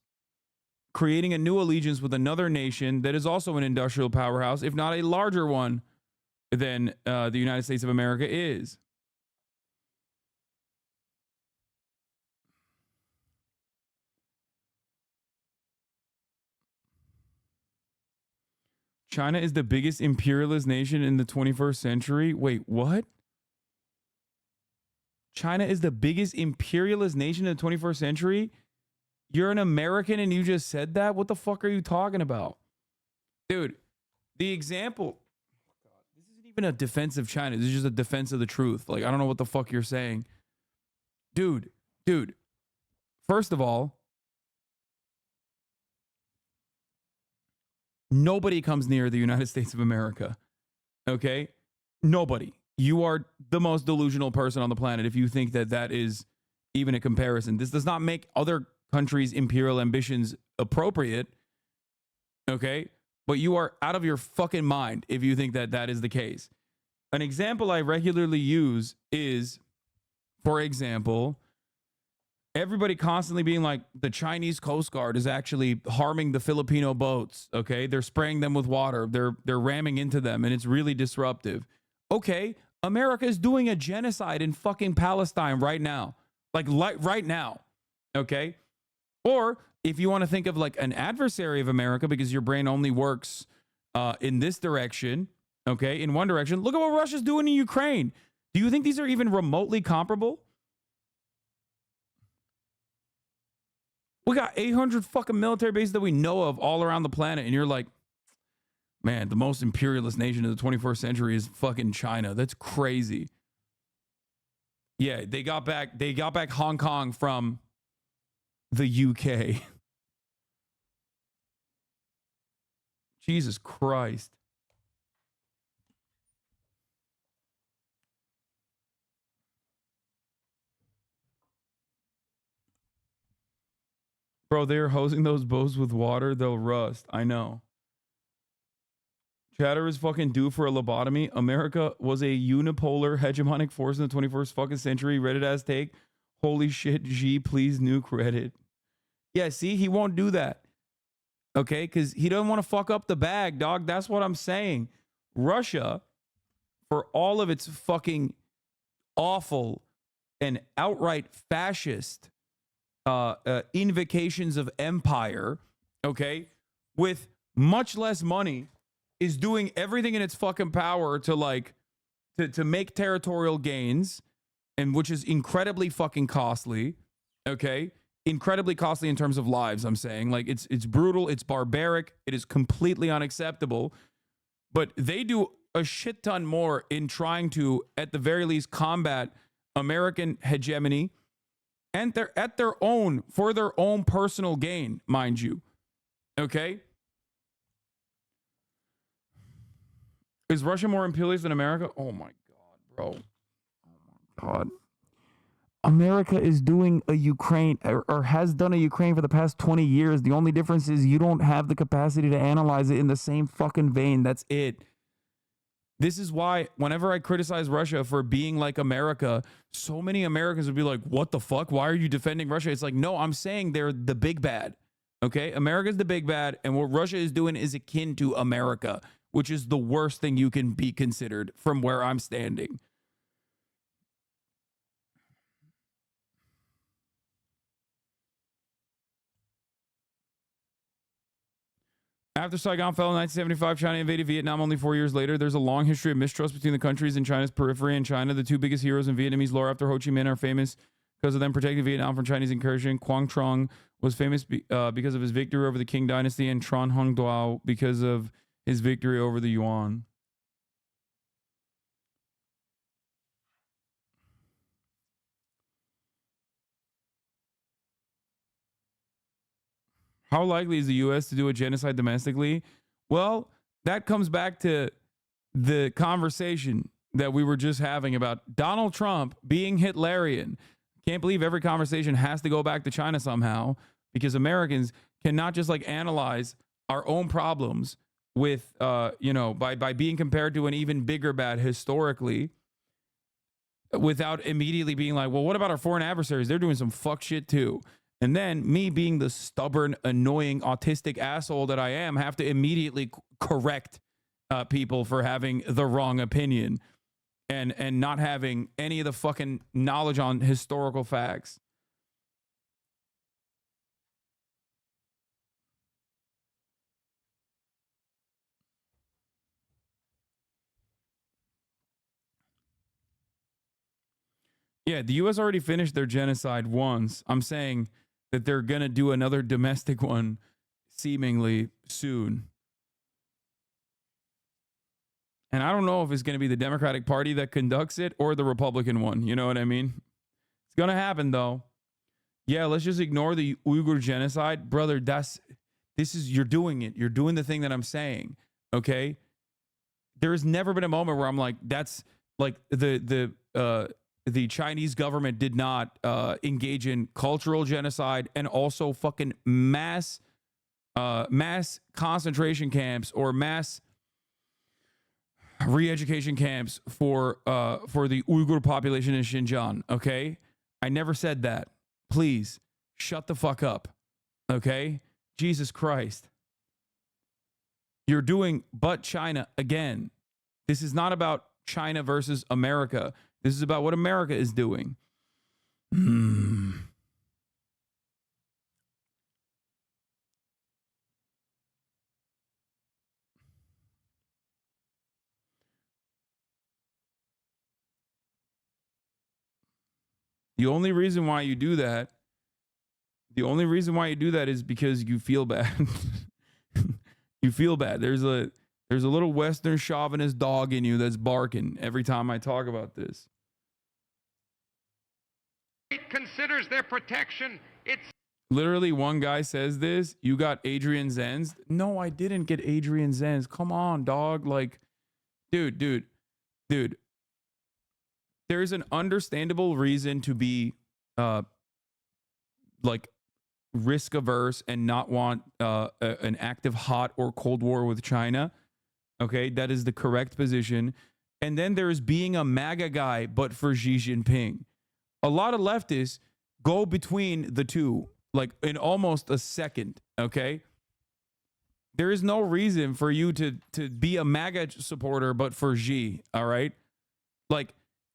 with another nation that is also an industrial powerhouse, if not a larger one than the United States of America is. China is the biggest imperialist nation in the 21st century. Wait, what? China is the biggest imperialist nation in the 21st century? You're an American and you just said that? What the fuck are you talking about? Dude, the example... This isn't even a defense of China. This is just a defense of the truth. Like, I don't know what the fuck you're saying. Dude. First of all, nobody comes near the United States of America. Okay? Nobody. You are the most delusional person on the planet if you think that that is even a comparison. This does not make other countries' imperial ambitions appropriate. Okay? But you are out of your fucking mind if you think that that is the case. An example I regularly use is, for example, everybody constantly being like, the Chinese Coast Guard is actually harming the Filipino boats. Okay, they're spraying them with water. They're ramming into them, and it's really disruptive. Okay, America is doing a genocide in fucking Palestine right now, like right now. Okay, or if you want to think of like an adversary of America, because your brain only works in this direction. Okay, in one direction, look at what Russia's doing in Ukraine. Do you think these are even remotely comparable? We got 800 fucking military bases that we know of all around the planet, and you're like, man, the most imperialist nation of the 21st century is fucking China. That's crazy. Yeah, they got back Hong Kong from the UK. Jesus Christ. Bro, they're hosing those boats with water. They'll rust. I know. Chatter is fucking due for a lobotomy. America was a unipolar hegemonic force in the 21st fucking century. Reddit as take. Holy shit, G, please nuke Reddit. Yeah, see, he won't do that. Okay, because he doesn't want to fuck up the bag, dog. That's what I'm saying. Russia, for all of its fucking awful and outright fascist invocations of empire, okay, with much less money, is doing everything in its fucking power to like to make territorial gains, and which is incredibly fucking costly. Okay, incredibly costly in terms of lives. I'm saying, like, it's brutal, it's barbaric, it is completely unacceptable. But they do a shit ton more in trying to, at the very least, combat American hegemony. And they're for their own personal gain, mind you. Okay? Is Russia more imperialist than America? Oh my God, bro. Oh my God. America is doing a Ukraine, or has done a Ukraine for the past 20 years. The only difference is you don't have the capacity to analyze it in the same fucking vein. That's it. This is why whenever I criticize Russia for being like America, so many Americans would be like, what the fuck? Why are you defending Russia? It's like, no, I'm saying they're the big bad. Okay? America's the big bad, and what Russia is doing is akin to America, which is the worst thing you can be considered from where I'm standing. After Saigon fell in 1975, China invaded Vietnam only 4 years later. There's a long history of mistrust between the countries in China's periphery and China. The two biggest heroes in Vietnamese lore after Ho Chi Minh are famous because of them protecting Vietnam from Chinese incursion. Quang Trong was famous because of his victory over the Qing dynasty, and Tran Hung Duao because of his victory over the Yuan. How likely is the U.S. to do a genocide domestically? Well, that comes back to the conversation that we were just having about Donald Trump being Hitlerian. Can't believe every conversation has to go back to China somehow, because Americans cannot just like analyze our own problems with, by being compared to an even bigger bad historically, without immediately being like, well, what about our foreign adversaries? They're doing some fuck shit too. And then me, being the stubborn, annoying, autistic asshole that I am, have to immediately correct people for having the wrong opinion and not having any of the fucking knowledge on historical facts. Yeah, the U.S. already finished their genocide once. I'm saying that they're going to do another domestic one seemingly soon. And I don't know if it's going to be the Democratic Party that conducts it or the Republican one. You know what I mean? It's going to happen, though. Yeah, let's just ignore the Uyghur genocide. Brother, you're doing it. You're doing the thing that I'm saying, okay? there's never been a moment where I'm like, that's like the Chinese government did not engage in cultural genocide and also fucking mass concentration camps or mass re-education camps for the Uyghur population in Xinjiang. Okay, I never said that. Please shut the fuck up. Okay, Jesus Christ. You're doing but China again. This is not about China versus America. This is about what America is doing. The only reason why you do that, is because you feel bad. You feel bad. There's a little Western chauvinist dog in you that's barking every time I talk about this. It considers their protection. It's Literally, one guy says this. You got Adrian Zenz. No, I didn't get Adrian Zenz. Come on, dog. Like, dude. There's an understandable reason to be like risk averse and not want an active hot or cold war with China. Okay, that is the correct position. And then there's being a MAGA guy, but for Xi Jinping. A lot of leftists go between the two, like in almost a second. Okay, there is no reason for you to be a MAGA supporter, but for Xi. All right, like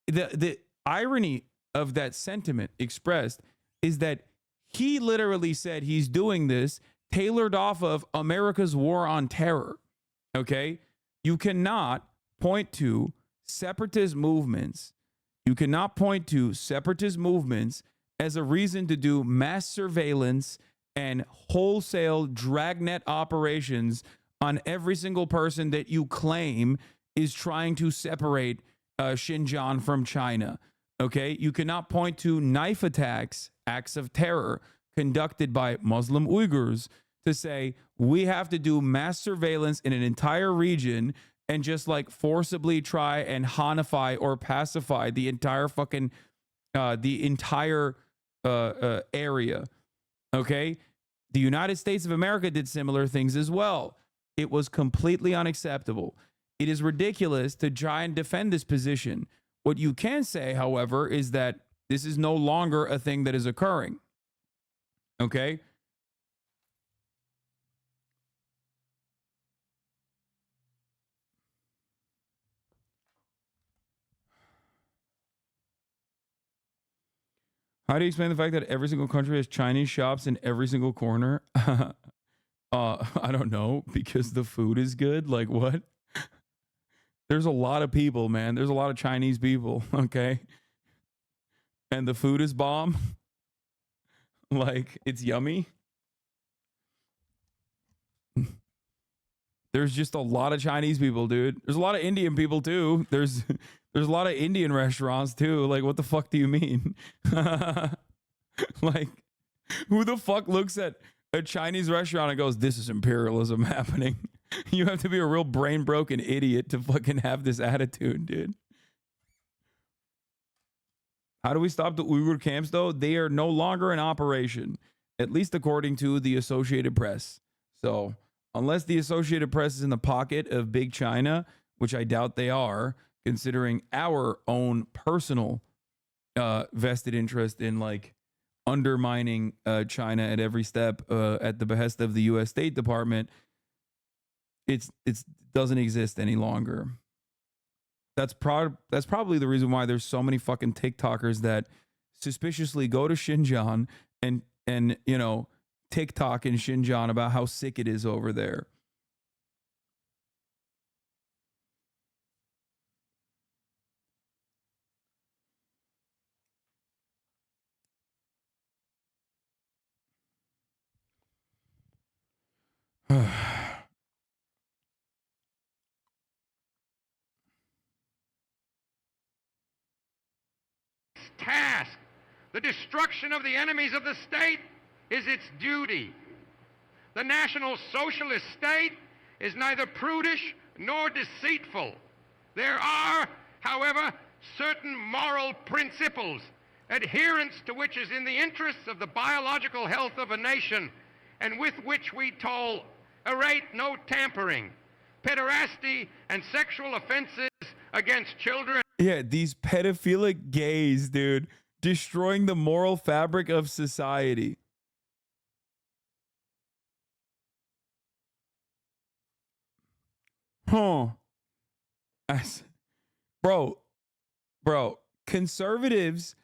the irony of that sentiment expressed is that he literally said he's doing this tailored off of America's war on terror. Okay, you cannot point to separatist movements. You cannot point to separatist movements as a reason to do mass surveillance and wholesale dragnet operations on every single person that you claim is trying to separate Xinjiang from China. Okay, you cannot point to knife attacks, acts of terror conducted by Muslim Uyghurs to say we have to do mass surveillance in an entire region and just like forcibly try and Hanify or pacify the entire fucking area. Okay, the United States of America did similar things as well. It was completely unacceptable. It is ridiculous to try and defend this position. What you can say, however, is that this is no longer a thing that is occurring. Okay? How do you explain the fact that every single country has Chinese shops in every single corner? I don't know, because the food is good. Like what? There's a lot of people, man. There's a lot of Chinese people, okay? And the food is bomb. Like, it's yummy. There's just a lot of Chinese people, dude. There's a lot of Indian people, too. There's a lot of Indian restaurants, too. Like, what the fuck do you mean? Like, who the fuck looks at a Chinese restaurant and goes, this is imperialism happening? You have to be a real brain broken idiot to fucking have this attitude, dude. How do we stop the Uyghur camps, though? They are no longer in operation, at least according to the Associated Press. So unless the Associated Press is in the pocket of big China, which I doubt they are, considering our own personal vested interest in like undermining China at every step at the behest of the U.S. State Department, it doesn't exist any longer. That's probably the reason why there's so many fucking TikTokers that suspiciously go to Xinjiang and you know, TikTok in Xinjiang about how sick it is over there. task. The destruction of the enemies of the state is its duty. The National Socialist state is neither prudish nor deceitful. There are, however, certain moral principles, adherence to which is in the interests of the biological health of a nation, and with which we tolerate no tampering. Pederasty and sexual offenses against children. Yeah, these pedophilic gays, dude, destroying the moral fabric of society. Huh. Bro, conservatives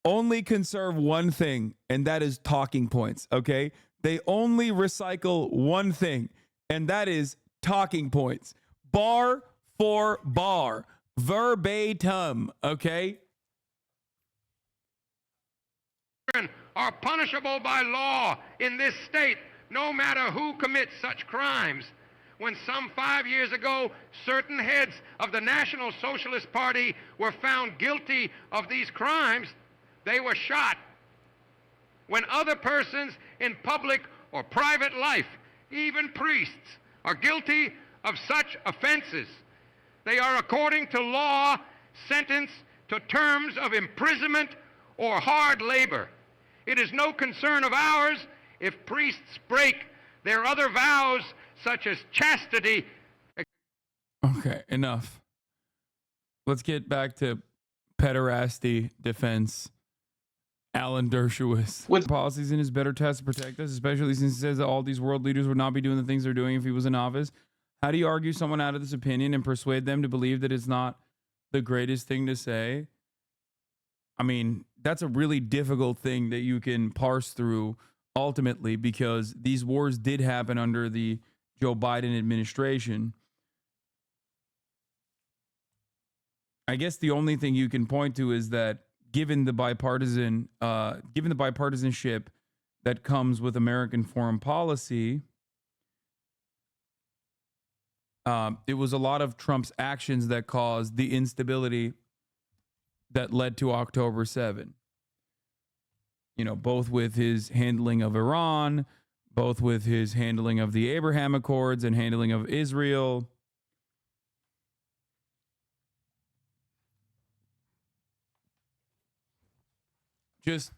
only conserve one thing, and that is talking points, okay? They only recycle one thing, and that is talking points. Bar for bar. Verbatim, okay? Are punishable by law in this state, no matter who commits such crimes. When some 5 years ago, certain heads of the National Socialist Party were found guilty of these crimes, they were shot. When other persons in public or private life, even priests, are guilty of such offenses, they are, according to law, sentenced to terms of imprisonment or hard labor. It is no concern of ours if priests break their other vows, such as chastity. Okay, enough. Let's get back to pederasty defense. Alan Dershowitz. With policies in his better test to protect us, especially since he says that all these world leaders would not be doing the things they're doing if he was in office. How do you argue someone out of this opinion and persuade them to believe that it's not the greatest thing to say? I mean, that's a really difficult thing that you can parse through ultimately, because these wars did happen under the Joe Biden administration. I guess the only thing you can point to is that given the bipartisanship that comes with American foreign policy, it was a lot of Trump's actions that caused the instability that led to October 7. You know, both with his handling of Iran, both with his handling of the Abraham Accords and handling of Israel. Just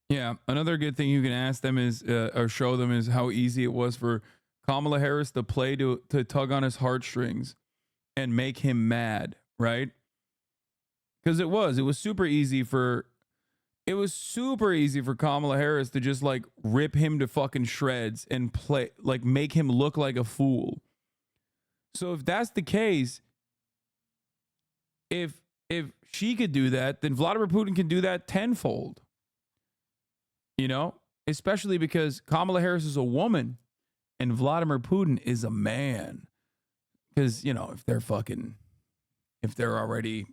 yeah, another good thing you can ask them is, or show them, is how easy it was for Kamala Harris to play to tug on his heartstrings and make him mad, right? Because it was super easy for Kamala Harris to just like rip him to fucking shreds and play, like make him look like a fool. So if that's the case, if she could do that, then Vladimir Putin can do that tenfold. You know, especially because Kamala Harris is a woman and Vladimir Putin is a man. Because, you know, if they're already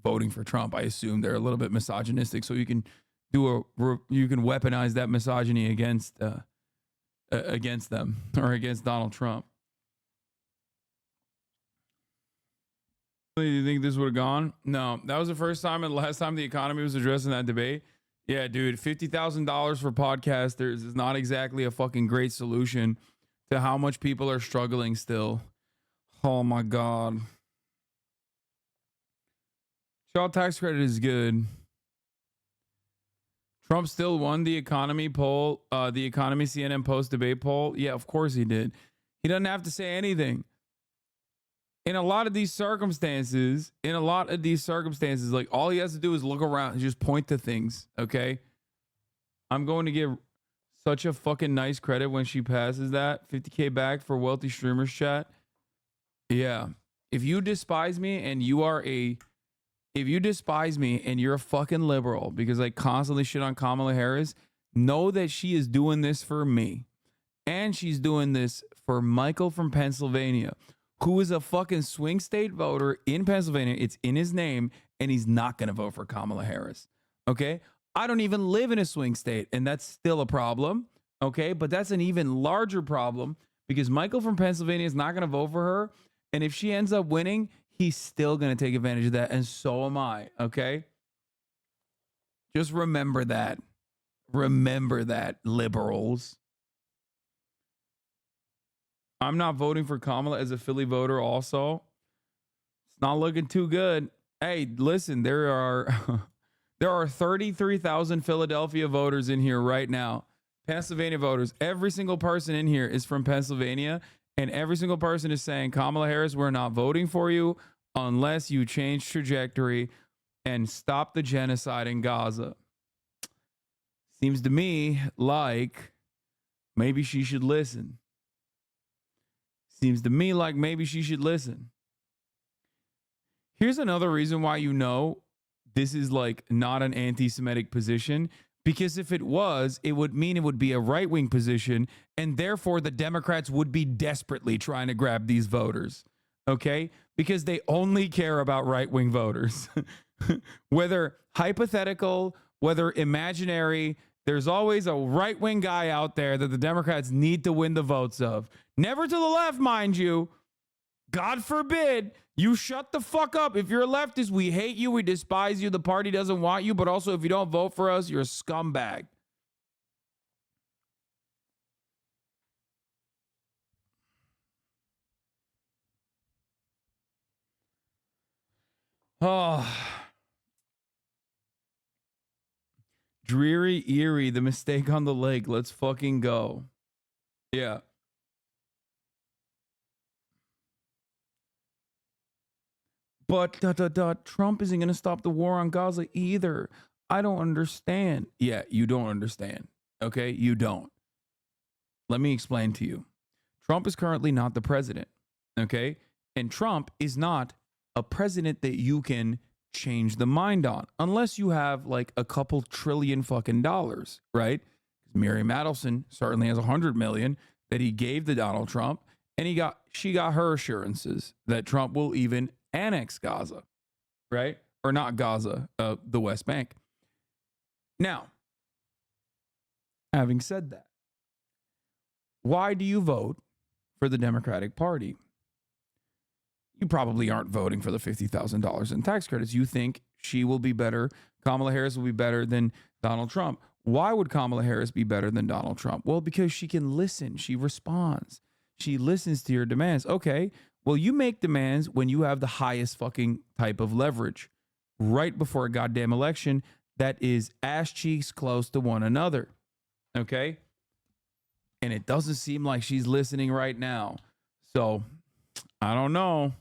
voting for Trump, I assume they're a little bit misogynistic. So you can weaponize that misogyny against them or against Donald Trump. Do you think this would have gone? No, that was the first time and the last time the economy was addressed in that debate. Yeah, dude, $50,000 for podcasters is not exactly a fucking great solution to how much people are struggling still. Oh my God. Child tax credit is good. Trump still won the economy poll, the economy CNN post debate poll. Yeah, of course he did. He doesn't have to say anything. In a lot of these circumstances, like all he has to do is look around and just point to things, okay? I'm going to give such a fucking nice credit when she passes that. 50K back for Wealthy Streamers chat. Yeah. If you despise me and you're a fucking liberal because I constantly shit on Kamala Harris, know that she is doing this for me. And she's doing this for Michael from Pennsylvania, who is a fucking swing state voter in Pennsylvania. It's in his name, and he's not going to vote for Kamala Harris. Okay? I don't even live in a swing state, and that's still a problem. Okay? But that's an even larger problem because Michael from Pennsylvania is not going to vote for her. And if she ends up winning, he's still going to take advantage of that. And so am I. Okay. Just remember that. Remember that, liberals. I'm not voting for Kamala as a Philly voter also. It's not looking too good. Hey, listen, there are 33,000 Philadelphia voters in here right now. Pennsylvania voters. Every single person in here is from Pennsylvania, and every single person is saying, Kamala Harris, we're not voting for you unless you change trajectory and stop the genocide in Gaza. Seems to me like maybe she should listen. Seems to me like maybe she should listen. Here's another reason why you know this is like not an anti-Semitic position. Because if it was, it would mean it would be a right-wing position, and therefore the Democrats would be desperately trying to grab these voters. Okay? Because they only care about right-wing voters. Whether hypothetical, whether imaginary, there's always a right-wing guy out there that the Democrats need to win the votes of. Never to the left, mind you. God forbid you shut the fuck up. If you're a leftist, we hate you. We despise you. The party doesn't want you. But also, if you don't vote for us, you're a scumbag. Oh. Dreary Eerie, the mistake on the lake. Let's fucking go. Yeah. But Trump isn't going to stop the war on Gaza either. I don't understand. Yeah, you don't understand. Okay, you don't. Let me explain to you. Trump is currently not the president. Okay, and Trump is not a president that you can change the mind on unless you have like a couple trillion fucking dollars, right? Mary Madelson certainly has 100 million that he gave to Donald Trump, and she got her assurances that Trump will even annex Gaza, right? Or not Gaza, the West Bank. Now, having said that, why do you vote for the Democratic Party? You probably aren't voting for the $50,000 in tax credits. You think she will be better, Kamala Harris will be better than Donald Trump. Why would Kamala Harris be better than Donald Trump? Well, because she can listen. She responds. She listens to your demands. Okay, well, you make demands when you have the highest fucking type of leverage right before a goddamn election that is ass cheeks close to one another. Okay? And it doesn't seem like she's listening right now. So, I don't know.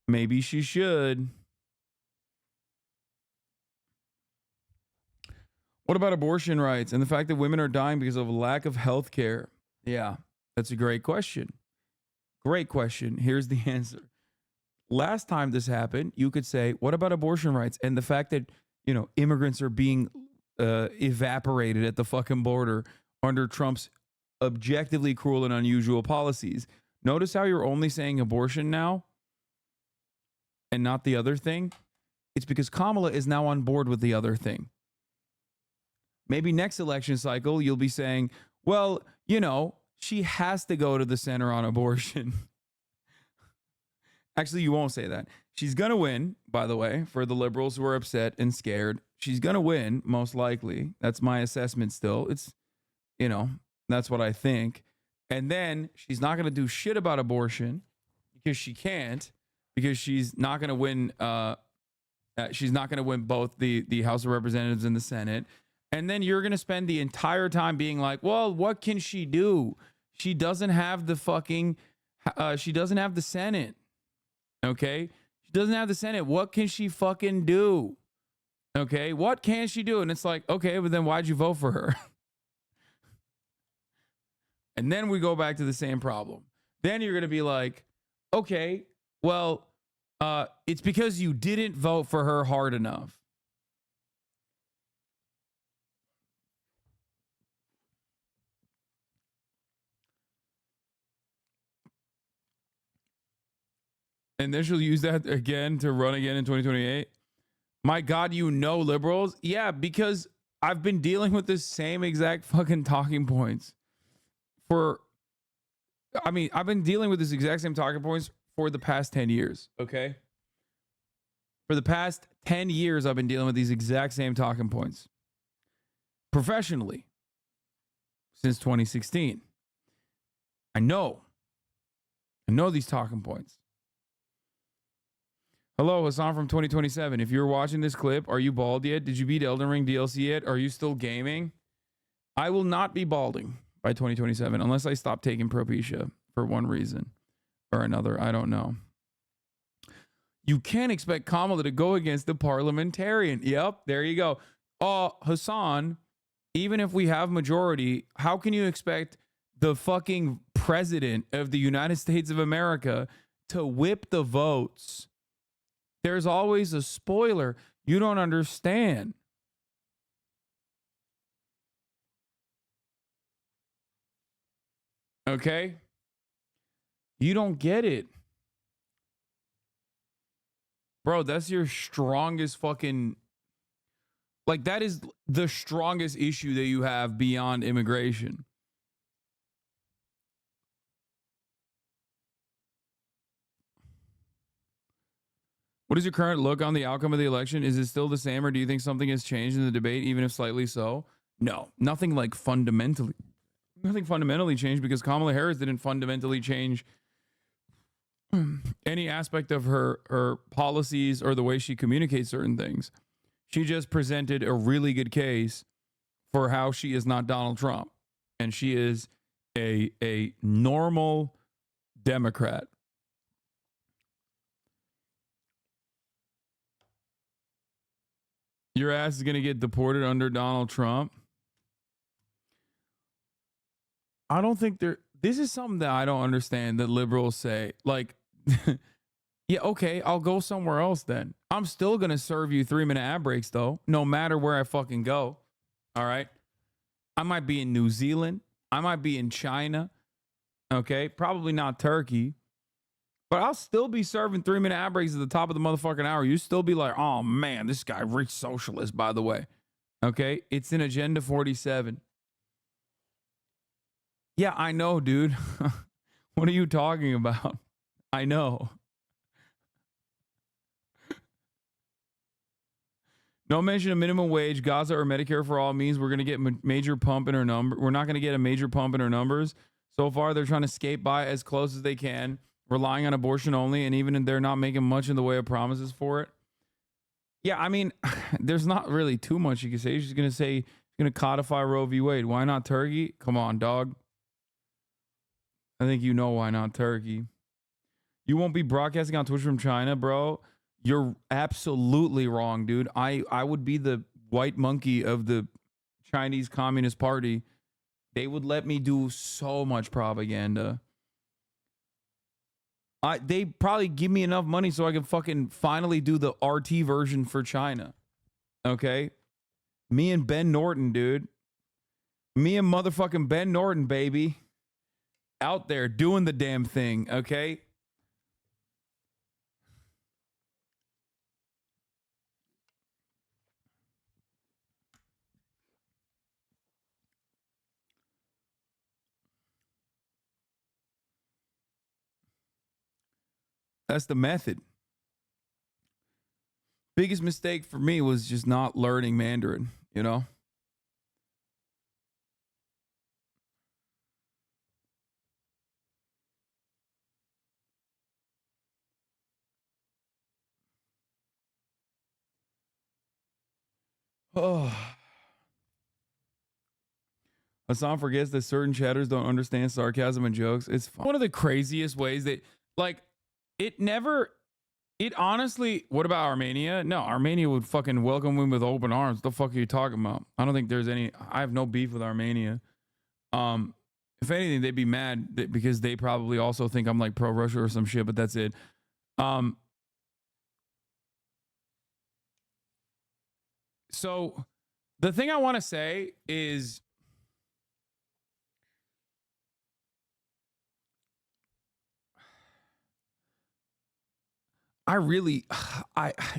Maybe she should. What about abortion rights and the fact that women are dying because of a lack of health care? Yeah, that's a great question. Great question. Here's the answer. Last time this happened, you could say, what about abortion rights and the fact that, you know, immigrants are being evaporated at the fucking border under Trump's objectively cruel and unusual policies? Notice how you're only saying abortion now and not the other thing? It's because Kamala is now on board with the other thing. Maybe next election cycle, you'll be saying, well, you know, she has to go to the center on abortion. Actually, you won't say that. She's going to win, by the way, for the liberals who are upset and scared. She's going to win, most likely. That's my assessment still. It's, you know, that's what I think. And then she's not going to do shit about abortion because she can't, because she's not going to win. She's not going to win both the House of Representatives and the Senate. And then you're going to spend the entire time being like, well, what can she do? She doesn't have the fucking, she doesn't have the Senate. Okay? She doesn't have the Senate. What can she fucking do? Okay? What can she do? And it's like, okay, but then why'd you vote for her? And then we go back to the same problem. Then you're going to be like, okay, well, it's because you didn't vote for her hard enough. And then she'll use that again to run again in 2028. My God, you know, liberals. Yeah, because I've been dealing with this same exact fucking talking points I've been dealing with this exact same talking points for the past 10 years. Okay. For the past 10 years, I've been dealing with these exact same talking points. Professionally. Since 2016. I know these talking points. Hello, Hasan from 2027. If you're watching this clip, are you bald yet? Did you beat Elden Ring DLC yet? Are you still gaming? I will not be balding by 2027 unless I stop taking Propecia for one reason or another. I don't know. You can't expect Kamala to go against the parliamentarian. Yep, there you go. Hasan, even if we have majority, how can you expect the fucking president of the United States of America to whip the votes? There's always a spoiler. You don't understand. Okay? You don't get it. Bro, that's your strongest fucking... Like, that is the strongest issue that you have beyond immigration. What is your current look on the outcome of the election? Is it still the same, or do you think something has changed in the debate, even if slightly so? No, nothing like fundamentally. Nothing fundamentally changed because Kamala Harris didn't fundamentally change any aspect of her policies or the way she communicates certain things. She just presented a really good case for how she is not Donald Trump. And she is a normal Democrat. Your ass is going to get deported under Donald Trump. I don't think this is something that I don't understand that liberals say. Like, yeah, okay, I'll go somewhere else then. I'm still going to serve you 3-minute ad breaks, though, no matter where I fucking go. All right? I might be in New Zealand. I might be in China. Okay? Probably not Turkey. But I'll still be serving 3-minute ad breaks at the top of the motherfucking hour. You still be like, oh, man, this guy rich socialist, by the way. Okay? It's in Agenda 47. Yeah, I know, dude. What are you talking about? I know. No mention of minimum wage, Gaza, or Medicare for all means we're going to get major pump in our number. We're not going to get a major pump in our numbers. So far, they're trying to skate by as close as they can, relying on abortion only, and even if they're not making much in the way of promises for it. Yeah, I mean, there's not really too much you can say. She's going to say, she's going to codify Roe v. Wade. Why not Turkey? Come on, dog. I think you know why not Turkey. You won't be broadcasting on Twitch from China, bro. You're absolutely wrong, dude. I would be the white monkey of the Chinese Communist Party. They would let me do so much propaganda. They probably give me enough money so I can fucking finally do the RT version for China. Okay? Me and Ben Norton, dude. Me and motherfucking Ben Norton, baby. Out there doing the damn thing, okay? That's the method. Biggest mistake for me was just not learning Mandarin, you know? Oh. Hasan forgets that certain chatters don't understand sarcasm and jokes. It's one of the craziest ways that, like, it honestly, what about Armenia? No, Armenia would fucking welcome him with open arms. The fuck are you talking about? I don't think there's any, I have no beef with Armenia. If anything, they'd be mad because they probably also think I'm like pro-Russia or some shit, but that's it. So the thing I want to say is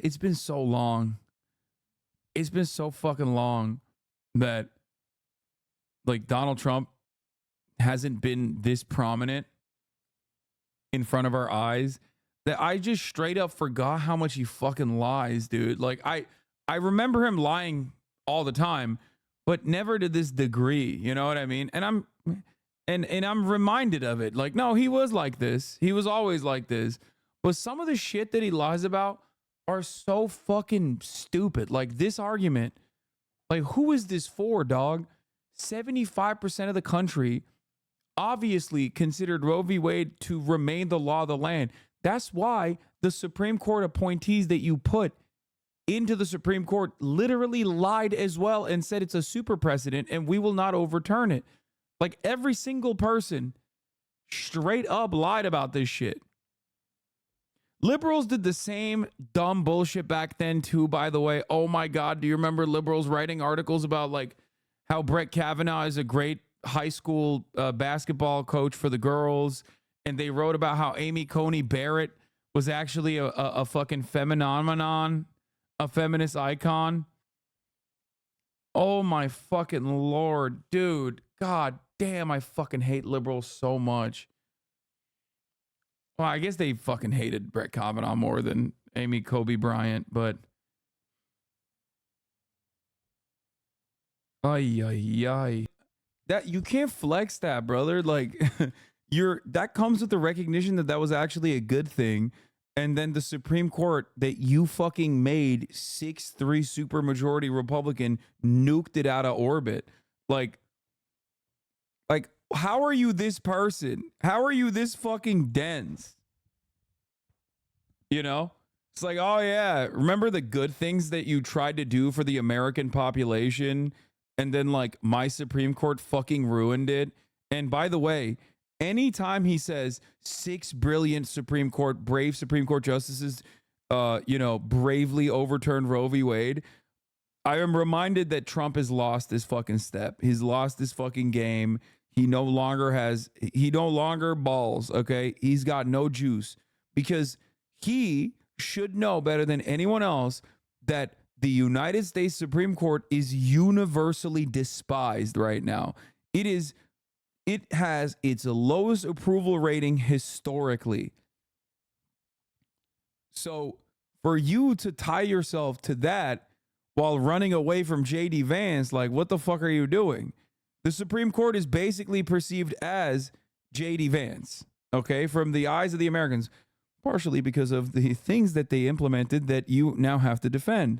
it's been so long. It's been so fucking long that like Donald Trump hasn't been this prominent in front of our eyes. that I just straight up forgot how much he fucking lies, dude. Like I remember him lying all the time, but never to this degree. You know what I mean? And I'm reminded of it. Like, no, he was like this. He was always like this. But some of the shit that he lies about are so fucking stupid. Like this argument, like who is this for, dog? 75% of the country obviously considered Roe v. Wade to remain the law of the land. That's why the Supreme Court appointees that you put into the Supreme Court literally lied as well and said it's a super precedent and we will not overturn it. Like every single person straight up lied about this shit. Liberals did the same dumb bullshit back then too, by the way. Oh my God, do you remember liberals writing articles about like how Brett Kavanaugh is a great high school basketball coach for the girls? And they wrote about how Amy Coney Barrett was actually a fucking phenomenon, a feminist icon. Oh my fucking Lord, dude. God damn, I fucking hate liberals so much. Well, I guess they fucking hated Brett Kavanaugh more than Amy Kobe Bryant, but ay. That you can't flex that, brother. Like that comes with the recognition that was actually a good thing. And then the Supreme Court that you fucking made 6-3 supermajority Republican nuked it out of orbit. Like, how are you this person? How are you this fucking dense? You know? It's like, oh yeah, remember the good things that you tried to do for the American population? And then like my Supreme Court fucking ruined it. And by the way, anytime he says 6 brilliant brave Supreme Court justices, bravely overturned Roe v. Wade, I am reminded that Trump has lost his fucking step. He's lost his fucking game. He no longer balls, okay? He's got no juice because he should know better than anyone else that the United States Supreme Court is universally despised right now. It has its lowest approval rating historically. So for you to tie yourself to that while running away from JD Vance, like what the fuck are you doing? The Supreme Court is basically perceived as JD Vance, okay, from the eyes of the Americans, partially because of the things that they implemented that you now have to defend.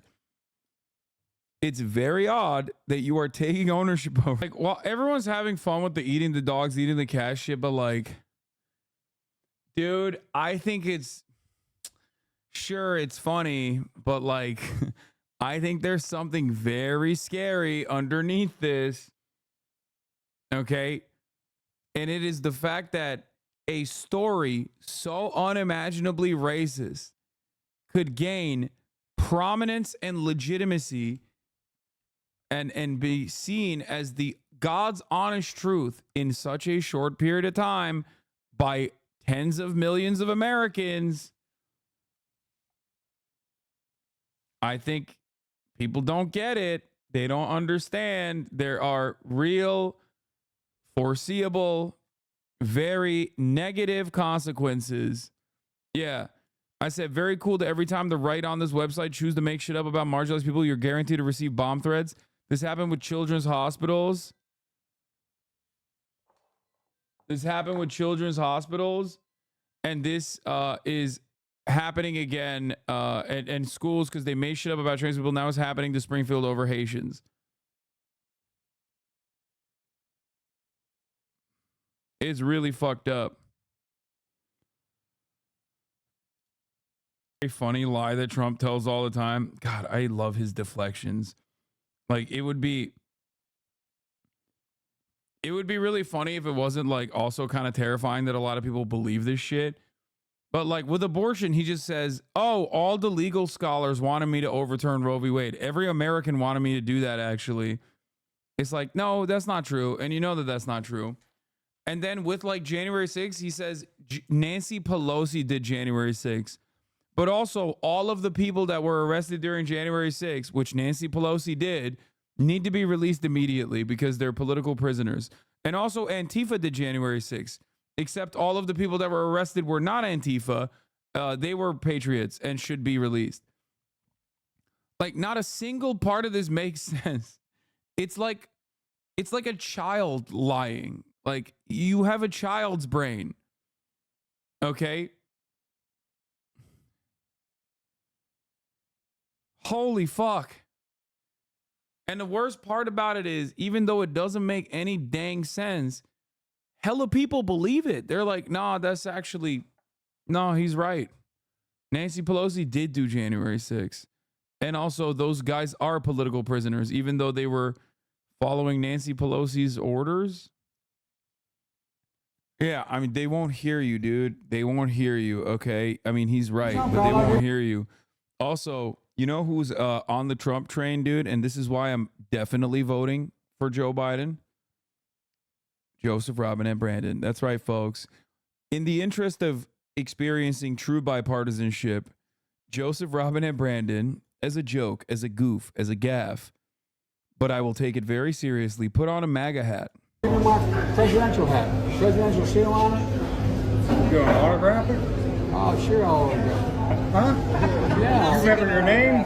It's very odd that you are taking ownership over. Like, well, everyone's having fun with the eating the dogs, eating the cat shit, but like, dude, I think it's funny, but like, I think there's something very scary underneath this. Okay. And it is the fact that a story so unimaginably racist could gain prominence and legitimacy and be seen as the God's honest truth in such a short period of time by tens of millions of Americans. I think people don't get it. They don't understand. There are real, foreseeable, very negative consequences. Yeah. I said, very cool to every time the right on this website choose to make shit up about marginalized people, you're guaranteed to receive bomb threats. This happened with children's hospitals. And this is happening again in schools because they made shit up about trans people. Now it's happening to Springfield over Haitians. It's really fucked up. A funny lie that Trump tells all the time. God, I love his deflections. Like it would be really funny if it wasn't like also kind of terrifying that a lot of people believe this shit. But like with abortion, he just says, oh, all the legal scholars wanted me to overturn Roe v. Wade. Every American wanted me to do that, actually. It's like, no, that's not true. And you know that that's not true. And then with like January 6th, he says Nancy Pelosi did January 6th. But also all of the people that were arrested during January 6th, which Nancy Pelosi did, need to be released immediately because they're political prisoners. And also Antifa did January 6th, except all of the people that were arrested were not Antifa. They were patriots and should be released. Like, not a single part of this makes sense. It's like a child lying. Like, you have a child's brain. Okay? Holy fuck. And the worst part about it is, even though it doesn't make any dang sense, hella people believe it. They're like, nah, that's actually, no, he's right. Nancy Pelosi did do January 6th. And also, those guys are political prisoners, even though they were following Nancy Pelosi's orders. Yeah, I mean, they won't hear you, dude. They won't hear you, okay? I mean, he's right, but they won't hear you. Also, you know who's on the Trump train, dude? And this is why I'm definitely voting for Joe Biden? Joseph Robinette Brandon. That's right, folks. In the interest of experiencing true bipartisanship, Joseph Robinette Brandon, as a joke, as a goof, as a gaffe, but I will take it very seriously, put on a MAGA hat. Presidential hat. Presidential seal on it. You want to autograph it? Oh, sure, I'll autograph it. Huh? Yeah. You remember your name?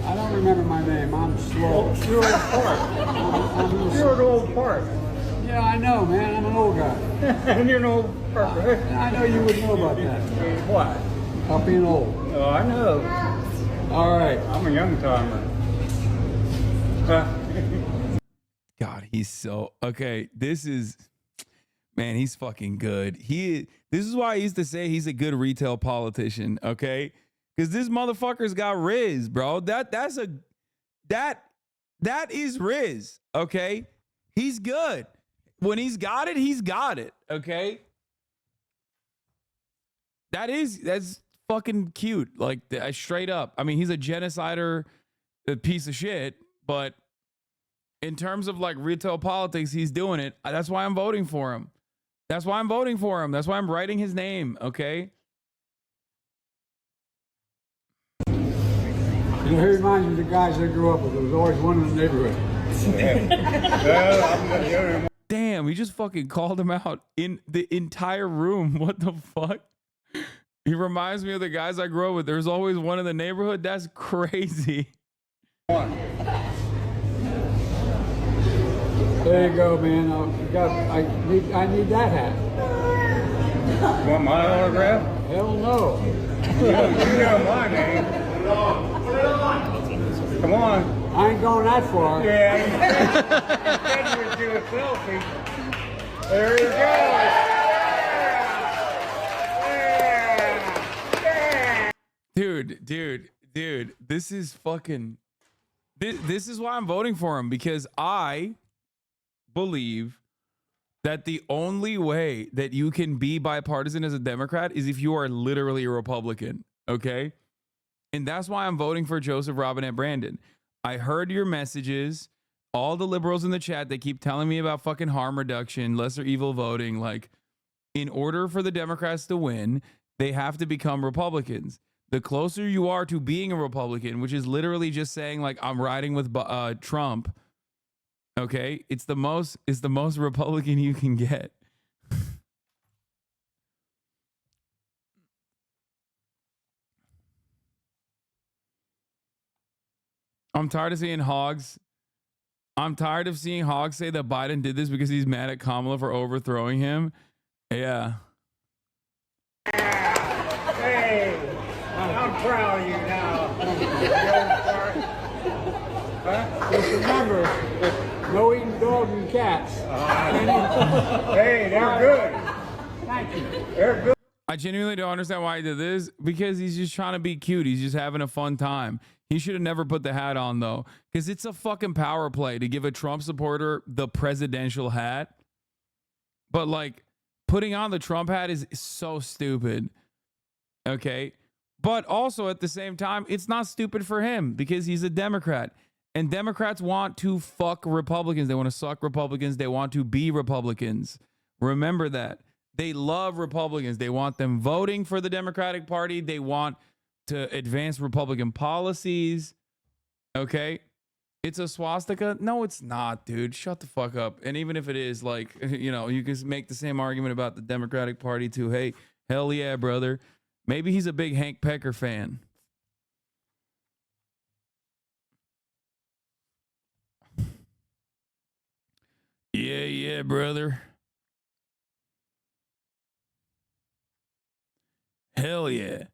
I don't remember my name. I'm slow. You're an old part. You're an old part. Yeah, I know, man. I'm an old guy. And you're an old part, right? I know you would know about that. What? About being old. Oh, I know. All right. I'm a young timer. God, he's so okay. This is, man, he's fucking good. This is why I used to say he's a good retail politician, okay? Because this motherfucker's got Riz, bro. That is Riz, okay? He's good. When he's got it, okay? That's fucking cute. Like, straight up. I mean, he's a genocider, a piece of shit, but in terms of like retail politics, he's doing it. That's why I'm voting for him. That's why I'm voting for him. That's why I'm writing his name, okay? You know, he reminds me of the guys I grew up with. There was always one in the neighborhood. Damn, he just fucking called him out in the entire room. What the fuck? He reminds me of the guys I grew up with. There's always one in the neighborhood. That's crazy. There you go, man. I need that hat. You want my autograph? Hell no. You know my name. Come on. I ain't going that far. Yeah. You said you would do a selfie. There you go. Dude, this is fucking. This is why I'm voting for him, because I believe that the only way that you can be bipartisan as a Democrat is if you are literally a Republican, okay? And that's why I'm voting for Joseph Robinette Brandon. I heard your messages, all the liberals in the chat, they keep telling me about fucking harm reduction, lesser evil voting. Like, in order for the Democrats to win, they have to become Republicans. The closer you are to being a Republican, which is literally just saying like, I'm riding with Trump, okay, it's the most Republican you can get. I'm tired of seeing Hogs. I'm tired of seeing Hogs say that Biden did this because he's mad at Kamala for overthrowing him. Yeah. Hey, I'm proud of you now. Just remember, no eating dogs and cats. Hey, they're good. Thank you. They're good. I genuinely don't understand why he did this, because he's just trying to be cute. He's just having a fun time. He should have never put the hat on, though, because it's a fucking power play to give a Trump supporter the presidential hat. But like, putting on the Trump hat is so stupid. Okay. But also at the same time, it's not stupid for him because he's a Democrat. And Democrats want to fuck Republicans. They want to suck Republicans. They want to be Republicans. Remember that. They love Republicans. They want them voting for the Democratic Party. They want to advance Republican policies. Okay? It's a swastika? No, it's not, dude. Shut the fuck up. And even if it is, like, you know, you can make the same argument about the Democratic Party too. Hey, hell yeah, brother. Maybe he's a big Hank Pecker fan. Yeah, brother. Hell yeah.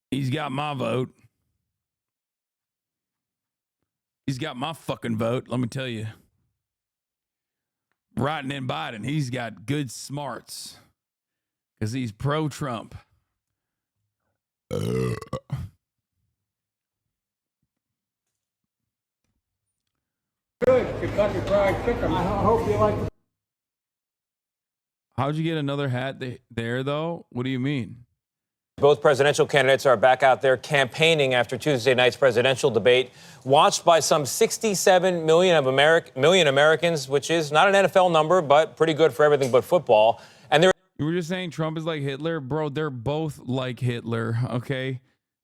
He's got my vote. He's got my fucking vote, let me tell you. Writing in Biden, he's got good smarts because he's pro-Trump. Good Kentucky Fried Chicken. I hope you like it. How'd you get another hat there, though? What do you mean? Both presidential candidates are back out there campaigning after Tuesday night's presidential debate, watched by some 67 million Americans, which is not an NFL number, but pretty good for everything but football. And you were just saying Trump is like Hitler? Bro, they're both like Hitler, okay?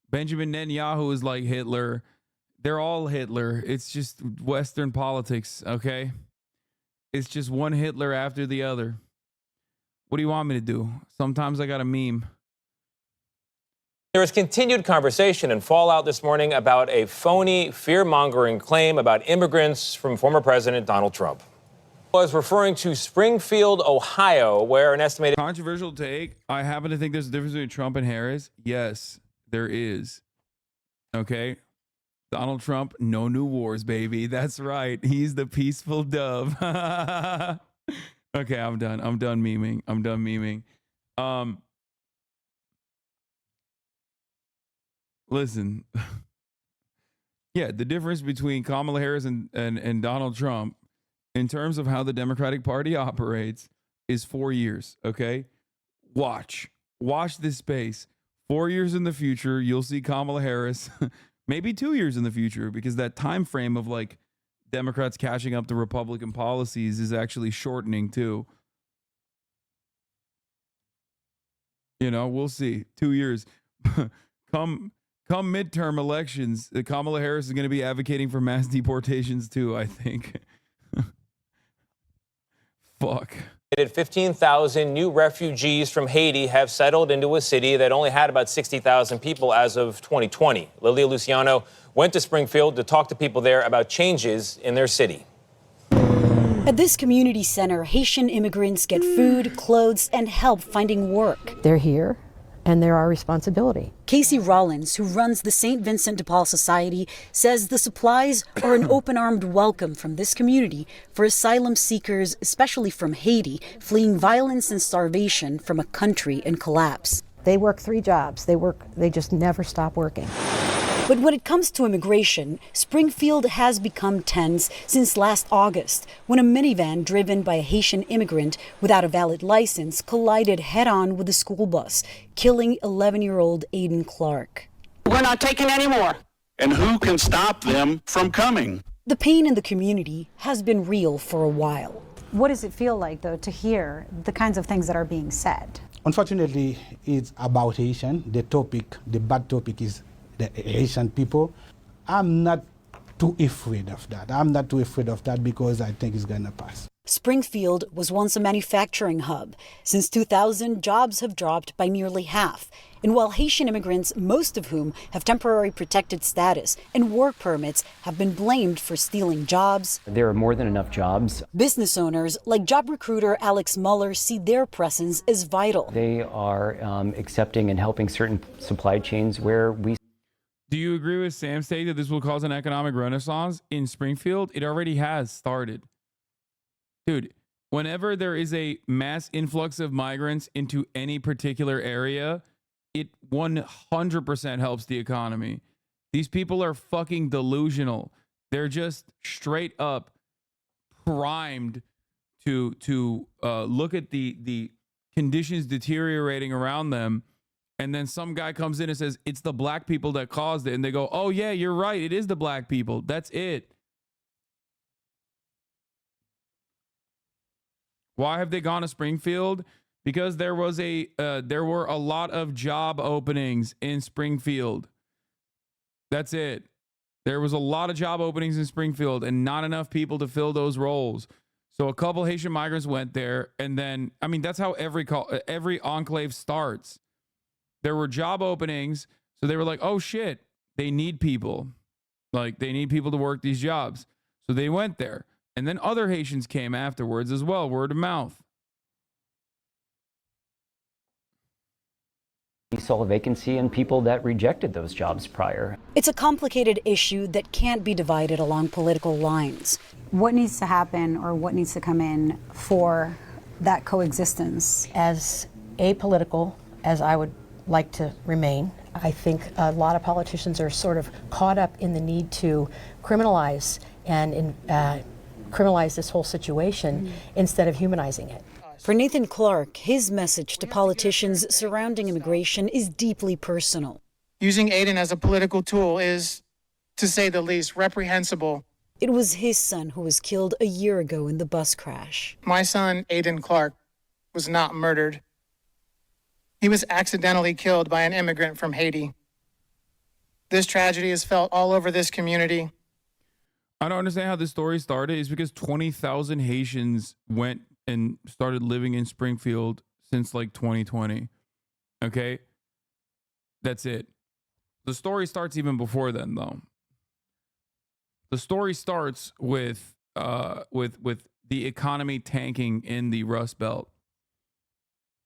Benjamin Netanyahu is like Hitler. They're all Hitler. It's just Western politics, okay? It's just one Hitler after the other. What do you want me to do? Sometimes I got a meme. there is continued conversation and fallout this morning about a phony, fear-mongering claim about immigrants from former President Donald Trump. Was referring to Springfield, Ohio, where an estimated controversial take. I happen to think there's a difference between Trump and Harris. Yes, there is. Okay. Donald Trump, no new wars, baby. That's right. He's the peaceful dove. Okay, I'm done. I'm done memeing. Listen. Yeah, the difference between Kamala Harris and Donald Trump in terms of how the Democratic Party operates is 4 years, okay? Watch this space. 4 years in the future, you'll see Kamala Harris, maybe 2 years in the future, because that time frame of like Democrats catching up to Republican policies is actually shortening too. You know, we'll see. 2 years. Come midterm elections, Kamala Harris is going to be advocating for mass deportations too, I think. Fuck. 15,000 new refugees from Haiti have settled into a city that only had about 60,000 people as of 2020. Lilia Luciano went to Springfield to talk to people there about changes in their city. At this community center, Haitian immigrants get food, clothes, and help finding work. They're here, and they're our responsibility. Casey Rollins, who runs the St. Vincent de Paul Society, says the supplies are an open-armed welcome from this community for asylum seekers, especially from Haiti, fleeing violence and starvation from a country in collapse. They work 3 jobs. They just never stop working. But when it comes to immigration, Springfield has become tense since last August, when a minivan driven by a Haitian immigrant without a valid license collided head-on with a school bus, killing 11-year-old Aiden Clark. We're not taking any more. And who can stop them from coming? The pain in the community has been real for a while. What does it feel like, though, to hear the kinds of things that are being said? Unfortunately, it's about Haitian. The bad topic is the Haitian people. I'm not too afraid of that. Because I think it's gonna pass. Springfield was once a manufacturing hub. Since 2000, jobs have dropped by nearly half. And while Haitian immigrants, most of whom have temporary protected status and work permits, have been blamed for stealing jobs, there are more than enough jobs. Business owners like job recruiter Alex Muller see their presence as vital. They are accepting and helping certain supply chains where we. Do you agree with Sam's take that this will cause an economic renaissance in Springfield? It already has started. Dude, whenever there is a mass influx of migrants into any particular area, it 100% helps the economy. These people are fucking delusional. They're just straight up primed to look at the conditions deteriorating around them. And then some guy comes in and says, it's the black people that caused it. And they go, oh, yeah, you're right. It is the black people. That's it. Why have they gone to Springfield? Because there were a lot of job openings in Springfield. That's it. There was a lot of job openings in Springfield and not enough people to fill those roles. So a couple Haitian migrants went there. And then, I mean, that's how every enclave starts. There were job openings. So they were like, oh shit, they need people. Like, they need people to work these jobs. So they went there. And then other Haitians came afterwards as well, word of mouth. We saw a vacancy in people that rejected those jobs prior. It's a complicated issue that can't be divided along political lines. What needs to happen or what needs to come in for that coexistence? As apolitical as I would like to remain, I think a lot of politicians are sort of caught up in the need to criminalize and criminalize this whole situation instead of humanizing it. For Nathan Clark, his message to politicians surrounding immigration is deeply personal. Using Aiden as a political tool is, to say the least, reprehensible. It was his son who was killed a year ago in the bus crash. My son, Aiden Clark, was not murdered. He was accidentally killed by an immigrant from Haiti. This tragedy is felt all over this community. I don't understand how this story started. It's because 20,000 Haitians went and started living in Springfield since like 2020. Okay? That's it. The story starts even before then, though. The story starts with the economy tanking in the Rust Belt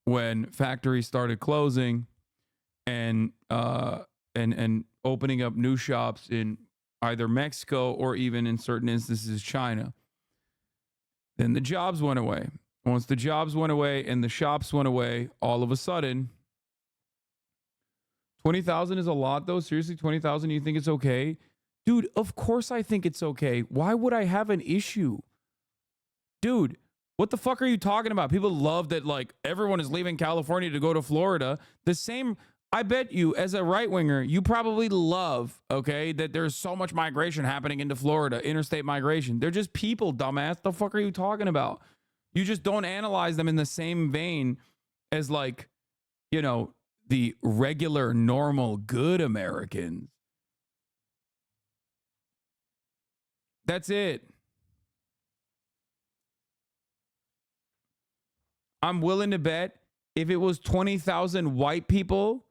when factories started closing and opening up new shops in either Mexico or even in certain instances China. Then the jobs went away. Once the jobs went away and the shops went away, all of a sudden, 20,000 is a lot, though. Seriously, 20,000, you think it's okay? Dude, of course I think it's okay. Why would I have an issue? Dude, what the fuck are you talking about? People love that, like, everyone is leaving California to go to Florida. The same, I bet you, as a right-winger, you probably love, okay, that there's so much migration happening into Florida, interstate migration. They're just people, dumbass. The fuck are you talking about? You just don't analyze them in the same vein as, like, you know, the regular, normal, good Americans. That's it. I'm willing to bet if it was 20,000 white people,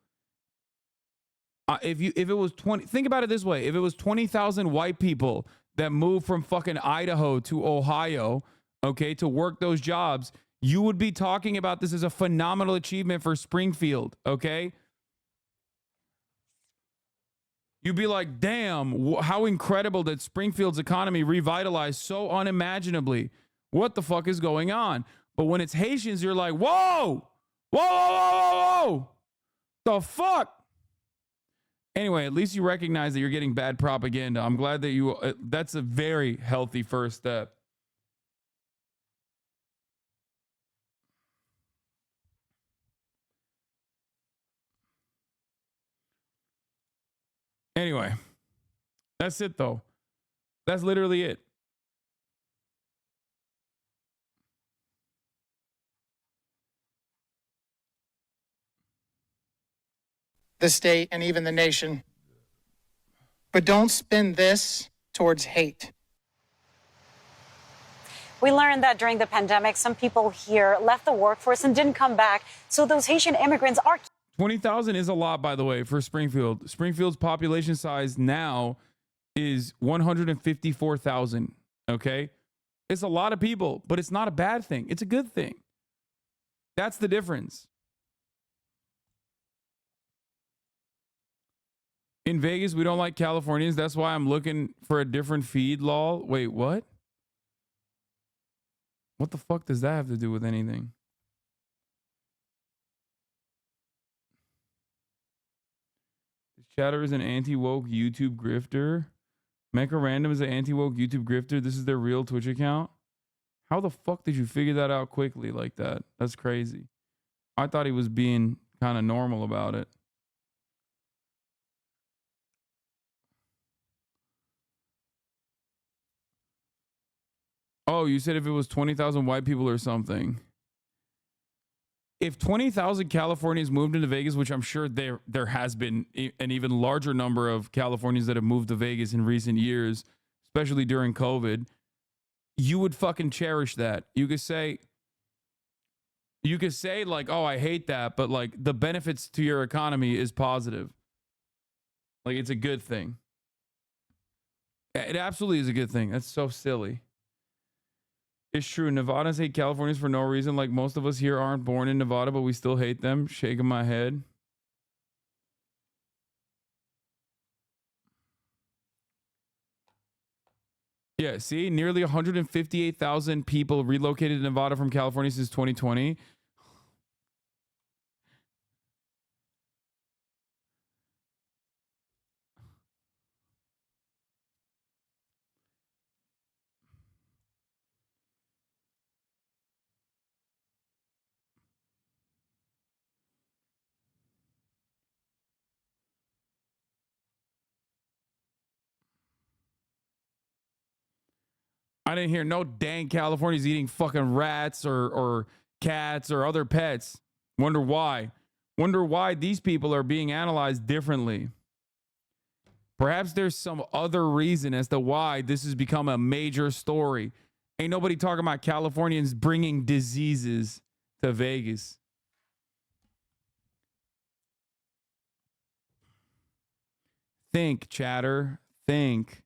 if it was 20, think about it this way. If it was 20,000 white people that moved from fucking Idaho to Ohio, okay, to work those jobs, you would be talking about this as a phenomenal achievement for Springfield, okay? You'd be like, damn, how incredible that Springfield's economy revitalized so unimaginably. What the fuck is going on? But when it's Haitians, you're like, whoa, whoa, whoa, whoa, whoa, the fuck? Anyway, at least you recognize that you're getting bad propaganda. I'm glad that you, that's a very healthy first step. Anyway, that's it though. That's literally it. The state, and even the nation. But don't spin this towards hate. We learned that during the pandemic, some people here left the workforce and didn't come back. So those Haitian immigrants are 20,000 is a lot, by the way, for Springfield. Springfield's population size now is 154,000. Okay? It's a lot of people, but it's not a bad thing. It's a good thing. That's the difference. In Vegas, we don't like Californians. That's why I'm looking for a different feed, lol. Wait, what? What the fuck does that have to do with anything? This chatter is an anti-woke YouTube grifter. Mecha Random is an anti-woke YouTube grifter. This is their real Twitch account. How the fuck did you figure that out quickly like that? That's crazy. I thought he was being kind of normal about it. Oh, you said if it was 20,000 white people or something. If 20,000 Californians moved into Vegas, which I'm sure there has been an even larger number of Californians that have moved to Vegas in recent years, especially during COVID, you would fucking cherish that. You could say, You could say like, oh, I hate that, but like the benefits to your economy is positive. Like it's a good thing. It absolutely is a good thing. That's so silly. It's true. Nevadans hate Californians for no reason. Like most of us here aren't born in Nevada, but we still hate them. Shaking my head. Yeah, see, nearly 158,000 people relocated to Nevada from California since 2020. I didn't hear no dang Californians eating fucking rats or cats or other pets. Wonder why. Wonder why these people are being analyzed differently. Perhaps there's some other reason as to why this has become a major story. Ain't nobody talking about Californians bringing diseases to Vegas. Think, chatter. Think.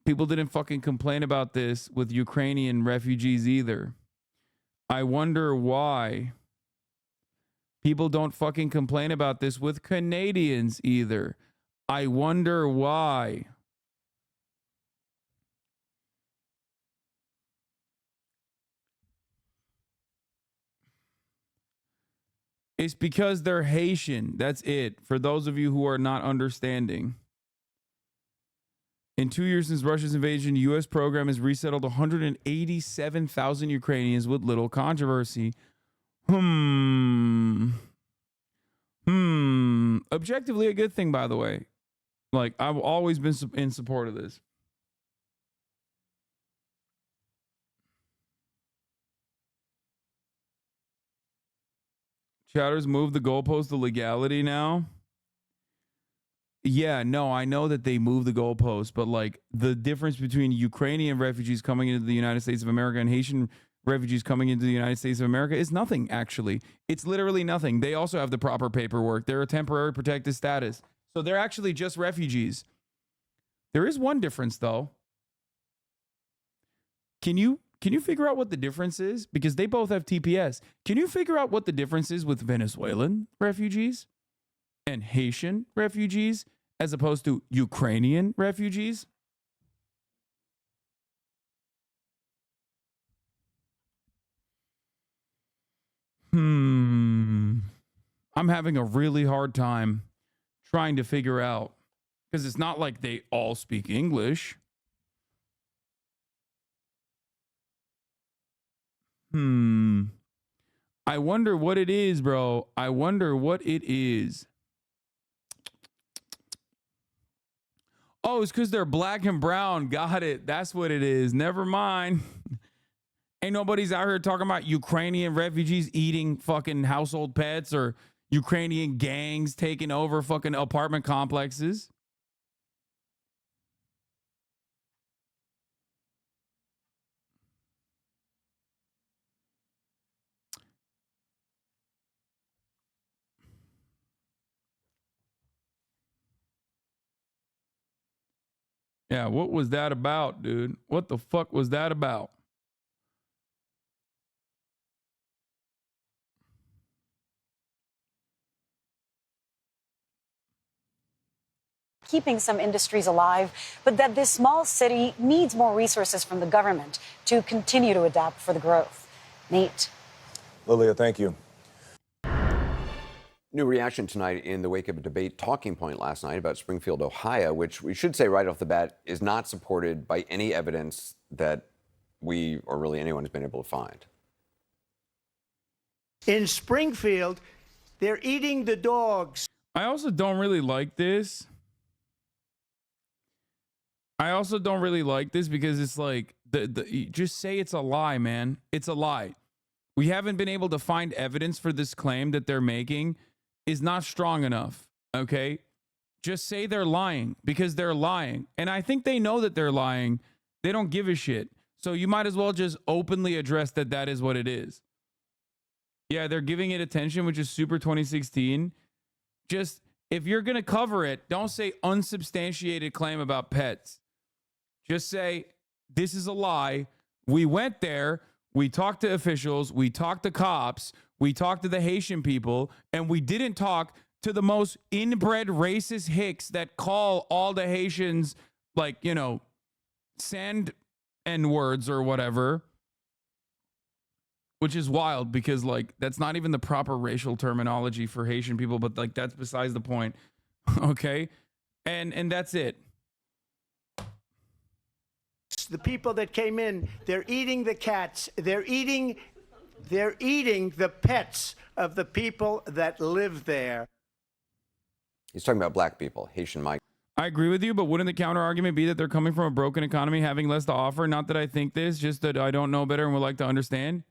People didn't fucking complain about this with Ukrainian refugees either. I wonder why. People don't fucking complain about this with Canadians either. I wonder why. It's because they're Haitian. That's it. For those of you who are not understanding. In 2 years since Russia's invasion, the U.S. program has resettled 187,000 Ukrainians with little controversy. Objectively a good thing, by the way. Like, I've always been in support of this. Chatters moved the goalpost to legality now. Yeah, no, I know that they moved the goalpost, but like the difference between Ukrainian refugees coming into the United States of America and Haitian refugees coming into the United States of America is nothing, actually. It's literally nothing. They also have the proper paperwork. They're a temporary protected status. So they're actually just refugees. There is one difference, though. Can you figure out what the difference is? Because they both have TPS. Can you figure out what the difference is with Venezuelan refugees and Haitian refugees as opposed to Ukrainian refugees? I'm having a really hard time trying to figure out, because it's not like they all speak English. I wonder what it is, bro. I wonder what it is. Oh, it's because they're black and brown. Got it. That's what it is. Never mind. Ain't nobody's out here talking about Ukrainian refugees eating fucking household pets or Ukrainian gangs taking over fucking apartment complexes. Yeah, what was that about, dude? What the fuck was that about? Keeping some industries alive, but that this small city needs more resources from the government to continue to adapt for the growth. Nate. Lilia, thank you. New reaction tonight in the wake of a debate talking point last night about Springfield, Ohio, which we should say right off the bat is not supported by any evidence that we or really anyone has been able to find. In Springfield, they're eating the dogs. I also don't really like this. Because it's like, just say it's a lie, man. It's a lie. We haven't been able to find evidence for this claim that they're making is not strong enough, okay? Just say they're lying because they're lying. And I think they know that they're lying. They don't give a shit. So you might as well just openly address that that is what it is. Yeah, they're giving it attention, which is super 2016. Just, if you're going to cover it, don't say unsubstantiated claim about pets. Just say, this is a lie. We went there. We talked to officials. We talked to cops. We talked to the Haitian people. And we didn't talk to the most inbred racist hicks that call all the Haitians, like, you know, sand N-words or whatever. Which is wild because, like, that's not even the proper racial terminology for Haitian people, but, like, that's besides the point. Okay? And that's it. The people that came in, they're eating the cats. They're eating the pets of the people that live there. He's talking about black people, Haitian migrants. I agree with you, but wouldn't the counter argument be that they're coming from a broken economy, having less to offer? Not that I think this, just that I don't know better and would like to understand.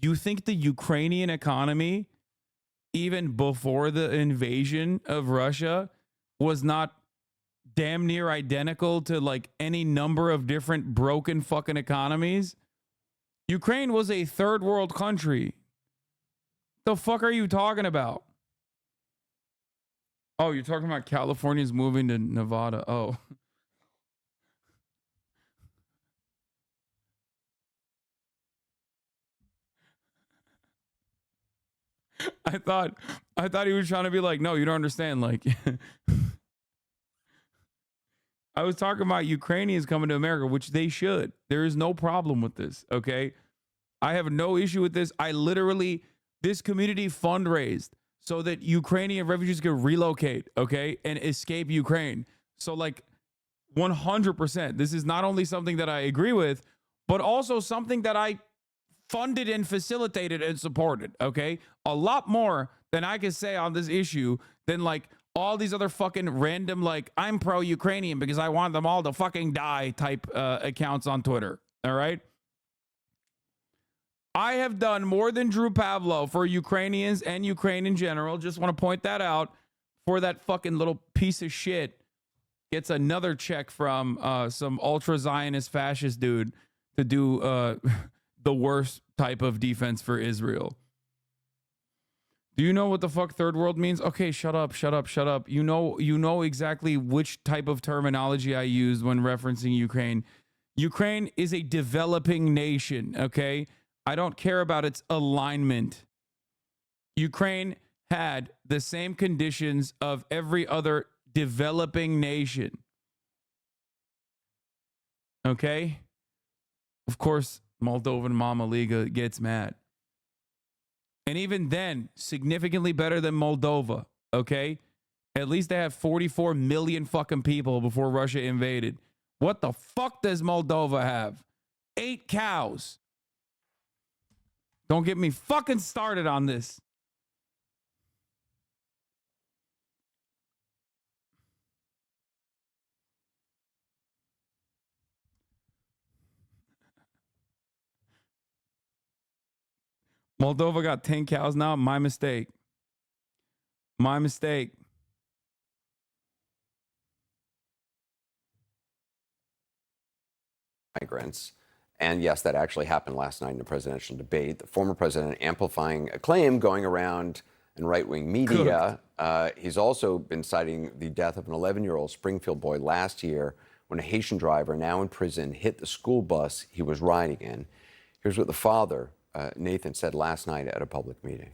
You think the Ukrainian economy, even before the invasion of Russia, was not damn near identical to like any number of different broken fucking economies? Ukraine was a third world country. The fuck are you talking about? Oh, you're talking about Californians moving to Nevada. Oh. I thought he was trying to be like, no, you don't understand. Like, I was talking about Ukrainians coming to America, which they should. There is no problem with this, okay? I have no issue with this. This community fundraised so that Ukrainian refugees could relocate, okay, and escape Ukraine. So, like, 100%. This is not only something that I agree with, but also something that I funded and facilitated and supported, okay? A lot more than I can say on this issue than, like, all these other fucking random, like, I'm pro-Ukrainian because I want them all to fucking die type accounts on Twitter, all right? I have done more than Drew Pavlo for Ukrainians and Ukraine in general. Just want to point that out. For that fucking little piece of shit gets another check from some ultra-Zionist fascist dude to do the worst type of defense for Israel. Do you know what the fuck third world means? Okay, shut up. You know exactly which type of terminology I used when referencing Ukraine. Ukraine is a developing nation, okay? I don't care about its alignment. Ukraine had the same conditions of every other developing nation. Okay? Of course, Moldovan Mama Liga gets mad. And even then, significantly better than Moldova, okay? At least they have 44 million fucking people before Russia invaded. What the fuck does Moldova have? 8 cows. Don't get me fucking started on this. Moldova got 10 cows now. My mistake. Migrants. And yes, that actually happened last night in a presidential debate. The former president amplifying a claim going around in right-wing media. He's also been citing the death of an 11-year-old Springfield boy last year when a Haitian driver, now in prison, hit the school bus he was riding in. Here's what the father, Nathan, said last night at a public meeting.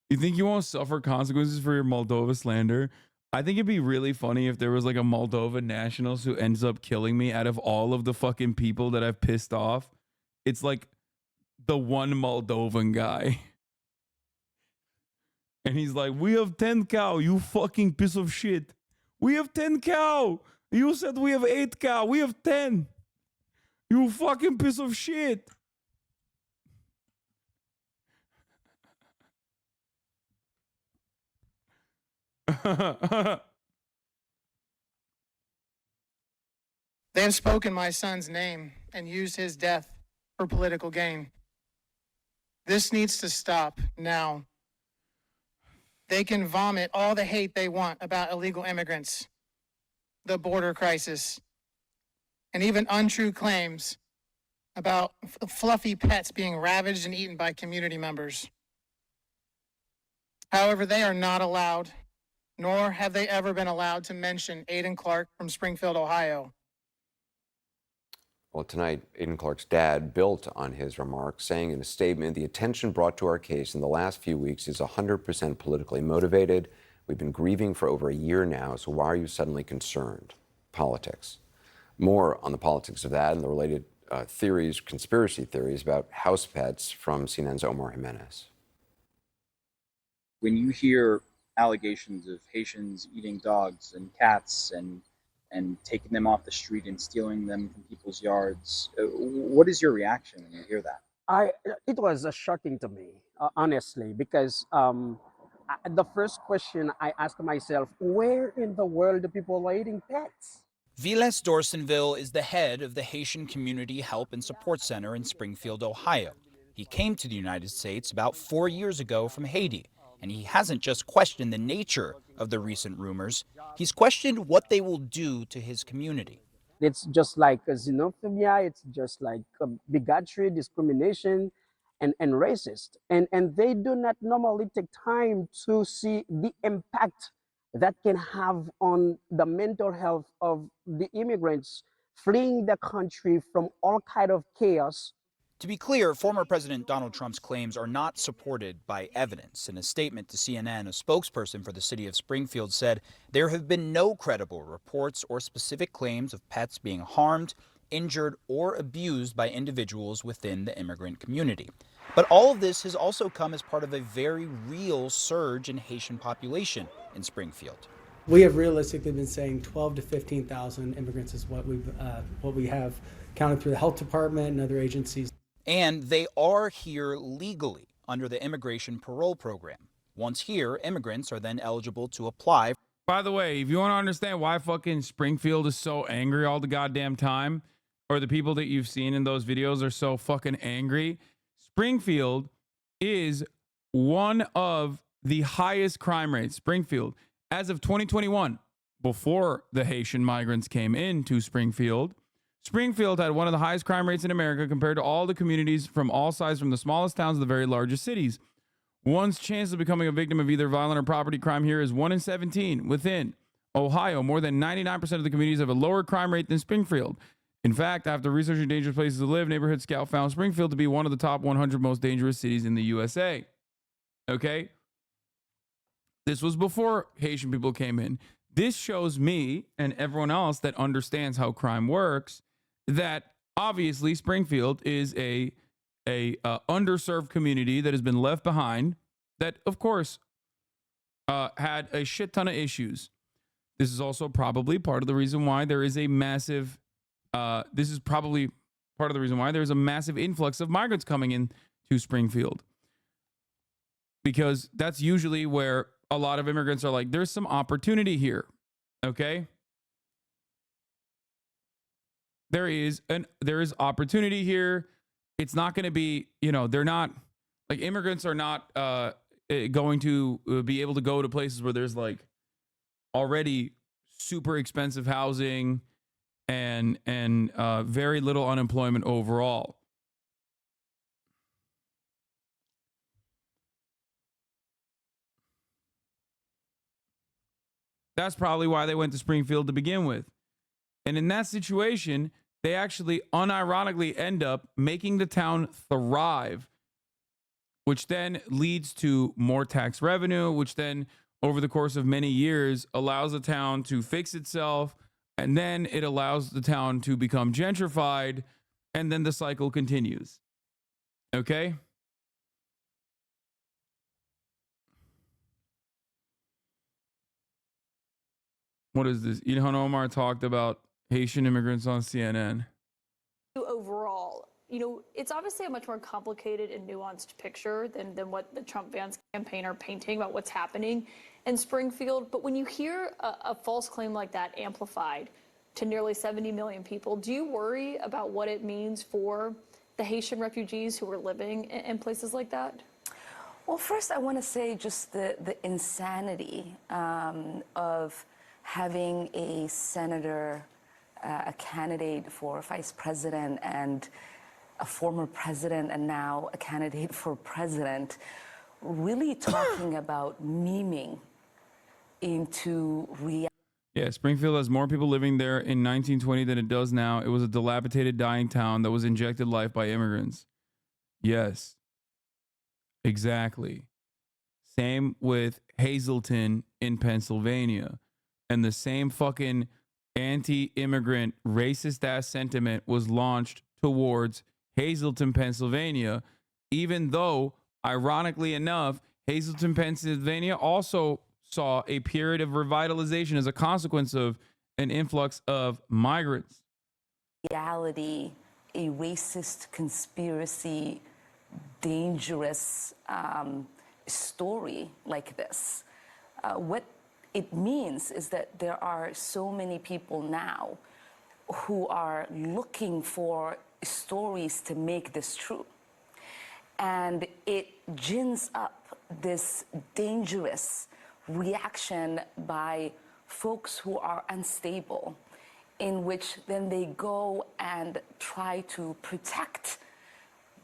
You think you won't suffer consequences for your Moldova slander? I think it'd be really funny if there was like a Moldova nationals who ends up killing me out of all of the fucking people that I've pissed off. It's like the one Moldovan guy. And he's like, we have 10 cow, you fucking piece of shit. We have 10 cow. You said we have 8 cow. We have 10. You fucking piece of shit. They have spoken my son's name and used his death for political gain. This needs to stop now. They can vomit all the hate they want about illegal immigrants, the border crisis, and even untrue claims about fluffy pets being ravaged and eaten by community members. However, they are not allowed, nor have they ever been allowed to mention Aiden Clark from Springfield, Ohio. Well, tonight, Aiden Clark's dad built on his remarks, saying in a statement, the attention brought to our case in the last few weeks is 100% politically motivated. We've been grieving for over a year now, so why are you suddenly concerned? Politics. More on the politics of that and the related theories, conspiracy theories about house pets from CNN's Omar Jimenez. When you hear allegations of Haitians eating dogs and cats and taking them off the street and stealing them from people's yards, what is your reaction when you hear that? It was shocking to me, honestly, because the first question I asked myself, where in the world do people are eating pets? Viles Dorsonville is the head of the Haitian Community Help and Support Center in Springfield, Ohio. He came to the United States about 4 years ago from Haiti, and he hasn't just questioned the nature of the recent rumors, he's questioned what they will do to his community. It's just like xenophobia, it's just like bigotry, discrimination, and racist. And they do not normally take time to see the impact that can have on the mental health of the immigrants fleeing the country from all kind of chaos. To be clear, former President Donald Trump's claims are not supported by evidence. In a statement to CNN, a spokesperson for the city of Springfield said there have been no credible reports or specific claims of pets being harmed, injured, or abused by individuals within the immigrant community. But all of this has also come as part of a very real surge in Haitian population in Springfield. We have realistically been saying 12 to 15,000 immigrants is what we have counted through the health department and other agencies. And they are here legally under the immigration parole program. Once here, immigrants are then eligible to apply. By the way, if you want to understand why fucking Springfield is so angry all the goddamn time, or the people that you've seen in those videos are so fucking angry, Springfield is one of the highest crime rates. Springfield, as of 2021, before the Haitian migrants came into Springfield, Springfield had one of the highest crime rates in America compared to all the communities from all sizes, from the smallest towns to the very largest cities. One's chance of becoming a victim of either violent or property crime here is 1 in 17. Within Ohio, more than 99% of the communities have a lower crime rate than Springfield. In fact, after researching dangerous places to live, Neighborhood Scout found Springfield to be one of the top 100 most dangerous cities in the USA. Okay? This was before Haitian people came in. This shows me and everyone else that understands how crime works that obviously Springfield is a underserved community that has been left behind, that of course had a shit ton of issues. This is also probably part of the reason why there is a massive this is probably part of the reason why there's a massive influx of migrants coming in to Springfield, because that's usually where a lot of immigrants are like, there's some opportunity here. Okay, there is opportunity here. It's not going to be, they're not like, immigrants are not going to be able to go to places where there's like already super expensive housing and very little unemployment overall. That's probably why they went to Springfield to begin with. And in that situation, they actually unironically end up making the town thrive, which then leads to more tax revenue, which then over the course of many years allows the town to fix itself. And then it allows the town to become gentrified. And then the cycle continues. Okay? What is this? Ilhan Omar talked about Haitian immigrants on CNN. Overall, it's obviously a much more complicated and nuanced picture than what the Trump Vance campaign are painting about what's happening in Springfield. But when you hear a false claim like that amplified to nearly 70 million people, do you worry about what it means for the Haitian refugees who are living in places like that? Well, first, I want to say just the insanity of having a senator a candidate for vice president and a former president and now a candidate for president, really talking about memeing into reality. Yeah, Springfield has more people living there in 1920 than it does now. It was a dilapidated, dying town that was injected life by immigrants. Yes, exactly. Same with Hazleton in Pennsylvania. And the same fucking anti-immigrant racist ass sentiment was launched towards Hazleton, Pennsylvania, even though, ironically enough, Hazleton, Pennsylvania also saw a period of revitalization as a consequence of an influx of migrants. Reality, a racist conspiracy, dangerous story like this. What it means is that there are so many people now who are looking for stories to make this true. And it gins up this dangerous reaction by folks who are unstable, in which then they go and try to protect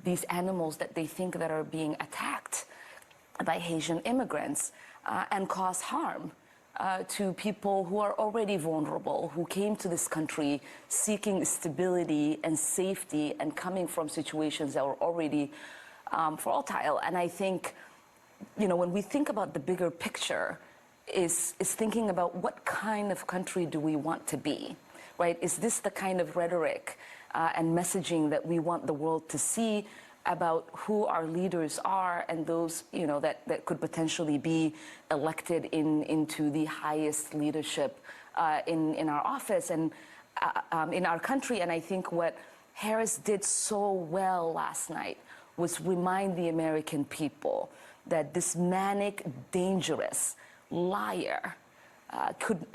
these animals that they think that are being attacked by Haitian immigrants and cause harm to people who are already vulnerable, who came to this country seeking stability and safety and coming from situations that were already volatile. And I think, you know, when we think about the bigger picture, is thinking about what kind of country do we want to be, right? Is this the kind of rhetoric and messaging that we want the world to see about who our leaders are and those, you know, that could potentially be elected into the highest leadership in our office and in our country? And I think what Harris did so well last night was remind the American people that this manic, dangerous liar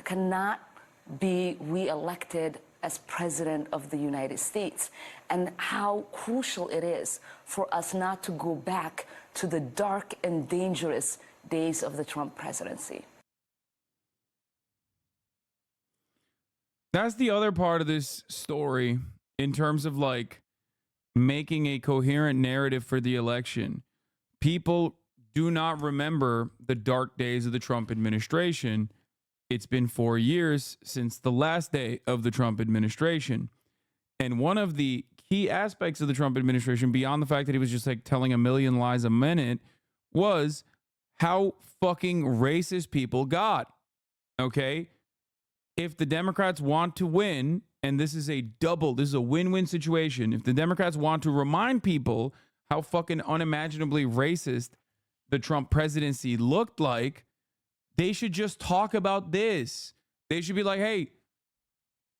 cannot be reelected as president of the United States, and how crucial it is for us not to go back to the dark and dangerous days of the Trump presidency. That's the other part of this story in terms of like making a coherent narrative for the election. People do not remember the dark days of the Trump administration. It's been 4 years since the last day of the Trump administration. And one of the key aspects of the Trump administration, beyond the fact that he was just like telling a million lies a minute, was how fucking racist people got. Okay? If the Democrats want to win, and this is a win-win situation, if the Democrats want to remind people how fucking unimaginably racist the Trump presidency looked like, they should just talk about this. They should be like, hey,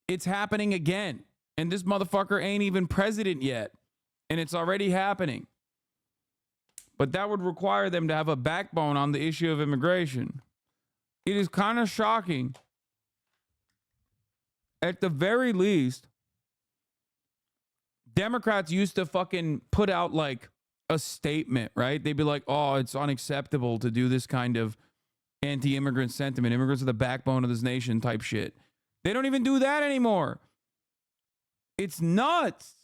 it's happening again. And this motherfucker ain't even president yet. And it's already happening. But that would require them to have a backbone on the issue of immigration. It is kind of shocking. At the very least, Democrats used to fucking put out like a statement, right? They'd be like, oh, it's unacceptable to do this kind of anti-immigrant sentiment. Immigrants are the backbone of this nation type shit. They don't even do that anymore. It's nuts.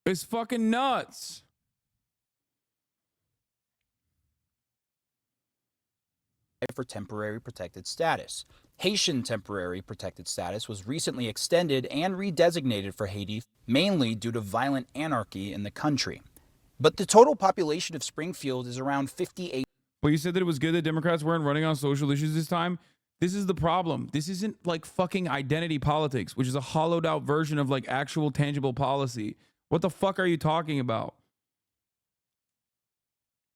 It's fucking nuts. For temporary protected status. Haitian temporary protected status was recently extended and redesignated for Haiti, mainly due to violent anarchy in the country. But the total population of Springfield is around 58. But you said that it was good that Democrats weren't running on social issues this time. This is the problem. This isn't like fucking identity politics, which is a hollowed out version of like actual tangible policy. What the fuck are you talking about?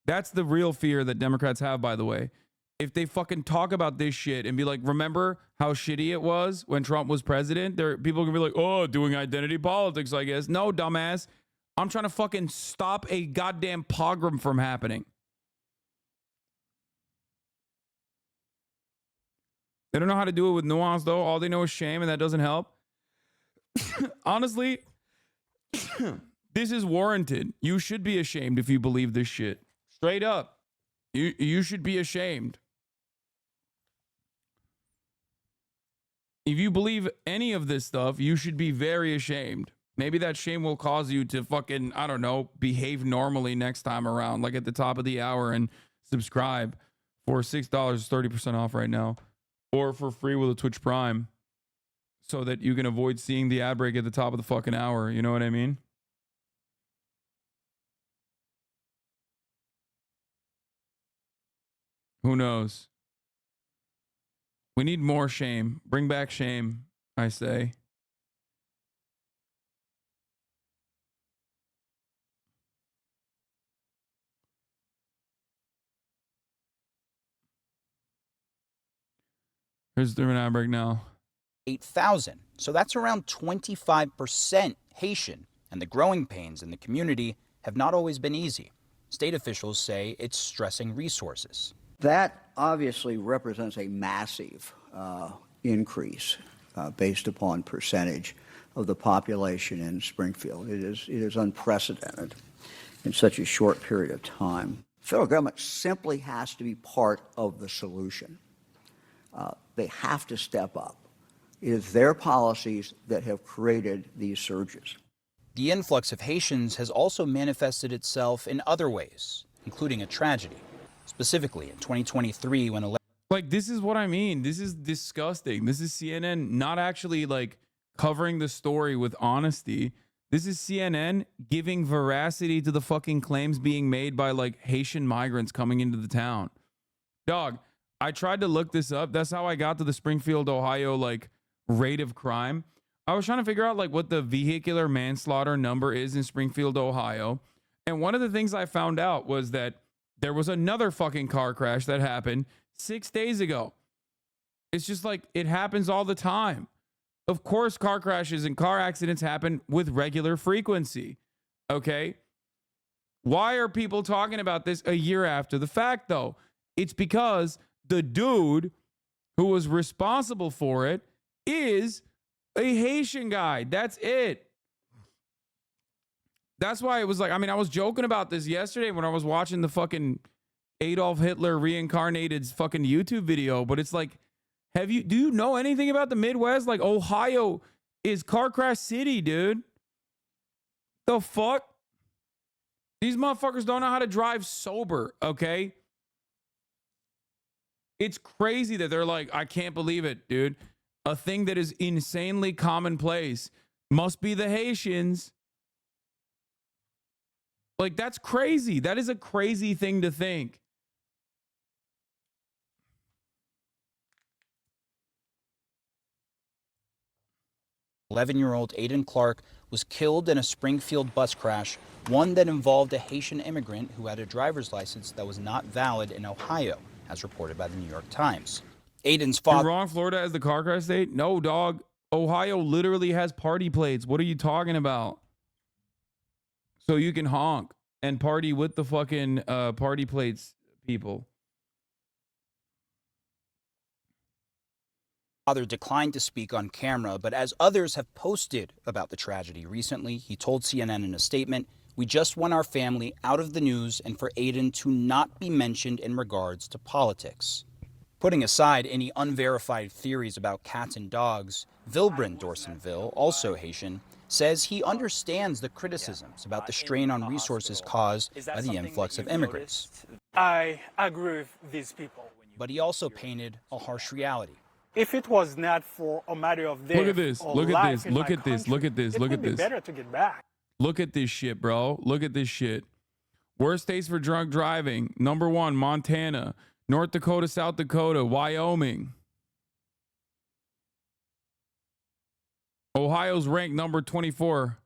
That's the real fear that Democrats have, by the way. If they fucking talk about this shit and be like, remember how shitty it was when Trump was president? People are gonna be like, oh, doing identity politics, I guess. No, dumbass. I'm trying to fucking stop a goddamn pogrom from happening. They don't know how to do it with nuance, though. All they know is shame, and that doesn't help. Honestly, this is warranted. You should be ashamed if you believe this shit. Straight up. You should be ashamed. If you believe any of this stuff, you should be very ashamed. Maybe that shame will cause you to fucking, I don't know, behave normally next time around, like at the top of the hour, and subscribe for $6, 30% off right now, or for free with a Twitch Prime, so that you can avoid seeing the ad break at the top of the fucking hour. You know what I mean? Who knows? We need more shame. Bring back shame, I say. Here's the ad break now. 8,000. So that's around 25% Haitian, and the growing pains in the community have not always been easy. State officials say it's stressing resources. That obviously represents a massive increase based upon percentage of the population in Springfield. It is unprecedented in such a short period of time. The federal government simply has to be part of the solution. They have to step up. It is their policies that have created these surges. The influx of Haitians has also manifested itself in other ways, including a tragedy. Specifically, in 2023, when like, this is what I mean. This is disgusting. This is CNN not actually like covering the story with honesty. This is CNN giving veracity to the fucking claims being made by like Haitian migrants coming into the town. Dog, I tried to look this up. That's how I got to the Springfield, Ohio, like rate of crime. I was trying to figure out like what the vehicular manslaughter number is in Springfield, Ohio. And one of the things I found out was that there was another fucking car crash that happened 6 days ago. It's just like, it happens all the time. Of course, car crashes and car accidents happen with regular frequency. Okay? Why are people talking about this a year after the fact, though? It's because the dude who was responsible for it is a Haitian guy. That's it. That's why it was like, I mean, I was joking about this yesterday when I was watching the fucking Adolf Hitler reincarnated fucking YouTube video, but it's like, do you know anything about the Midwest? Like, Ohio is car crash city, dude. The fuck? These motherfuckers don't know how to drive sober, okay? It's crazy that they're like, I can't believe it, dude. A thing that is insanely commonplace must be the Haitians. Like, that's crazy. That is a crazy thing to think. "11-year-old Aiden Clark was killed in a Springfield bus crash, one that involved a Haitian immigrant who had a driver's license that was not valid in Ohio, as reported by the New York Times. Aiden's father... You're wrong, Florida has the car crash state? No, dog. Ohio literally has party plates. What are you talking about? So you can honk and party with the fucking party plates people. Father declined to speak on camera, but as others have posted about the tragedy recently, he told CNN in a statement, "We just want our family out of the news and for Aiden to not be mentioned in regards to politics." Putting aside any unverified theories about cats and dogs, Vilbrin Dorsonville, also Haitian, says he understands the criticisms about the strain on resources caused by the influx of immigrants. I agree with these people. But he also painted a harsh reality. If it was not for a matter of death, Look at this. or Look at life this. in Look my at this. country, Look at this. it Look would at be this. better to get back. Look at this shit, bro. Look at this shit. Worst states for drunk driving. Number 1, Montana. North Dakota, South Dakota, Wyoming. Ohio's ranked number 24.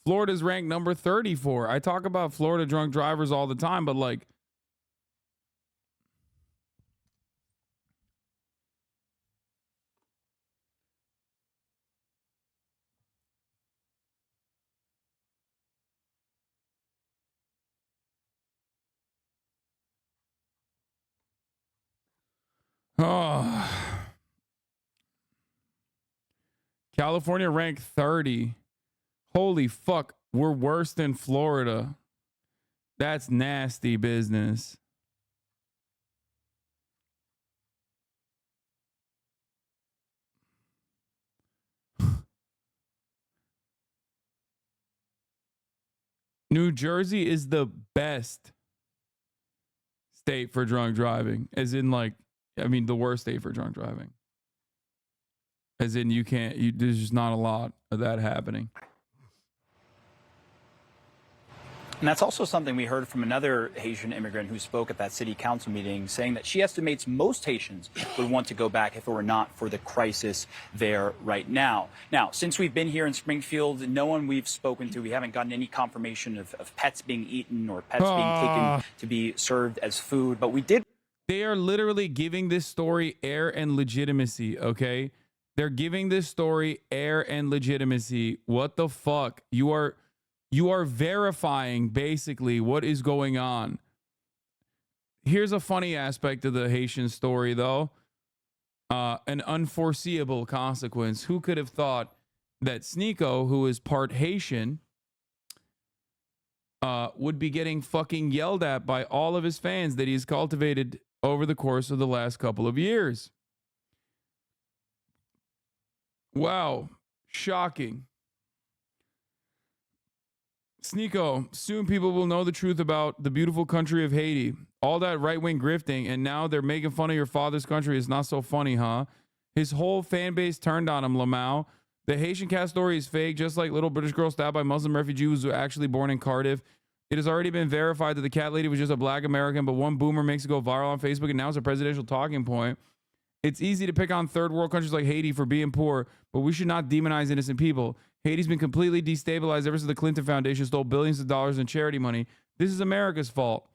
Florida's ranked number 34. I talk about Florida drunk drivers all the time, but like, oh. California ranked 30. Holy fuck, we're worse than Florida. That's nasty business. New Jersey is the best state for drunk driving, as in like, I mean, the worst state for drunk driving. As in, there's just not a lot of that happening. And that's also something we heard from another Haitian immigrant who spoke at that city council meeting, saying that she estimates most Haitians would want to go back if it were not for the crisis there right now. Now, since we've been here in Springfield, no one we've spoken to, we haven't gotten any confirmation of pets being eaten or pets being taken to be served as food. But we did. They are literally giving this story air and legitimacy, okay? They're giving this story air and legitimacy. What the fuck? You are verifying basically what is going on. Here's a funny aspect of the Haitian story, though. An unforeseeable consequence. Who could have thought that Sneeko, who is part Haitian, would be getting fucking yelled at by all of his fans that he's cultivated over the course of the last couple of years? Wow. Shocking. Sneeko, soon people will know the truth about the beautiful country of Haiti. All that right-wing grifting, and now they're making fun of your father's country. Is not so funny, huh? His whole fan base turned on him, Lamau. The Haitian cat story is fake, just like little British girl stabbed by Muslim refugee who was actually born in Cardiff. It has already been verified that the cat lady was just a black American, but one boomer makes it go viral on Facebook, and now it's a presidential talking point. It's easy to pick on third world countries like Haiti for being poor, but we should not demonize innocent people. Haiti's been completely destabilized ever since the Clinton Foundation stole billions of dollars in charity money. This is America's fault.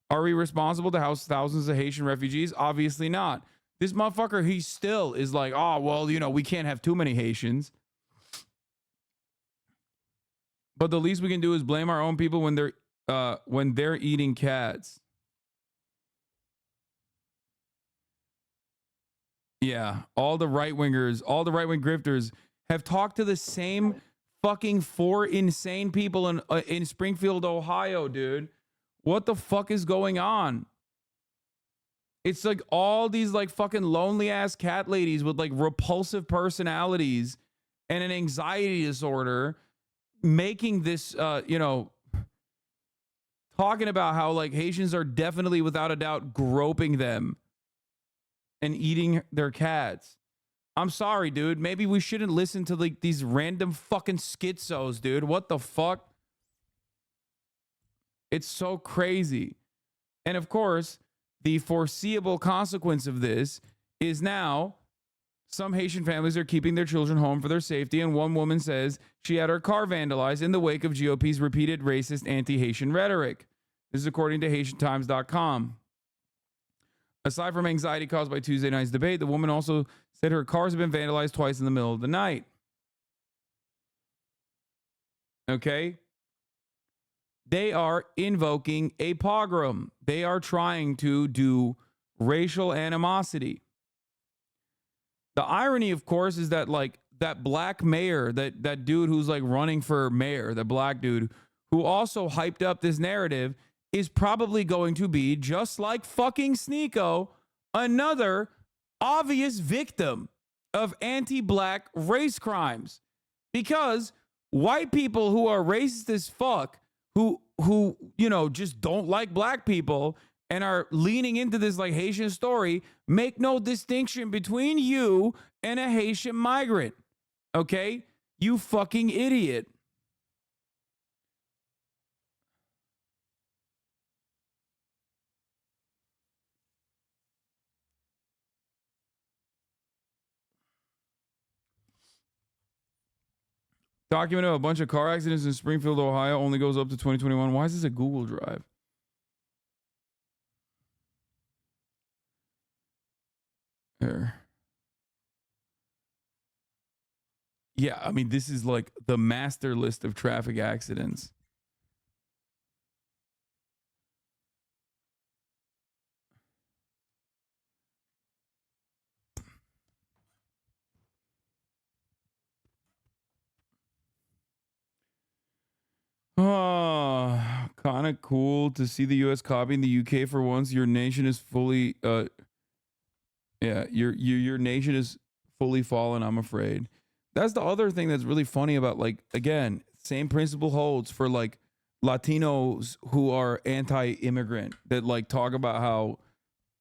Are we responsible to house thousands of Haitian refugees? Obviously not. This motherfucker, he still is like, oh, well, you know, we can't have too many Haitians. But the least we can do is blame our own people when they're eating cats. Yeah, all the right-wingers, all the right-wing grifters have talked to the same fucking 4 insane people in Springfield, Ohio, dude. What the fuck is going on? It's like all these like fucking lonely-ass cat ladies with like repulsive personalities and an anxiety disorder making this, you know, talking about how like Haitians are definitely, without a doubt, groping them and eating their cats. I'm sorry, dude. Maybe we shouldn't listen to like these random fucking schizos, dude. What the fuck? It's so crazy. And of course, the foreseeable consequence of this is now some Haitian families are keeping their children home for their safety. And one woman says she had her car vandalized in the wake of GOP's repeated racist anti-Haitian rhetoric. This is according to HaitianTimes.com. Aside from anxiety caused by Tuesday night's debate, the woman also said her cars have been vandalized twice in the middle of the night. Okay? They are invoking a pogrom. They are trying to do racial animosity. The irony, of course, is that like that black mayor, that dude who's like running for mayor, the black dude who also hyped up this narrative, is probably going to be, just like fucking Sneeko, another obvious victim of anti-black race crimes. Because white people who are racist as fuck, who you know, just don't like black people and are leaning into this like Haitian story, make no distinction between you and a Haitian migrant. Okay? You fucking idiot. Document of a bunch of car accidents in Springfield, Ohio only goes up to 2021. Why is this a Google Drive? Here. Yeah, I mean, this is like the master list of traffic accidents. Oh, kind of cool to see the U.S. copying the UK for once. Your nation is fully, your nation is fully fallen, I'm afraid. That's the other thing that's really funny about, like, again, same principle holds for like Latinos who are anti-immigrant that like talk about how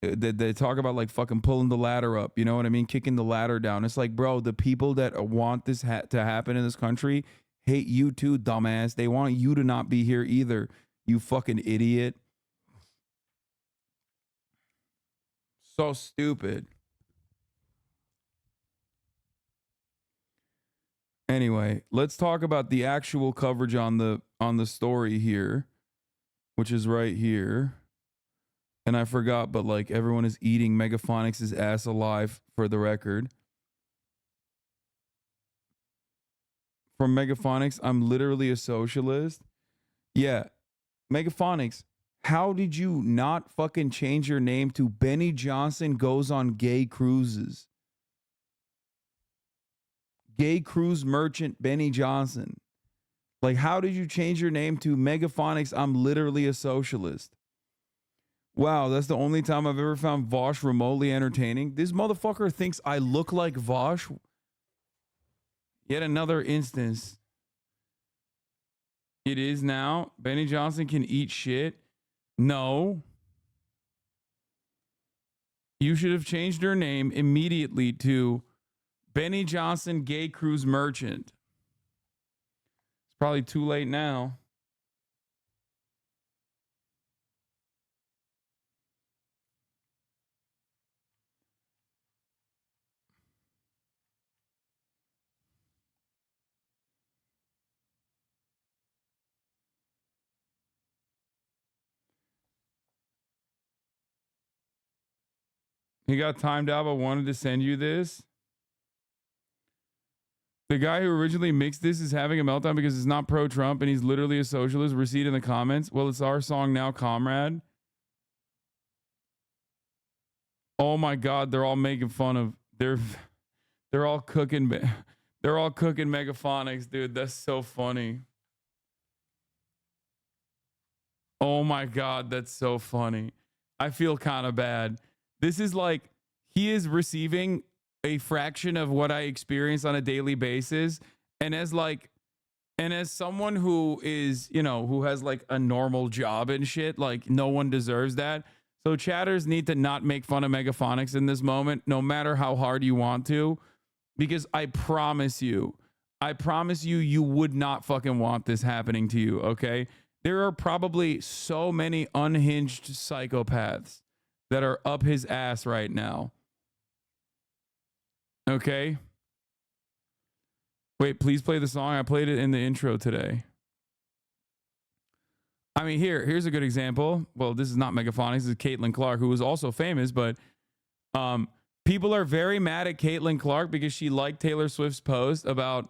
they talk about like fucking pulling the ladder up, you know what I mean? Kicking the ladder down. It's like, bro, the people that want this to happen in this country hate you too, dumbass. They want you to not be here either, you fucking idiot. So stupid. Anyway, let's talk about the actual coverage on the story here, which is right here. And I forgot, but like everyone is eating Megaphonics' ass alive for the record. From Megaphonics, I'm literally a socialist. Yeah. Megaphonics, how did you not fucking change your name to Benny Johnson Goes on Gay Cruises? Gay cruise merchant Benny Johnson. Like, how did you change your name to Megaphonics? I'm literally a socialist. Wow, that's the only time I've ever found Vosh remotely entertaining. This motherfucker thinks I look like Vosh. Yet another instance. It is now. Benny Johnson can eat shit. No. You should have changed your name immediately to Benny Johnson Gay Cruise Merchant. It's probably too late now. He got timed out, but wanted to send you this. The guy who originally mixed this is having a meltdown because it's not pro-Trump and he's literally a socialist. Receipt in the comments. Well, it's our song now, comrade. Oh my God, they're all making fun of they're all cooking Megaphonics, dude. That's so funny. Oh my God, that's so funny. I feel kind of bad. This is like he is receiving a fraction of what I experience on a daily basis. And as someone who is, who has like a normal job and shit, like no one deserves that. So chatters need to not make fun of Megaphonics in this moment, no matter how hard you want to, because I promise you, you would not fucking want this happening to you. Okay. There are probably so many unhinged psychopaths that are up his ass right now. Okay. Wait, please play the song. I played it in the intro today. I mean, here's a good example. Well, this is not Megaphonics. This is Caitlin Clark, who was also famous, but people are very mad at Caitlin Clark because she liked Taylor Swift's post about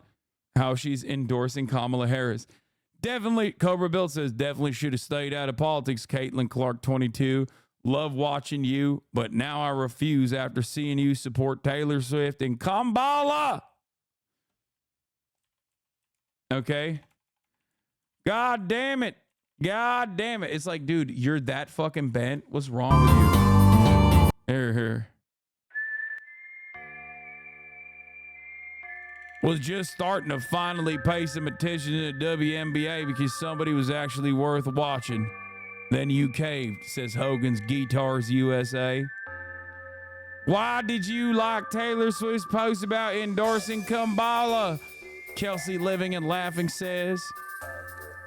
how she's endorsing Kamala Harris. Definitely, Cobra Bill says, definitely should have stayed out of politics, Caitlin Clark 22. Love watching you, but now I refuse after seeing you support Taylor Swift and Kamala. Okay? God damn it. God damn it. It's like, dude, you're that fucking bent. What's wrong with you? Here. Was just starting to finally pay some attention to the WNBA because somebody was actually worth watching. Then you caved, says Hogan's Guitars USA. Why did you like Taylor Swift's post about endorsing Kamala? Kelsey Living and Laughing says.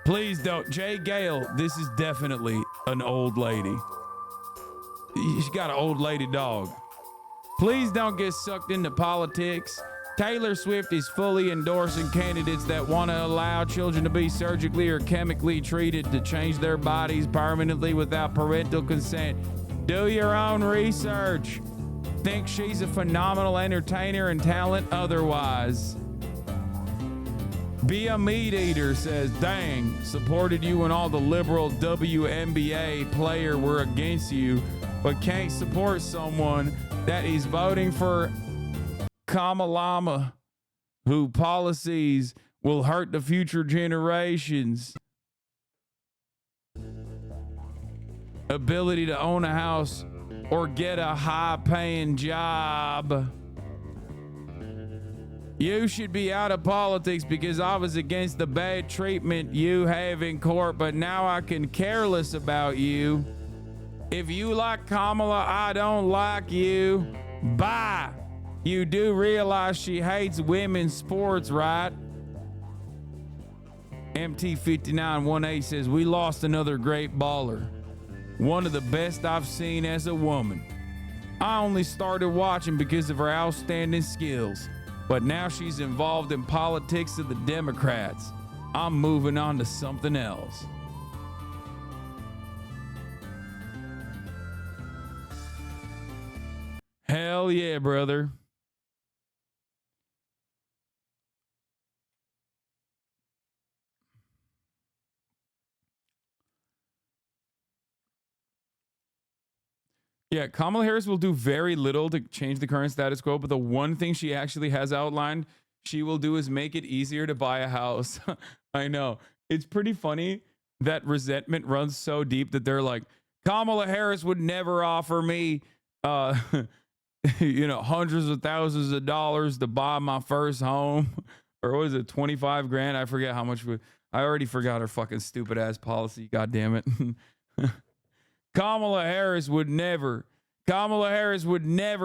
Please don't. Jay Gale, this is definitely an old lady. She's got an old lady dog. Please don't get sucked into politics. Taylor Swift is fully endorsing candidates that want to allow children to be surgically or chemically treated to change their bodies permanently without parental consent. Do your own research. Think she's a phenomenal entertainer and talent otherwise. Be a meat eater, says, dang, supported you when all the liberal WNBA player were against you, but can't support someone that is voting for Kamalama, who policies will hurt the future generations. Ability to own a house or get a high-paying job. You should be out of politics because I was against the bad treatment you have in court, but now I can care less about you. If you like Kamala, I don't like you. Bye. You do realize she hates women's sports, right? MT5918 says, we lost another great baller. One of the best I've seen as a woman. I only started watching because of her outstanding skills, but now she's involved in politics of the Democrats. I'm moving on to something else. Hell yeah, brother. Yeah, Kamala Harris will do very little to change the current status quo, but the one thing she actually has outlined she will do is make it easier to buy a house. I know. It's pretty funny that resentment runs so deep that they're like, Kamala Harris would never offer me hundreds of thousands of dollars to buy my first home. Or what is it, 25 grand? I forget how much. I already forgot her fucking stupid ass policy. God damn it. Kamala Harris would never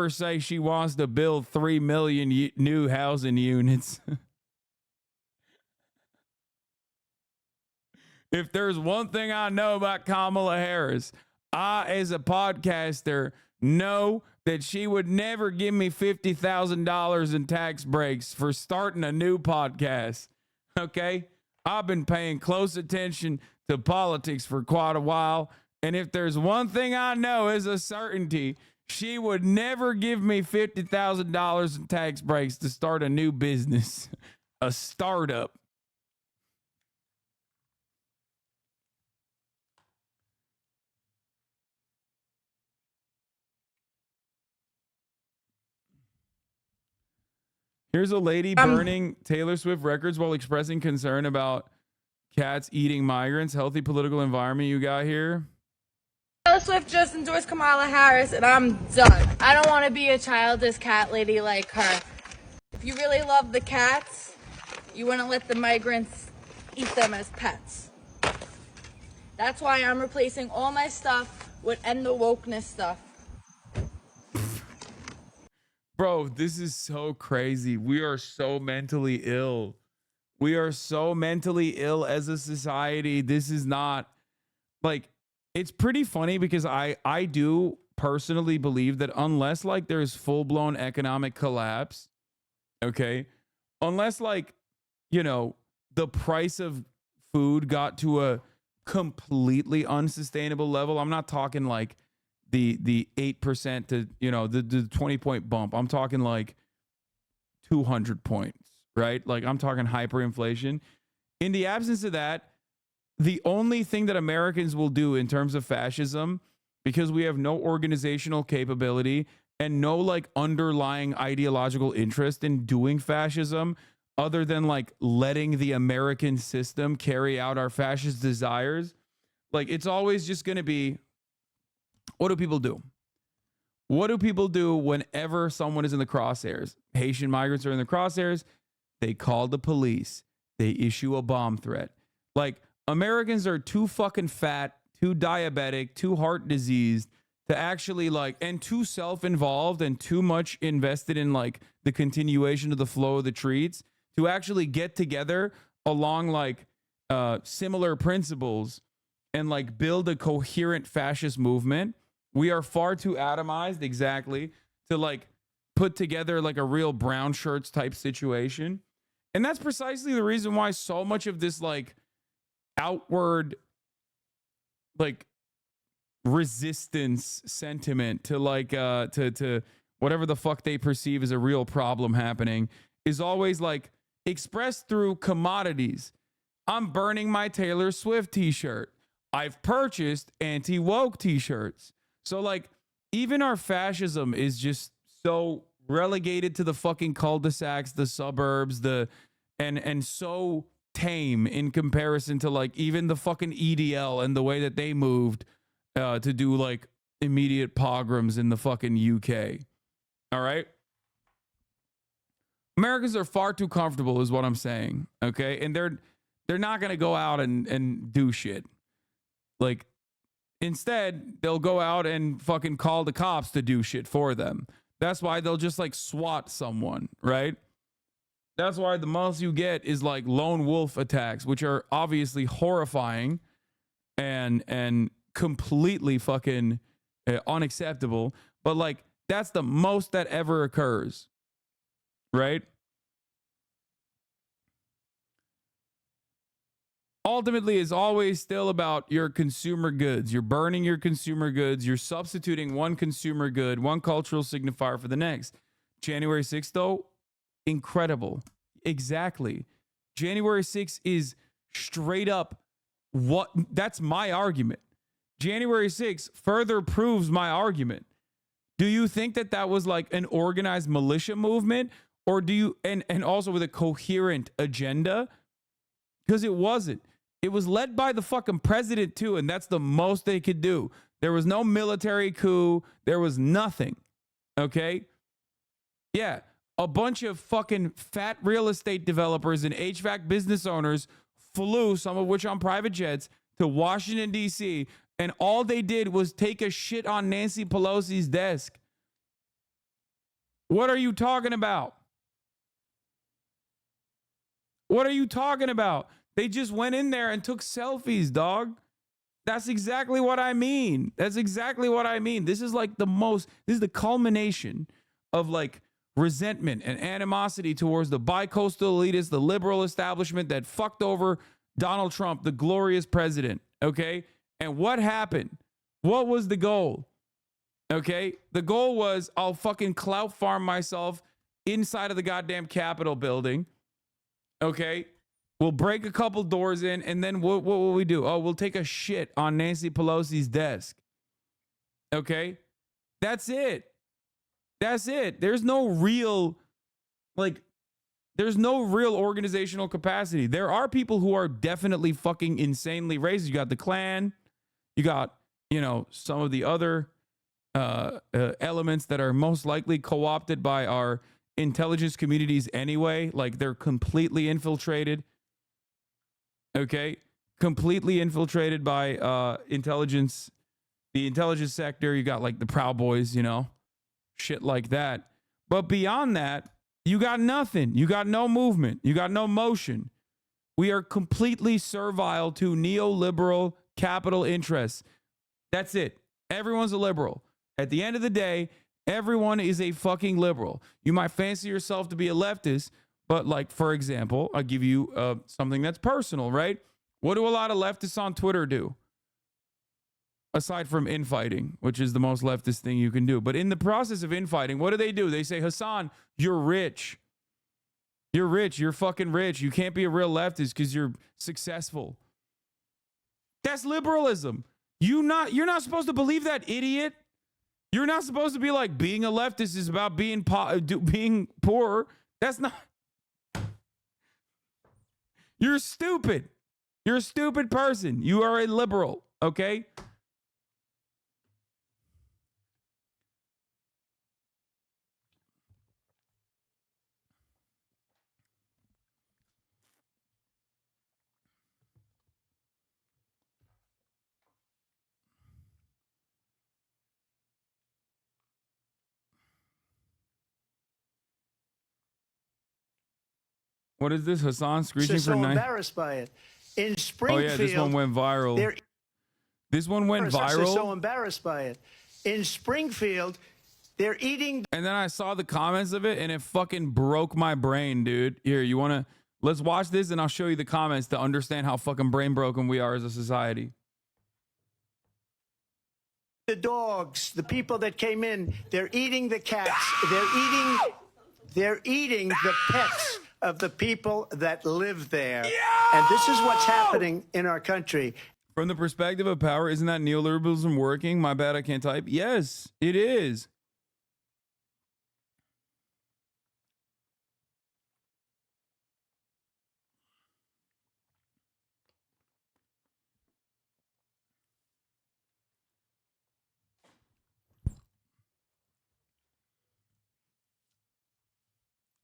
say she wants to build 3 million new housing units. If there's one thing I know about Kamala Harris, I, as a podcaster, know that she would never give me $50,000 in tax breaks for starting a new podcast. Okay? I've been paying close attention to politics for quite a while. And if there's one thing I know is a certainty, she would never give me $50,000 in tax breaks to start a new business, a startup. Here's a lady burning Taylor Swift records while expressing concern about cats eating migrants. Healthy political environment you got here. Taylor Swift just endorsed Kamala Harris, and I'm done. I don't want to be a childless cat lady like her. If you really love the cats, you wouldn't let the migrants eat them as pets. That's why I'm replacing all my stuff with end the wokeness stuff. Bro, this is so crazy. We are so mentally ill. We are so mentally ill as a society. This is not like, it's pretty funny because I do personally believe that unless like there's full-blown economic collapse, okay, unless like, the price of food got to a completely unsustainable level. I'm not talking like the 8% to, the 20-point bump. I'm talking like 200 points, right? Like I'm talking hyperinflation. In the absence of that, the only thing that Americans will do in terms of fascism, because we have no organizational capability and no like underlying ideological interest in doing fascism other than like letting the American system carry out our fascist desires, like it's always just going to be, what do people do? What do people do whenever someone is in the crosshairs? Haitian migrants are in the crosshairs. They call the police. They issue a bomb threat. Like, Americans are too fucking fat, too diabetic, too heart diseased to actually like, and too self-involved and too much invested in like the continuation of the flow of the treats to actually get together along like similar principles and like build a coherent fascist movement. We are far too atomized, exactly, to like put together like a real brown shirts type situation. And that's precisely the reason why so much of this like outward like resistance sentiment to like to whatever the fuck they perceive as a real problem happening is always like expressed through commodities. I'm burning my Taylor Swift t-shirt. I've purchased anti-woke t-shirts. So like even our fascism is just so relegated to the fucking cul-de-sacs, the suburbs, and so tame in comparison to like even the fucking EDL and the way that they moved to do like immediate pogroms in the fucking UK. All right. Americans are far too comfortable, is what I'm saying. Okay, and they're not gonna go out and do shit. Like, instead, they'll go out and fucking call the cops to do shit for them. That's why they'll just like SWAT someone, right? That's why the most you get is like lone wolf attacks, which are obviously horrifying and completely fucking unacceptable. But like, that's the most that ever occurs, right? Ultimately, it's always still about your consumer goods. You're burning your consumer goods. You're substituting one consumer good, one cultural signifier for the next. January 6th, though, incredible. Exactly. January 6th is straight up that's my argument. January 6th further proves my argument. Do you think that that was like an organized militia movement, or do you, and also with a coherent agenda? Because it wasn't. It was led by the fucking president too, and that's the most they could do. There was no military coup. There was nothing. Okay? Yeah. A bunch of fucking fat real estate developers and HVAC business owners flew, some of which on private jets, to Washington, D.C., and all they did was take a shit on Nancy Pelosi's desk. What are you talking about? What are you talking about? They just went in there and took selfies, dog. That's exactly what I mean. That's exactly what I mean. This is like this is the culmination of like resentment and animosity towards the bi-coastal elitists, the liberal establishment that fucked over Donald Trump, the glorious president. Okay. And what happened? What was the goal? Okay. The goal was I'll fucking clout farm myself inside of the goddamn Capitol building. Okay. We'll break a couple doors in, and then what will we do? Oh, we'll take a shit on Nancy Pelosi's desk. Okay. That's it. That's it. There's no real organizational capacity. There are people who are definitely fucking insanely racist. You got the Klan. You got, some of the other elements that are most likely co-opted by our intelligence communities anyway. Like, they're completely infiltrated. Okay. Completely infiltrated by the intelligence sector. You got like the Proud Boys, shit like that. But beyond that, you got nothing. You got no movement. You got no motion. We are completely servile to neoliberal capital interests. That's it. Everyone's a liberal. At the end of the day, everyone is a fucking liberal. You might fancy yourself to be a leftist, but like, for example, I'll give you something that's personal, right? What do a lot of leftists on Twitter do? Aside from infighting, which is the most leftist thing you can do. But in the process of infighting, what do? They say, Hasan, you're rich. You're rich. You're fucking rich. You can't be a real leftist because you're successful. That's liberalism. You're not supposed to believe that, idiot. You're not supposed to be like, being a leftist is about being poor. That's not. You're stupid. You're a stupid person. You are a liberal, okay? What is this? Hasan screeching for so 9? Embarrassed by it. In Springfield. Oh yeah, this one went viral. This one went viral. So embarrassed by it. In Springfield, they're eating. And then I saw the comments of it, and it fucking broke my brain, dude. Here, let's watch this, and I'll show you the comments to understand how fucking brain broken we are as a society. The dogs, the people that came in, they're eating the cats. They're eating the pets of the people that live there. And this is what's happening in our country. From the perspective of power, isn't that neoliberalism working? My bad, I can't type. Yes, it is.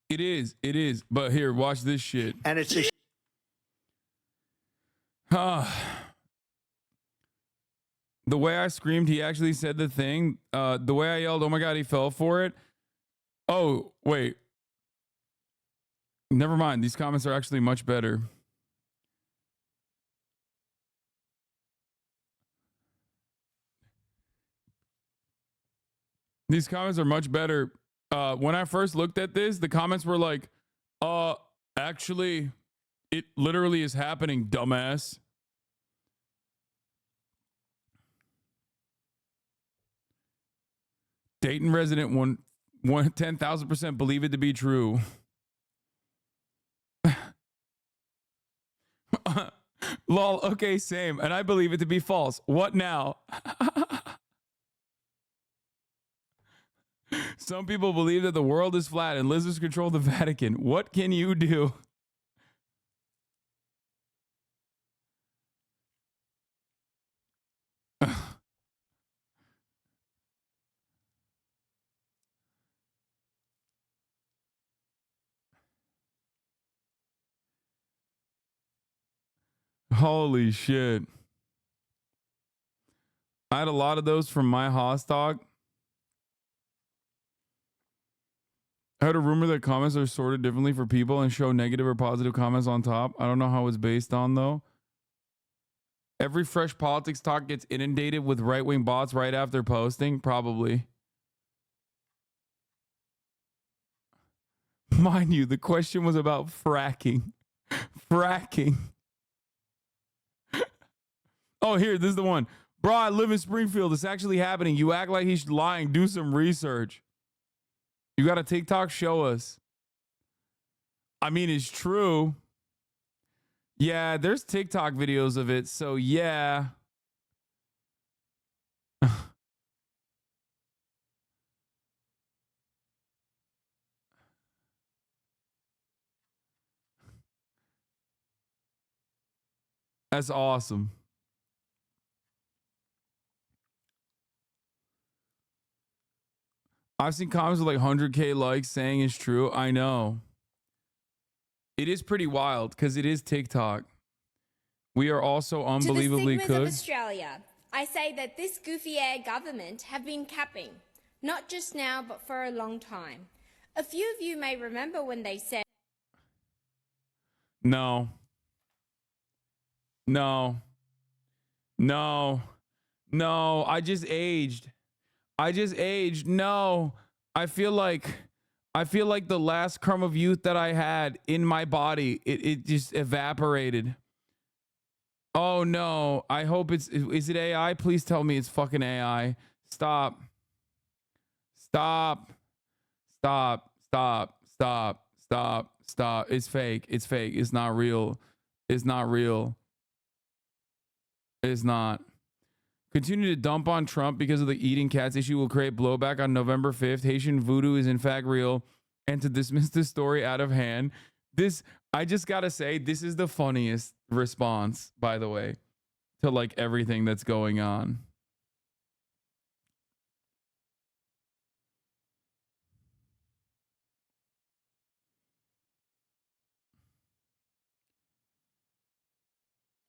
It is. But here, watch this shit. And it's a the way I screamed, he actually said the thing. The way I yelled, oh my God, he fell for it. Oh, wait. Never mind. These comments are actually much better. These comments are much better. When I first looked at this, the comments were like, actually, it literally is happening, dumbass. Dayton resident 10,000% believe it to be true. Lol, okay, same. And I believe it to be false. What now? Some people believe that the world is flat and lizards control the Vatican. What can you do? Holy shit. I had a lot of those from my Haas talk. I heard a rumor that comments are sorted differently for people and show negative or positive comments on top. I don't know how it's based on, though. Every fresh politics talk gets inundated with right-wing bots right after posting? Probably. Mind you, the question was about fracking. Fracking. Oh, here, this is the one. Bro, I live in Springfield. It's actually happening. You act like he's lying. Do some research. You got a TikTok? Show us. I mean, it's true. Yeah, there's TikTok videos of it. So, yeah. That's awesome. I've seen comments with like 100K likes saying it's true. I know. It is pretty wild because it is TikTok. We are also unbelievably To the cooked. Sigmas of Australia, I say that this goofy air government have been capping, not just now, but for a long time. A few of you may remember when they said, No. No. No. No. I just aged. No. I feel like the last crumb of youth that I had in my body, it just evaporated. Oh no. I hope is it AI? Please tell me it's fucking AI. Stop. It's fake. It's not real. It's not. Continue to dump on Trump because of the eating cats issue will create blowback on November 5th. Haitian voodoo is in fact real. And to dismiss the story out of hand. I just gotta say, this is the funniest response, by the way, to like everything that's going on.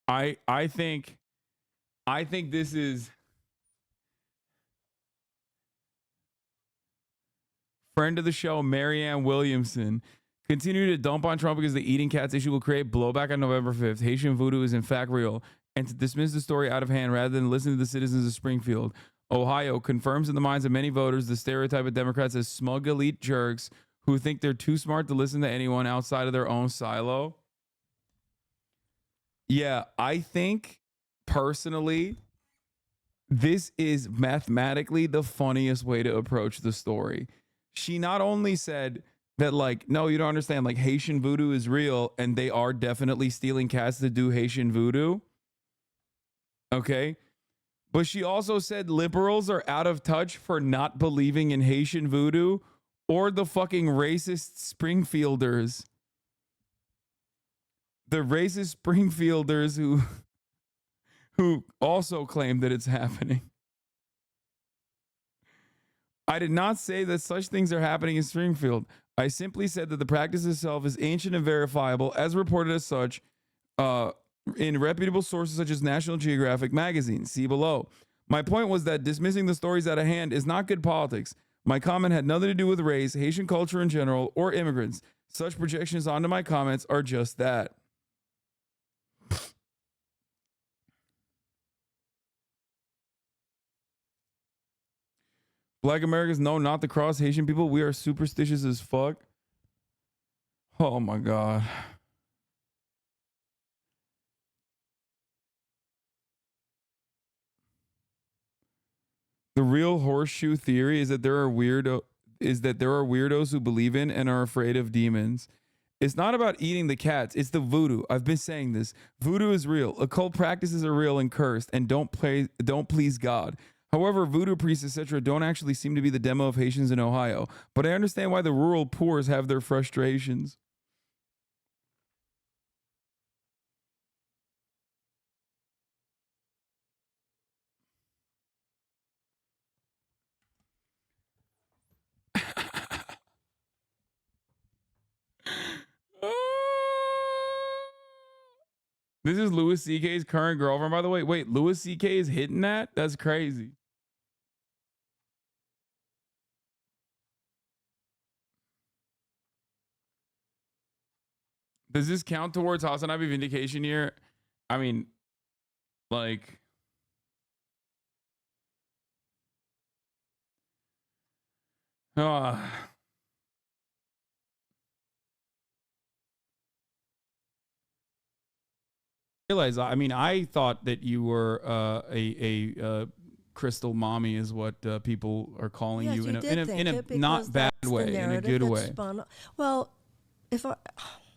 I think this is friend of the show, Marianne Williamson. Continue to dump on Trump because the eating cats issue will create blowback on November 5th. Haitian voodoo is in fact real. And to dismiss the story out of hand rather than listen to the citizens of Springfield, Ohio confirms in the minds of many voters the stereotype of Democrats as smug elite jerks who think they're too smart to listen to anyone outside of their own silo. Yeah, I think personally, this is mathematically the funniest way to approach the story. She not only said that, like, no, you don't understand, like, Haitian voodoo is real and they are definitely stealing cats to do Haitian voodoo. Okay. But she also said liberals are out of touch for not believing in Haitian voodoo or the fucking racist Springfielders. The racist Springfielders who also claim that it's happening. I did not say that such things are happening in Springfield. I simply said that the practice itself is ancient and verifiable, as reported as such in reputable sources such as National Geographic magazine. See below. My point was that dismissing the stories at hand is not good politics. My comment had nothing to do with race, Haitian culture in general, or immigrants. Such projections onto my comments are just that. Black Americans, no, not the cross Haitian people. We are superstitious as fuck. Oh my God. The real horseshoe theory is that there are weirdos who believe in and are afraid of demons. It's not about eating the cats. It's the voodoo. I've been saying this. Voodoo is real. Occult practices are real and cursed and don't please God. However, voodoo priests, etc., don't actually seem to be the demo of Haitians in Ohio. But I understand why the rural poors have their frustrations. This is Louis C.K.'s current girlfriend, by the way. Wait, Louis C.K. is hitting that? That's crazy. Does this count towards Hasan Abi vindication year? I mean, like... realize, I mean, I thought that you were a crystal mommy is what people are calling you in a not bad way, in a good way. Well, if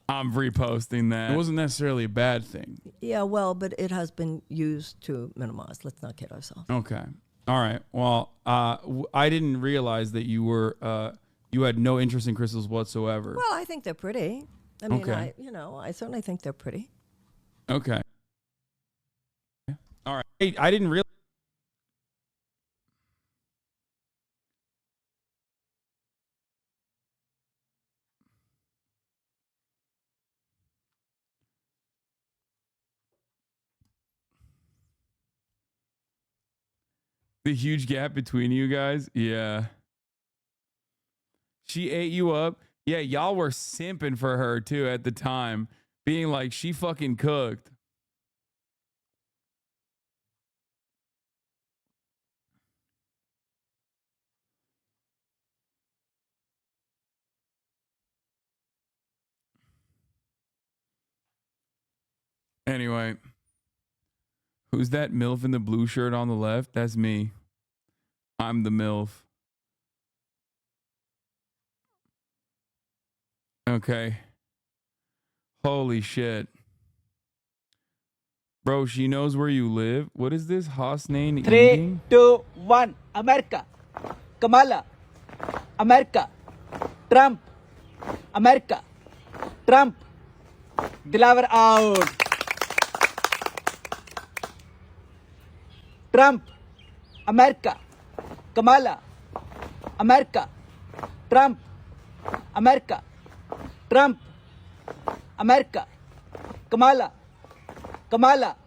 I'm reposting that. It wasn't necessarily a bad thing. Yeah, well, but it has been used to minimize. Let's not kid ourselves. Okay. All right. Well, I didn't realize that you were you had no interest in crystals whatsoever. Well, I think they're pretty. I mean, okay. I certainly think they're pretty. Okay. All right. I didn't realize. The huge gap between you guys. Yeah. She ate you up. Yeah, y'all were simping for her too at the time, being like, she fucking cooked. Anyway, who's that MILF in the blue shirt on the left? That's me. I'm the MILF. Okay. Holy shit. Bro, she knows where you live. What is this Hasnain 3, eating? 2, 1. America. Kamala. America. Trump. America. Trump. Dilaver out. Trump. America. Kamala. America. Trump. America. Trump. America. Kamala. Kamala.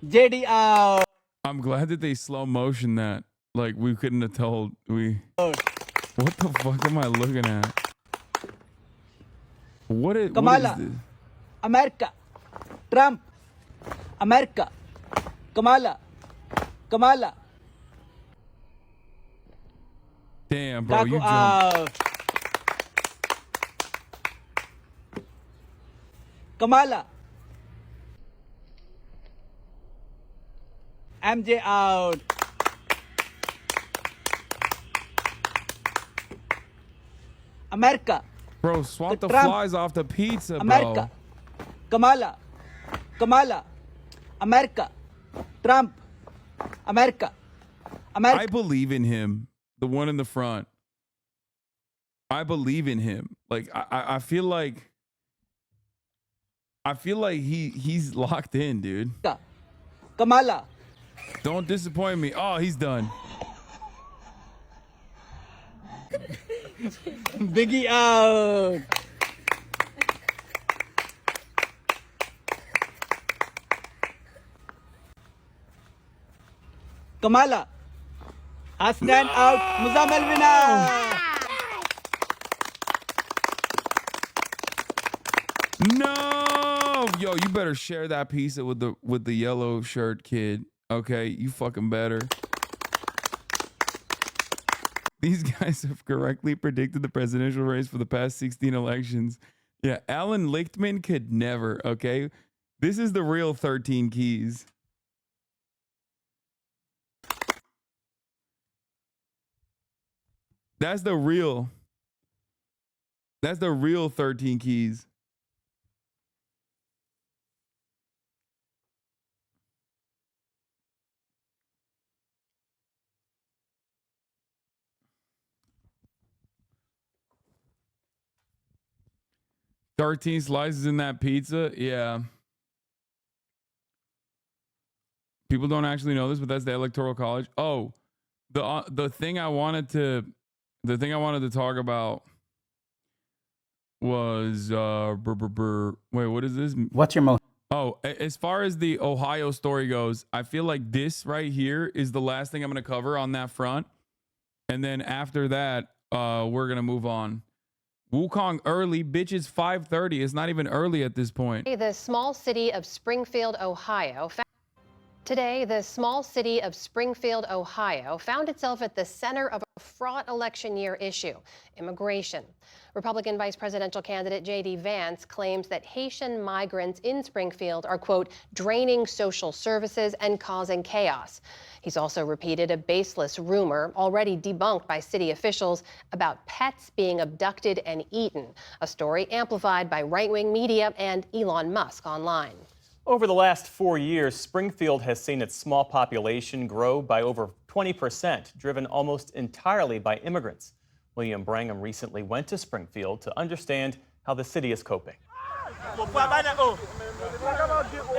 JD out. I'm glad that they slow motion that. Like, we couldn't have told. What the fuck am I looking at? What is Kamala. this? America. Trump. America. Kamala. Kamala. Damn, bro, Kaku you jumped. out. Kamala. MJ out. America. Bro, swat the Trump. flies off the pizza, bro. America. Kamala. Kamala. America. Trump. America. America. I believe in him. The one in the front. I believe in him. Like, I feel like he's locked in, dude. Kamala. Don't disappoint me. Oh, he's done. Biggie out. Kamala. Asnan out. Muzammel winner. No, yo, you better share that pizza with the yellow shirt kid. Okay, you fucking better. These guys have correctly predicted the presidential race for the past 16 elections. Yeah, Alan Lichtman could never. Okay, this is the real 13 keys. That's the real 13 keys. $13 slices in that pizza. Yeah. People don't actually know this, but that's the Electoral College. Oh, the thing I wanted to talk about was wait, what is this? What's your most? Oh, as far as the Ohio story goes, I feel like this right here is the last thing I'm going to cover on that front. And then after that, we're going to move on. Wukong early, bitches 5:30. It's not even early at this point. The small city of Springfield, Ohio. Today, the small city of Springfield, Ohio, found itself at the center of a fraught election year issue, immigration. Republican vice presidential candidate J.D. Vance claims that Haitian migrants in Springfield are, quote, draining social services and causing chaos. He's also repeated a baseless rumor, already debunked by city officials, about pets being abducted and eaten, a story amplified by right-wing media and Elon Musk online. Over the last 4 years, Springfield has seen its small population grow by over 20%, driven almost entirely by immigrants. William Brangham recently went to Springfield to understand how the city is coping.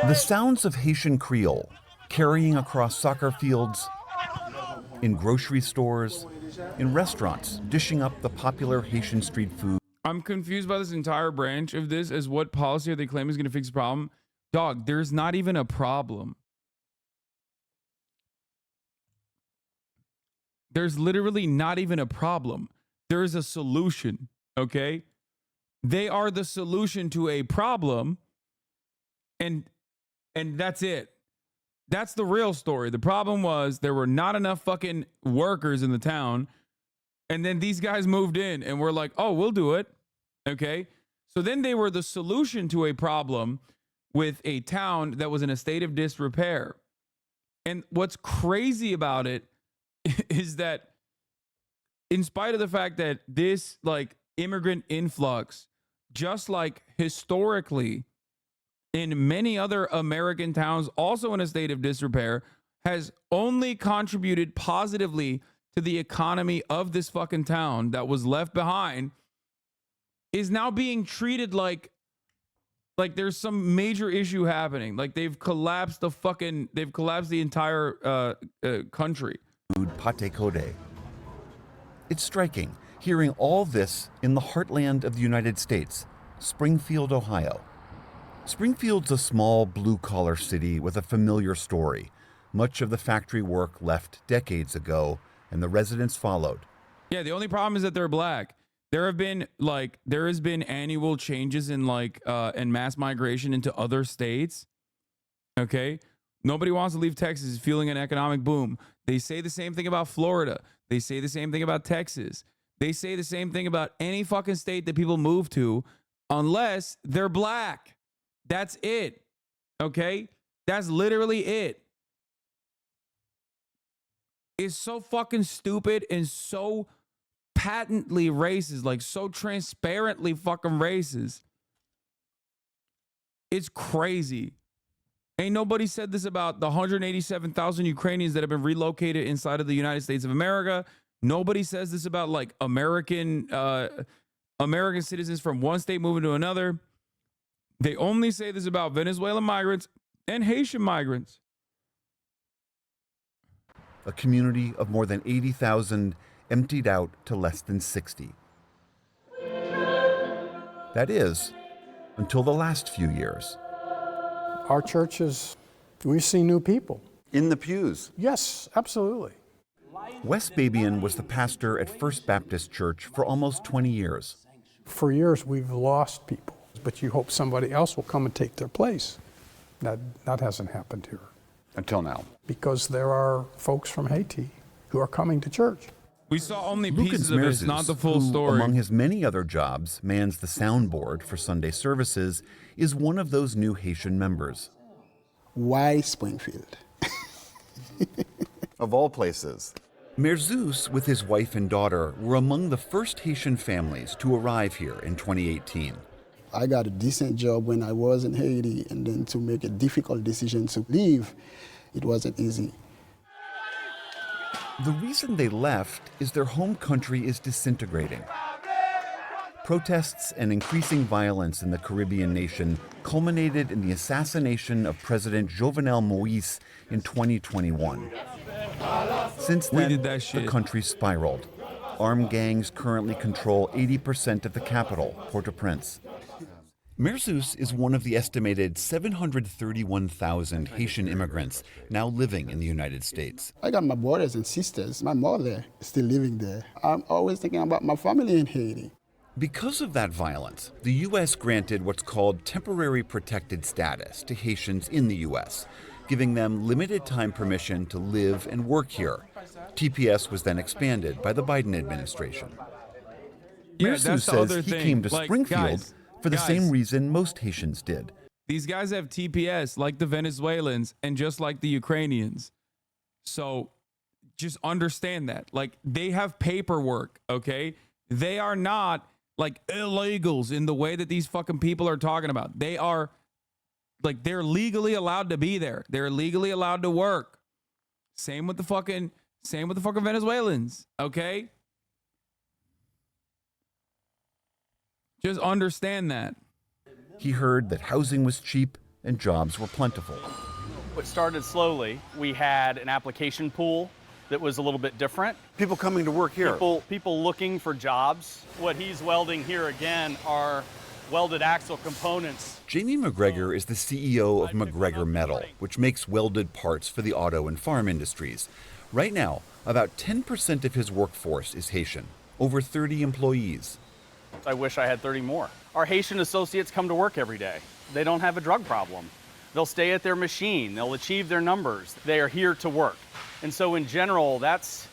The sounds of Haitian Creole carrying across soccer fields, in grocery stores, in restaurants, dishing up the popular Haitian street food. I'm confused by this entire branch of this as what policy are they claiming is going to fix the problem? Dog, there's not even a problem. There's literally not even a problem. There is a solution, okay? They are the solution to a problem, and that's it. That's the real story. The problem was there were not enough fucking workers in the town, and then these guys moved in, and we're like, oh, we'll do it, okay? So then they were the solution to a problem with a town that was in a state of disrepair. And what's crazy about it is that in spite of the fact that this like immigrant influx, just like historically in many other American towns also in a state of disrepair, has only contributed positively to the economy of this fucking town that was left behind, is now being treated like there's some major issue happening. Like they've collapsed the entire country. Food pate code. It's striking hearing all this in the heartland of the United States, Springfield, Ohio. Springfield's a small blue-collar city with a familiar story. Much of the factory work left decades ago, and the residents followed. Yeah, the only problem is that they're black. There has been annual changes in and mass migration into other states. Okay. Nobody wants to leave Texas feeling an economic boom. They say the same thing about Florida. They say the same thing about Texas. They say the same thing about any fucking state that people move to unless they're black. That's it. Okay. That's literally it. It's so fucking stupid and so patently racist, like so transparently fucking racist. It's crazy. Ain't nobody said this about the 187,000 Ukrainians that have been relocated inside of the United States of America. Nobody says this about like American citizens from one state moving to another. They only say this about Venezuelan migrants and Haitian migrants. A community of more than 80,000 emptied out to less than 60. That is, until the last few years. Our churches, we see new people. In the pews. Yes, absolutely. Wes Babian was the pastor at First Baptist Church for almost 20 years. For years, we've lost people, but you hope somebody else will come and take their place. That hasn't happened here. Until now. Because there are folks from Haiti who are coming to church. We saw only Lucas pieces of it, it's not the full who, story. among his many other jobs, mans the soundboard for Sunday services, is one of those new Haitian members. Why Springfield? Of all places. Merzus, with his wife and daughter, were among the first Haitian families to arrive here in 2018. I got a decent job when I was in Haiti, and then to make a difficult decision to leave, it wasn't easy. The reason they left is their home country is disintegrating. Protests and increasing violence in the Caribbean nation culminated in the assassination of President Jovenel Moïse in 2021. Since then, the country spiraled. Armed gangs currently control 80% of the capital, Port-au-Prince. Merzus is one of the estimated 731,000 Haitian immigrants now living in the United States. I got my brothers and sisters. My mother is still living there. I'm always thinking about my family in Haiti. Because of that violence, the U.S. granted what's called temporary protected status to Haitians in the U.S., giving them limited time permission to live and work here. TPS was then expanded by the Biden administration. Merzus says he came to Springfield for the same reason most Haitians did. These guys have TPS like the Venezuelans and just like the Ukrainians. So just understand that. Like, they have paperwork, okay? They are not like illegals in the way that these fucking people are talking about. They are like, they're legally allowed to be there. They're legally allowed to work. Same with the fucking Venezuelans, okay? Just understand that. He heard that housing was cheap and jobs were plentiful. What started slowly, we had an application pool that was a little bit different. People coming to work here. People looking for jobs. What he's welding here again are welded axle components. Jamie McGregor is the CEO of McGregor Metal, which makes welded parts for the auto and farm industries. Right now, about 10% of his workforce is Haitian, over 30 employees. I wish I had 30 more. Our Haitian associates come to work every day. They don't have a drug problem. They'll stay at their machine. They'll achieve their numbers. They are here to work. And so in general, that's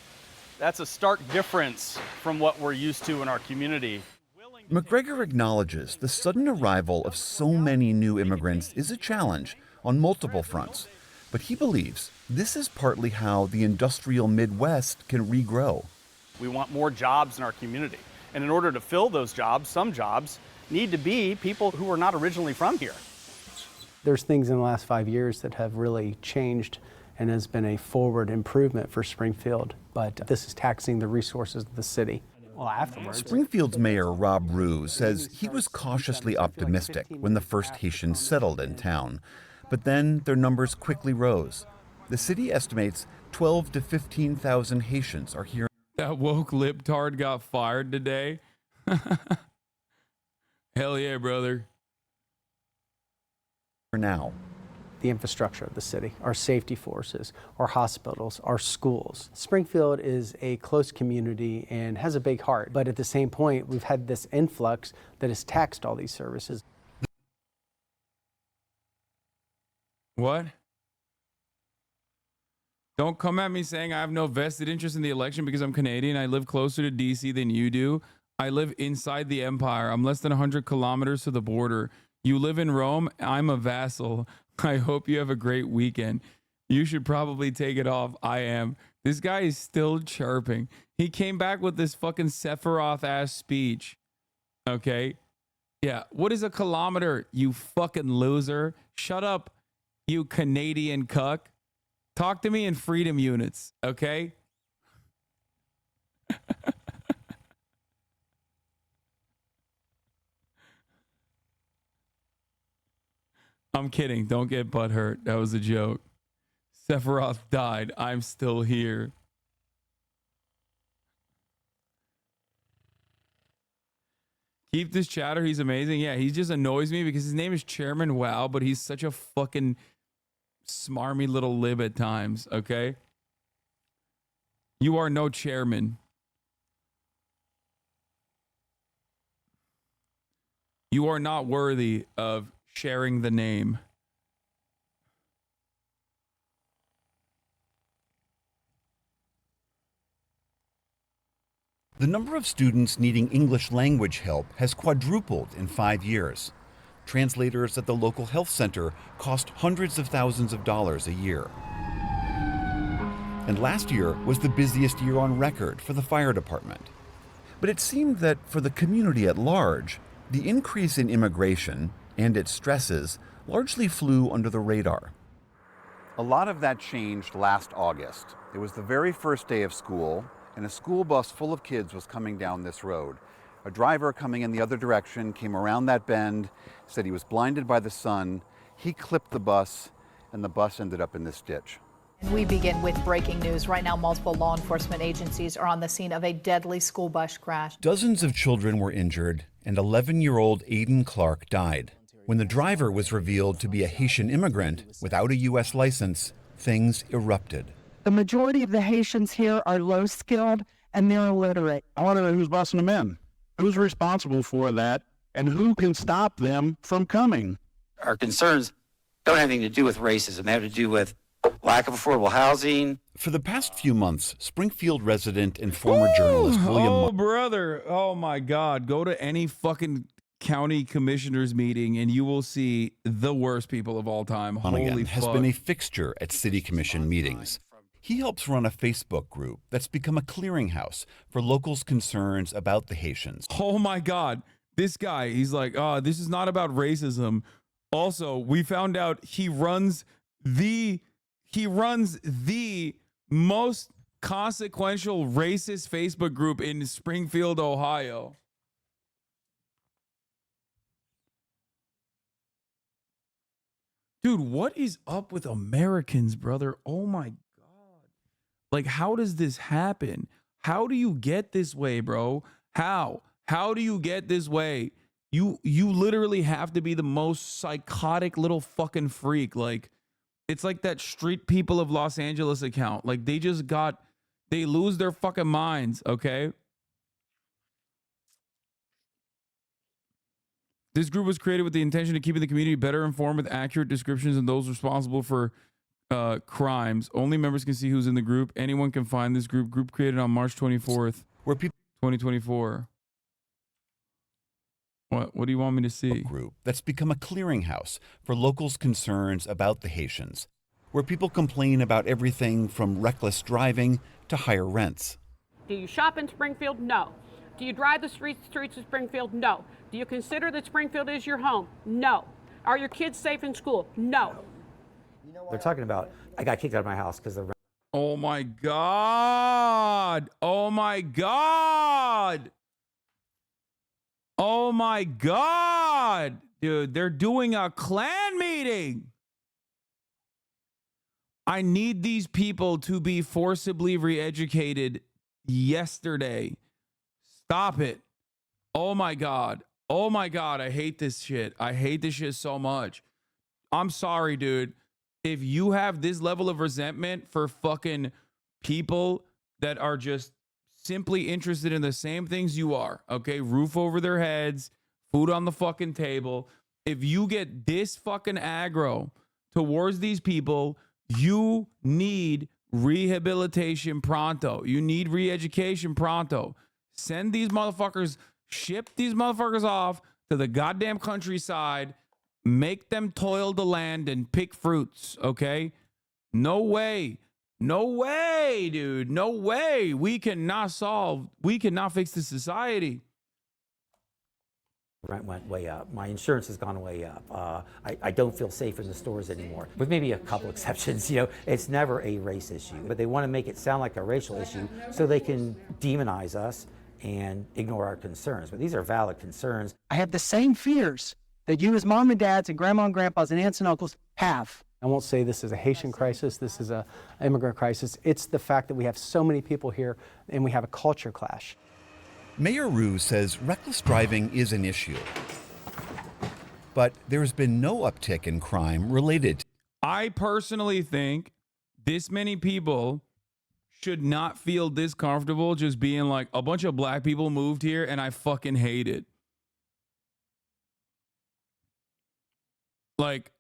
a stark difference from what we're used to in our community. McGregor acknowledges the sudden arrival of so many new immigrants is a challenge on multiple fronts, but he believes this is partly how the industrial Midwest can regrow. We want more jobs in our community. And in order to fill those jobs, some jobs need to be people who are not originally from here. There's things in the last 5 years that have really changed and has been a forward improvement for Springfield, but this is taxing the resources of the city. Well, afterwards. Springfield's mayor, Rob Rue, says he was cautiously optimistic when the first Haitians settled in town, but then their numbers quickly rose. The city estimates 12 to 15,000 Haitians are here. That woke libtard got fired today. Hell yeah, brother. Now. The infrastructure of the city, our safety forces, our hospitals, our schools. Springfield is a close community and has a big heart, but at the same point, we've had this influx that has taxed all these services. What? Don't come at me saying I have no vested interest in the election because I'm Canadian. I live closer to DC than you do. I live inside the empire. I'm less than 100 kilometers to the border. You live in Rome. I'm a vassal. I hope you have a great weekend. You should probably take it off. I am. This guy is still chirping. He came back with this fucking Sephiroth-ass speech. Okay? Yeah. What is a kilometer, you fucking loser? Shut up, you Canadian cuck. Talk to me in freedom units, okay? I'm kidding. Don't get butthurt. That was a joke. Sephiroth died. I'm still here. Keep this chatter. He's amazing. Yeah, he just annoys me because his name is Chairman Wow, but he's such a fucking smarmy little lib at times, okay? You are no chairman. You are not worthy of sharing the name. The number of students needing English language help has quadrupled in 5 years. Translators at the local health center cost hundreds of thousands of dollars a year. And last year was the busiest year on record for the fire department. But it seemed that for the community at large, the increase in immigration and its stresses largely flew under the radar. A lot of that changed last August. It was the very first day of school, and a school bus full of kids was coming down this road. A driver coming in the other direction came around that bend, said he was blinded by the sun. He clipped the bus, and the bus ended up in this ditch. We begin with breaking news. Right now, multiple law enforcement agencies are on the scene of a deadly school bus crash. Dozens of children were injured, and 11-year-old Aiden Clark died. When the driver was revealed to be a Haitian immigrant without a U.S. license, things erupted. The majority of the Haitians here are low-skilled and they're illiterate. I want to know who's bossing them in, who's responsible for that, and who can stop them from coming. Our concerns don't have anything to do with racism. They have to do with lack of affordable housing. For the past few months, Springfield resident and former journalist William... Oh, brother. Oh, my God. Go to any fucking county commissioners meeting and you will see the worst people of all time. Holy fuck. Has been a fixture at city commission meetings. He helps run a Facebook group that's become a clearinghouse for locals' concerns about the Haitians. Oh my God. This guy, he's like, oh, this is not about racism. Also, we found out he runs the most consequential racist Facebook group in Springfield, Ohio. Dude, what is up with Americans, brother? Oh my God. Like, how does this happen? How do you get this way, bro? How do you get this way? You literally have to be the most psychotic little fucking freak. Like, it's like that Street People of Los Angeles account. Like, they lose their fucking minds, okay? This group was created with the intention of keeping the community better informed with accurate descriptions and those responsible for crimes. Only members can see who's in the group. Anyone can find this group. Group created on March 24th, 2024. What do you want me to see? Group that's become a clearinghouse for locals' concerns about the Haitians, where people complain about everything from reckless driving to higher rents. Do you shop in Springfield? No. Do you drive the streets of Springfield? No. Do you consider that Springfield is your home? No. Are your kids safe in school? No. They're talking about, I got kicked out of my house because the rent. Oh my God. Oh my God. Oh my God. Dude, they're doing a Klan meeting. I need these people to be forcibly re-educated yesterday. Stop it. Oh my God. Oh my God. I hate this shit. I hate this shit so much. I'm sorry, dude. If you have this level of resentment for fucking people that are just simply interested in the same things you are, okay? Roof over their heads, food on the fucking table. If you get this fucking aggro towards these people, you need rehabilitation pronto. You need re-education pronto. Send these motherfuckers, ship these motherfuckers off to the goddamn countryside. Make them toil the land and pick fruits, okay? No way. No way, dude. No way. We cannot fix this society. Rent went way up. My insurance has gone way up. I don't feel safe in the stores anymore. With maybe a couple exceptions, it's never a race issue. But they want to make it sound like a racial issue so they can demonize us and ignore our concerns. But these are valid concerns. I have the same fears that you as mom and dads and grandma and grandpas and aunts and uncles have. I won't say this is a Haitian crisis, this is an immigrant crisis. It's the fact that we have so many people here and we have a culture clash. Mayor Roux says reckless driving is an issue, but there's been no uptick in crime related to. I personally think this many people should not feel this comfortable just being like, a bunch of black people moved here and I fucking hate it. Like,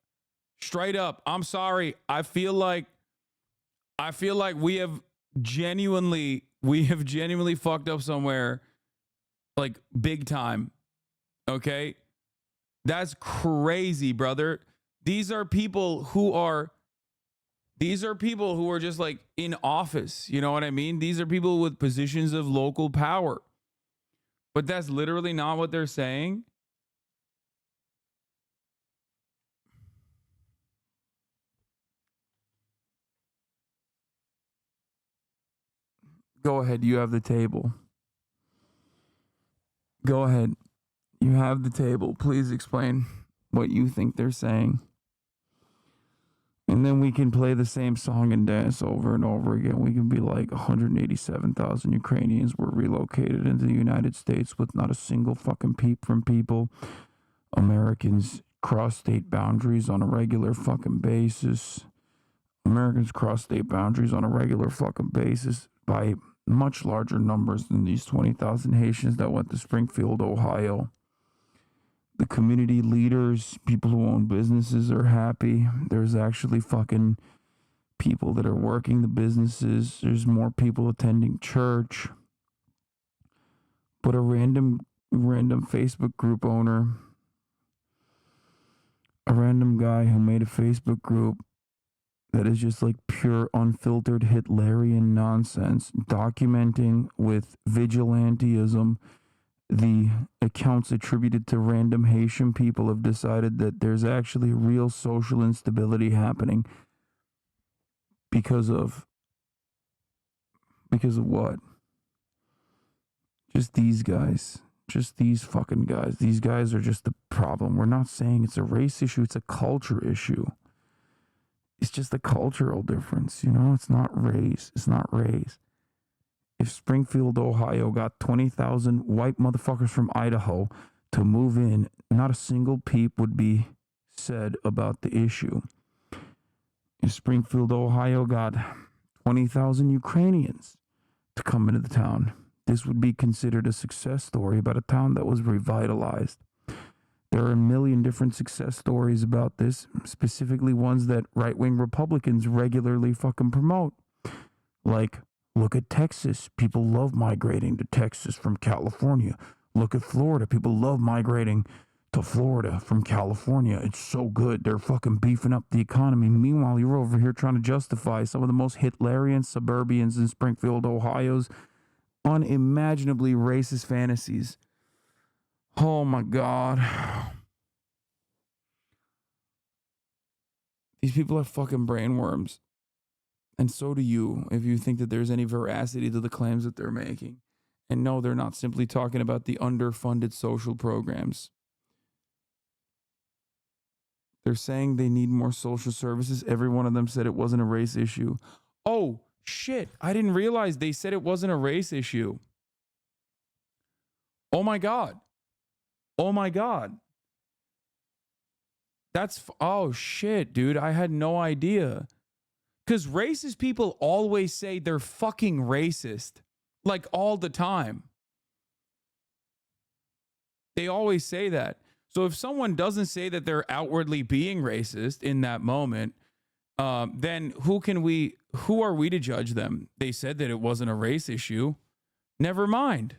straight up, I'm sorry. I feel like we have genuinely fucked up somewhere, like, big time. Okay? That's crazy, brother. These are people who are just like in office. You know what I mean? These are people with positions of local power. But that's literally not what they're saying. Go ahead. You have the table. Go ahead. You have the table. Please explain what you think they're saying. And then we can play the same song and dance over and over again. We can be like 187,000 Ukrainians were relocated into the United States with not a single fucking peep from people. Americans cross state boundaries on a regular fucking basis. Americans cross state boundaries on a regular fucking basis by much larger numbers than these 20,000 Haitians that went to Springfield, Ohio. The community leaders, people who own businesses are happy. There's actually fucking people that are working the businesses. There's more people attending church. But a random Facebook group owner, a random guy who made a Facebook group that is just like pure unfiltered Hitlerian nonsense, documenting with vigilantism the accounts attributed to random Haitian people, have decided that there's actually real social instability happening because of what? Just these guys. Just these fucking guys. These guys are just the problem. We're not saying it's a race issue, it's a culture issue. It's just a cultural difference, you know? It's not race. It's not race. If Springfield, Ohio got 20,000 white motherfuckers from Idaho to move in, not a single peep would be said about the issue. If Springfield, Ohio got 20,000 Ukrainians to come into the town, this would be considered a success story about a town that was revitalized. There are a million different success stories about this, specifically ones that right-wing Republicans regularly fucking promote. Like, look at Texas. People love migrating to Texas from California. Look at Florida. People love migrating to Florida from California. It's so good. They're fucking beefing up the economy. Meanwhile, you're over here trying to justify some of the most Hitlerian suburbians in Springfield, Ohio's unimaginably racist fantasies. Oh my God. These people are fucking brainworms. And so do you, if you think that there's any veracity to the claims that they're making. And no, they're not simply talking about the underfunded social programs. They're saying they need more social services. Every one of them said it wasn't a race issue. Oh, shit. I didn't realize they said it wasn't a race issue. Oh my God. Oh my God. Oh shit, dude. I had no idea. Because racist people always say they're fucking racist. Like all the time. They always say that. So if someone doesn't say that they're outwardly being racist in that moment, then who are we to judge them? They said that it wasn't a race issue. Never mind.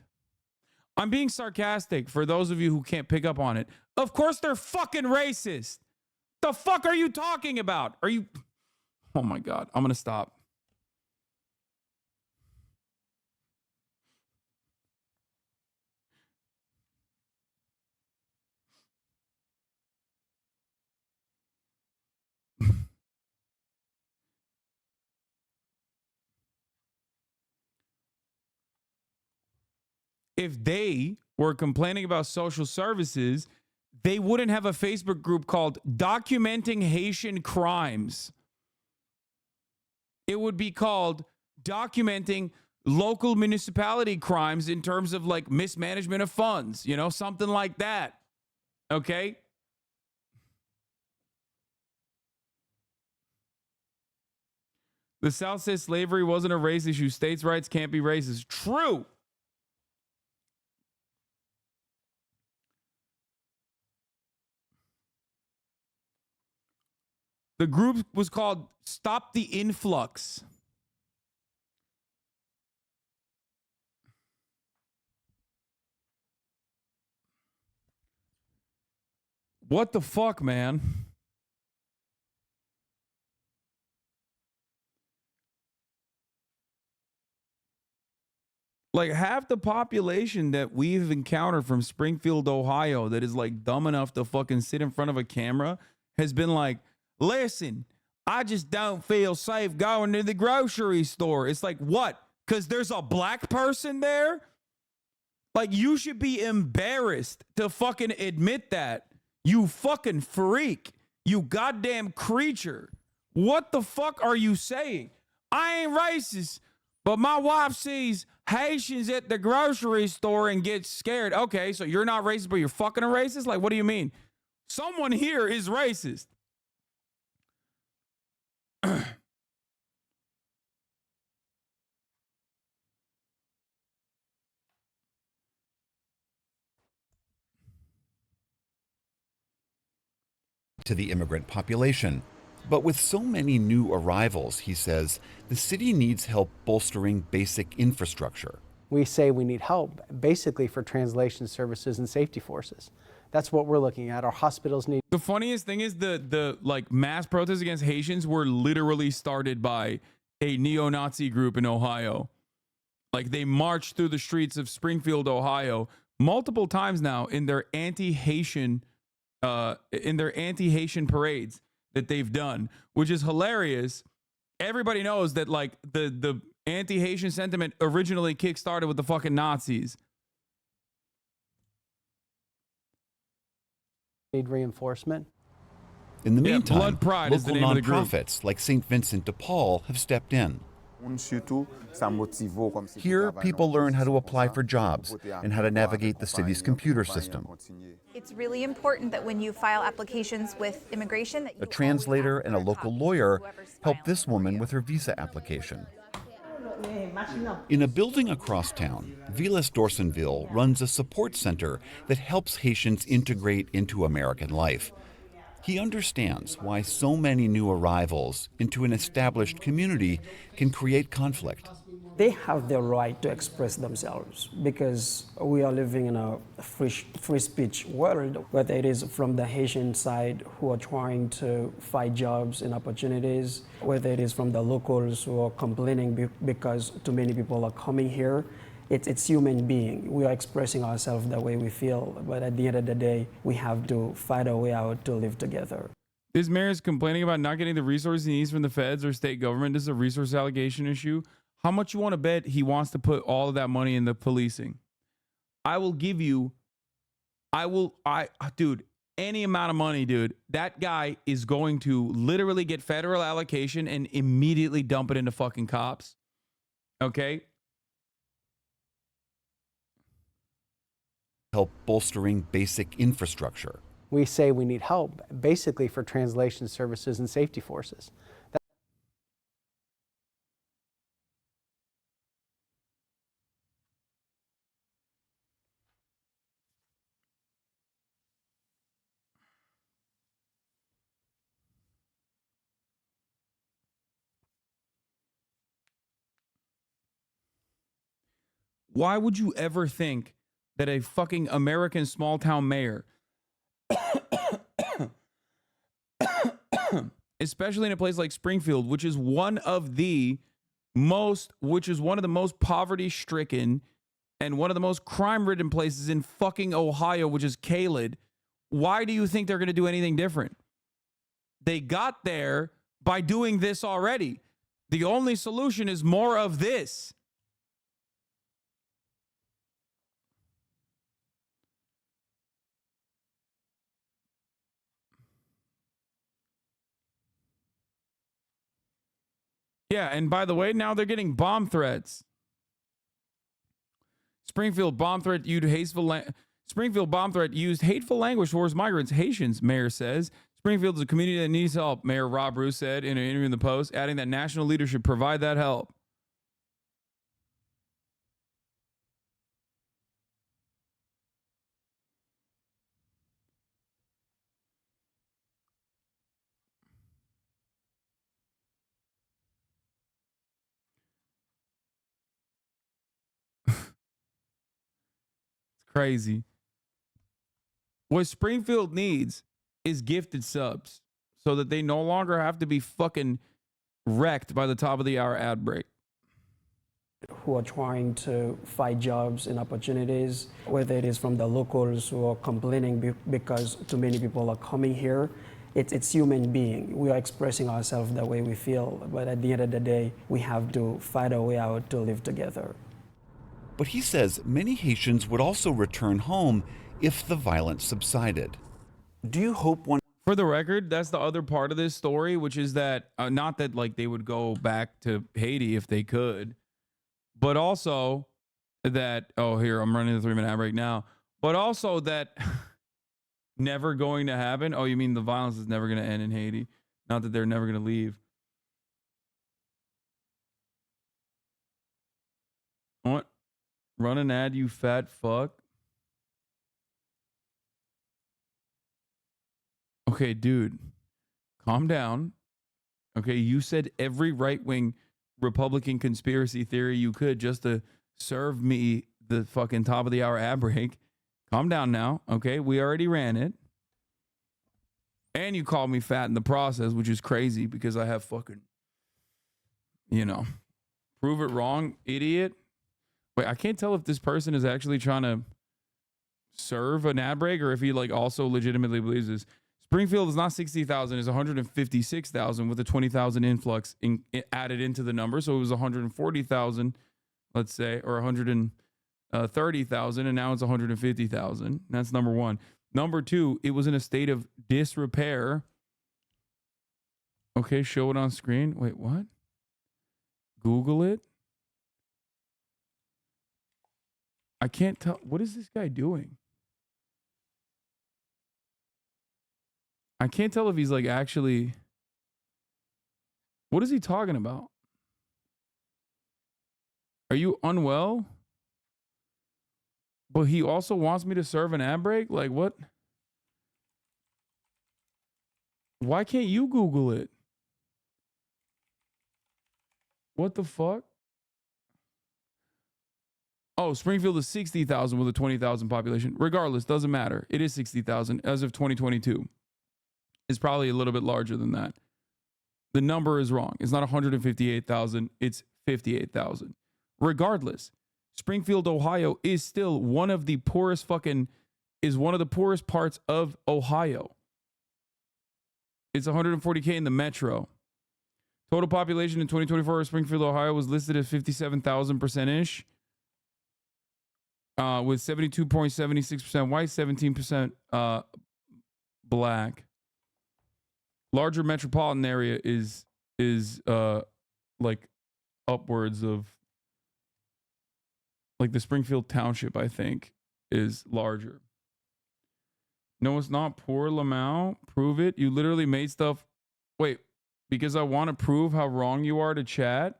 I'm being sarcastic for those of you who can't pick up on it. Of course they're fucking racist. The fuck are you talking about? Are you... Oh my God, I'm going to stop. If they were complaining about social services, they wouldn't have a Facebook group called Documenting Haitian Crimes. It would be called Documenting local municipality crimes in terms of like mismanagement of funds, you know, something like that. Okay. The South says slavery wasn't a race issue. States' rights can't be racist. True. The group was called Stop the Influx. What the fuck, man? Like half the population that we've encountered from Springfield, Ohio, that is like dumb enough to fucking sit in front of a camera has been like, listen, I just don't feel safe going to the grocery store. It's like, what? Because there's a black person there? Like, you should be embarrassed to fucking admit that. You fucking freak. You goddamn creature. What the fuck are you saying? I ain't racist, but my wife sees Haitians at the grocery store and gets scared. Okay, so you're not racist, but you're fucking a racist? Like, what do you mean? Someone here is racist. To the immigrant population. But with so many new arrivals, he says, the city needs help bolstering basic infrastructure. We say we need help, basically for translation services and safety forces. That's what we're looking at. Our hospitals need. The funniest thing is the like mass protests against Haitians were literally started by a neo-Nazi group in Ohio. Like they marched through the streets of Springfield, Ohio, multiple times now in their anti-Haitian parades that they've done, which is hilarious. Everybody knows that like the anti-Haitian sentiment originally kick-started with the fucking Nazis. Need reinforcement. In the meantime, Blood Pride is the local name of the group. nonprofits like St. Vincent de Paul have stepped in. Here, people learn how to apply for jobs and how to navigate the city's computer system. It's really important that when you file applications with immigration, that A translator and a local lawyer help this woman with her visa application. In a building across town, Vilas Dorsonville runs a support center that helps Haitians integrate into American life. He understands why so many new arrivals into an established community can create conflict. They have the right to express themselves because we are living in a free speech world, whether it is from the Haitian side who are trying to fight jobs and opportunities, whether it is from the locals who are complaining because too many people are coming here. It's human being. We are expressing ourselves the way we feel, but at the end of the day, we have to fight our way out to live together. This mayor is complaining about not getting the resources he needs from the feds or state government. This is a resource allocation issue. How much you want to bet he wants to put all of that money in the policing? I will give you, dude, any amount of money, dude. That guy is going to literally get federal allocation and immediately dump it into fucking cops. Okay? Help bolstering basic infrastructure. We say we need help, basically for translation services and safety forces. Why would you ever think that a fucking American small town mayor, especially in a place like Springfield, which is one of the most poverty stricken and one of the most crime ridden places in fucking Ohio, which is Caled, why do you think they're going to do anything different? They got there by doing this already. The only solution is more of this. Yeah, and by the way, now they're getting bomb threats. Springfield bomb threat used hateful language towards migrants, Haitians, mayor says. Springfield is a community that needs help, Mayor Rob Bruce said in an interview in the Post, adding that national leadership provide that help. It's crazy. What Springfield needs is gifted subs so that they no longer have to be fucking wrecked by the top of the hour ad break. Who are trying to find jobs and opportunities, whether it is from the locals who are complaining because too many people are coming here. It's human being. We are expressing ourselves the way we feel, but at the end of the day, we have to find a way out to live together. But he says many Haitians would also return home if the violence subsided. Do you hope one... For the record, that's the other part of this story, which is that not that like they would go back to Haiti if they could, but also that, oh, here, I'm running the 3-minute ad break now, but also that never going to happen. Oh, you mean the violence is never going to end in Haiti? Not that they're never going to leave. What? Run an ad, you fat fuck. Okay, dude, calm down. Okay, you said every right-wing Republican conspiracy theory you could just to serve me the fucking top of the hour ad break. Calm down now. Okay, we already ran it. And you called me fat in the process, which is crazy because I have fucking, prove it wrong, idiot. Wait, I can't tell if this person is actually trying to serve an ad break or if he like also legitimately believes this. Springfield is not 60,000, it's 156,000 with a 20,000 influx added into the number. So it was 140,000, let's say, or 130,000, and now it's 150,000. That's number one. Number two, it was in a state of disrepair. Okay, show it on screen. Wait, what? Google it. I can't tell. What is this guy doing? I can't tell if he's like actually. What is he talking about? Are you unwell? But he also wants me to serve an ad break? Like what? Why can't you Google it? What the fuck? Oh, Springfield is 60,000 with a 20,000 population. Regardless, doesn't matter. It is 60,000 as of 2022. It's probably a little bit larger than that. The number is wrong. It's not 158,000. It's 58,000. Regardless, Springfield, Ohio is still one of the poorest parts of Ohio. It's 140K in the metro. Total population in 2024 of Springfield, Ohio was listed as 57,000%-ish. With 72.76% white, 17% black. Larger metropolitan area is like upwards of like the Springfield Township, I think, is larger. No, it's not. Poor Lamau. Prove it. You literally made stuff. Wait, because I want to prove how wrong you are to chat.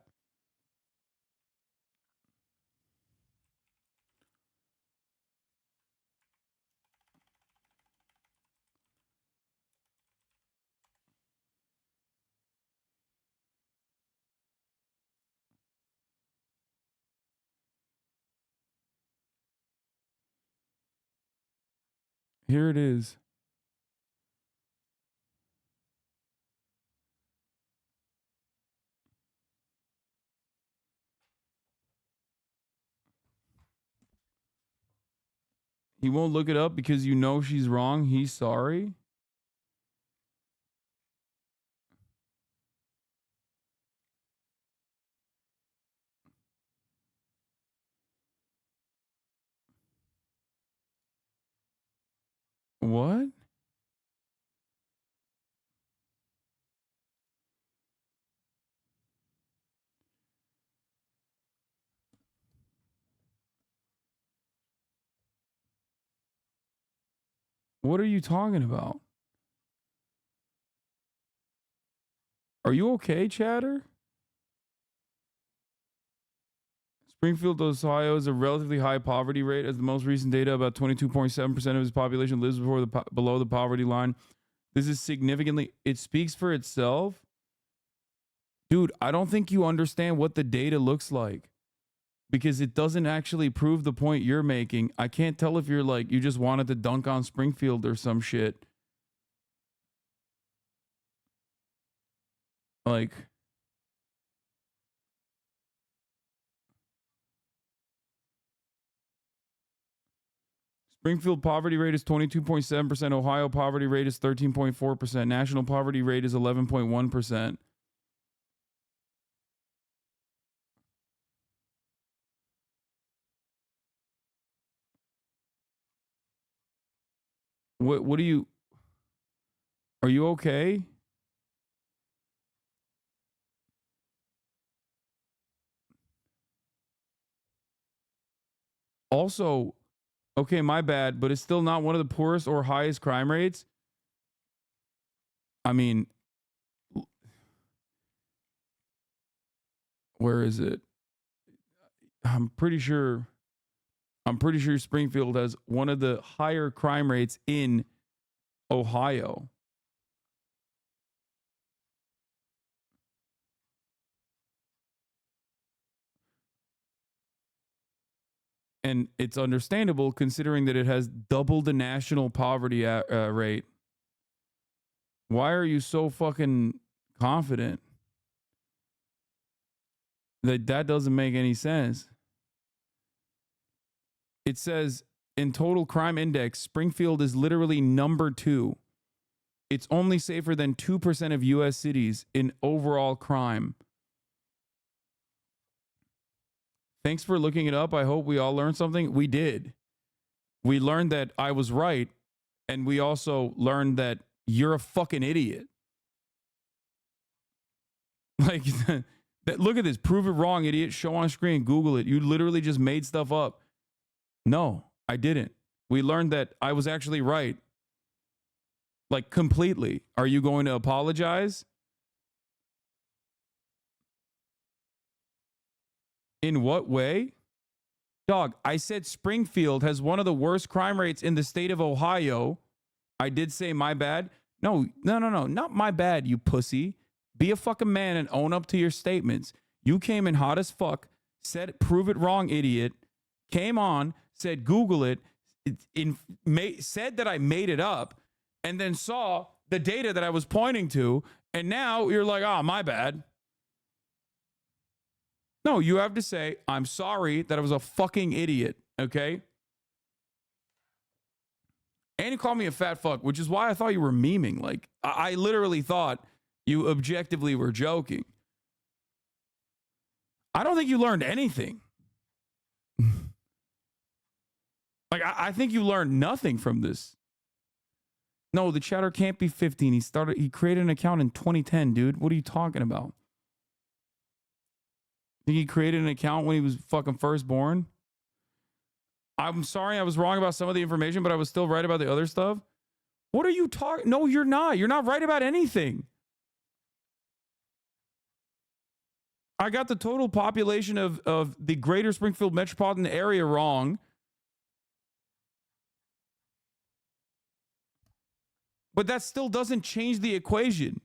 Here it is. He won't look it up because you know she's wrong. He's sorry. What? What are you talking about? Are you okay, chatter? Springfield, Ohio has a relatively high poverty rate. As the most recent data, about 22.7% of its population lives below the poverty line. This is significantly, it speaks for itself. Dude, I don't think you understand what the data looks like because it doesn't actually prove the point you're making. I can't tell if you're like, you just wanted to dunk on Springfield or some shit. Like, Springfield poverty rate is 22.7%. Ohio poverty rate is 13.4%. National poverty rate is 11.1%. What do you, are you okay? Also, okay, my bad, but it's still not one of the poorest or highest crime rates. I mean, where is it? I'm pretty sure Springfield has one of the higher crime rates in Ohio. And it's understandable considering that it has double the national poverty rate. Why are you so fucking confident? That doesn't make any sense. It says in total crime index, Springfield is literally number 2. It's only safer than 2% of U.S. cities in overall crime. Thanks for looking it up. I hope we all learned something. We did. We learned that I was right. And we also learned that you're a fucking idiot. Like, look at this. Prove it wrong, idiot. Show on screen. Google it. You literally just made stuff up. No, I didn't. We learned that I was actually right. Like, completely. Are you going to apologize? In what way? Dog, I said Springfield has one of the worst crime rates in the state of Ohio. I did say my bad. No, not my bad, you pussy. Be a fucking man and own up to your statements. You came in hot as fuck, said prove it wrong, idiot. Came on, said Google it, said that I made it up, and then saw the data that I was pointing to, and now you're like, oh, my bad. No, you have to say, I'm sorry that I was a fucking idiot, okay? And you call me a fat fuck, which is why I thought you were memeing. Like, I literally thought you objectively were joking. I don't think you learned anything. Like, I think you learned nothing from this. No, the chatter can't be 15. He created an account in 2010, dude. What are you talking about? Think he created an account when he was fucking first born? I'm sorry I was wrong about some of the information, but I was still right about the other stuff. What are you talking? No, you're not. You're not right about anything. I got the total population of the greater Springfield metropolitan area wrong. But that still doesn't change the equation.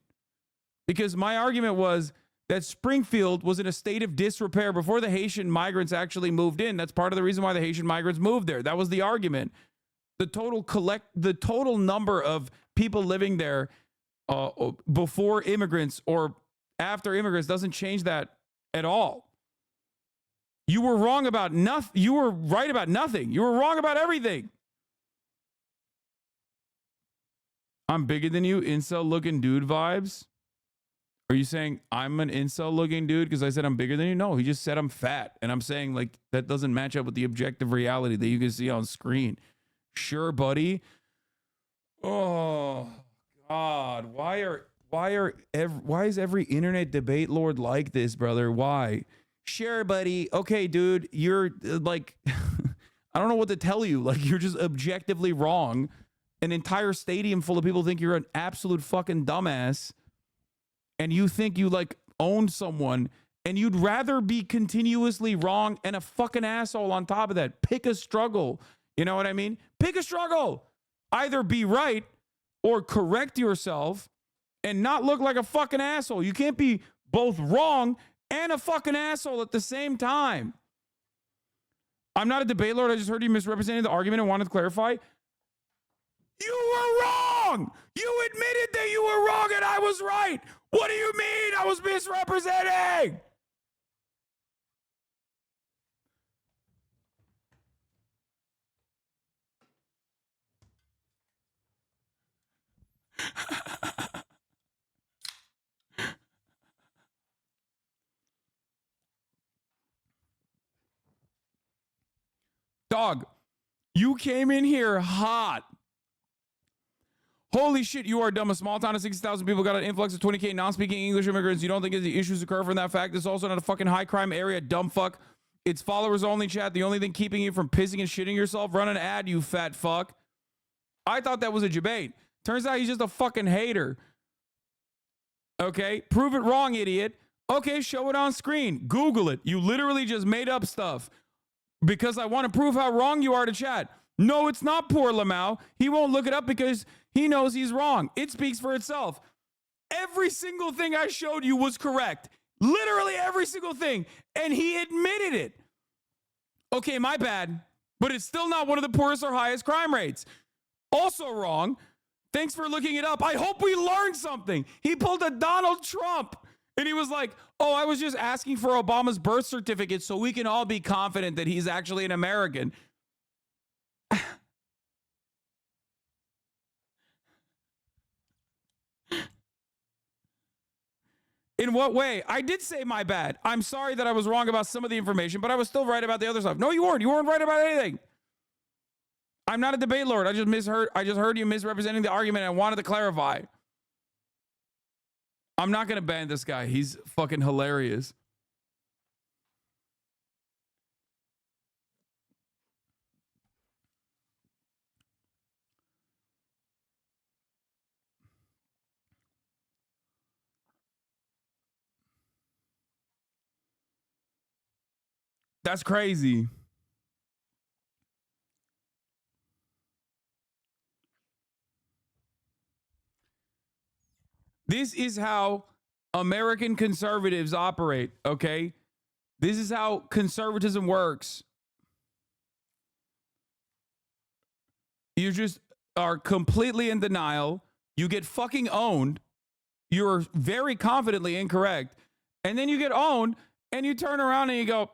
Because my argument was that Springfield was in a state of disrepair before the Haitian migrants actually moved in. That's part of the reason why the Haitian migrants moved there. That was the argument. The total number of people living there before immigrants or after immigrants doesn't change that at all. You were wrong about nothing. You were right about nothing. You were wrong about everything. I'm bigger than you, incel looking dude vibes. Are you saying I'm an incel looking dude because I said I'm bigger than you? No, he just said I'm fat. And I'm saying like that doesn't match up with the objective reality that you can see on screen. Sure, buddy. Oh God. Why is every internet debate lord like this, brother? Why? Sure, buddy. Okay, dude, you're like I don't know what to tell you. Like you're just objectively wrong. an entire stadium full of people think you're an absolute fucking dumbass, and you think you like own someone, and you'd rather be continuously wrong and a fucking asshole on top of that. Pick a struggle. You know what I mean? Pick a struggle. Either be right or correct yourself and not look like a fucking asshole. You can't be both wrong and a fucking asshole at the same time. I'm not a debate lord. I just heard you misrepresenting the argument and wanted to clarify. You were wrong. You admitted that you were wrong and I was right. What do you mean I was misrepresenting? Dog, you came in here hot. Holy shit, you are dumb. A small town of 60,000 people got an influx of 20K non-speaking English immigrants. You don't think the issues occur from that fact? It's also not a fucking high crime area, dumb fuck. It's followers only, chat. The only thing keeping you from pissing and shitting yourself, run an ad, you fat fuck. I thought that was a debate. Turns out he's just a fucking hater. Okay, prove it wrong, idiot. Okay, show it on screen. Google it. You literally just made up stuff because I want to prove how wrong you are to chat. No, it's not poor Lamau. He won't look it up because he knows he's wrong. It speaks for itself. Every single thing I showed you was correct. Literally every single thing. And he admitted it. Okay, my bad. But it's still not one of the poorest or highest crime rates. Also wrong. Thanks for looking it up. I hope we learned something. He pulled a Donald Trump. And he was like, oh, I was just asking for Obama's birth certificate so we can all be confident that he's actually an American. In what way? I did say my bad. I'm sorry that I was wrong about some of the information, but I was still right about the other stuff. No, you weren't. You weren't right about anything. I'm not a debate lord. I just heard you misrepresenting the argument and I wanted to clarify. I'm not going to ban this guy. He's fucking hilarious. That's crazy. This is how American conservatives operate, okay? This is how conservatism works. You just are completely in denial. You get fucking owned. You're very confidently incorrect. And then you get owned and you turn around and you go,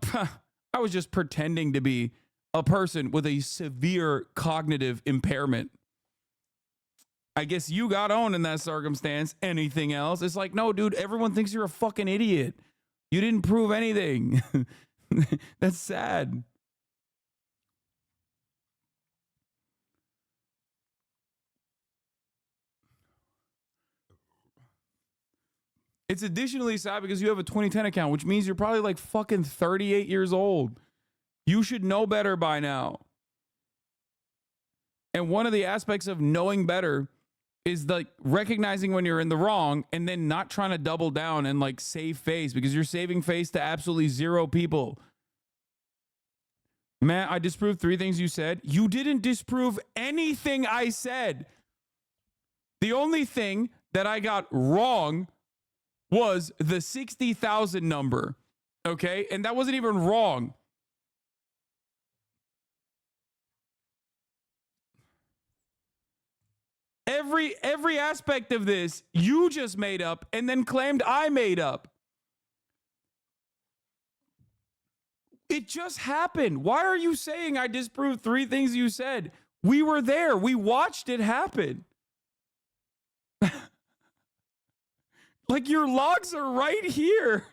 I was just pretending to be a person with a severe cognitive impairment. I guess you got owned in that circumstance. Anything else? It's like, no, dude, everyone thinks you're a fucking idiot. You didn't prove anything. That's sad. It's additionally sad because you have a 2010 account, which means you're probably like fucking 38 years old. You should know better by now. And one of the aspects of knowing better is like recognizing when you're in the wrong and then not trying to double down and like save face because you're saving face to absolutely zero people. Man, I disproved 3 things you said. You didn't disprove anything I said. The only thing that I got wrong was the 60,000 number. Okay? And that wasn't even wrong. Every aspect of this you just made up and then claimed I made up. It just happened. Why are you saying I disproved 3 things you said? We were there. We watched it happen. Like your logs are right here.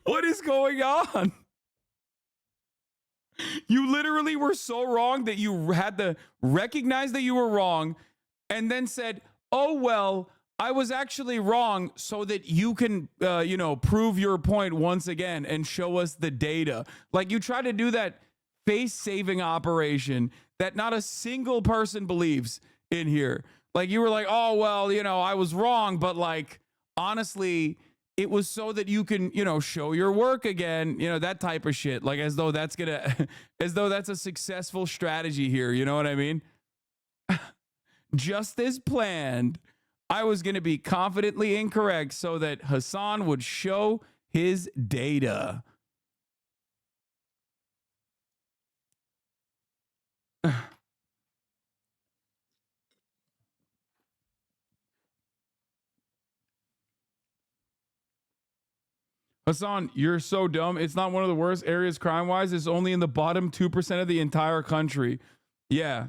What is going on? You literally were so wrong that you had to recognize that you were wrong and then said, oh, well, I was actually wrong so that you can, prove your point once again and show us the data. Like you try to do that face-saving operation that not a single person believes in here. Like, you were like, oh, well, you know, I was wrong, but like, honestly, it was so that you can, you know, show your work again, you know, that type of shit. Like, as though that's gonna, as though that's a successful strategy here. You know what I mean? Just as planned, I was gonna be confidently incorrect so that Hasan would show his data. Hasan, you're so dumb. It's not one of the worst areas crime-wise. It's only in the bottom 2% of the entire country. Yeah.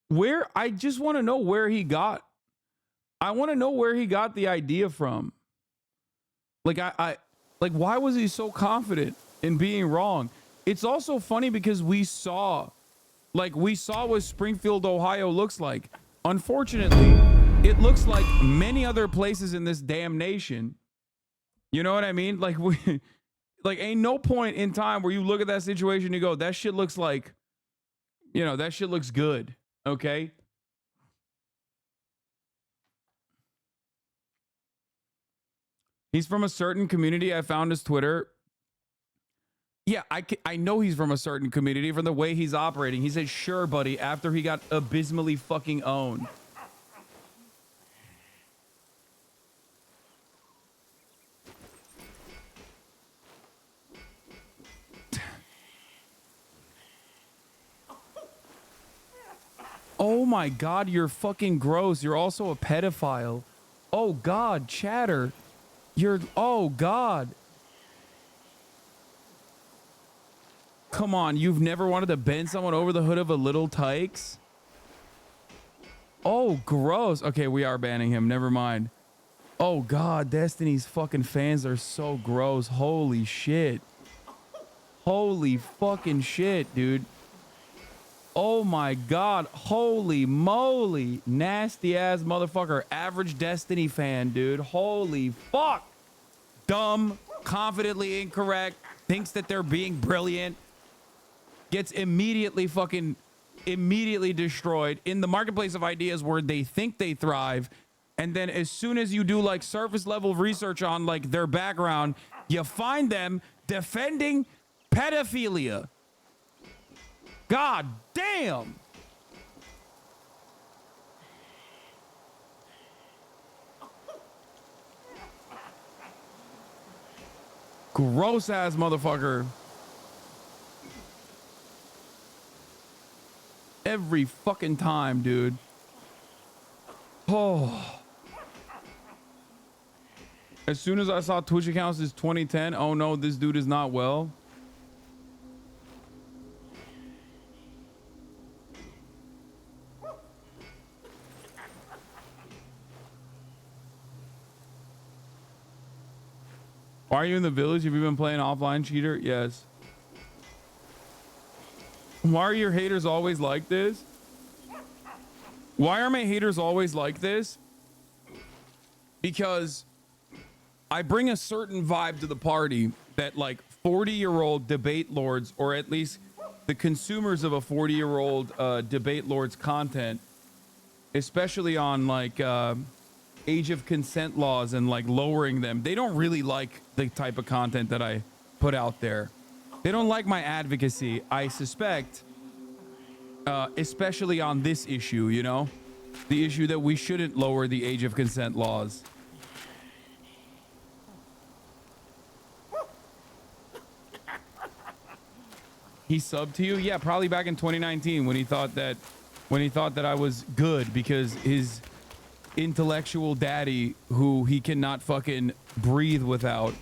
Where, I just want to know where he got, I want to know where he got the idea from. Like, like, why was he so confident in being wrong? It's also funny because we saw what Springfield, Ohio looks like. Unfortunately, it looks like many other places in this damn nation. You know what I mean? Like, like, ain't no point in time where you look at that situation and you go, that shit looks like, you know, that shit looks good. Okay. He's from a certain community. I found his Twitter. Yeah, I know he's from a certain community from the way he's operating. He said, sure, buddy, after he got abysmally fucking owned. Oh my God, you're fucking gross. You're also a pedophile. Oh God, chatter. You're, oh God. Come on, you've never wanted to bend someone over the hood of a little tykes? Oh, gross. Okay, we are banning him. Never mind. Oh, God, Destiny's fucking fans are so gross. Holy shit. Holy fucking shit, dude. Oh, my God. Holy moly. Nasty-ass motherfucker. Average Destiny fan, dude. Holy fuck. Dumb. Confidently incorrect. Thinks that they're being brilliant. Gets immediately destroyed in the marketplace of ideas where they think they thrive. And then as soon as you do like surface level research on like their background, you find them defending pedophilia. God damn. Gross ass motherfucker. Every fucking time, dude. Oh. As soon as I saw Twitch accounts is 2010, oh no, this dude is not well. Why are you in the village? Have you been playing offline, cheater? Yes. Why are your haters always like this? Why are my haters always like this? Because I bring a certain vibe to the party that like 40-year-old debate lords, or at least the consumers of a 40-year-old debate lord's content, especially on like age of consent laws and like lowering them, they don't really like the type of content that I put out there. They don't like my advocacy, I suspect, especially on this issue, you know? The issue that we shouldn't lower the age of consent laws. He subbed to you? Yeah, probably back in 2019 when he thought that I was good because his intellectual daddy, who he cannot fucking breathe without,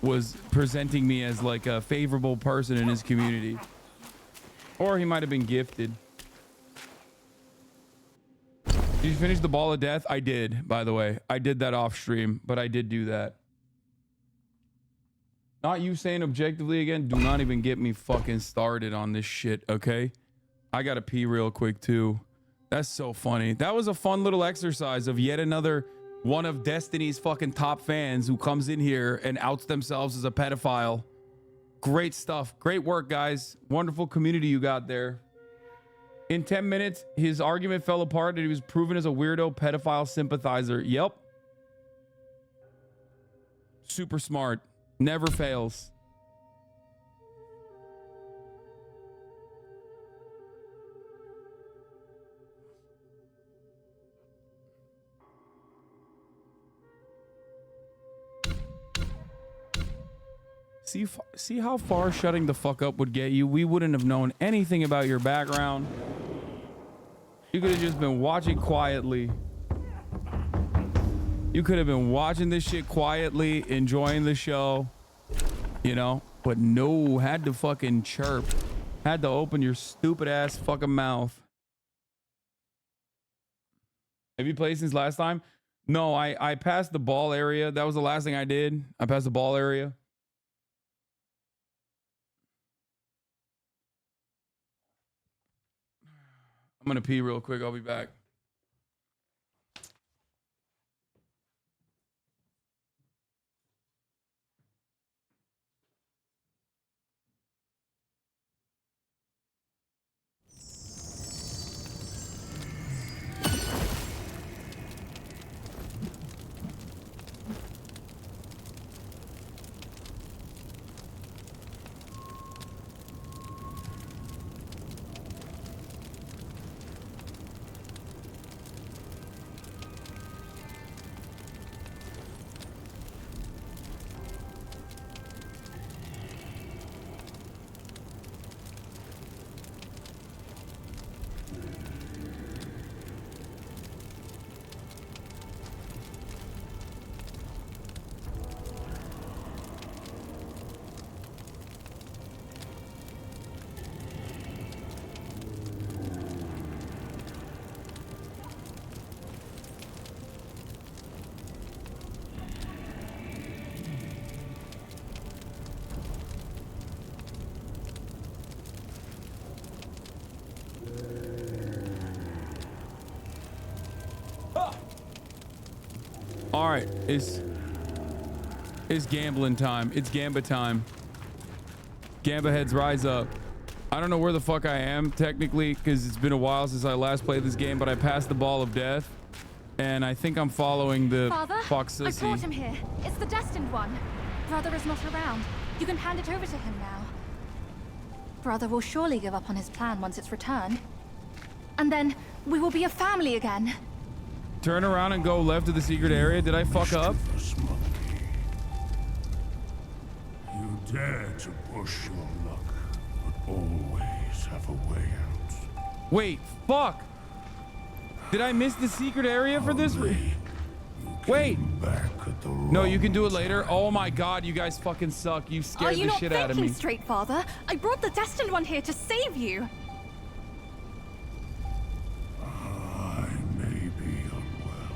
was presenting me as like a favorable person in his community. Or he might have been gifted. Did you finish the ball of death? I did, by the way. I did that off stream, but I did do that. Not you saying objectively again. Do not even get me fucking started on this shit, okay? I gotta pee real quick too. That's so funny. That was a fun little exercise of yet another one of Destiny's fucking top fans who comes in here and outs themselves as a pedophile. Great stuff. Great work, guys. Wonderful community you got there. In 10 minutes, his argument fell apart and he was proven as a weirdo pedophile sympathizer. Yep. Super smart. Never fails. See how far shutting the fuck up would get you? We wouldn't have known anything about your background. You could have just been watching quietly. You could have been watching this shit quietly, enjoying the show, you know, but no, had to fucking chirp. Had to open your stupid ass fucking mouth. Have you played since last time? No, I passed the ball area. That was the last thing I did. I passed the ball area. I'm gonna pee real quick. I'll be back. All right, it's gambling time. It's Gamba time. Gamba heads rise up. I don't know where the fuck I am technically because it's been a while since I last played this game, but I passed the ball of death, and I think I'm following the Father, fox I sissy. brought him here. It's the destined one. Brother is not around. You can hand it over to him now. Brother will surely give up on his plan once it's returned. And then we will be a family again. Turn around and go left to the secret area. Did I fuck up? You dare to push your luck, but always have a way out. Wait, fuck! Did I miss the secret area for this? Wait! No, you can do it later. Oh my god, you guys fucking suck. You scared the shit out of me. Are you not thinking straight, Father? I brought the destined one here to save you. I may be unwell,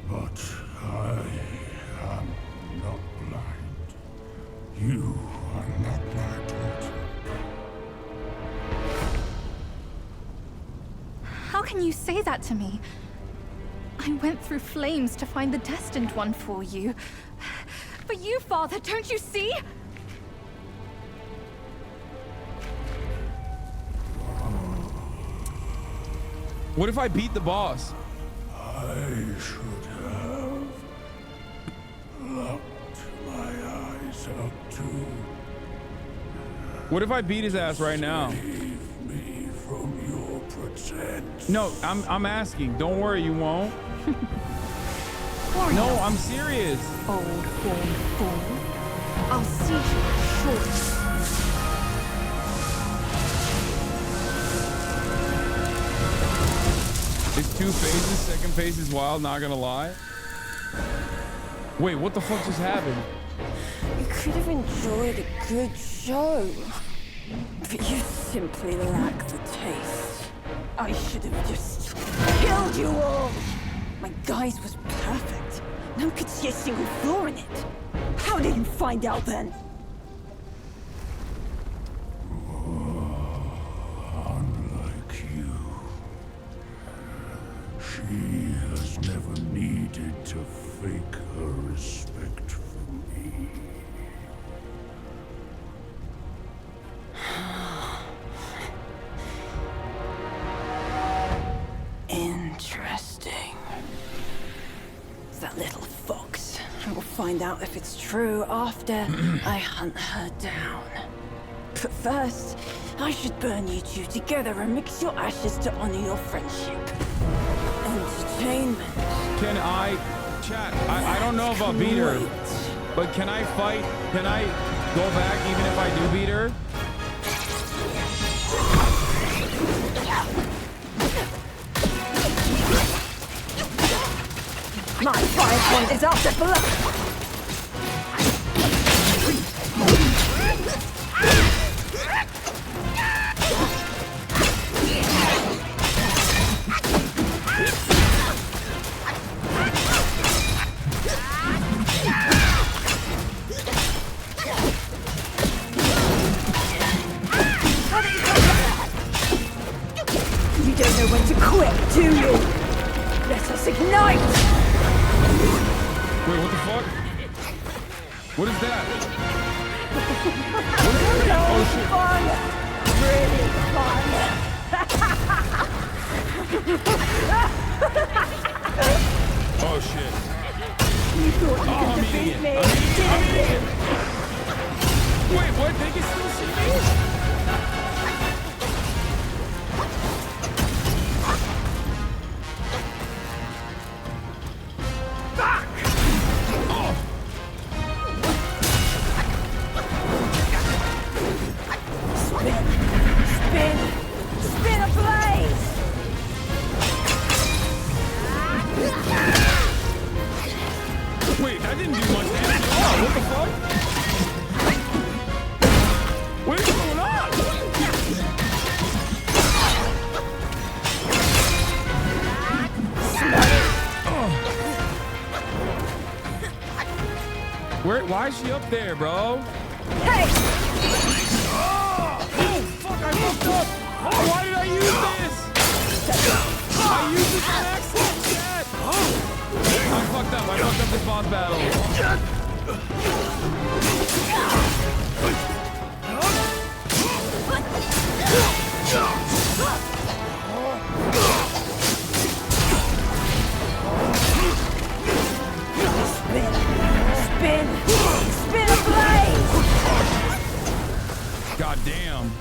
but I am not blind. You are not my daughter. How can you say that to me? I went through flames to find the destined one for you. But you, Father, don't you see? What if I beat the boss? I should have locked my eyes out too. What if I beat his ass right now? Save me from your pretend. No, I'm asking. Don't worry, you won't. No, I'm serious. Old horn fool. I'll see you short. It's 2 phases. Second phase is wild, not gonna lie. Wait, what the fuck just happened? You could have enjoyed a good show, but you simply lack the taste. I should have just killed you all. My guise was perfect. No one could see a single flaw in it. How did you find out then? Unlike you, she She has never needed to fake her respect for me. Interesting. That little fox. I will find out if it's true after I hunt her down. But first, I should burn you two together and mix your ashes to honor your friendship. Entertainment. Can I, chat? I don't know if I'll beat her, but can I fight? Can I go back even if I do beat her? My fire point is after blood. You don't know when to quit, do you? Let us ignite! Wait, what the fuck? What is that? So Oh shit. fun! Really fun! Oh shit. You thought you could defeat me, didn't you? Wait, what? They can still see me? Spin! Spin a blaze! Wait, that didn't do much damage. Oh, what the fuck? What is going on? Why is she up there, bro? Hey! Oh, fuck, I fucked up. Oh, why did I use this? I used this on accident, chat. I fucked up this boss battle. Spin! Spin a blaze! God damn.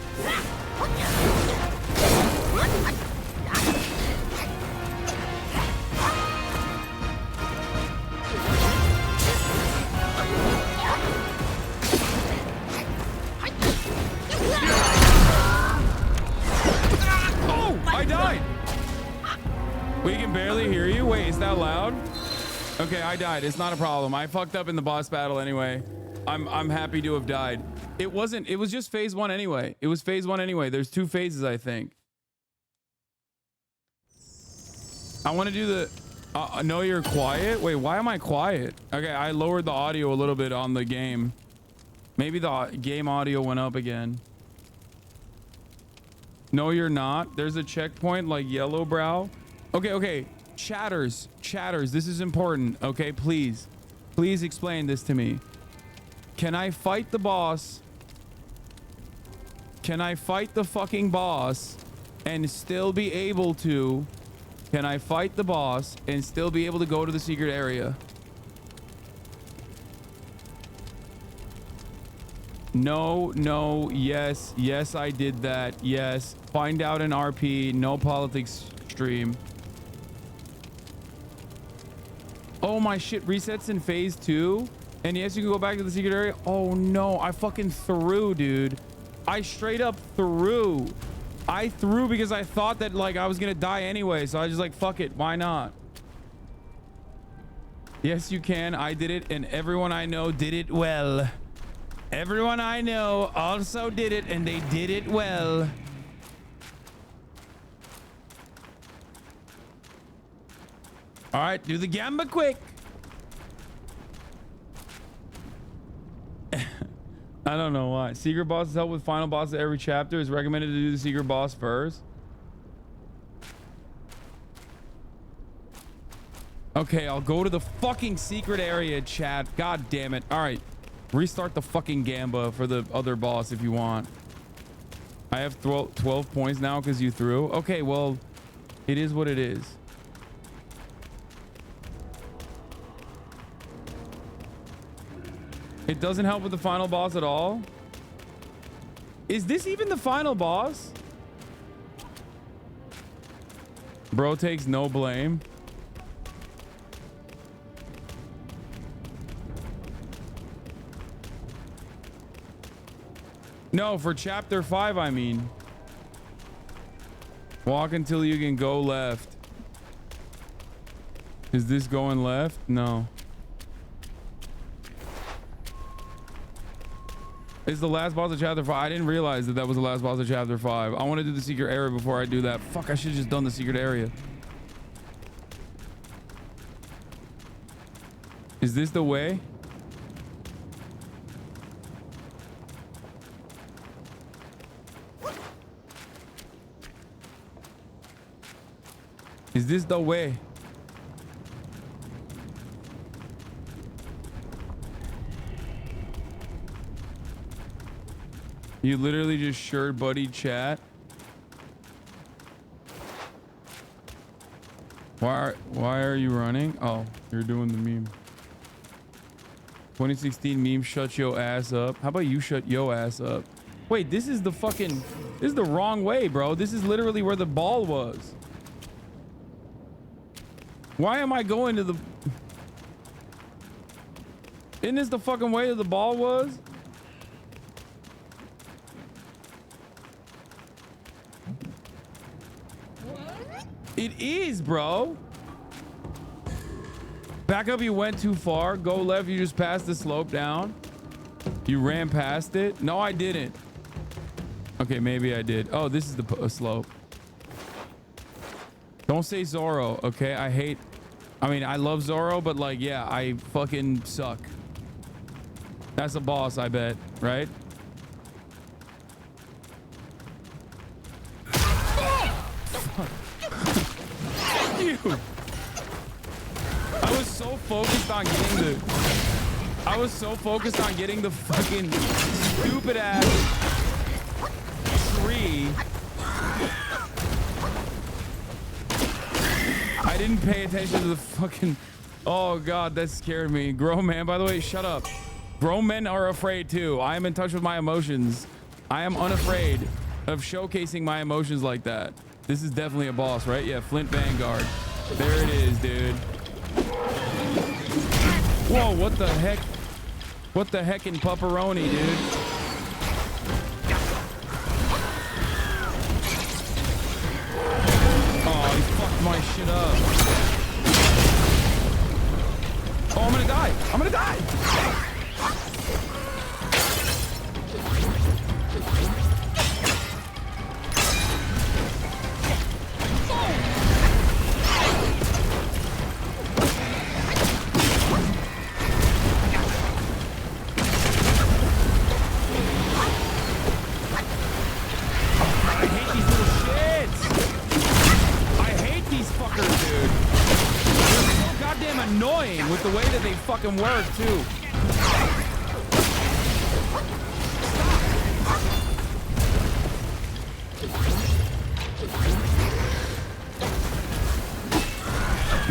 Oh, I died. We can barely hear you. Wait, is that loud? Okay, I died. It's not a problem. I fucked up in the boss battle anyway. I'm happy to have died. It was just phase 1 anyway. It was phase 1 anyway. There's 2 phases, I think. I want to do the no, you're quiet. Wait, why am I quiet? Okay, I lowered the audio a little bit on the game. Maybe the game audio went up again. No, you're not. There's a checkpoint like yellow brow. Okay. Chatters, this is important. Okay, please explain this to me. Can I fight the boss? Can I fight the fucking boss and still be able to? Can I fight the boss and still be able to go to the secret area? No, yes, I did that. Yes, find out in RP, no politics stream. Oh my shit, resets in phase 2? And yes, you can go back to the secret area. Oh no, I fucking threw, dude. I straight up threw. I threw because I thought that like I was gonna die anyway. So I just like, fuck it, why not? Yes, you can. I did it and everyone I know did it well. Everyone I know also did it and they did it well. All right, do the gamba quick. I don't know why. Secret bosses help with final boss of every chapter. It's recommended to do the secret boss first. Okay, I'll go to the fucking secret area, chat. God damn it. All right. Restart the fucking Gamba for the other boss if you want. I have 12 points now because you threw. Okay, well, it is what it is. It doesn't help with the final boss at all. Is this even the final boss? Bro takes no blame. No, for chapter 5, I mean. Walk until you can go left. Is this going left? No. It's the last boss of chapter 5. I didn't realize that was the last boss of chapter 5. I want to do the secret area before I do that. Fuck, I should have just done the secret area. Is this the way? Is this the way? You literally just shirt buddy chat. Why are you running? Oh, you're doing the meme. 2016 meme, shut your ass up. How about you shut your ass up? Wait, this is the wrong way, bro. This is literally where the ball was. Why am I going to the... Isn't this the fucking way that the ball was? It is, bro. Back up, you went too far. Go left, you just passed the slope down. You ran past it. No, I didn't. Okay, maybe I did. Oh, this is the slope. Don't say Zoro, okay? I mean, I love Zoro, but like, yeah, I fucking suck. That's a boss, I bet, right? You. I was so focused on getting the fucking stupid ass tree. I didn't pay attention to the fucking... Oh god, that scared me. Grown man, by the way, shut up. Grown men are afraid too. I am in touch with my emotions. I am unafraid of showcasing my emotions like that. This is definitely a boss, right? Yeah, Flint Vanguard. There it is, dude. Whoa, what the heck? What the heck in pepperoni, dude? Oh, he fucked my shit up. Oh, I'm gonna die. I'm gonna die. Annoying with the way that they fucking work too.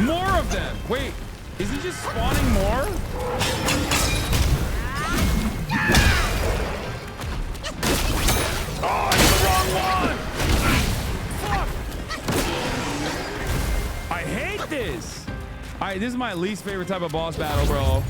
More of them. Wait, is he just spawning more? Oh, it's the wrong one. Fuck. I hate this. This is my least favorite type of boss battle, bro.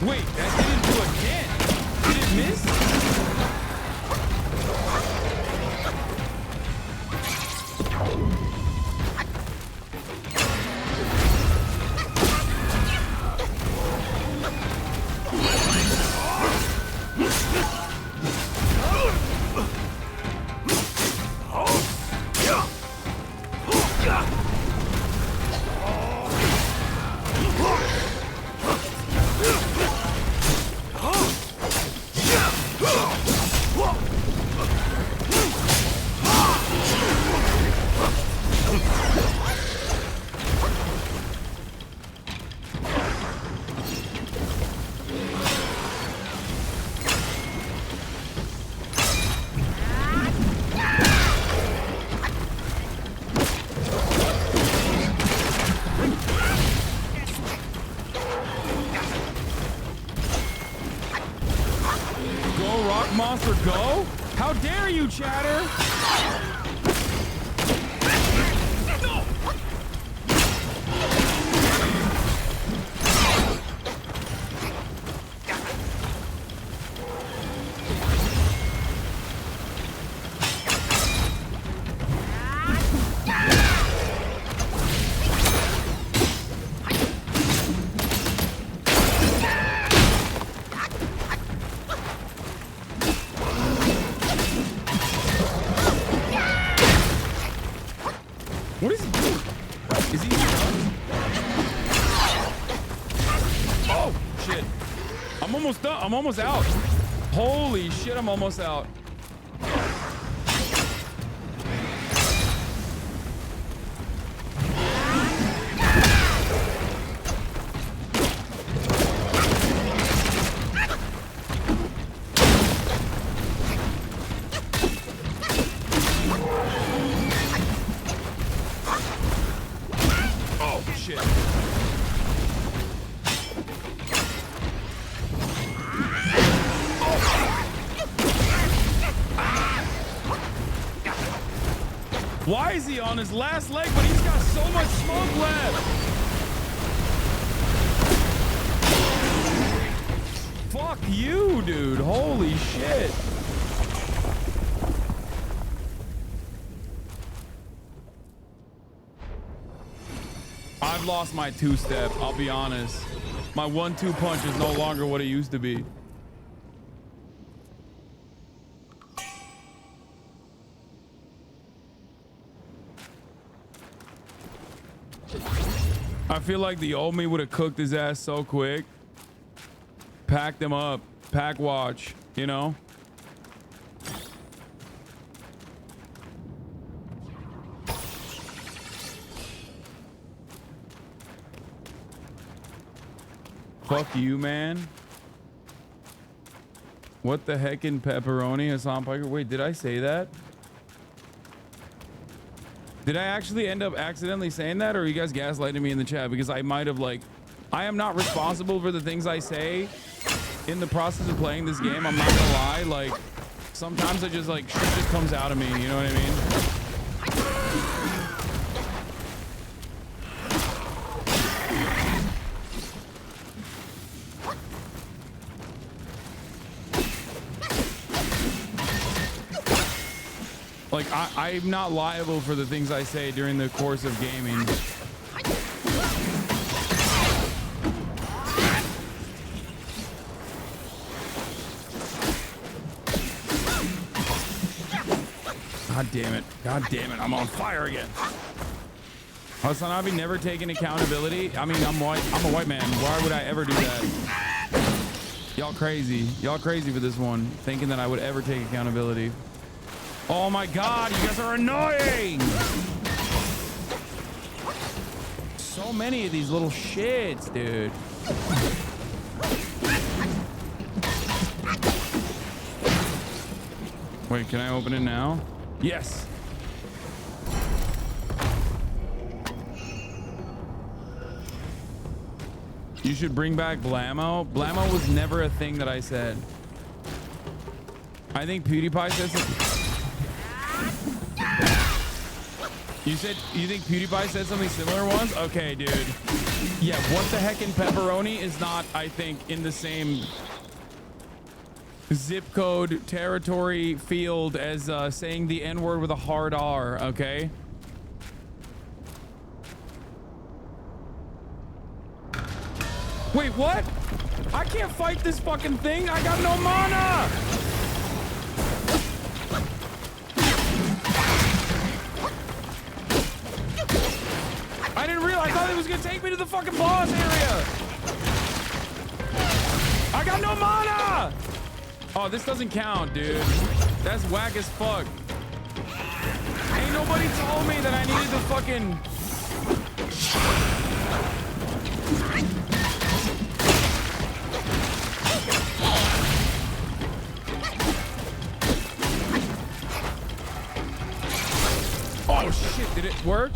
Wait, that didn't do again. Did it miss? chatter. What is he doing? Is he done? Oh, shit. I'm almost done. I'm almost out. Holy shit, I'm almost out. Why is he on his last leg, but he's got so much smoke left? Fuck you, dude. Holy shit. I've lost my two-step, I'll be honest. My 1-2 punch is no longer what it used to be. I feel like the old me would have cooked his ass so quick. Packed him up. Pack watch, you know? Fuck you, man. What the heck in pepperoni, Hasan Piker? Wait, did I say that? Did I actually end up accidentally saying that, or are you guys gaslighting me in the chat? Because I might have, like, I am not responsible for the things I say in the process of playing this game. I'm not gonna lie. Like, sometimes I just, like, shit just comes out of me. You know what I mean? Like, I'm not liable for the things I say during the course of gaming. God damn it. God damn it. I'm on fire again. Hasan Abi never taking accountability. I mean, I'm white. I'm a white man. Why would I ever do that? Y'all crazy. Y'all crazy for this one. Thinking that I would ever take accountability. Oh my God, you guys are annoying. So many of these little shits, dude. Wait, can I open it now? Yes. You should bring back Blammo. Blammo was never a thing that I said. I think PewDiePie said something. You think PewDiePie said something similar once? Okay, dude. Yeah, what the heck in pepperoni is not, I think, in the same zip code, territory, field as saying the N-word with a hard R, okay? Wait, what? I can't fight this fucking thing. I got no mana. I didn't realize. I thought it was gonna take me to the fucking boss area. I got no mana. Oh, this doesn't count, dude. That's whack as fuck. Ain't nobody told me that I needed the fucking... Oh shit, did it work?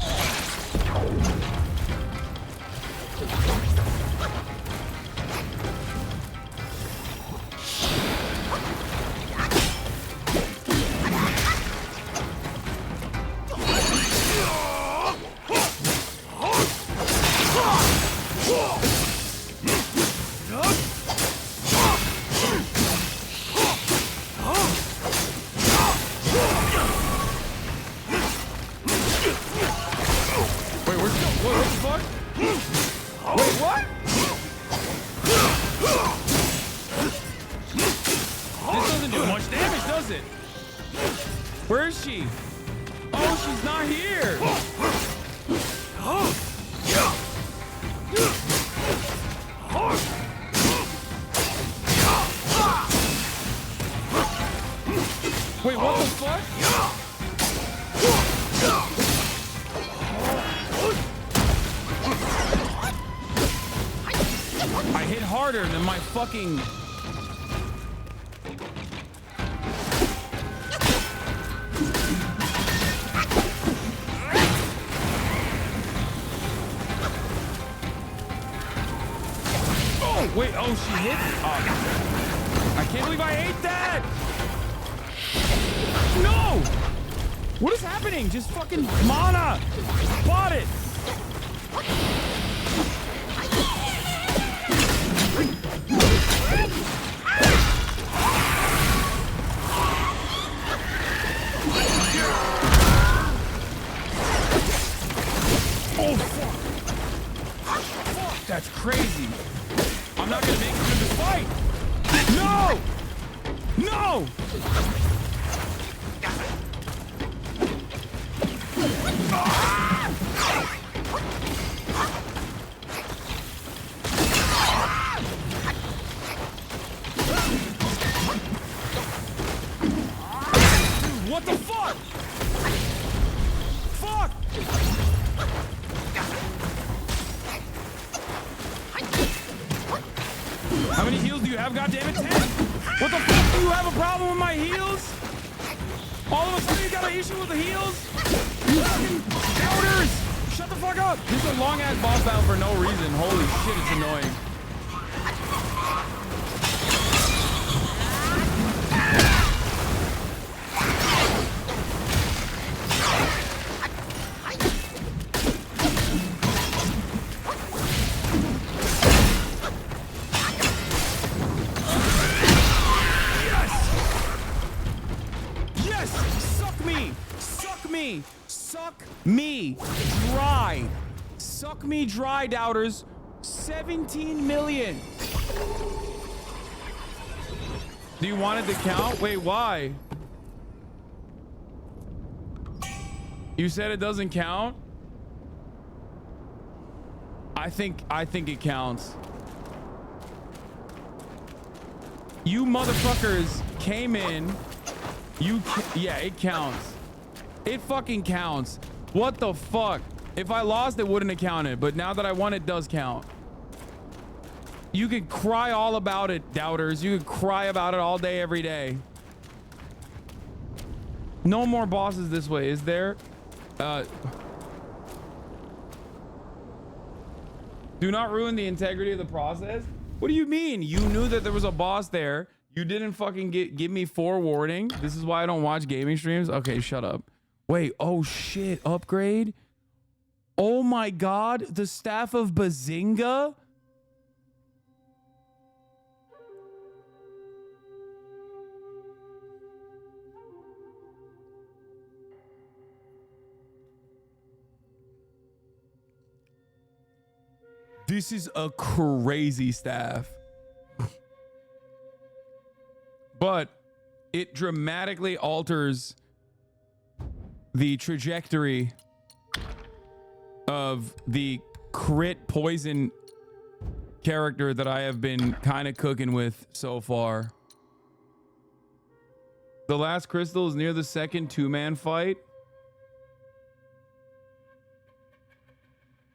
What the fuck? Wait, what? This doesn't do much damage, does it? Where is she? Oh, she's not here. Wait, what the fuck? I hit harder than my fucking... Oh, wait, oh, she hit me. Oh. I can't believe I ate that! No! What is happening? Just fucking mana! Spot it! Oh, fuck! Fuck, that's crazy! I'm not gonna make it through this fight! No! No! What the fuck? Fuck! How many heals do you have? Goddammit, 10? What the fuck? Do you have a problem with my heals? All of a sudden you got an issue with the heals? You fucking doubters! Shut the fuck up! This is a long ass boss battle for no reason. Holy shit, it's annoying. Suck me dry. Suck me dry, doubters. 17 million. Do you want it to count? Wait, why? You said it doesn't count? I think it counts. You motherfuckers came in. Yeah, it counts. It fucking counts. What the fuck? If I lost, it wouldn't have counted. But now that I won, it does count. You could cry all about it, doubters. You could cry about it all day, every day. No more bosses this way, is there? Do not ruin the integrity of the process. What do you mean? You knew that there was a boss there. You didn't fucking give me forewarning. This is why I don't watch gaming streams. Okay, shut up. Wait, oh shit, upgrade? Oh my god, the Staff of Bazinga? This is a crazy staff. But it dramatically alters the trajectory of the crit poison character that I have been kind of cooking with so far. The last crystal is near the second two-man fight.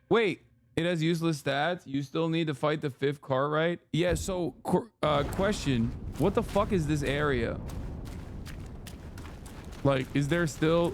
Wait, it has useless stats. You still need to fight the fifth cart, right? Yeah, so question, what the fuck is this area? Like, is there still...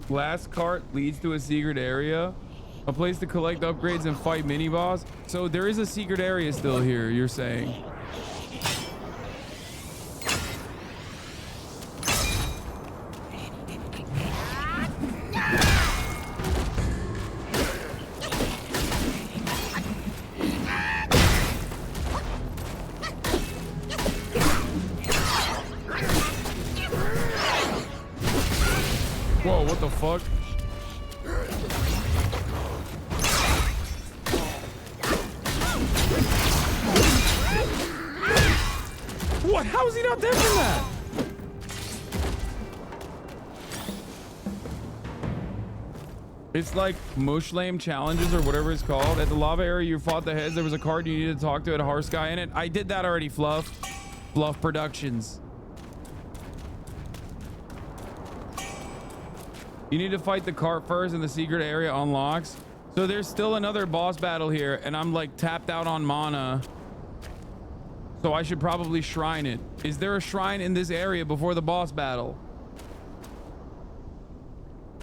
Last cart leads to a secret area, a place to collect upgrades and fight mini boss. So there is a secret area still here, you're saying? what the fuck? What? How is he not dead from that? It's like Mushlame challenges or whatever it's called. At the lava area, you fought the heads. There was a card you needed to talk to at Harsh Guy in it. I did that already, Fluff. Fluff Productions. You need to fight the cart first and the secret area unlocks. So there's still another boss battle here and I'm like tapped out on mana. So I should probably shrine it. Is there a shrine in this area before the boss battle?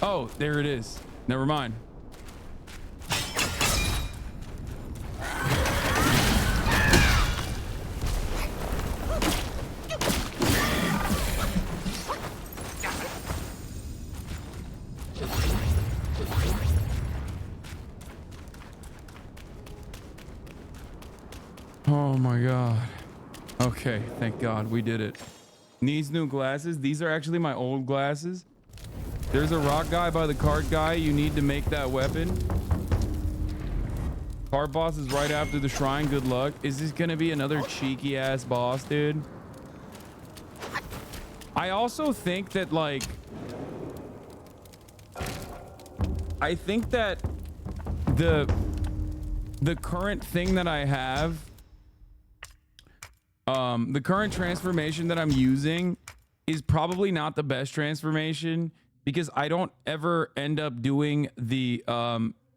Oh, there it is. Never mind. Oh my god. Okay, thank god we did it. Needs new glasses. These are actually my old glasses. There's a rock guy by the cart guy. You need to make that weapon. Cart boss is right after the shrine. Good luck. Is this gonna be another cheeky ass boss, dude? I also think that like I think that the current thing that I have, the current transformation that I'm using is probably not the best transformation because I don't ever end up doing the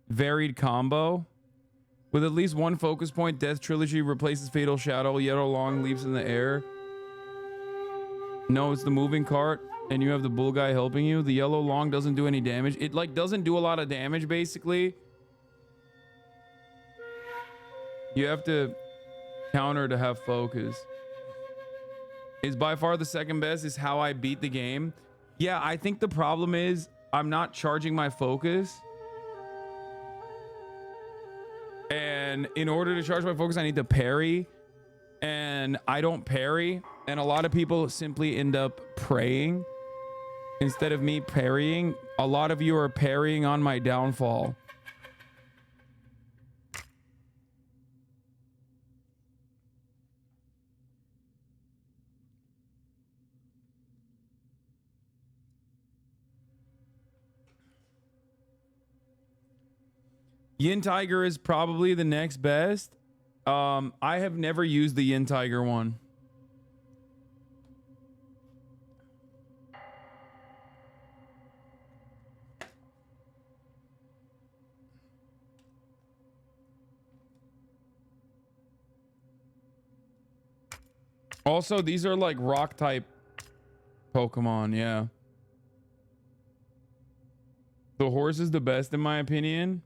varied combo. With at least one focus point, Death Trilogy replaces Fatal Shadow, Yellow Long leaps in the air. No, it's the moving cart and you have the bull guy helping you. The Yellow Long doesn't do any damage. It like doesn't do a lot of damage basically. You have to counter to have focus. Is by far the second best, is how I beat the game. Yeah, I think the problem is I'm not charging my focus. And in order to charge my focus, I need to parry. And I don't parry. And a lot of people simply end up praying instead of me parrying. A lot of you are parrying on my downfall. Yin Tiger is probably the next best. I have never used the Yin Tiger one. Also, these are like rock type Pokemon, yeah. The horse is the best in my opinion.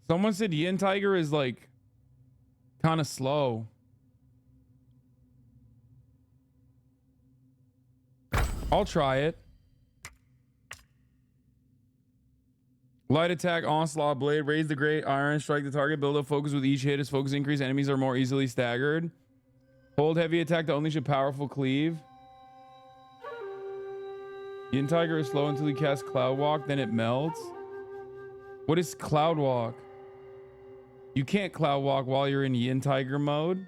Someone said Yin Tiger is like kind of slow. I'll try it. Light attack, onslaught, blade, raise the great iron, strike the target, build up focus with each hit. As focus increase, enemies are more easily staggered. Hold heavy attack to unleash a powerful cleave. Yin Tiger is slow until he casts Cloud Walk, then it melts. What is Cloud Walk? You can't Cloud Walk while you're in Yin Tiger mode.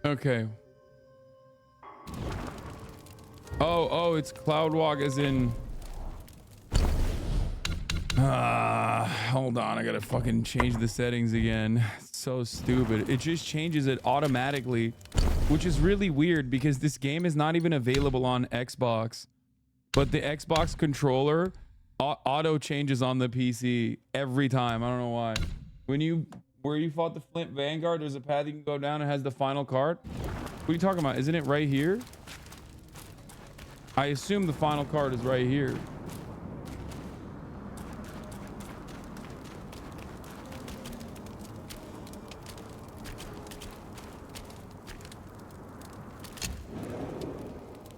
Okay. Oh, it's Cloud Walk as in... hold on, I gotta fucking change the settings again. It's so stupid. It just changes it automatically, which is really weird because this game is not even available on Xbox, but the Xbox controller auto changes on the PC every time. I don't know why. Where you fought the Flint Vanguard, there's a path you can go down and has the final card. What are you talking about? Isn't it right here? I assume the final card is right here.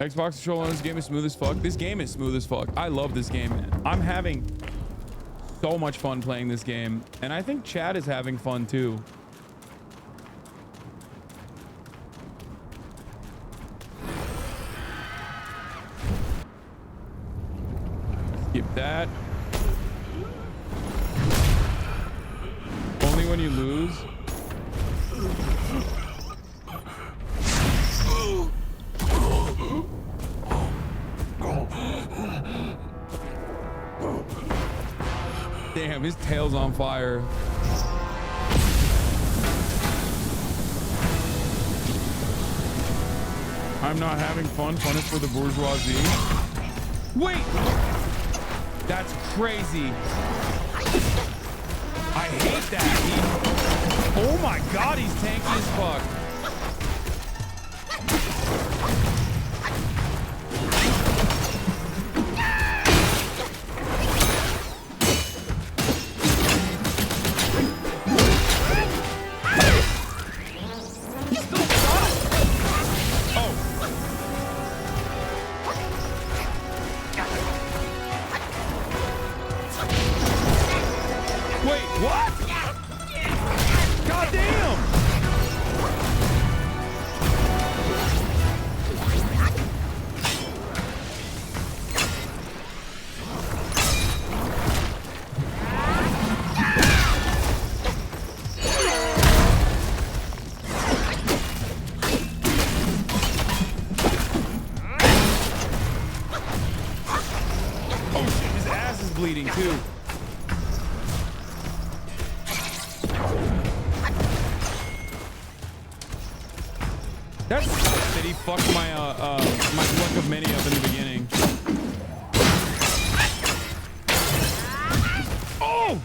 Xbox controller on this game is smooth as fuck. This game is smooth as fuck. I love this game, man. I'm having so much fun playing this game, and I think Chad is having fun too. Skip that. Only when you lose. Damn, his tail's on fire. I'm not having fun. Fun is for the bourgeoisie. Wait! That's crazy. I hate that. Oh my god, he's tanky as fuck. Bleeding too. That's that he fucked my my luck of many up in the beginning. Oh!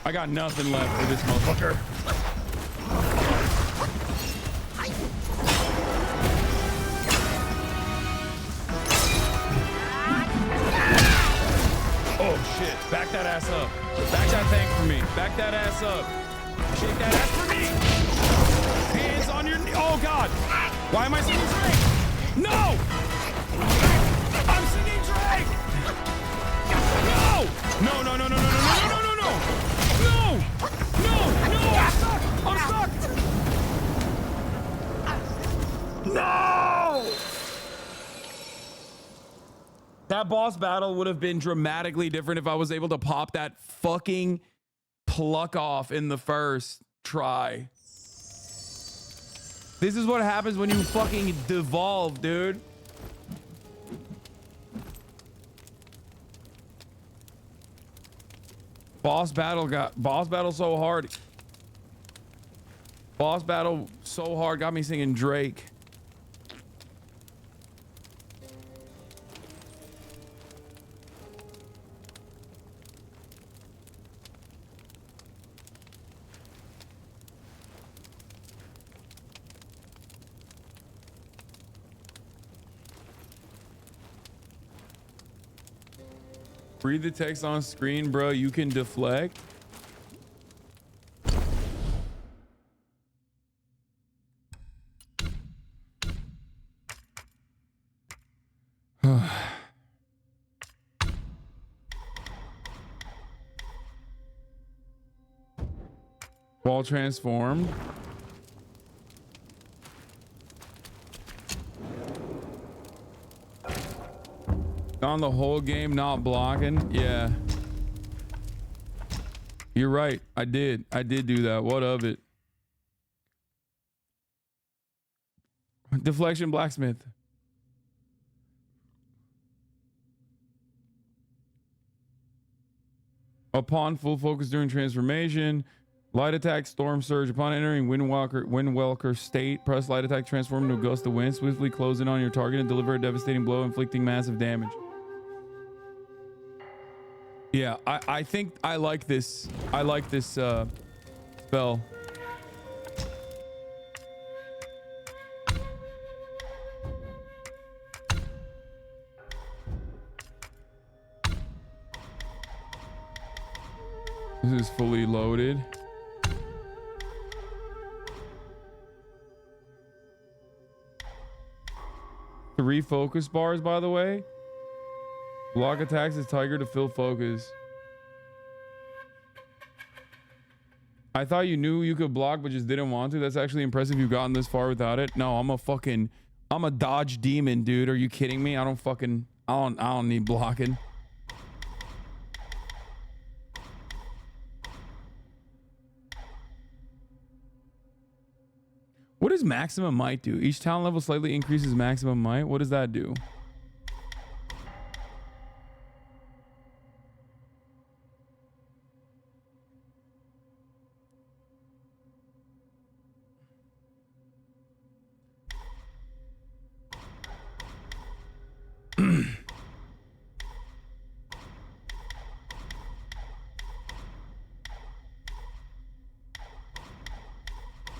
I got nothing left for this motherfucker. Oh shit. Back that ass up. Back that thing for me. Back that ass up. Shake that ass for me. Hands on your knee. Oh god. Why am I singing Drake? No! I'm singing Drake! No! No, no, no, no, no, no, no, no, no, no, no! No! No! No! I'm stuck! I'm stuck! No! That boss battle would have been dramatically different if I was able to pop that fucking pluck off in the first try. This is what happens when you fucking devolve, dude. Boss battle so hard. Boss battle so hard got me singing Drake. Read the text on screen, bro. You can deflect. Wall transformed. On the whole game not blocking. Yeah. You're right. I did do that. What of it? Deflection blacksmith. Upon full focus during transformation, light attack, storm surge. Upon entering Windwalker state, press light attack, transform into a gust of wind, swiftly close in on your target and deliver a devastating blow, inflicting massive damage. Yeah, I think I like this. I like this spell. This is fully loaded. Three focus bars, by the way. Block attacks as Tiger to fill focus. I thought you knew you could block but just didn't want to. That's actually impressive you've gotten this far without it. No, I'm a dodge demon, dude. Are you kidding me? I don't need blocking. What does maximum might do? Each talent level slightly increases maximum might. What does that do?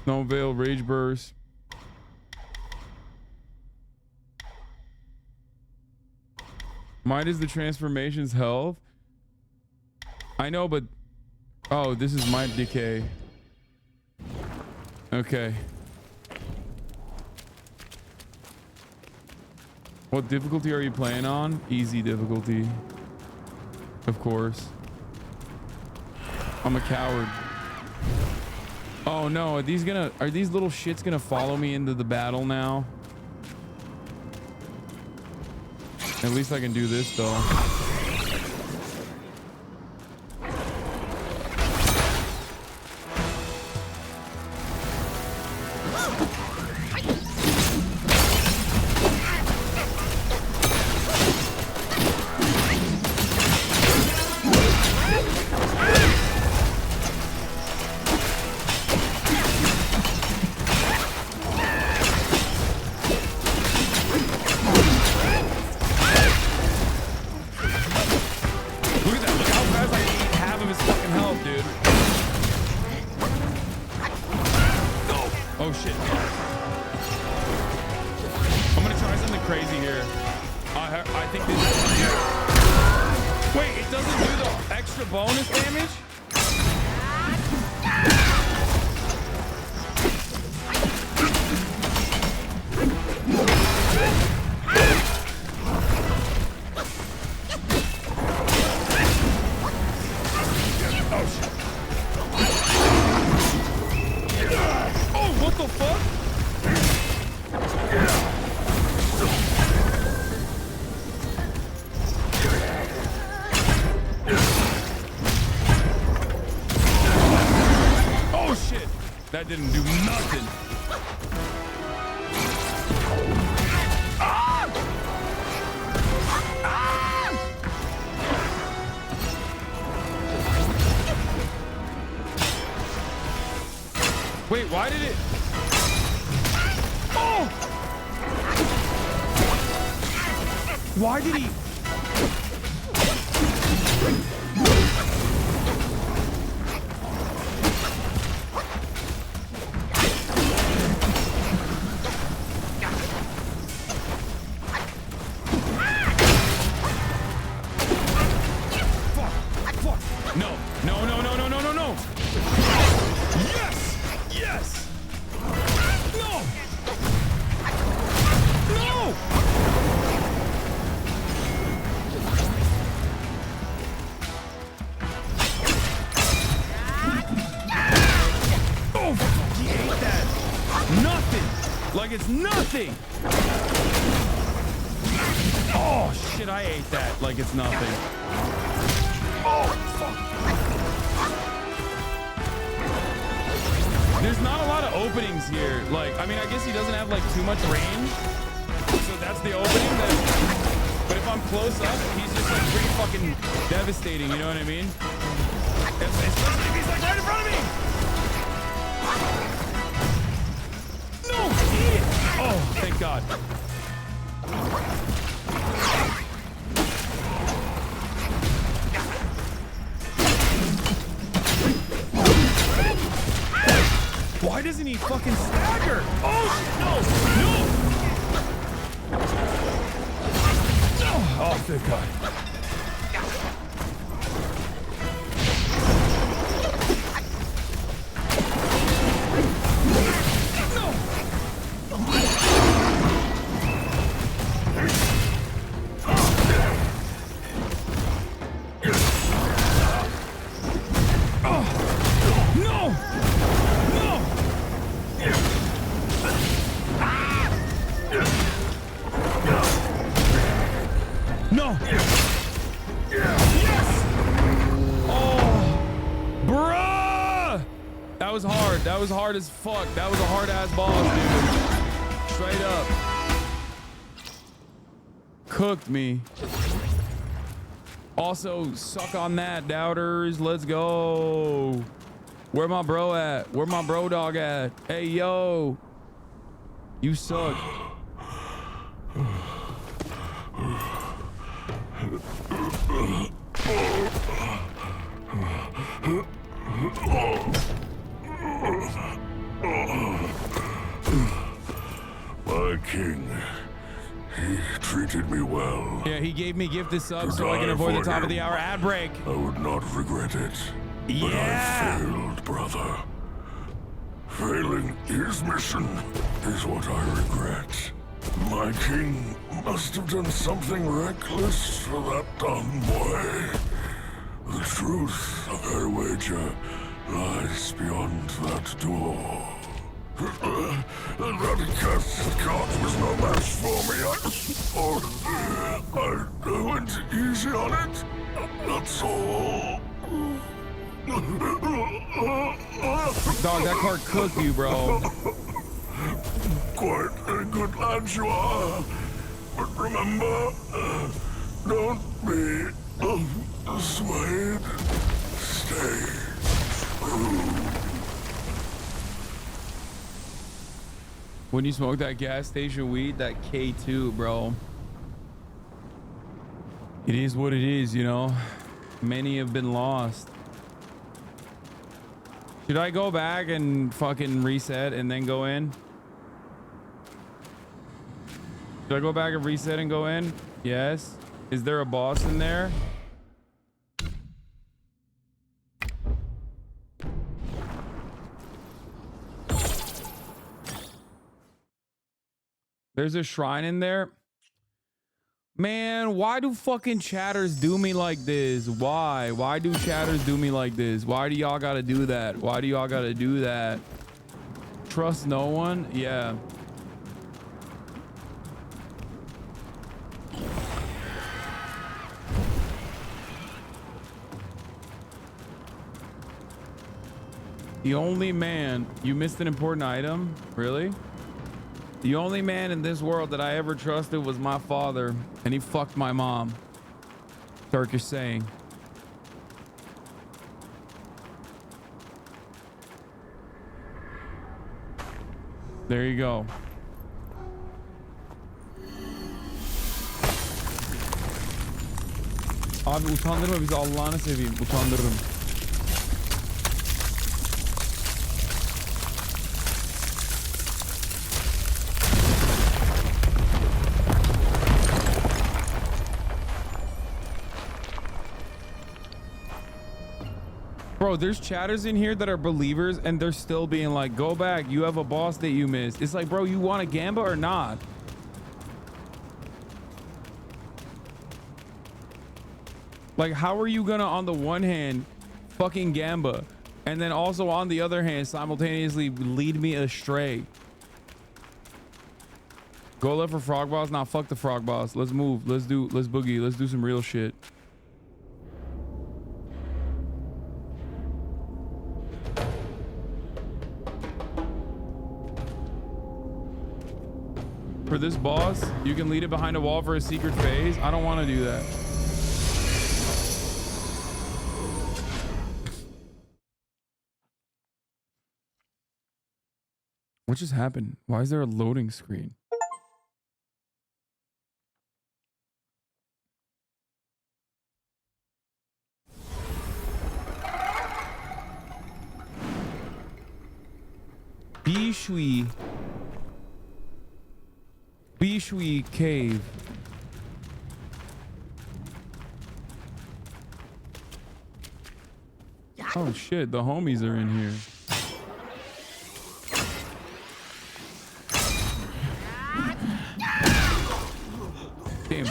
Snow Veil, Rage Burst. Might is the transformation's health. I know, but oh, this is Might Decay. Okay. What difficulty are you playing on? Easy difficulty. Of course. I'm a coward. Oh no, are these little shits gonna follow me into the battle now? At least I can do this though. That didn't do nothing. Ah! Ah! Wait, why did it? Oh! Why did he? like it's nothing. Oh shit, I ate that like it's nothing. Oh fuck. There's not a lot of openings here. Like, I mean, I guess he doesn't have like too much range. So that's the opening. But if I'm close up, he's just like pretty fucking devastating, you know what I mean? Especially if he's like right in front of me. No, idiot. Oh, thank God. Why doesn't he fucking stagger? Oh, no, no. Oh, thank God. That was hard as fuck. That was a hard ass boss, dude. Straight up. Cooked me. Also, suck on that, doubters. Let's go. Where my bro at? Where my bro dog at? Hey, yo. You suck. My king, he treated me well. Yeah, he gave me gifted subs so I can avoid the top of the hour ad break. I would not regret it. But I failed, brother. Failing his mission is what I regret. My king must have done something reckless for that dumb boy. The truth, I wager, lies beyond that door. That cursed cart was no match for me. I went easy on it. That's all. Dog, that cart cooked you, bro. Quite a good lad you are. But remember, don't be swayed. Stay true. When you smoke that gas station weed, that K2, bro. It is what it is, you know. Many have been lost. Should I go back and fucking reset and then go in? Should I go back and reset and go in? Yes. Is there a boss in there? There's a shrine in there. Man, why do fucking chatters do me like this? Why? Why do chatters do me like this? Why do y'all gotta do that? Why do y'all gotta do that? Trust no one? Yeah. The only man... You missed an important item? Really? The only man in this world that I ever trusted was my father, and he fucked my mom. Turkish saying. There you go. Abi utandırma bizi, Allah'ını seveyim. Utandırırım. Bro, there's chatters in here that are believers and they're still being like, go back, you have a boss that you missed. It's like, bro, you want a gamba or not? Like, how are you gonna, on the one hand, fucking gamba, and then also on the other hand, simultaneously lead me astray? Go left for frog boss. Nah, fuck the frog boss. Let's move. Let's boogie. Let's do some real shit. For this boss, you can lead it behind a wall for a secret phase. I don't want to do that. What just happened? Why is there a loading screen? Bishui Cave. Oh shit, the homies are in here. Damn,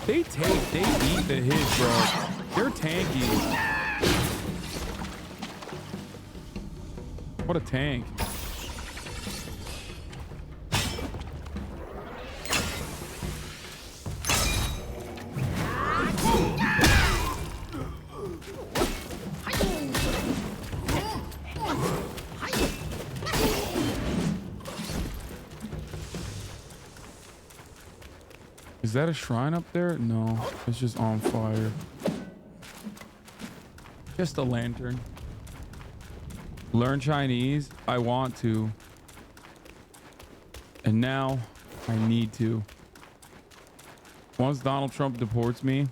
they eat the hits, bro. They're tanky. What a tank. Is that a shrine up there? No, it's just on fire. Just a lantern. Learn Chinese? I want to. And now I need to. Once Donald Trump deports me,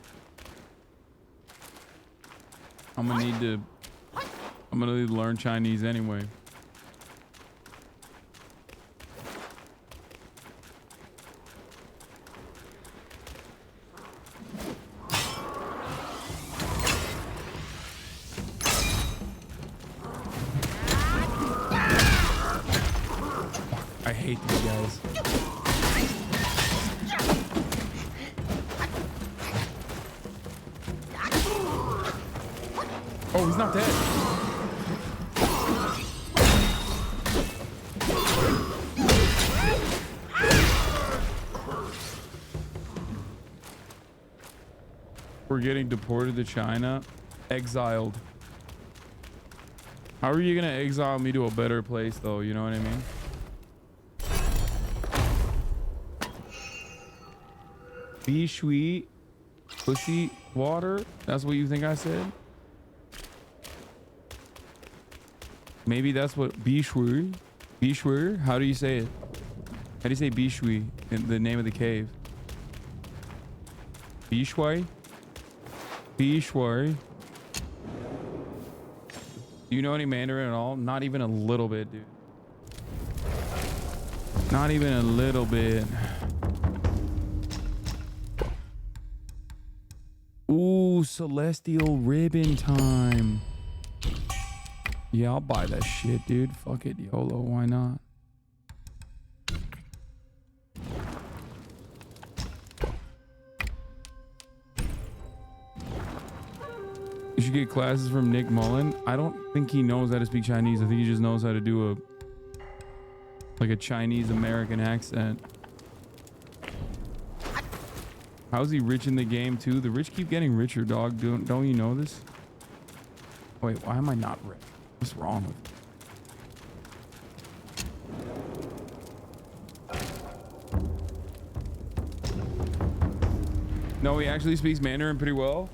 I'm gonna need to learn Chinese anyway. I hate these guys. Oh, he's not dead. We're getting deported to China. Exiled. How are you gonna exile me to a better place though? You know what I mean? Be sweet, pussy water. That's what you think I said? Maybe that's what Bishwur. Bishwur? How do you say it? How do you say Bishwi in the name of the cave? Bishwai? Bishwai. Do you know any Mandarin at all? Not even a little bit, dude. Not even a little bit. Ooh, celestial ribbon time. Yeah, I'll buy that shit, dude. Fuck it, YOLO. Why not? You should get classes from Nick Mullen. I don't think he knows how to speak Chinese. I think he just knows how to do a Chinese American accent. How's he rich in the game too? The rich keep getting richer, dog. Don't you know this? Wait, why am I not rich? What's wrong with me? No, he actually speaks Mandarin pretty well.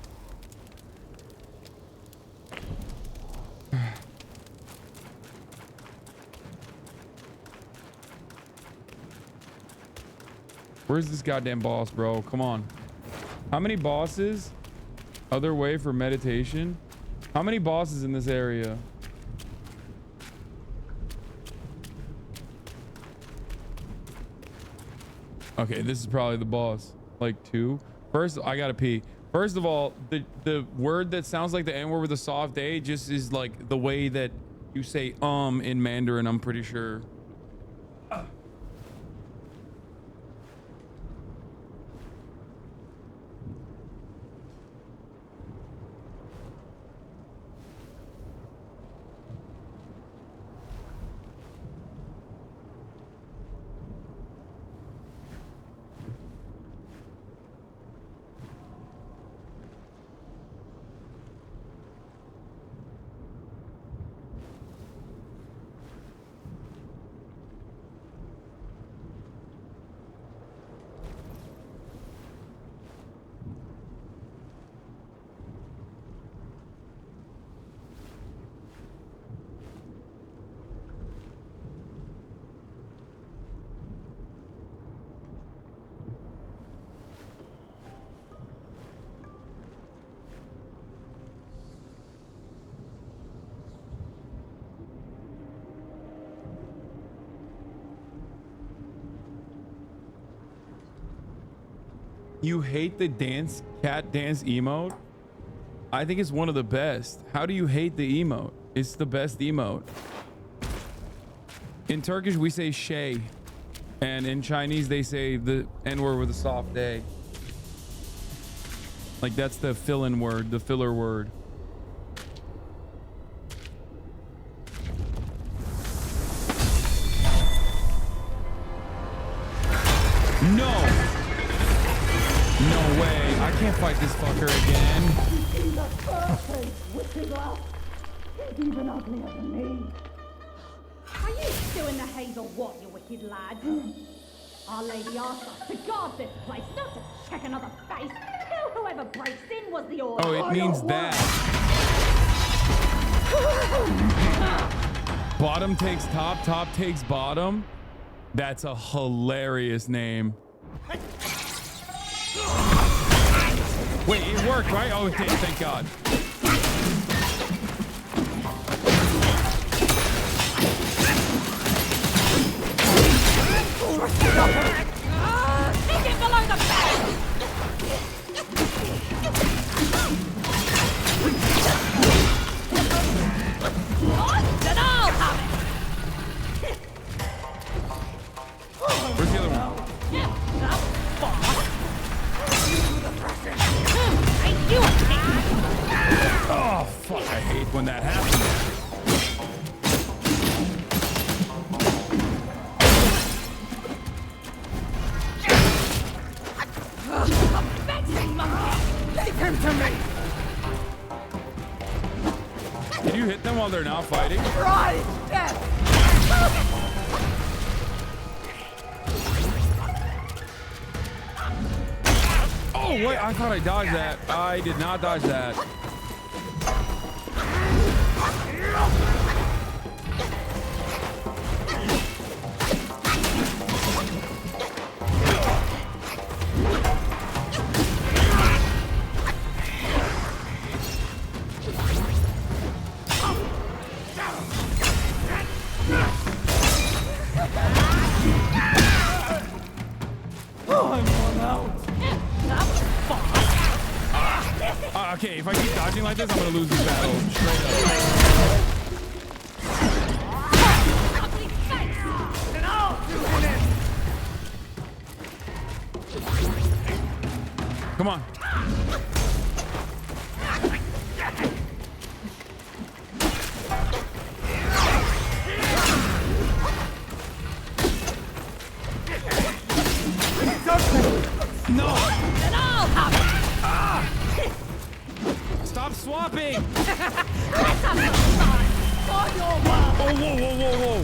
Where's this goddamn boss, bro? Come on. How many bosses? Other way for meditation? How many bosses in this area? Okay, this is probably the boss. Like 2. First, I gotta pee. First of all, the word that sounds like the N word with a soft A just is like the way that you say in Mandarin, I'm pretty sure. You hate the cat dance emote? I think it's one of the best. How do you hate the emote? It's the best emote. In Turkish, we say şey. And in Chinese, they say the N-word with a soft A. Like, that's the fill-in word, the filler word. No! No way. I can't fight this fucker again. He's the first face with his last. He's even uglier than me. Are you still in the hazel what, you wicked lad? Our Lady asked us to guard this place, not to check another face. Kill whoever breaks in was the order. Oh, it means that. Bottom takes top, top takes bottom. That's a hilarious name. Wait, it worked, right? Oh, it did, thank God. Stick it below the belt! Then I'll have it! Where's the other one? Oh, fuck, I hate when that happens. Leave him to me! Can you hit them while they're not fighting? Right! Death! Oh, wait, I thought I dodged that. I did not dodge that. Okay, if I keep dodging like this, I'm gonna lose this battle. Come on. No! Then I'll have it! Ah! Stop swapping! Let's have some fun! For your world! Oh, whoa, whoa, whoa, whoa!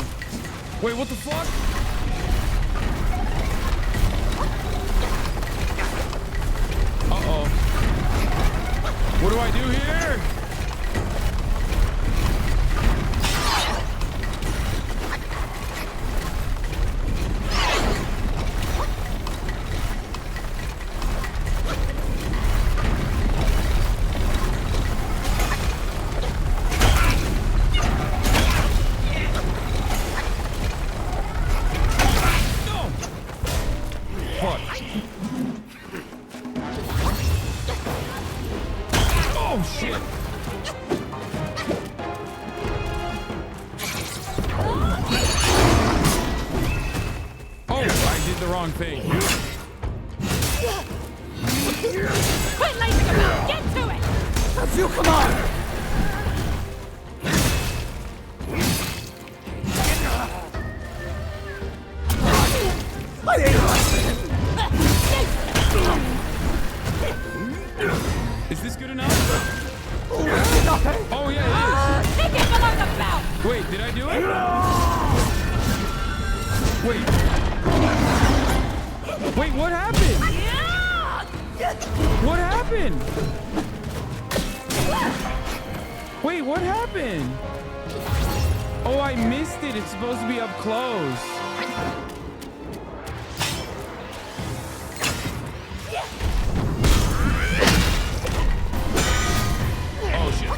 Wait, what the fuck? Uh-oh. What do I do here? Thing. Quit lazing about! Get to it! Don't you come on! Is this good enough? Oh yeah, it is. Stick it below the belt! Wait, did I do it? Wait. Wait, what happened? What happened? Wait, what happened? Oh, I missed it. It's supposed to be up close. Oh, shit.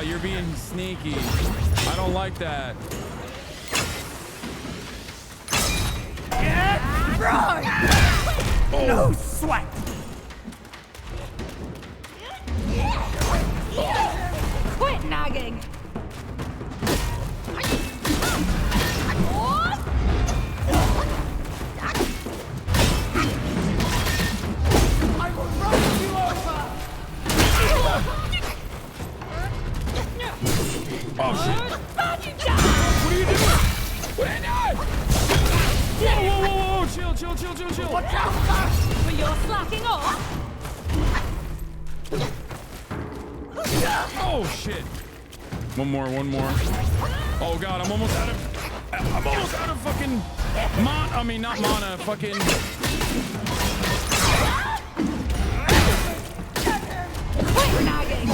Oh, you're being sneaky. I don't like that. Get right! Oh. No sweat! Quit nagging! I will run you over! Oh shit! What are you doing? What are you doing? Whoa! Chill. Watch out, sir! But you're slacking off! Oh shit! One more. Oh god, I'm almost out of fucking not mana, fucking. Quit nagging!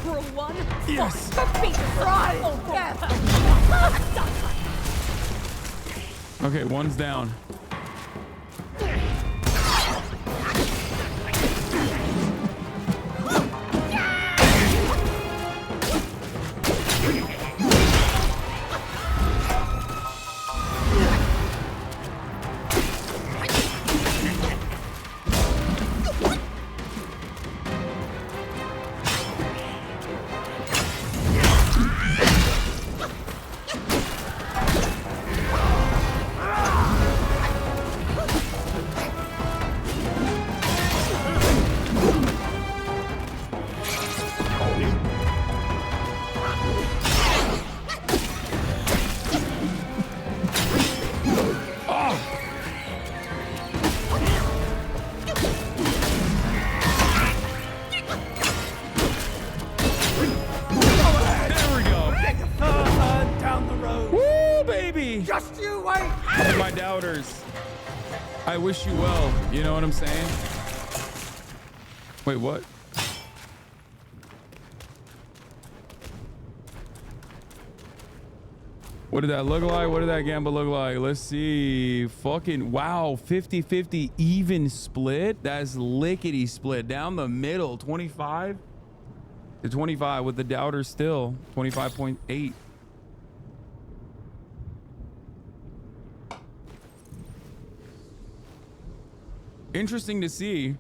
Cruel one! Yes! Be right! Death! Okay, one's down. Just you wait! One of my doubters. I wish you well. You know what I'm saying? Wait, what? What did that look like? What did that gamble look like? Let's see. Fucking wow. 50-50 even split. That's lickety split down the middle. 25 to 25 with the doubters still 25.8. Interesting to see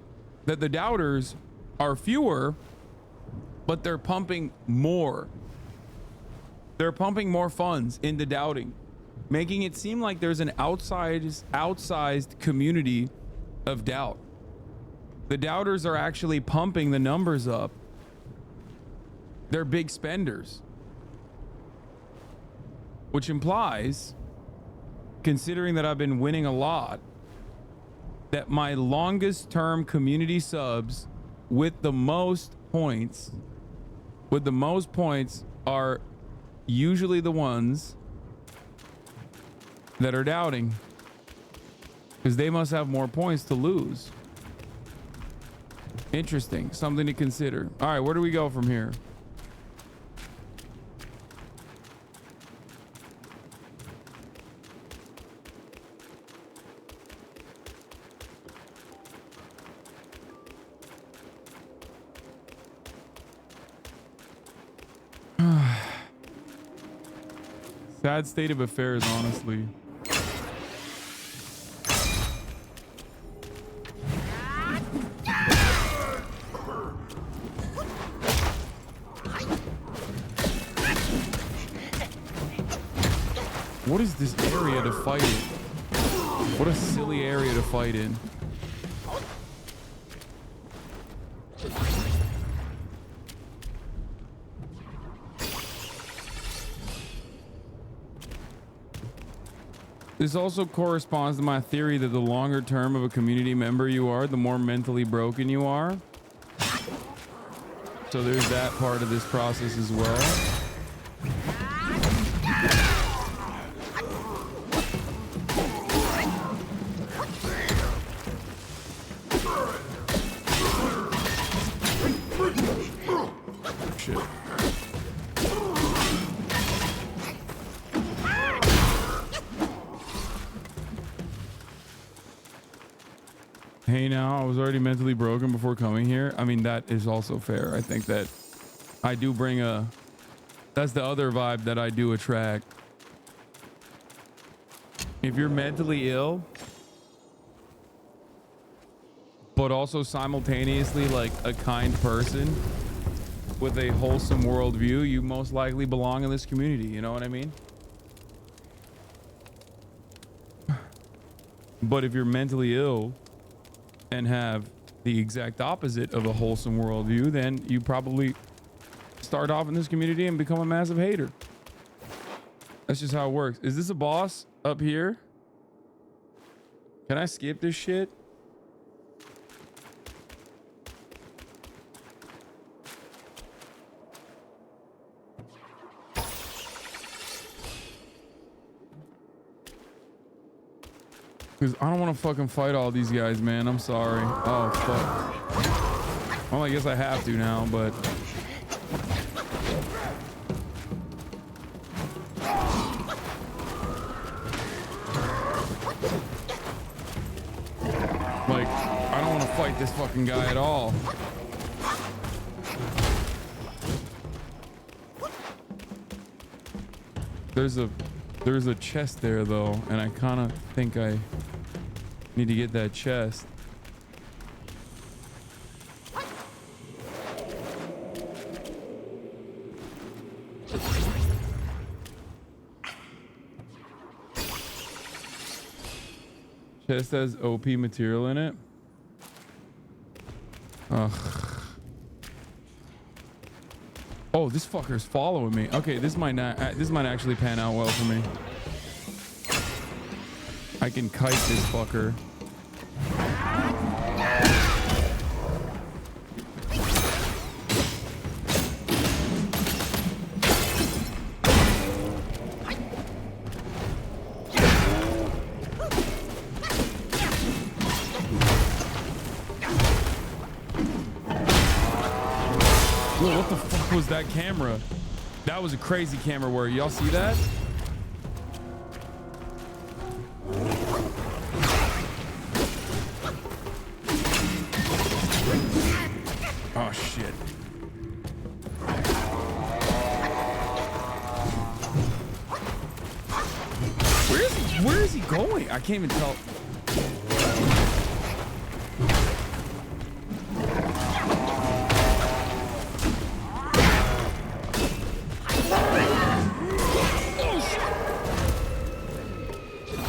that the doubters are fewer, but they're pumping more. They're pumping more funds into doubting, making it seem like there's an outsized community of doubt. The doubters are actually pumping the numbers up. They're big spenders, which implies, considering that I've been winning a lot, that my longest term community subs with the most points are usually the ones that are doubting, because they must have more points to lose. Interesting, something to consider. All right, where do we go from here? Sad state of affairs, honestly. What is this area to fight in? What a silly area to fight in. This also corresponds to my theory that the longer term of a community member you are, the more mentally broken you are. So there's that part of this process as well. Shit. Hey now, I was already mentally broken before coming here. I mean, that is also fair. I think that I do bring a, that's the other vibe that I do attract. If you're mentally ill, but also simultaneously like a kind person with a wholesome worldview, you most likely belong in this community. You know what I mean? But if you're mentally ill and have the exact opposite of a wholesome worldview, then you probably start off in this community and become a massive hater. That's just how it works. Is this a boss up here? Can I skip this shit? Because I don't want to fucking fight all these guys, man. I'm sorry. Oh, fuck. Well, I guess I have to now, but... like, I don't want to fight this fucking guy at all. There's a chest there, though, and I kind of think I need to get that chest. Chest has OP material in it. Ugh. Oh, this fucker's following me. Okay, this might actually pan out well for me. I can kite this fucker. Whoa, what the fuck was that camera? That was a crazy camera work. Y'all see that? Oh shit. Where is he going? I can't even tell.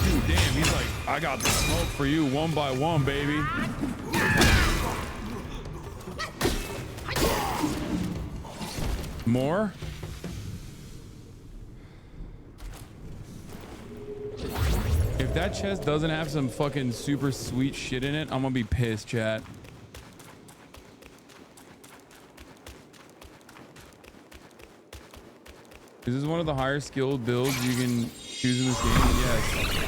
Dude, damn, he's like, I got the smoke for you one by one, baby. More? If that chest doesn't have some fucking super sweet shit in it, I'm gonna be pissed, chat. Is this one of the higher skilled builds you can choose in this game? Yes.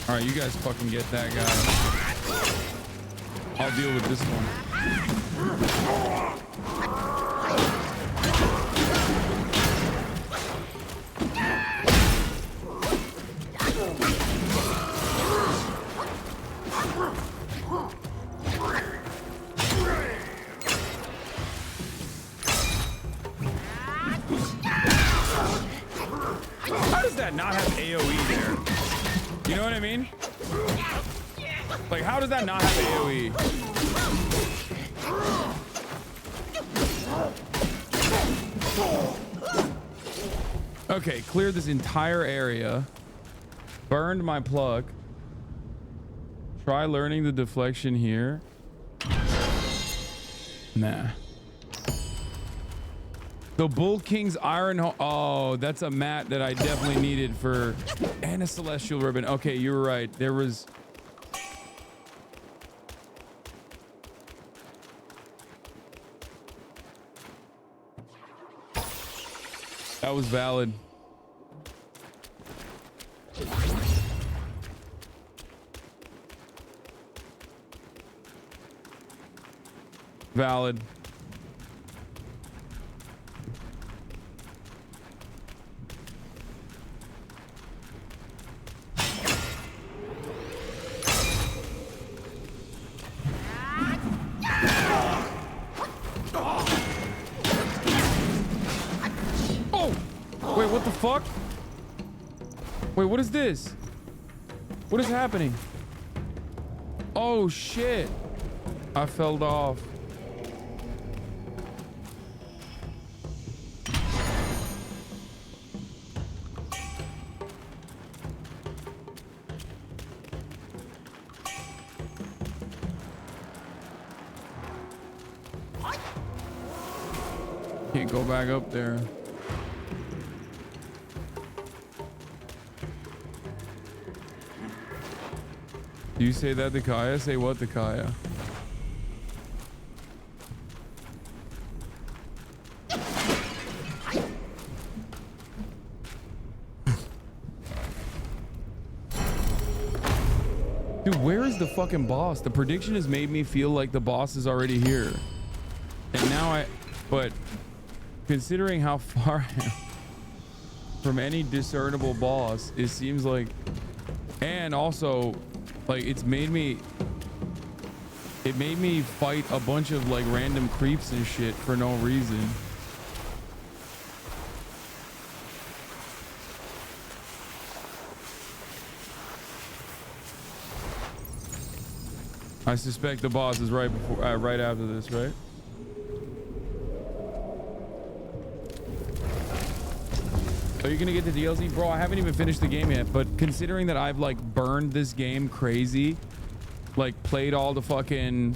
All right, you guys fucking get that guy. I'll deal with this one. How does that not have AoE there? You know what I mean? Like, how does that not have AoE? Okay, cleared this entire area. Burned my plug. Try learning the deflection here. Nah. The Bull King's Iron oh, that's a mat that I definitely needed for... And a Celestial Ribbon. Okay, you were right. There was... That was valid. Valid. Oh! Wait, what the fuck? Wait, what is this? What is happening? Oh shit. I fell off. Can't go back up there. Do you say that to Kaya? Say what to Kaya? Dude, where is the fucking boss? The prediction has made me feel like the boss is already here. And now but considering how far I am from any discernible boss, it seems like, and also, like, it made me fight a bunch of like random creeps and shit for no reason. I suspect the boss is right before, right after this, right? Are you gonna get the DLC? Bro, I haven't even finished the game yet, but considering that I've like burned this game crazy, like played all the fucking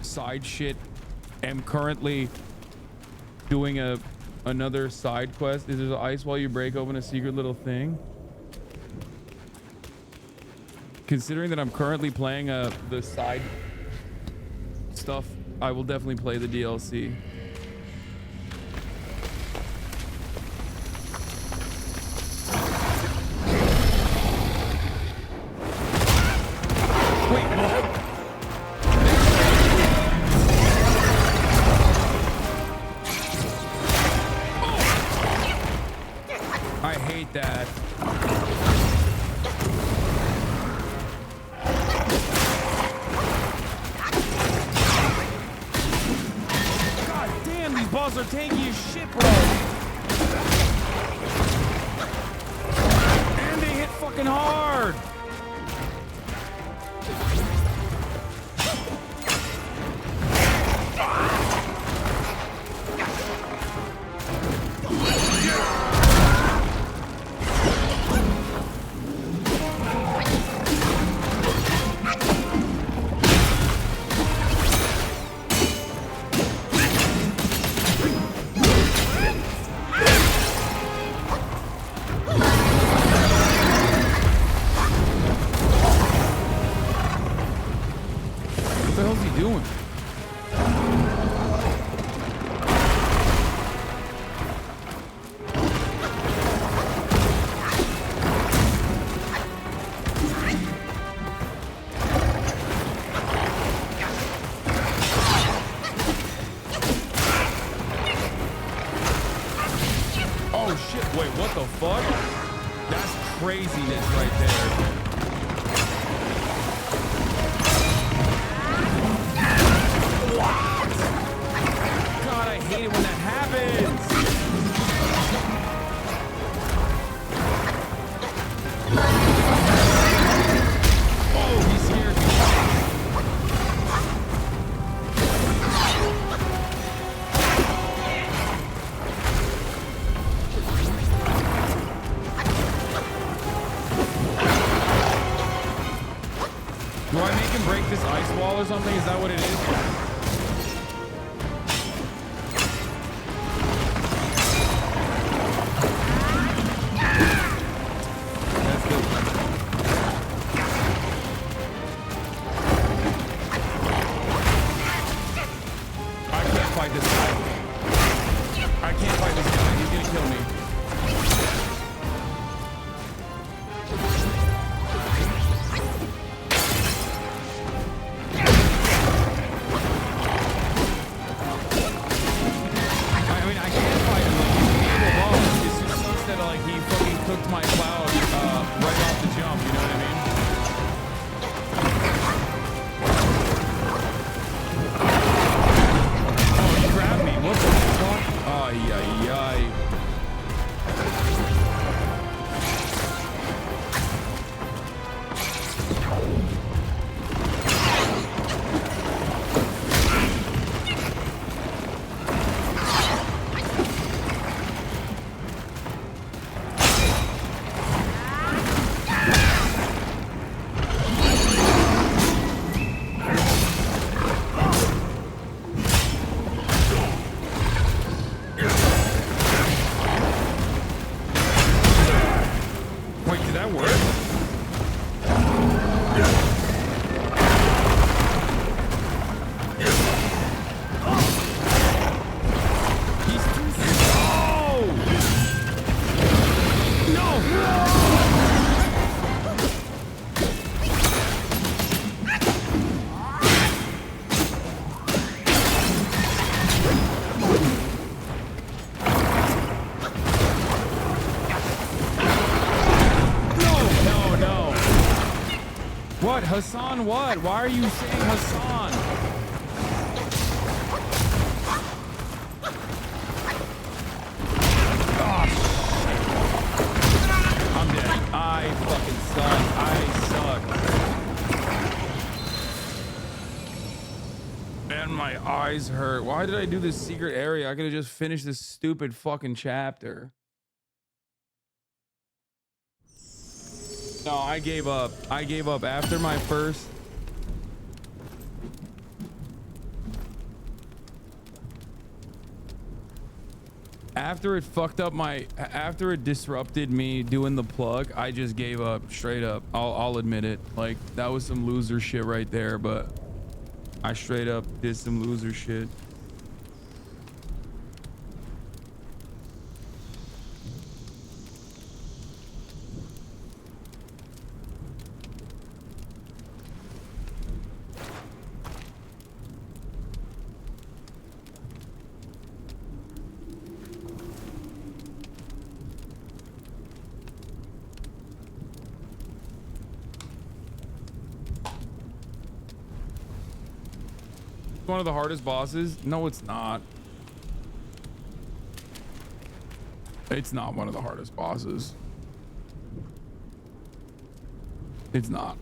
side shit, am currently doing another side quest. Is there ice while you break open a secret little thing? Considering that I'm currently playing the side stuff, I will definitely play the DLC. I hate that. God damn, these balls are tanky as shit, bro. And they hit fucking hard. Or something? Is that what it is? That's good. I can't fight this guy. I can't fight this guy. He's gonna kill me. my cloud right off the jump, you know what I mean? Oh, he grabbed me. What the fuck? Ay, ay, ay. Wait, did that work? He's too slow! No! No, no. What? Hasan what? Why are you saying Hasan? Oh, shit. I'm dead. I fucking suck. I suck. And my eyes hurt. Why did I do this secret area? I could have just finished this stupid fucking chapter. No, I gave up. I gave up after my first. After it fucked up my, after it disrupted me doing the plug, I just gave up straight up. I'll admit it. Like that was some loser shit right there, but I straight up did some loser shit. One of the hardest bosses? No, it's not. It's not one of the hardest bosses. It's not.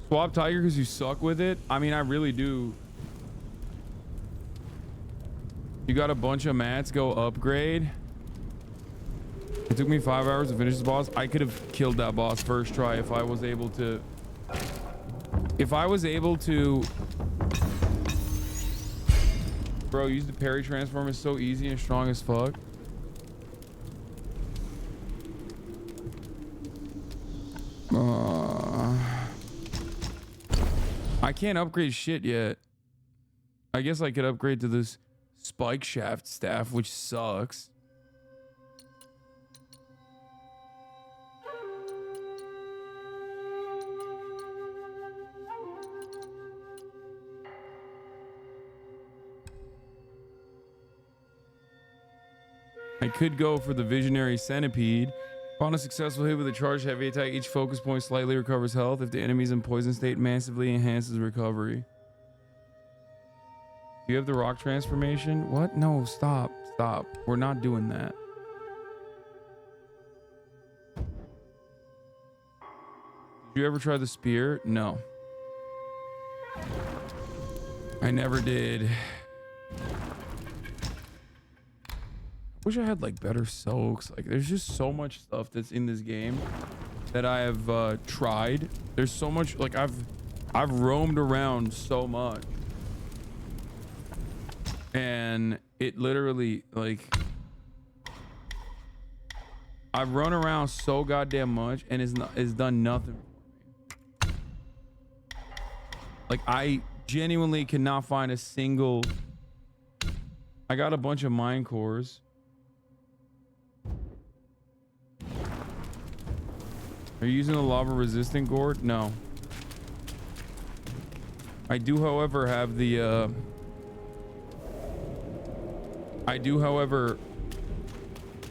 Swap Tiger because you suck with it? I mean, I really do. You got a bunch of mats, go upgrade. It took me 5 hours to finish the boss. I could have killed that boss first try if I was able to. If I was able to. Bro, use the parry transform is so easy and strong as fuck. I can't upgrade shit yet. I guess I could upgrade to this spike shaft staff, which sucks. I could go for the visionary centipede. Upon a successful hit with a charged heavy attack, each focus point slightly recovers health. If the enemy is in poison state, massively enhances recovery. Do you have the rock transformation? What? No, stop. Stop. We're not doing that. Did you ever try the spear? No. I never did. Wish I had like better soaks. Like there's just so much stuff that's in this game that I have tried. There's so much, like I've roamed around so much, and it literally, like, I've run around so goddamn much and it's done nothing for me. Like I genuinely cannot find a single. I got a bunch of mine cores. Are you using the lava resistant gourd? No. I do, however, have the I do, however,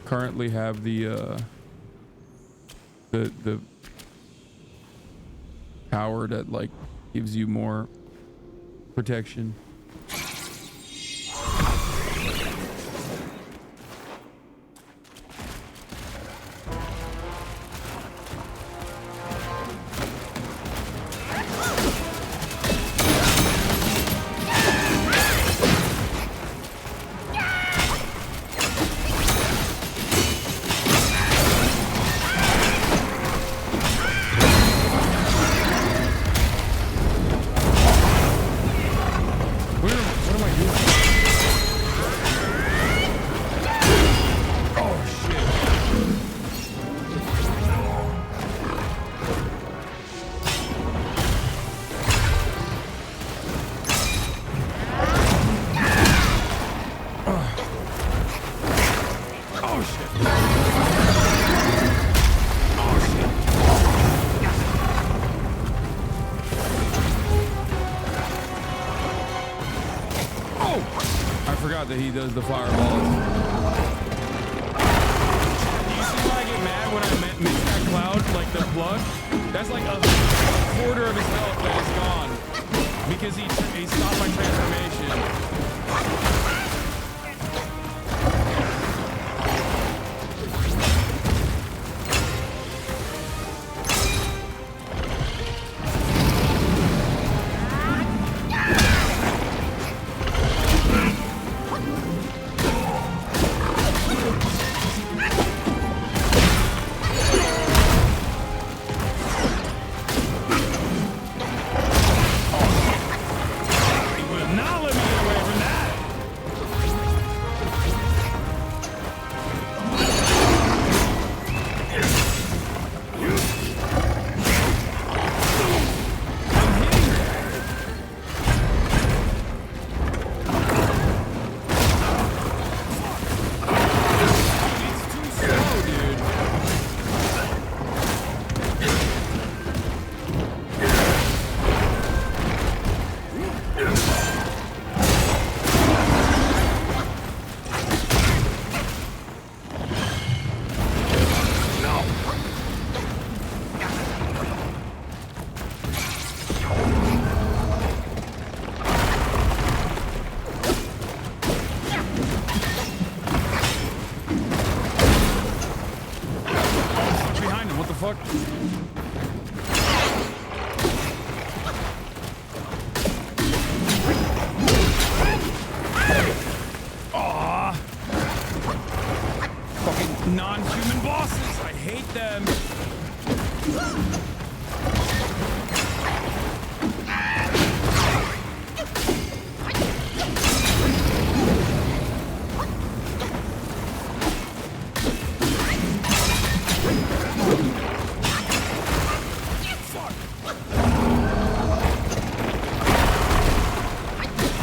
currently have the power that like gives you more protection. That he does the fireballs. Do you see why I get mad when I miss that cloud, like the plug? That's like a quarter of his health that is gone because he stopped my transformation.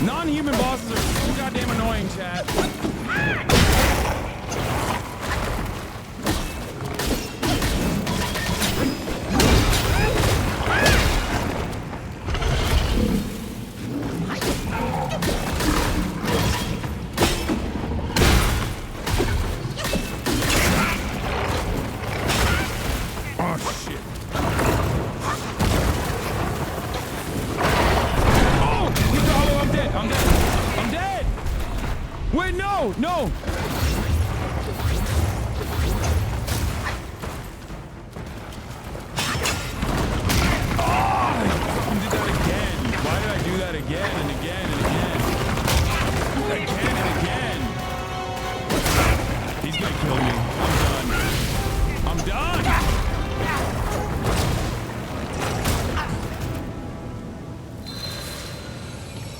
Non-human bosses are so goddamn annoying, chat. No!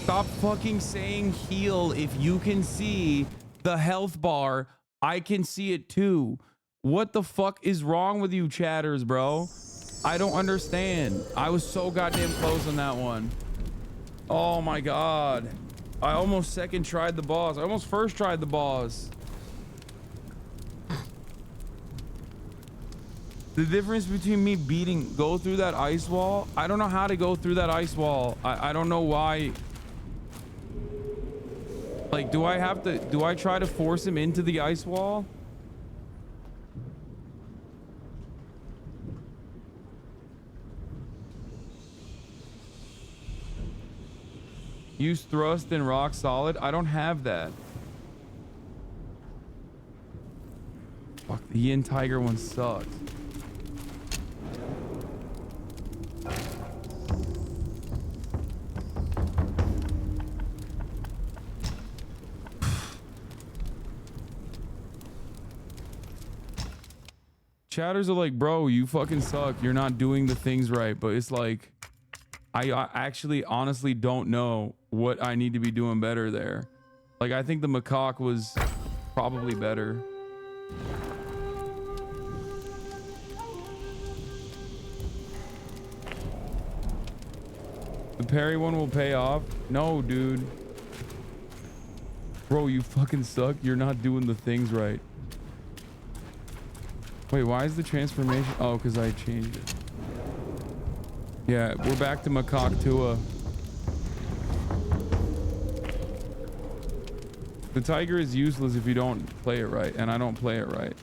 Stop fucking saying heal. If you can see the health bar, I can see it too. What the fuck is wrong with you chatters, bro? I don't understand. I was so goddamn close on that one. Oh my god. I almost second tried the boss. I almost first tried the boss. The difference between me go through that ice wall. I don't know how to go through that ice wall. I don't know why. Like, do I try to force him into the ice wall? Use thrust and rock solid. I don't have that. Fuck, the Yin Tiger one sucks. Chatters are like, bro, you fucking suck. You're not doing the things right. But it's like, I actually honestly don't know what I need to be doing better there. Like, I think the macaque was probably better. The parry one will pay off. No, dude. Bro, you fucking suck. You're not doing the things right. Wait, why is the transformation? Oh, because I changed it. Yeah, we're back to Macaque Tua. The tiger is useless if you don't play it right, and I don't play it right.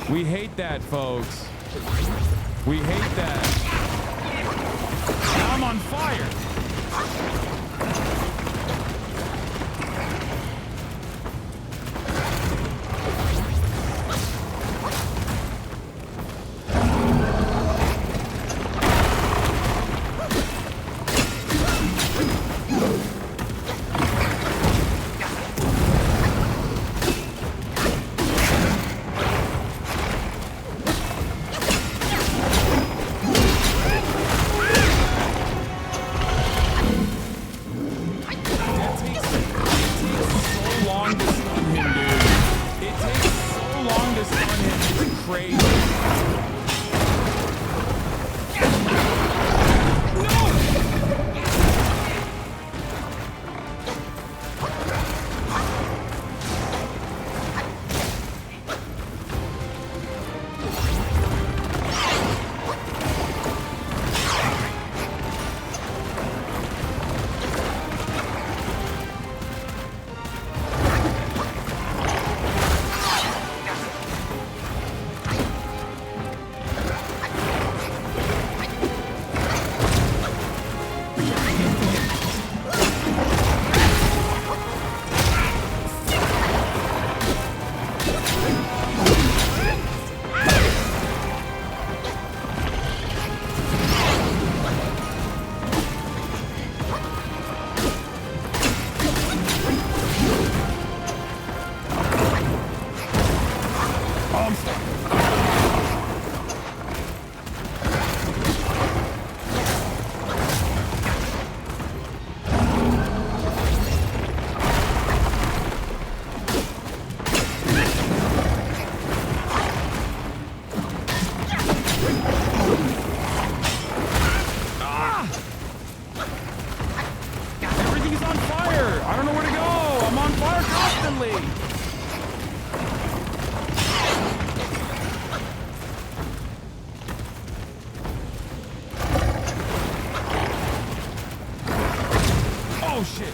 We hate that, folks. We hate that. Now I'm on fire.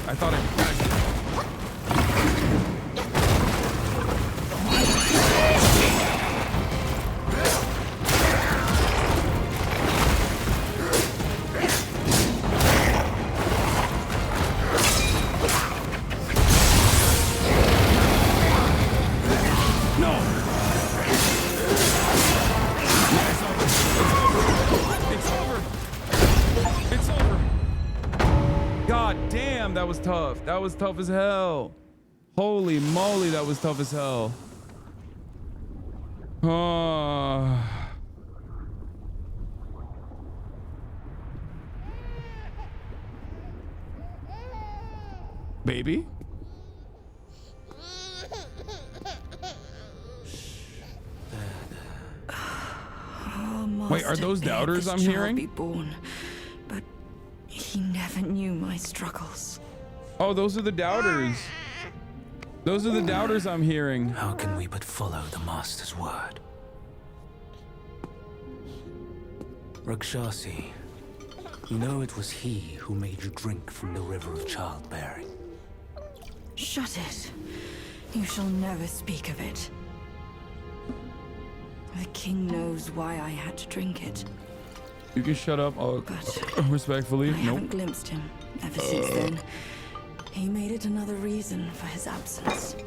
I thought I... That was tough. That was tough as hell. Holy moly, that was tough as hell. Baby? Wait, are those doubters I'm hearing? Be born, but he never knew my struggles. Oh, those are the doubters. Those are the doubters I'm hearing. How can we but follow the Master's word? Rakshasi, you know it was he who made you drink from the river of childbearing. Shut it. You shall never speak of it. The king knows why I had to drink it. You can shut up. Respectfully. I haven't glimpsed him ever since then. He made it another reason for his absence.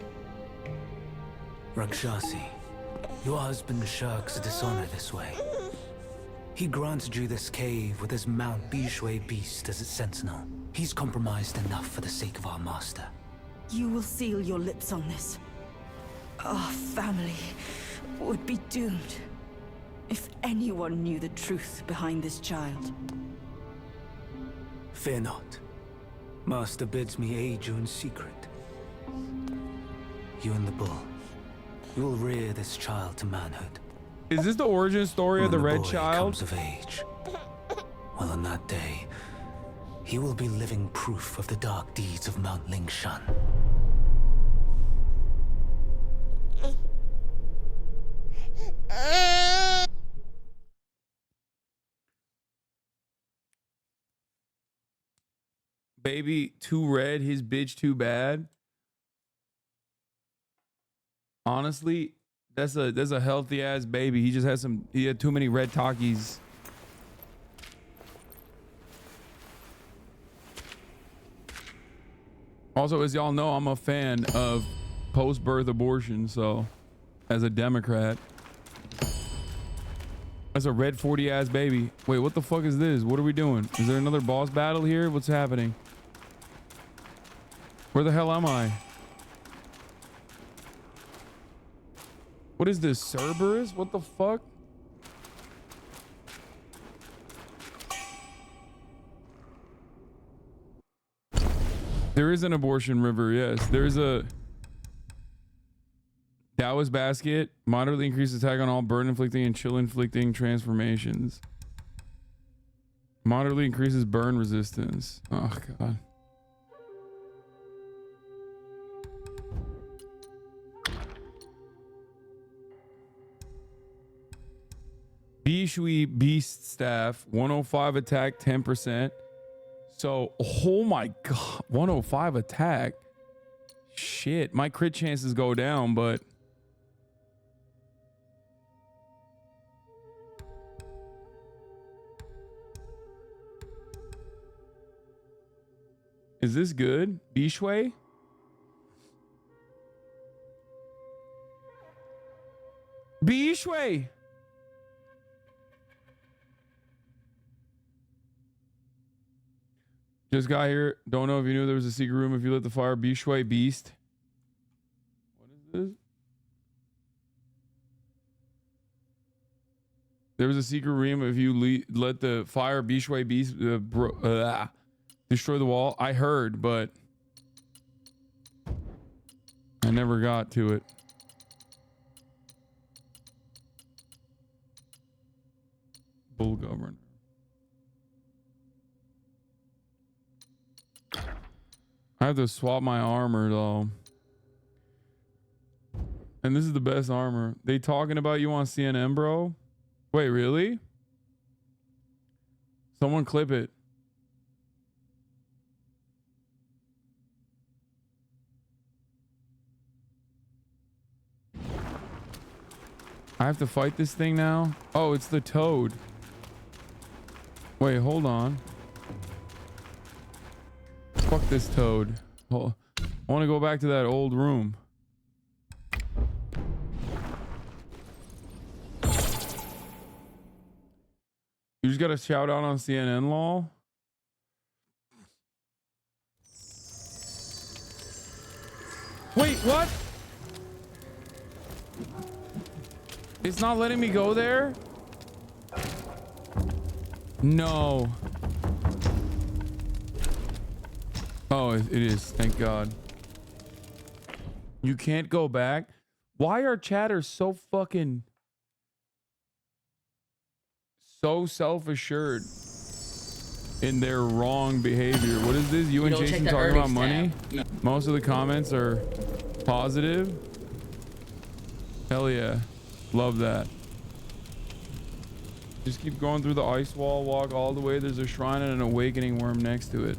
Rakshasi, your husband shirks dishonor this way. He granted you this cave with his Mount Bishui beast as its sentinel. He's compromised enough for the sake of our master. You will seal your lips on this. Our family would be doomed if anyone knew the truth behind this child. Fear not. Master bids me aid you in secret. You and the bull, you will rear this child to manhood. Is this the origin story of the Red boy Child? Comes of age, well, on that day, he will be living proof of the dark deeds of Mount Lingshan. Baby too red, his bitch too bad. Honestly, That's a healthy ass baby. He just has he had too many red Takis. Also, as y'all know, I'm a fan of post-birth abortion, so as a Democrat. That's a red 40 ass baby. Wait, what the fuck is this? What are we doing? Is there another boss battle here? What's happening? Where the hell am I? What is this? Cerberus? What the fuck? There is an abortion river, yes. There's a Taoist basket. Moderately increased attack on all burn inflicting and chill inflicting transformations. Moderately increases burn resistance. Oh god. Bishui Beast Staff, 105 attack, 10%. So, oh my god, 105 attack. Shit, my crit chances go down, but is this good? Bishui? Bishui! Just got here. Don't know if you knew there was a secret room if you lit the fire. Bishui Beast. What is this? There was a secret room if you let the fire Bishui Beast destroy the wall. I heard, but I never got to it. Bull governor. I have to swap my armor though. And this is the best armor. They talking about you on CNN, bro? Wait, really? Someone clip it. I have to fight this thing now? Oh, it's the toad. Wait, hold on. Fuck this toad. Oh, I want to go back to that old room. You just got a shout out on CNN, lol. Wait, what? It's not letting me go there? No. Oh, it is. Thank God. You can't go back. Why are chatters so fucking so self-assured in their wrong behavior? What is this? You and Jason talking about money? Most of the comments are positive. Hell yeah. Love that. Just keep going through the ice wall, walk all the way. There's a shrine and an awakening worm next to it.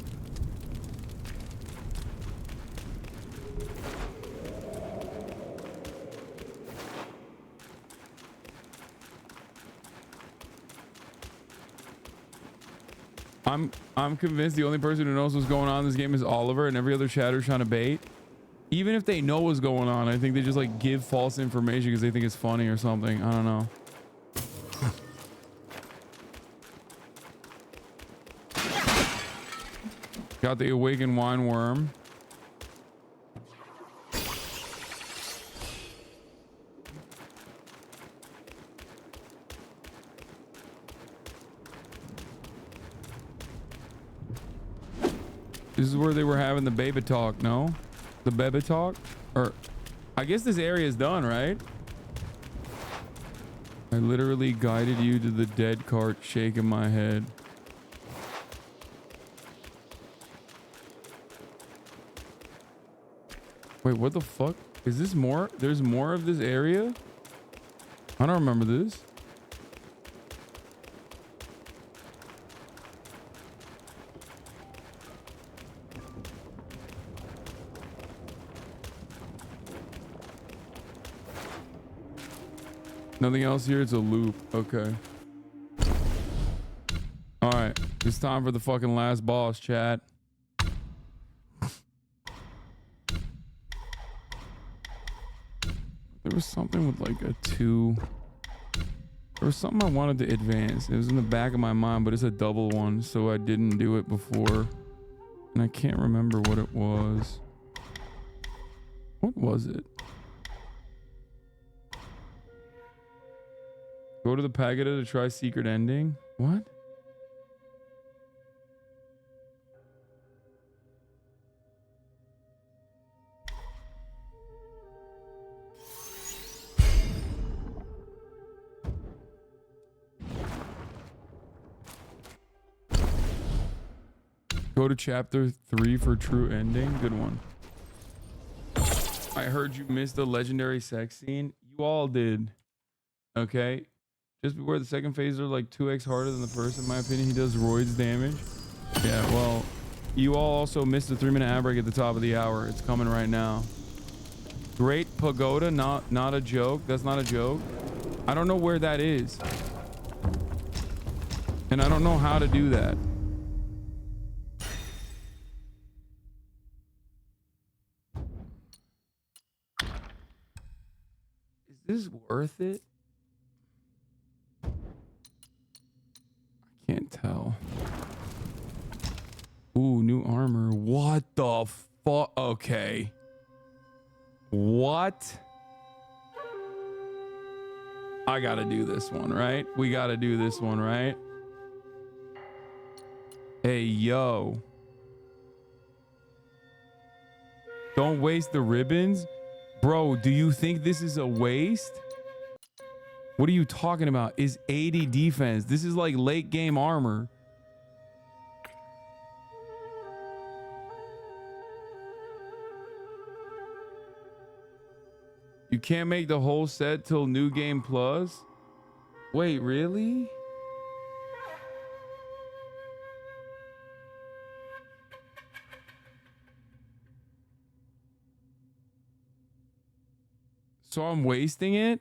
I'm convinced the only person who knows what's going on in this game is Oliver, and every other chatter trying to bait. Even if they know what's going on, I think they just like give false information because they think it's funny or something. I don't know. Got the awakened wine worm. This is where they were having the baby talk, no? The baby talk? Or I guess this area is done, right? I literally guided you to the dead cart, shaking my head. Wait, what the fuck? Is this more? There's more of this area? I don't remember this. Nothing else here? It's a loop. Okay. All right. It's time for the fucking last boss, chat. There was something with like a 2. There was something I wanted to advance. It was in the back of my mind, but it's a double one, so I didn't do it before. And I can't remember what it was. What was it? Go to the Pagoda to try secret ending? What? Go to chapter 3 for true ending. Good one. I heard you missed the legendary sex scene. You all did. Okay. Just before the second phase are like 2x harder than the first, in my opinion. He does roids damage. Yeah, well, you all also missed the 3-minute ad break at the top of the hour. It's coming right now. Great Pagoda, not a joke. That's not a joke. I don't know where that is. And I don't know how to do that. Is this worth it? I can't tell. Ooh, new armor. What the fuck? Okay. What? I gotta do this one, right? We gotta do this one, right? Hey, yo. Don't waste the ribbons. Bro, do you think this is a waste? What are you talking about? Is 80 defense. This is like late game armor. You can't make the whole set till New Game Plus? Wait, really? So I'm wasting it?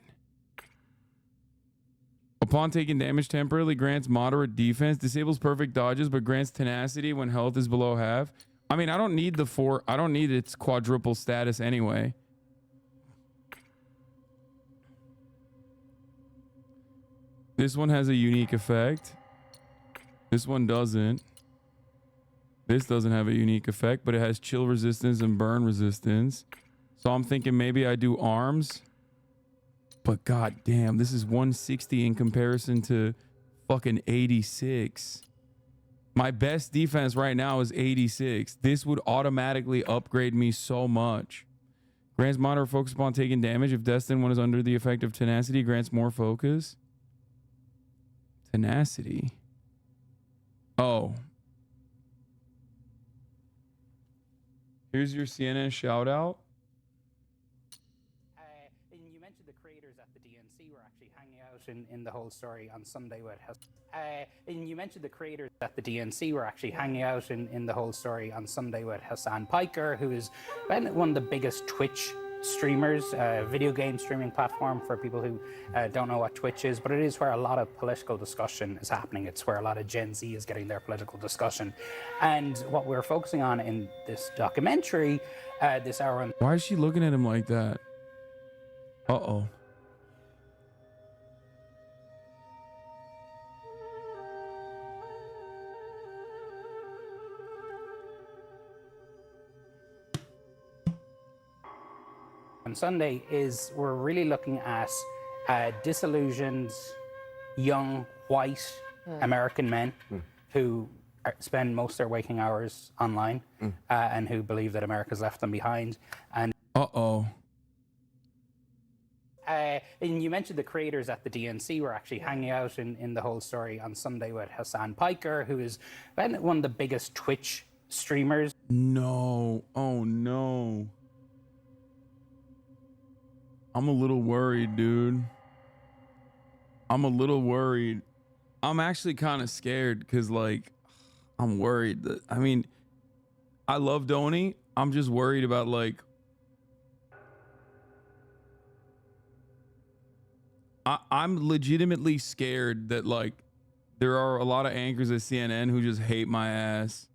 Upon taking damage, temporarily grants moderate defense, disables perfect dodges, but grants tenacity when health is below half. I mean, I don't need the 4. I don't need its quadruple status anyway. This one has a unique effect. This one doesn't. This doesn't have a unique effect, but it has chill resistance and burn resistance. So I'm thinking maybe I do arms. But god damn, this is 160 in comparison to fucking 86. My best defense right now is 86. This would automatically upgrade me so much. Grants moderate focus upon taking damage. If destined one is under the effect of tenacity, grants more focus. Tenacity. Oh. Here's your CNN shout out. You mentioned the creators at the DNC were actually hanging out in the whole story on Sunday with you mentioned the creators at the DNC were actually hanging out in the whole story on Sunday with Hasan Piker, who is one of the biggest Twitch streamers, video game streaming platform for people who don't know what Twitch is, but it is where a lot of political discussion is happening. It's where a lot of Gen Z is getting their political discussion. And what we're focusing on in this documentary, this hour... Why is she looking at him like that? Uh-oh. On Sunday is we're really looking at disillusioned, young, white American men who spend most of their waking hours online and who believe that America's left them behind. And uh-oh. And you mentioned the creators at the DNC were actually hanging out in the whole story on Sunday with Hasan Piker, who is one of the biggest Twitch streamers. No. Oh, no. I'm a little worried, dude. I'm a little worried. I'm actually kind of scared because, like, I'm worried that, I mean, I love Donnie. I'm just worried about, like, I'm legitimately scared that like there are a lot of anchors at CNN who just hate my ass.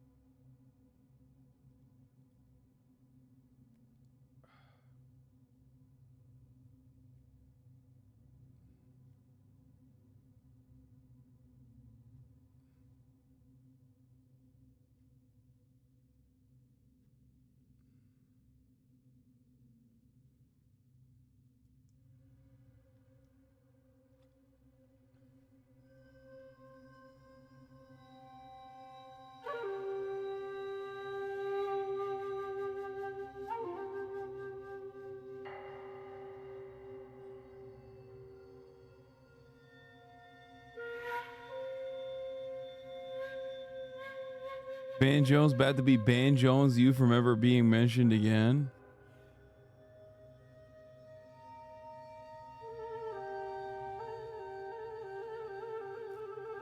Ban Jones about to be Ban Jones you from ever being mentioned again.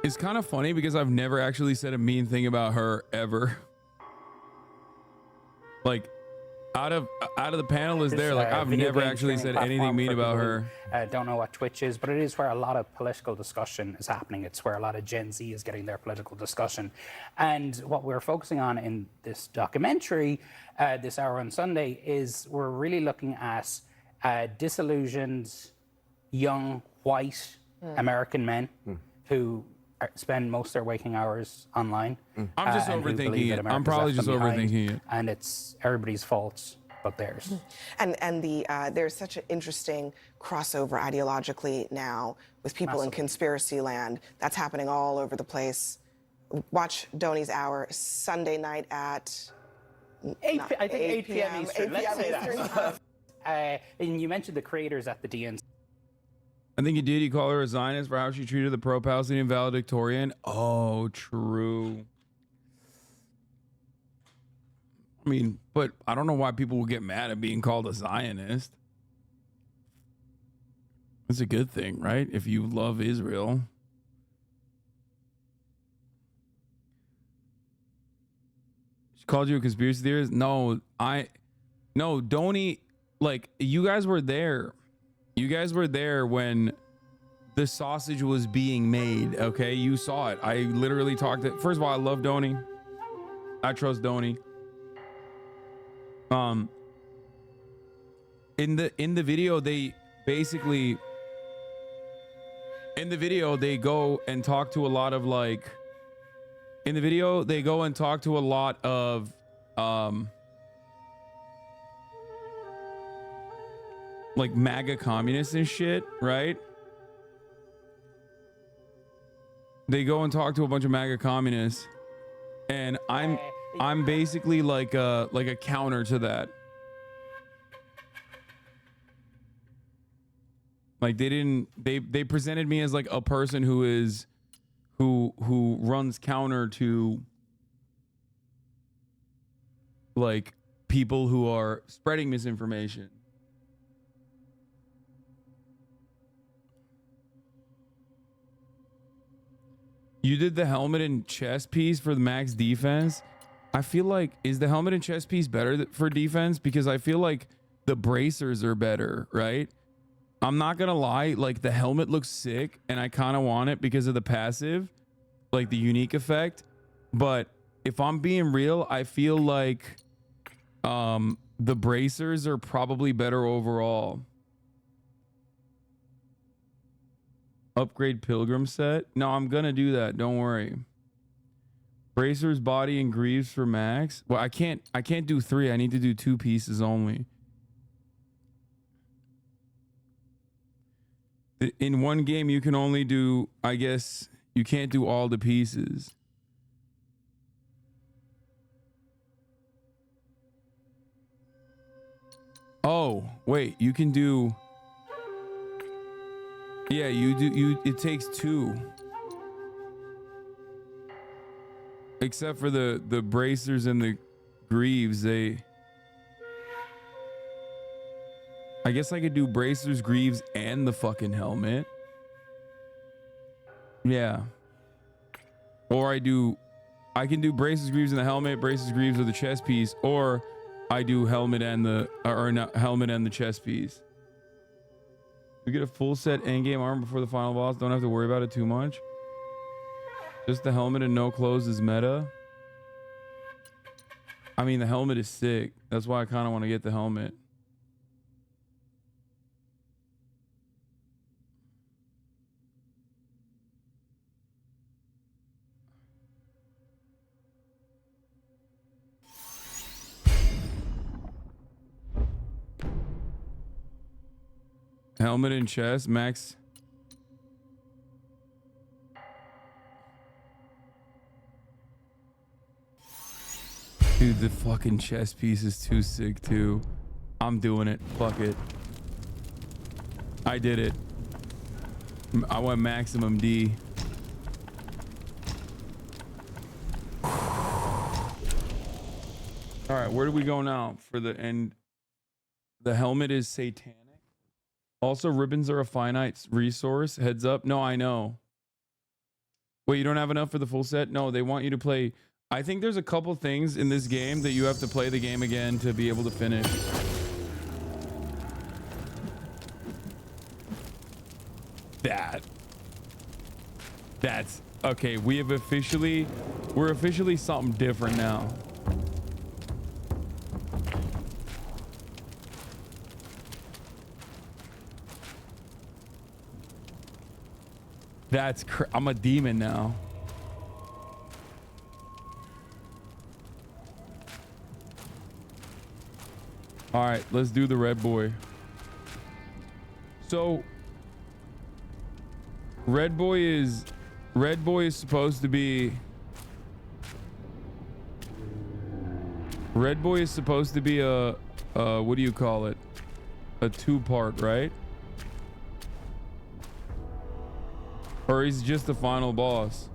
It's kind of funny because I've never actually said a mean thing about her ever. Like out of the panelists there, like I've never actually said anything mean about her. Don't know what Twitch is, but it is where a lot of political discussion is happening. It's where a lot of Gen Z is getting their political discussion. And what we're focusing on in this documentary, this hour on Sunday, is we're really looking at disillusioned, young, white American men who spend most of their waking hours online. I'm just overthinking it. I'm probably just overthinking it. And it's everybody's fault but theirs. And there's such an interesting crossover ideologically now with people in conspiracy land. That's happening all over the place. Watch Donnie's Hour Sunday night at 8 p.m. Eastern. Let's say that. And you mentioned the creators at the DNC. I think you did. You call her a Zionist for how she treated the pro-Palestinian valedictorian. Oh, true. I mean, but I don't know why people would get mad at being called a Zionist. It's a good thing, right? If you love Israel. She called you a conspiracy theorist? No, Donnie, like, you guys were there. You guys were there when the sausage was being made, okay? You saw it. I literally talked to... First of all, I love Donnie. I trust Donnie. In the video, they basically... In the video, they go and talk to a lot of, like... In the video, they go and talk to a lot of... like MAGA communists and shit, right? They go and talk to a bunch of MAGA communists, and I'm basically like a counter to that. Like they presented me as like a person who runs counter to like people who are spreading misinformation. You did the helmet and chest piece for the max defense. I feel like, is the helmet and chest piece better for defense? Because I feel like the bracers are better, right? I'm not gonna lie, like the helmet looks sick and I kind of want it because of the passive, like the unique effect. But if I'm being real, I feel like the bracers are probably better overall. Upgrade Pilgrim set? No, I'm gonna do that. Don't worry. Bracers, body, and greaves for max. Well, I can't do 3. I need to do 2 pieces only. In one game, you can only do, I guess, you can't do all the pieces. Oh, wait, you can do... Yeah, it takes 2. Except for the bracers and the greaves, I guess I could do bracers, greaves, and the fucking helmet. Yeah. Or I can do bracers, greaves, and the helmet, bracers, greaves, or the chest piece, or I do helmet and the chest piece. You get a full set endgame armor before the final boss. Don't have to worry about it too much. Just the helmet and no clothes is meta. I mean, the helmet is sick. That's why I kind of want to get the helmet. Helmet and chest, max. Dude, the fucking chest piece is too sick too. I'm doing it. Fuck it. I did it. I went maximum D. All right, where do we go now for the end? The helmet is satanic. Also, ribbons are a finite resource. Heads up. No, I know. Wait, you don't have enough for the full set? No, they want you to play. I think there's a couple things in this game that you have to play the game again to be able to finish. That's okay. We're officially something different now. I'm a demon now. All right, let's do the red boy. So red boy is supposed to be a what do you call it? A 2-part, right? Or he's just the final boss?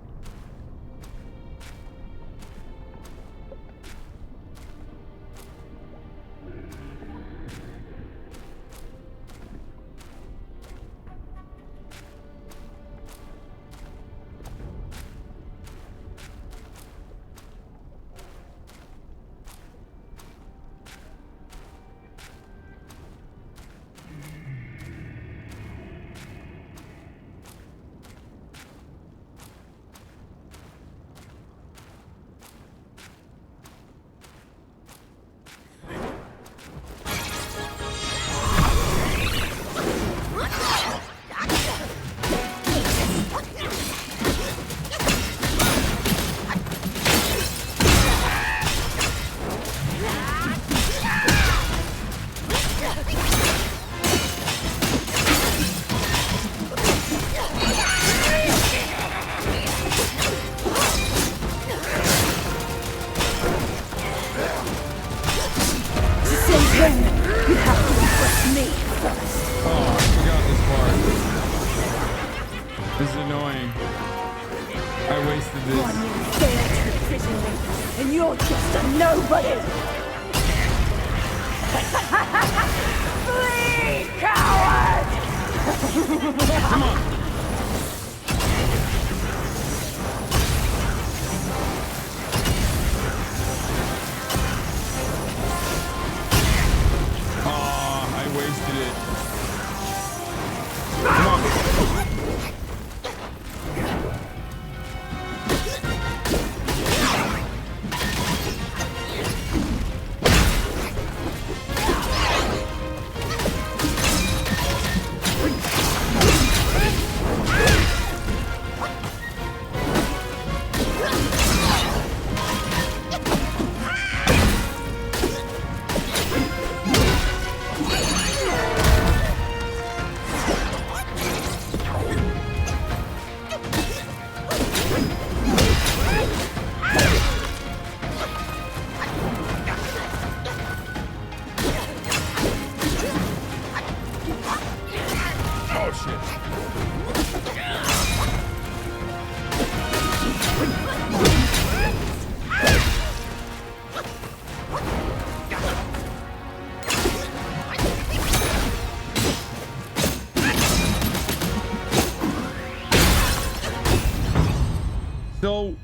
So,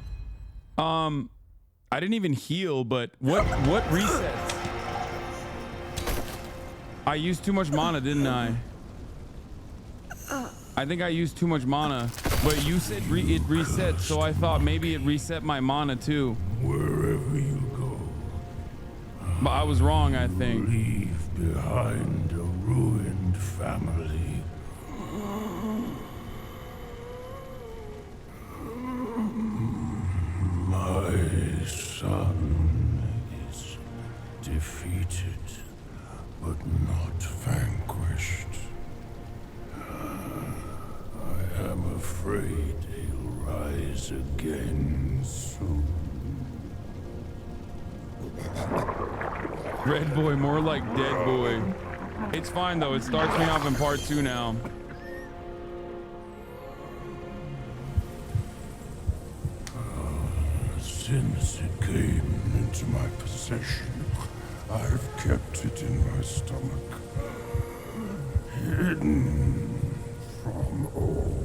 I didn't even heal, but what resets? I used too much mana, didn't I? I think I used too much mana, but you said it reset, so I thought maybe it reset my mana too. Wherever you go, but I was wrong, I think. Leave behind a ruined family. My son is defeated, but not vanquished. I am afraid he'll rise again soon. Red boy, more like dead boy. It's fine though, it starts me off in part 2 now. Since it came into my possession, I've kept it in my stomach, hidden from all.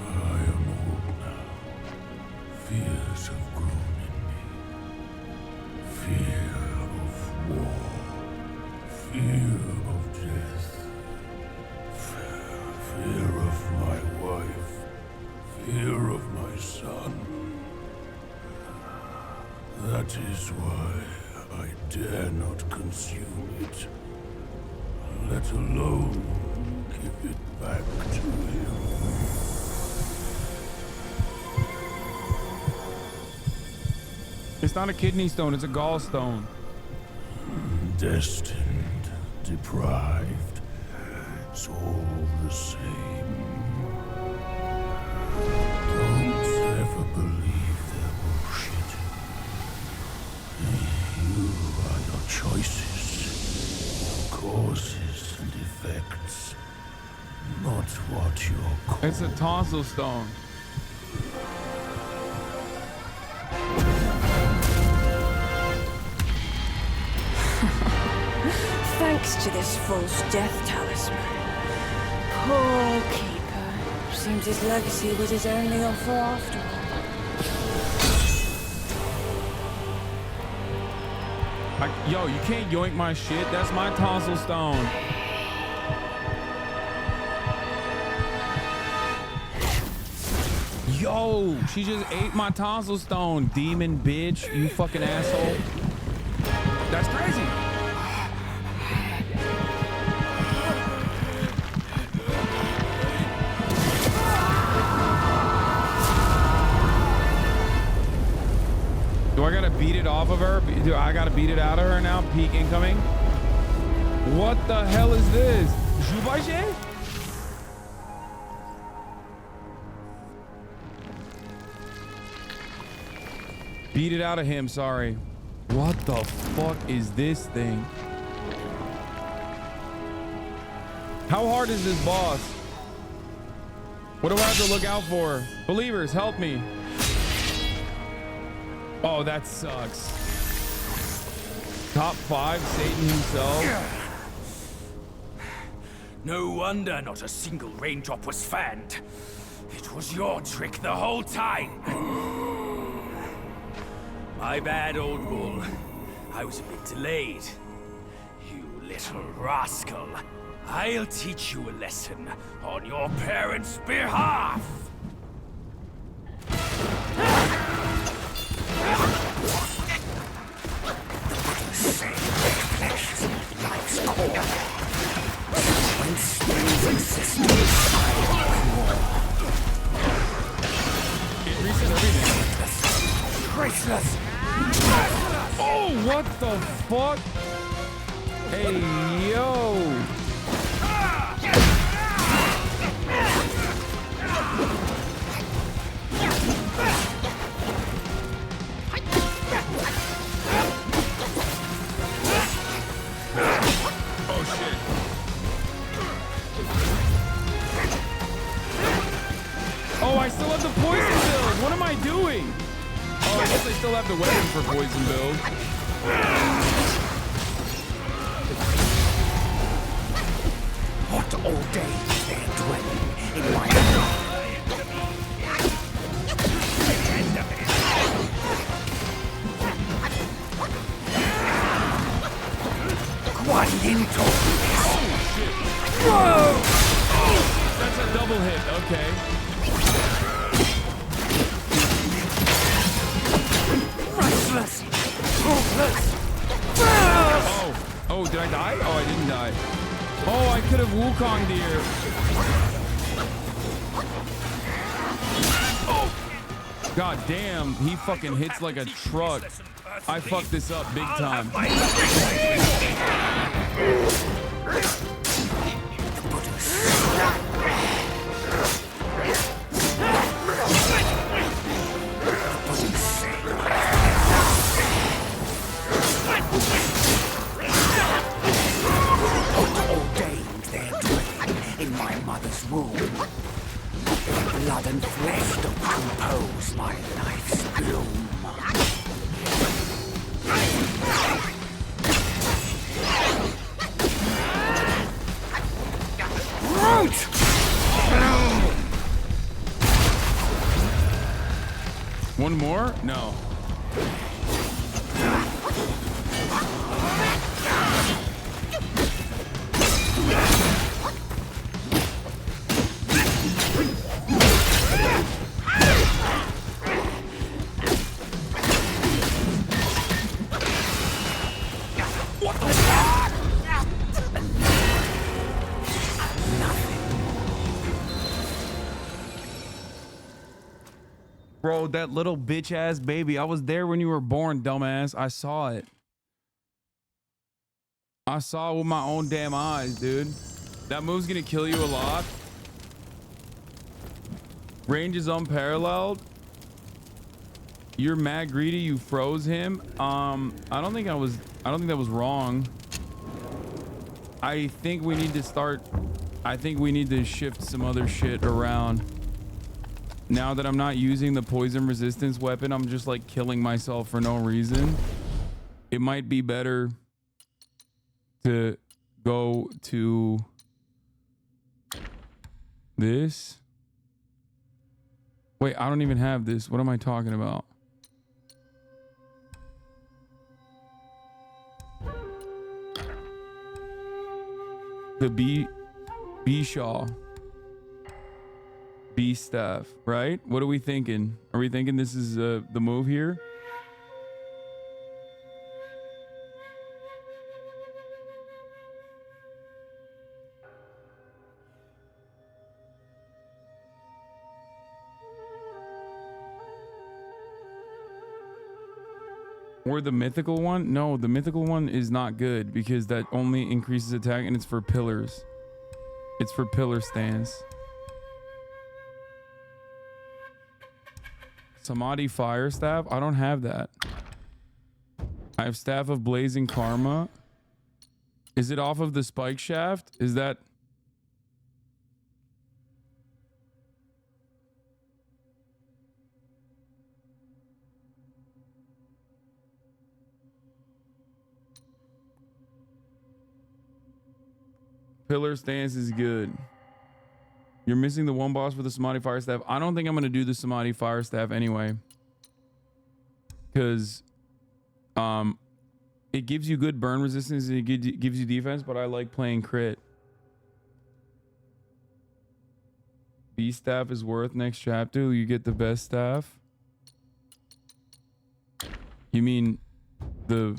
I am old now. Fears have grown in me. Fear of war. Fear of death. Fear of my wife. Fear of my son. That is why I dare not consume it, let alone give it back to him. It's not a kidney stone, it's a gallstone. Destined, deprived, it's all the same. Don't ever believe their bullshit. You are your choices, your causes and effects, not what you're. It's a tonsil stone. Thanks to this false death talisman. Poor keeper. Seems his legacy was his only offer after all. Yo, you can't yoink my shit. That's my tonsil stone. Yo, she just ate my tonsil stone, demon bitch. You fucking asshole. That's crazy. Do I gotta beat it off of her? Do I gotta beat it out of her now? Peak incoming? What the hell is this? Jubaje? Beat it out of him, sorry. What the fuck is this thing? How hard is this boss? What do I have to look out for? Believers, help me. Oh, that sucks. Top 5, Satan himself. No wonder not a single raindrop was fanned. It was your trick the whole time. My bad, old bull. I was a bit delayed. You little rascal. I'll teach you a lesson on your parents' behalf. Life's core. When springs exist inside It resets everything. Graceless. Oh, what the fuck? Hey, yo. Oh, shit. Oh, I still have the poison build. What am I doing? Oh, I guess I still have the weapon for poison build. What all day is there dwelling in my heart? Critical hit. Okay. Restless. Hopeless. Oh, did I die? Oh, I didn't die. Oh, I could have Wukonged here. God damn, he fucking hits like a truck. I fucked this up big time. Ordained their dwelling in my mother's womb. Blood and flesh don't compose my life's bloom. Root! One more? No. Bro, that little bitch ass baby. I was there when you were born, dumbass. I saw it. I saw it with my own damn eyes, dude. That move's gonna kill you a lot. Range is unparalleled. You're mad greedy. You froze him. I don't think that was wrong. I think we need to start. I think we need to shift some other shit around. Now that I'm not using the poison resistance weapon, I'm just like killing myself for no reason. It might be better to go to this. Wait, I don't even have this. What am I talking about? The B-Shaw. B staff, right? What are we thinking? Are we thinking this is the move here? Or the mythical one? No, the mythical one is not good because that only increases attack and it's for pillars. It's for pillar stance. Samadhi Fire Staff? I don't have that. I have Staff of Blazing Karma. Is it off of the Spike Shaft? Is that... Pillar Stance is good. You're missing the one boss for the Samadhi Fire Staff. I don't think I'm going to do the Samadhi Fire Staff anyway. Because it gives you good burn resistance and it gives you defense, but I like playing crit. B staff is worth next chapter. You get the best staff. You mean the...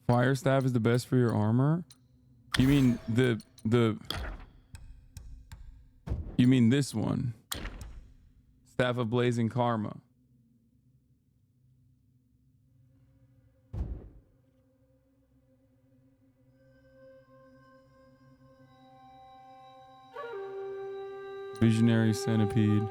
Fire staff is the best for your armor? You mean you mean this one? Staff of Blazing Karma. Visionary Centipede.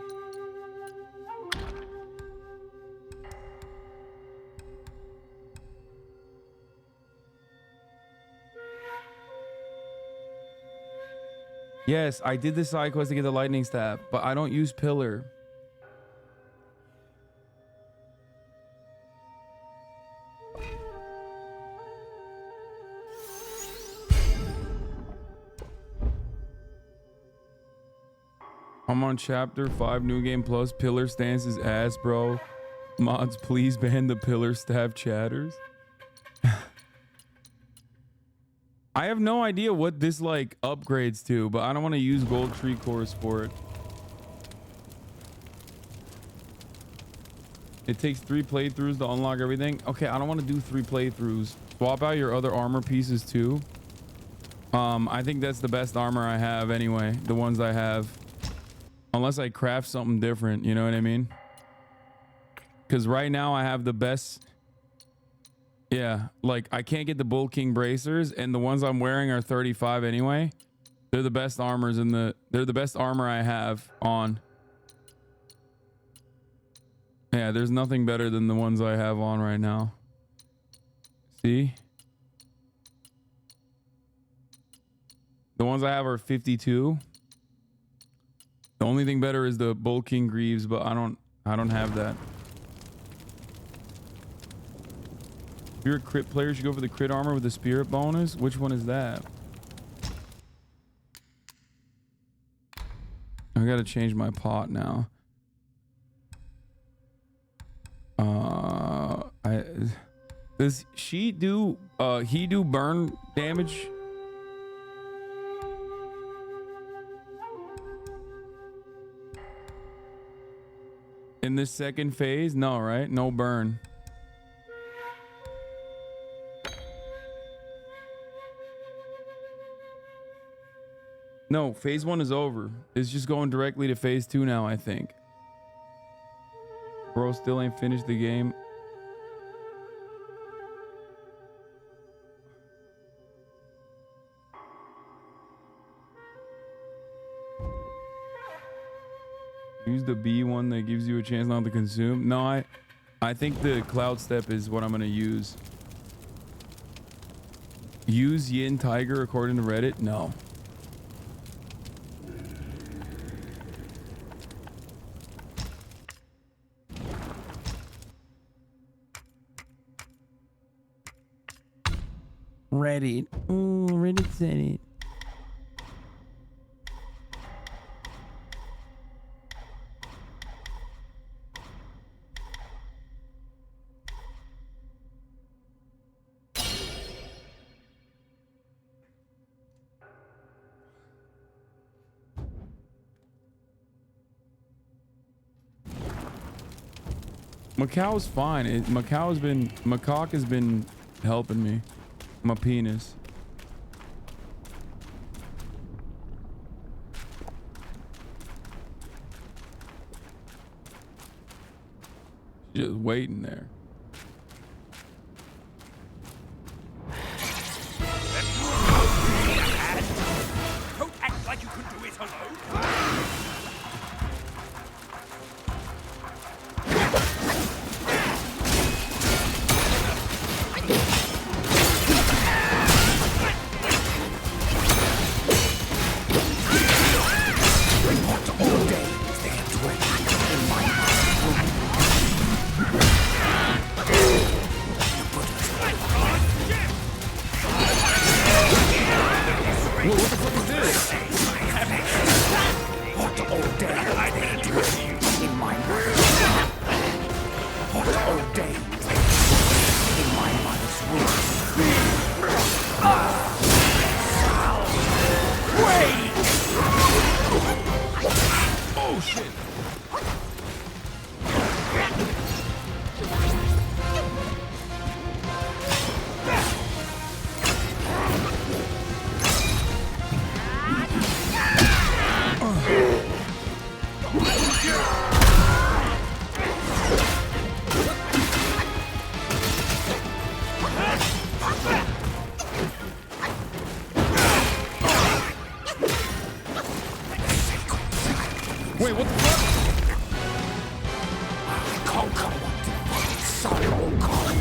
Yes, I did the side quest to get the lightning staff, but I don't use pillar. I'm on chapter 5, new game plus. Pillar stance is ass, bro. Mods, please ban the pillar staff chatters. I have no idea what this like upgrades to, but I don't want to use gold tree cores for it. It takes 3 playthroughs to unlock everything. Okay, I don't want to do 3 playthroughs. Swap out your other armor pieces too. I think that's the best armor I have anyway. The ones I have. Unless I craft something different, you know what I mean? Because right now I have the best. Yeah, like I can't get the Bull King bracers, and the ones I'm wearing are 35 anyway. They're the best armors in the. They're the best armor I have on. Yeah, there's nothing better than the ones I have on right now. See? The ones I have are 52. The only thing better is the Bull King Greaves, but I don't have that. If you're a crit player, you should go for the crit armor with the spirit bonus. Which one is that? I gotta change my pot now. Does she do he do burn damage? In this second phase? No, right? No burn. No, phase 1 is over. It's just going directly to phase 2 now, I think. Bro still ain't finished the game. Use the B one that gives you a chance not to consume. No, I think the cloud step is what I'm gonna use. Use Yin Tiger according to Reddit? No. Reddit. Oh, Reddit said it. Macau's fine. Macaque has been helping me. My penis. Just waiting there. Don't act like you could do it alone. Wait, what the fuck? Conquer Son Wukong.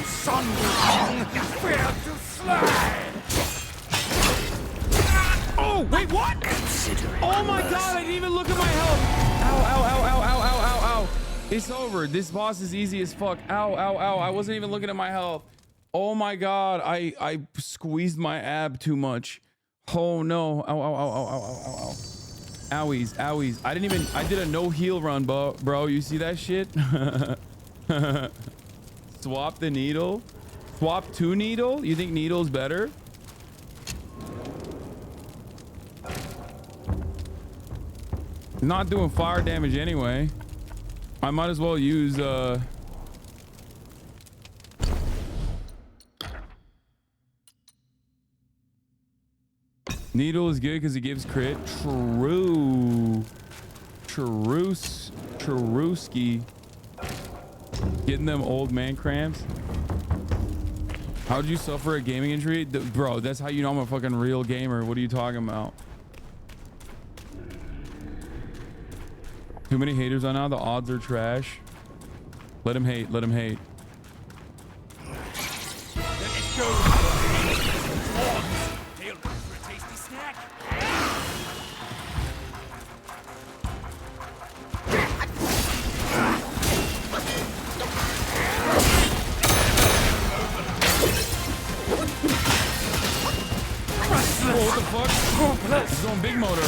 Son Wukong, fear to slay. Oh, wait, what? Oh my god, I didn't even look at my health. Ow, ow, ow, ow, ow, ow, ow, ow. It's over. This boss is easy as fuck. Ow, ow, ow. I wasn't even looking at my health. Oh my god, I squeezed my ab too much. Oh no. Ow, ow, ow, ow, ow, ow, ow, ow. Owies, owies. I did a no heal run, bro. You see that shit? Swap the needle. Swap to needle? You think needle's better? Not doing fire damage anyway. I might as well use needle is good because it gives crit. True. Cheruski. Getting them old man cramps. How'd you suffer a gaming injury? Bro, that's how you know I'm a fucking real gamer. What are you talking about? Too many haters on now. The odds are trash. Let him hate. Let him hate. Let's go. Tail for a tasty snack. Oh, what the fuck? He's on big motor.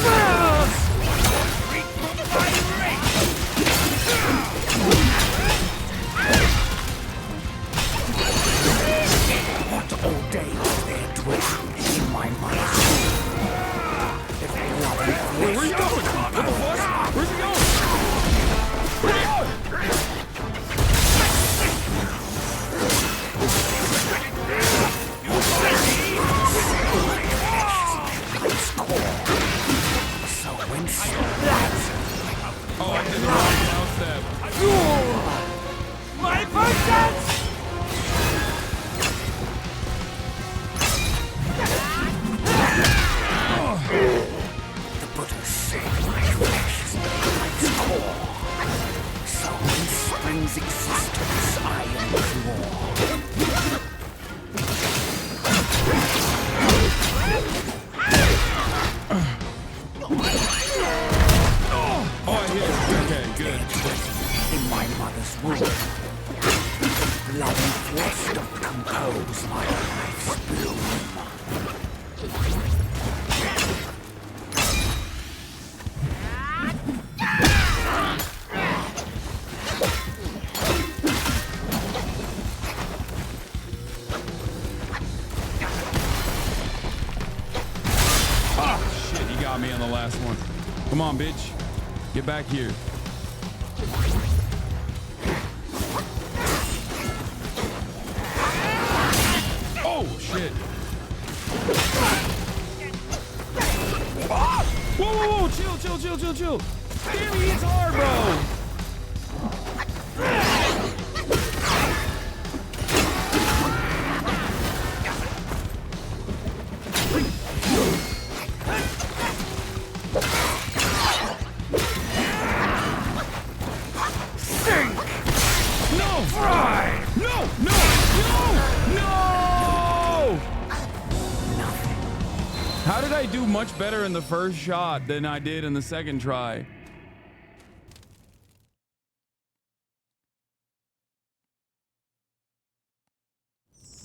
What old days there dwell in my mind. If lovely Where are you going? What the fuck? Where's he going? Where's he going? Oh, I did the wrong down step. My vengeance! The Buddha said my flesh is like core. So in spring's existence I am pure. Oh, I hit it. Okay, good. In my mother's womb, blood and flesh don't compose my life's bloom. Ah, shit, he got me on the last one. Come on, bitch. Get back here. Oh, shit. Ah! Whoa, whoa, whoa. Chill, chill, chill, chill, chill. Damn, he hits hard, bro. How did I do much better in the first shot than I did in the second try?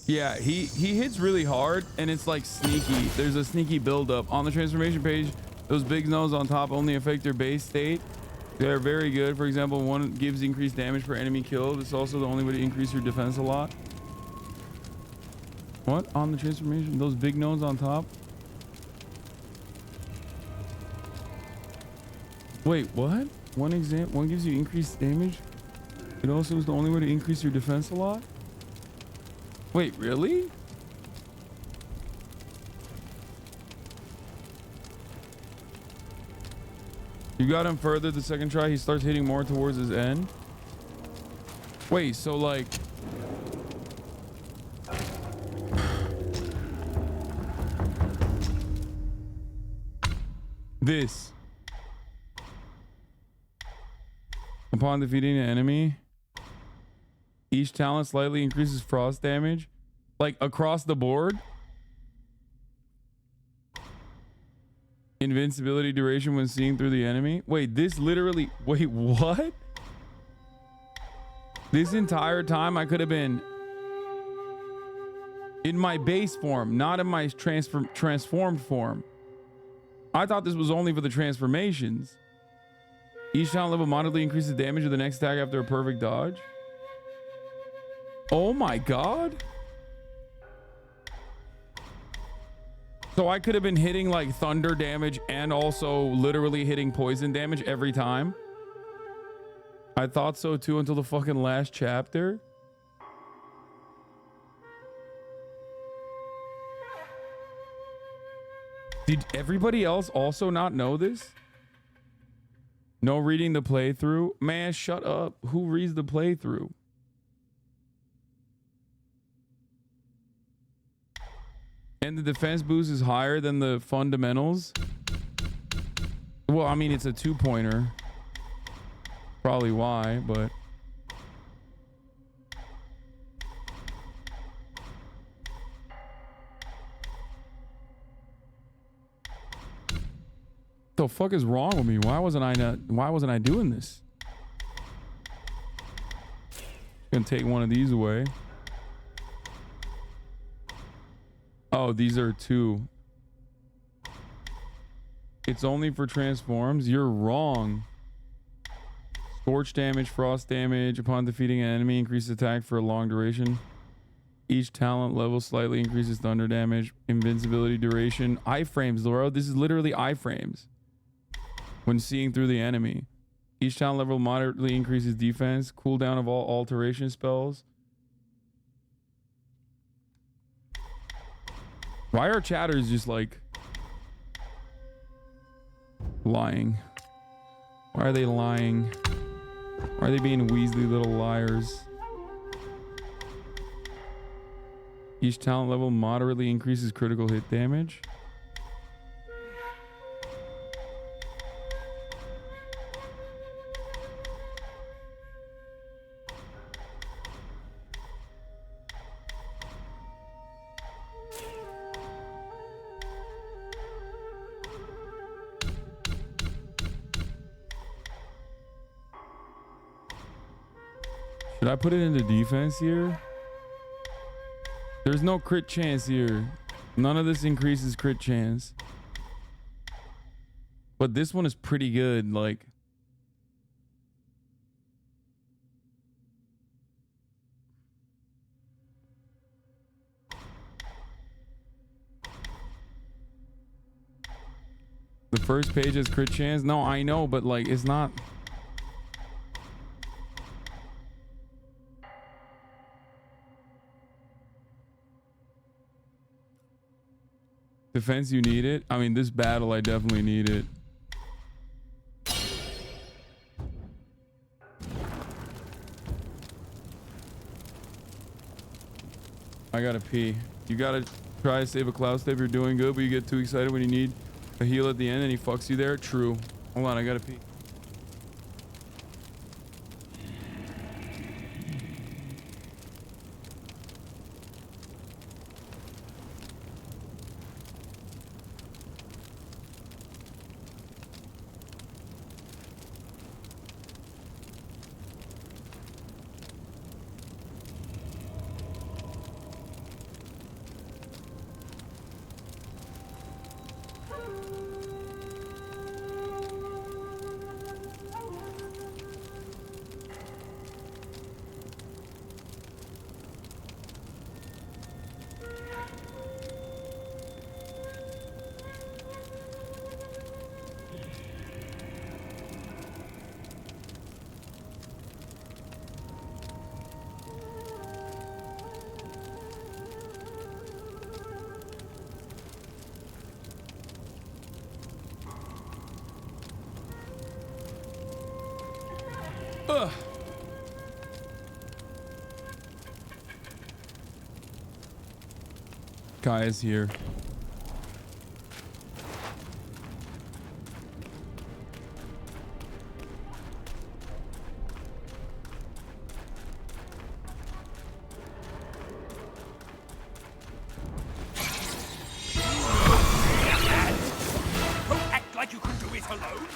Yeah, he hits really hard and it's like sneaky. There's a sneaky buildup. On the transformation page, those big nose on top only affect their base state. They're very good. For example, one gives increased damage per enemy killed. It's also the only way to increase your defense a lot. What? On the transformation? Those big nose on top? Wait, what? One gives you increased damage. It also is the only way to increase your defense a lot. Wait, really? You got him further the second try. He starts hitting more towards his end. Wait, so like... this. Upon defeating an enemy, each talent slightly increases frost damage, like across the board. Invincibility duration when seeing through the enemy. Wait, this literally, wait, what? This entire time I could have been in my base form, not in my transformed form. I thought this was only for the transformations. Each talent level moderately increases damage of the next attack after a perfect dodge. Oh my god. So I could have been hitting like thunder damage and also literally hitting poison damage every time. I thought so too until the fucking last chapter. Did everybody else also not know this? No reading the playthrough? Man, shut up. Who reads the playthrough? And the defense boost is higher than the fundamentals? Well, I mean, it's a 2-pointer. Probably why, but... the fuck is wrong with me? Why wasn't I doing this? Gonna take one of these away. Oh, these are 2. It's only for transforms. You're wrong. Scorch damage, frost damage upon defeating an enemy, increases attack for a long duration. Each talent level slightly increases thunder damage, invincibility duration. Iframes, Laura. This is literally iframes. When seeing through the enemy. Each talent level moderately increases defense. Cooldown of all alteration spells. Why are chatters just like lying? Why are they lying? Why are they being Weasley little liars? Each talent level moderately increases critical hit damage. Should I put it into defense here? There's no crit chance here. None of this increases crit chance. But this one is pretty good, like. The first page has crit chance? No, I know, but like, it's not. Defense, you need it? I mean, this battle, I definitely need it. I gotta pee. You gotta try to save a cloud step. You're doing good, but you get too excited when you need a heal at the end and he fucks you there. True. Hold on, I gotta pee. Ugh. Kai is here. Don't act like you can do it alone.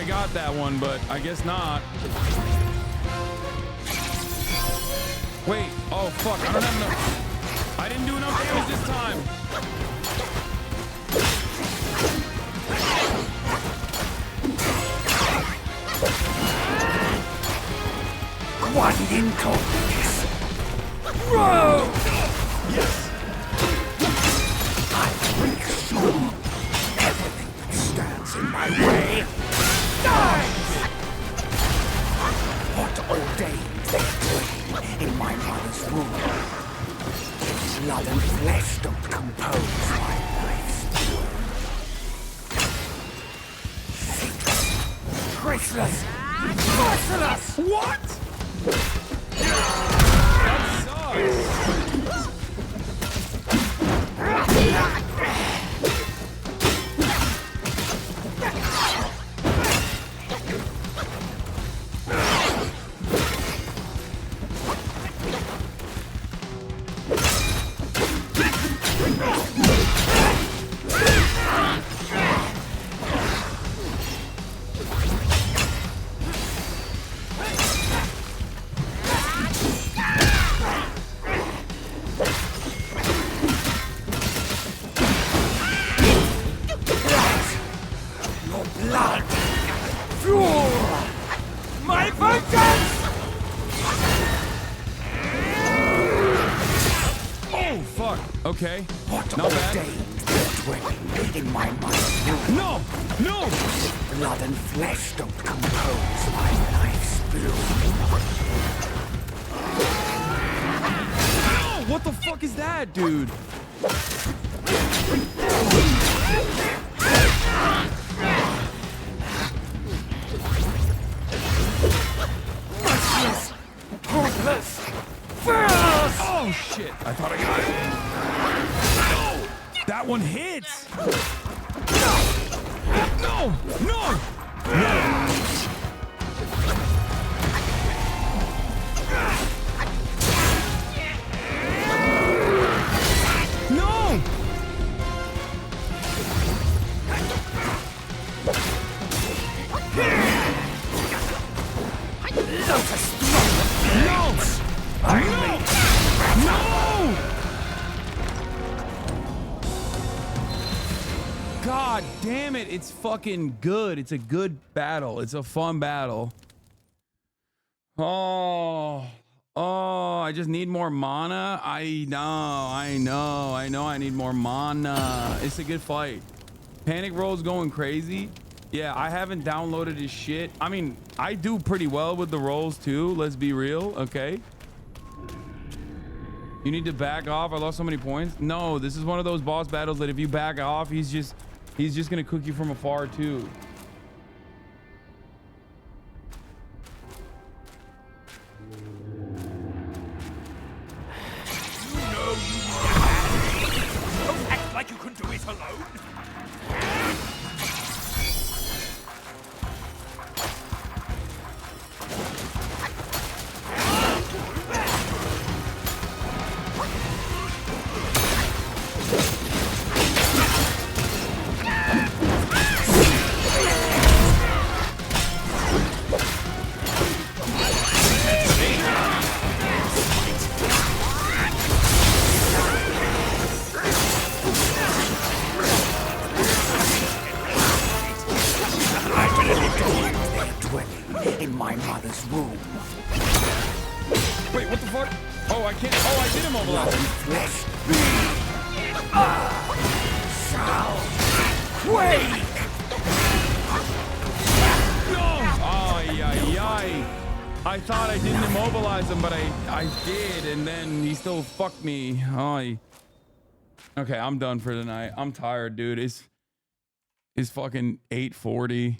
I got that one, but I guess not. Wait, oh fuck, I don't have enough. I didn't do enough damage this time. One incompetence. Row! Yes. I make sure everything that stands in my way dies. What ordained their dwelling in my mother's womb? Blood and flesh don't compose my life's work. Graceless! Merciless! What? Blood! Fuel! My vengeance! Oh fuck. Okay. What Not bad. ordained their dwelling in my mother's womb? No! No! Blood and flesh don't compose my life's bloom. No! What the fuck is that, dude? Merciless! Hopeless! Fearless! Oh shit! I thought I got it. No! That one hits! No! No! No! Lotus! No! No! God damn it, it's fucking good. It's a good battle. It's a fun battle. Oh, I just need more mana. I know I need more mana. It's a good fight. Panic Roll's going crazy. Yeah, I haven't downloaded his shit. I mean, I do pretty well with the rolls too. Let's be real, okay? You need to back off. I lost so many points. No, this is one of those boss battles that if you back off, he's just gonna cook you from afar too. Don't act like you can do it alone. In my mother's womb. Wait, what the fuck? Oh, I can't. Oh, I did immobilize him. Flesh shall quake. No! Ay, ay, ay. I thought I didn't immobilize him, but I did, and then he still fucked me. Ay. Okay, I'm done for tonight. I'm tired, dude. It's fucking 8:40.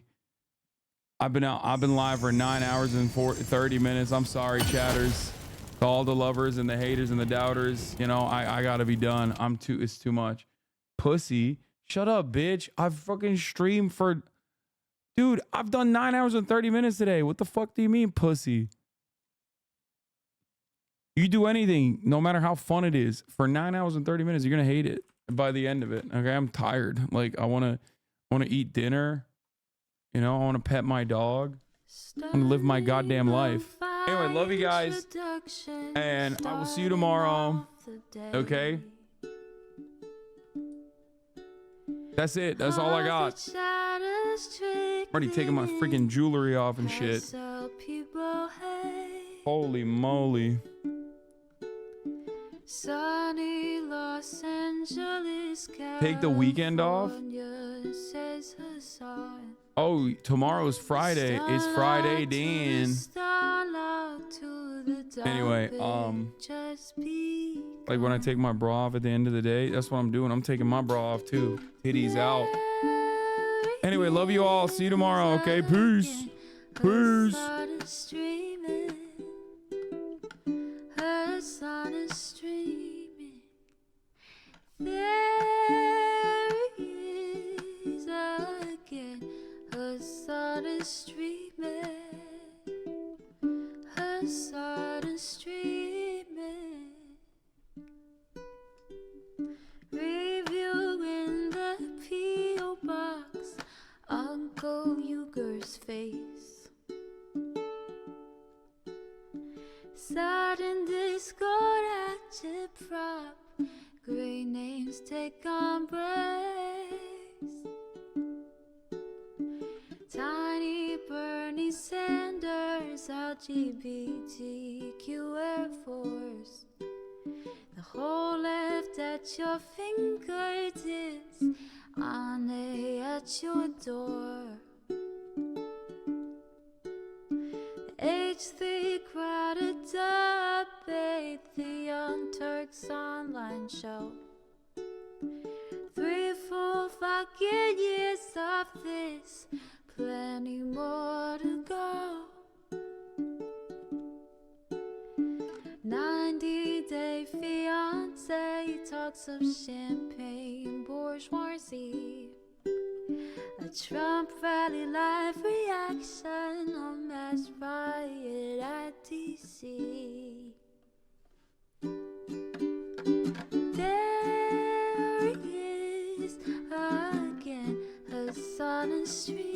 I've been live for 9 hours and 30 minutes. I'm sorry, chatters. To all the lovers and the haters and the doubters. You know, I gotta be done. It's too much. Pussy. Shut up, bitch. I've fucking streamed for... Dude, I've done 9 hours and 30 minutes today. What the fuck do you mean, pussy? You do anything, no matter how fun it is, for 9 hours and 30 minutes, you're gonna hate it by the end of it. Okay, I'm tired. Like, I wanna eat dinner. You know, I want to pet my dog. I want to live my goddamn life. Anyway, love you guys. And I will see you tomorrow. Okay? That's it. That's all I got. I'm already taking my freaking jewelry off and shit. Holy moly. Sunny Los Angeles, Take the weekend off? says Hasan. Oh, tomorrow's Friday. It's Friday, Dan. Anyway, like when I take my bra off at the end of the day, that's what I'm doing. I'm taking my bra off too. Titties out. Anyway, love you all. See you tomorrow, okay? Peace. Peace. Her sun is streaming. There he is again. Her sun is streaming. Her sun is streaming. Reviewing the P.O. box. Uncle Uger's face. Sudden discord agitprop. Great names take embrace. Tiny Bernie Sanders, LGBTQ Air Force. The whole left at your fingertips, Ane at your door. H3 crowded debate, the Young Turks online show. 3 full fucking years of this, plenty more to go. 90-day fiance talks of champagne bourgeoisie. A Trump rally live reaction on mass riot at DC. There he is again, Hasan and Street.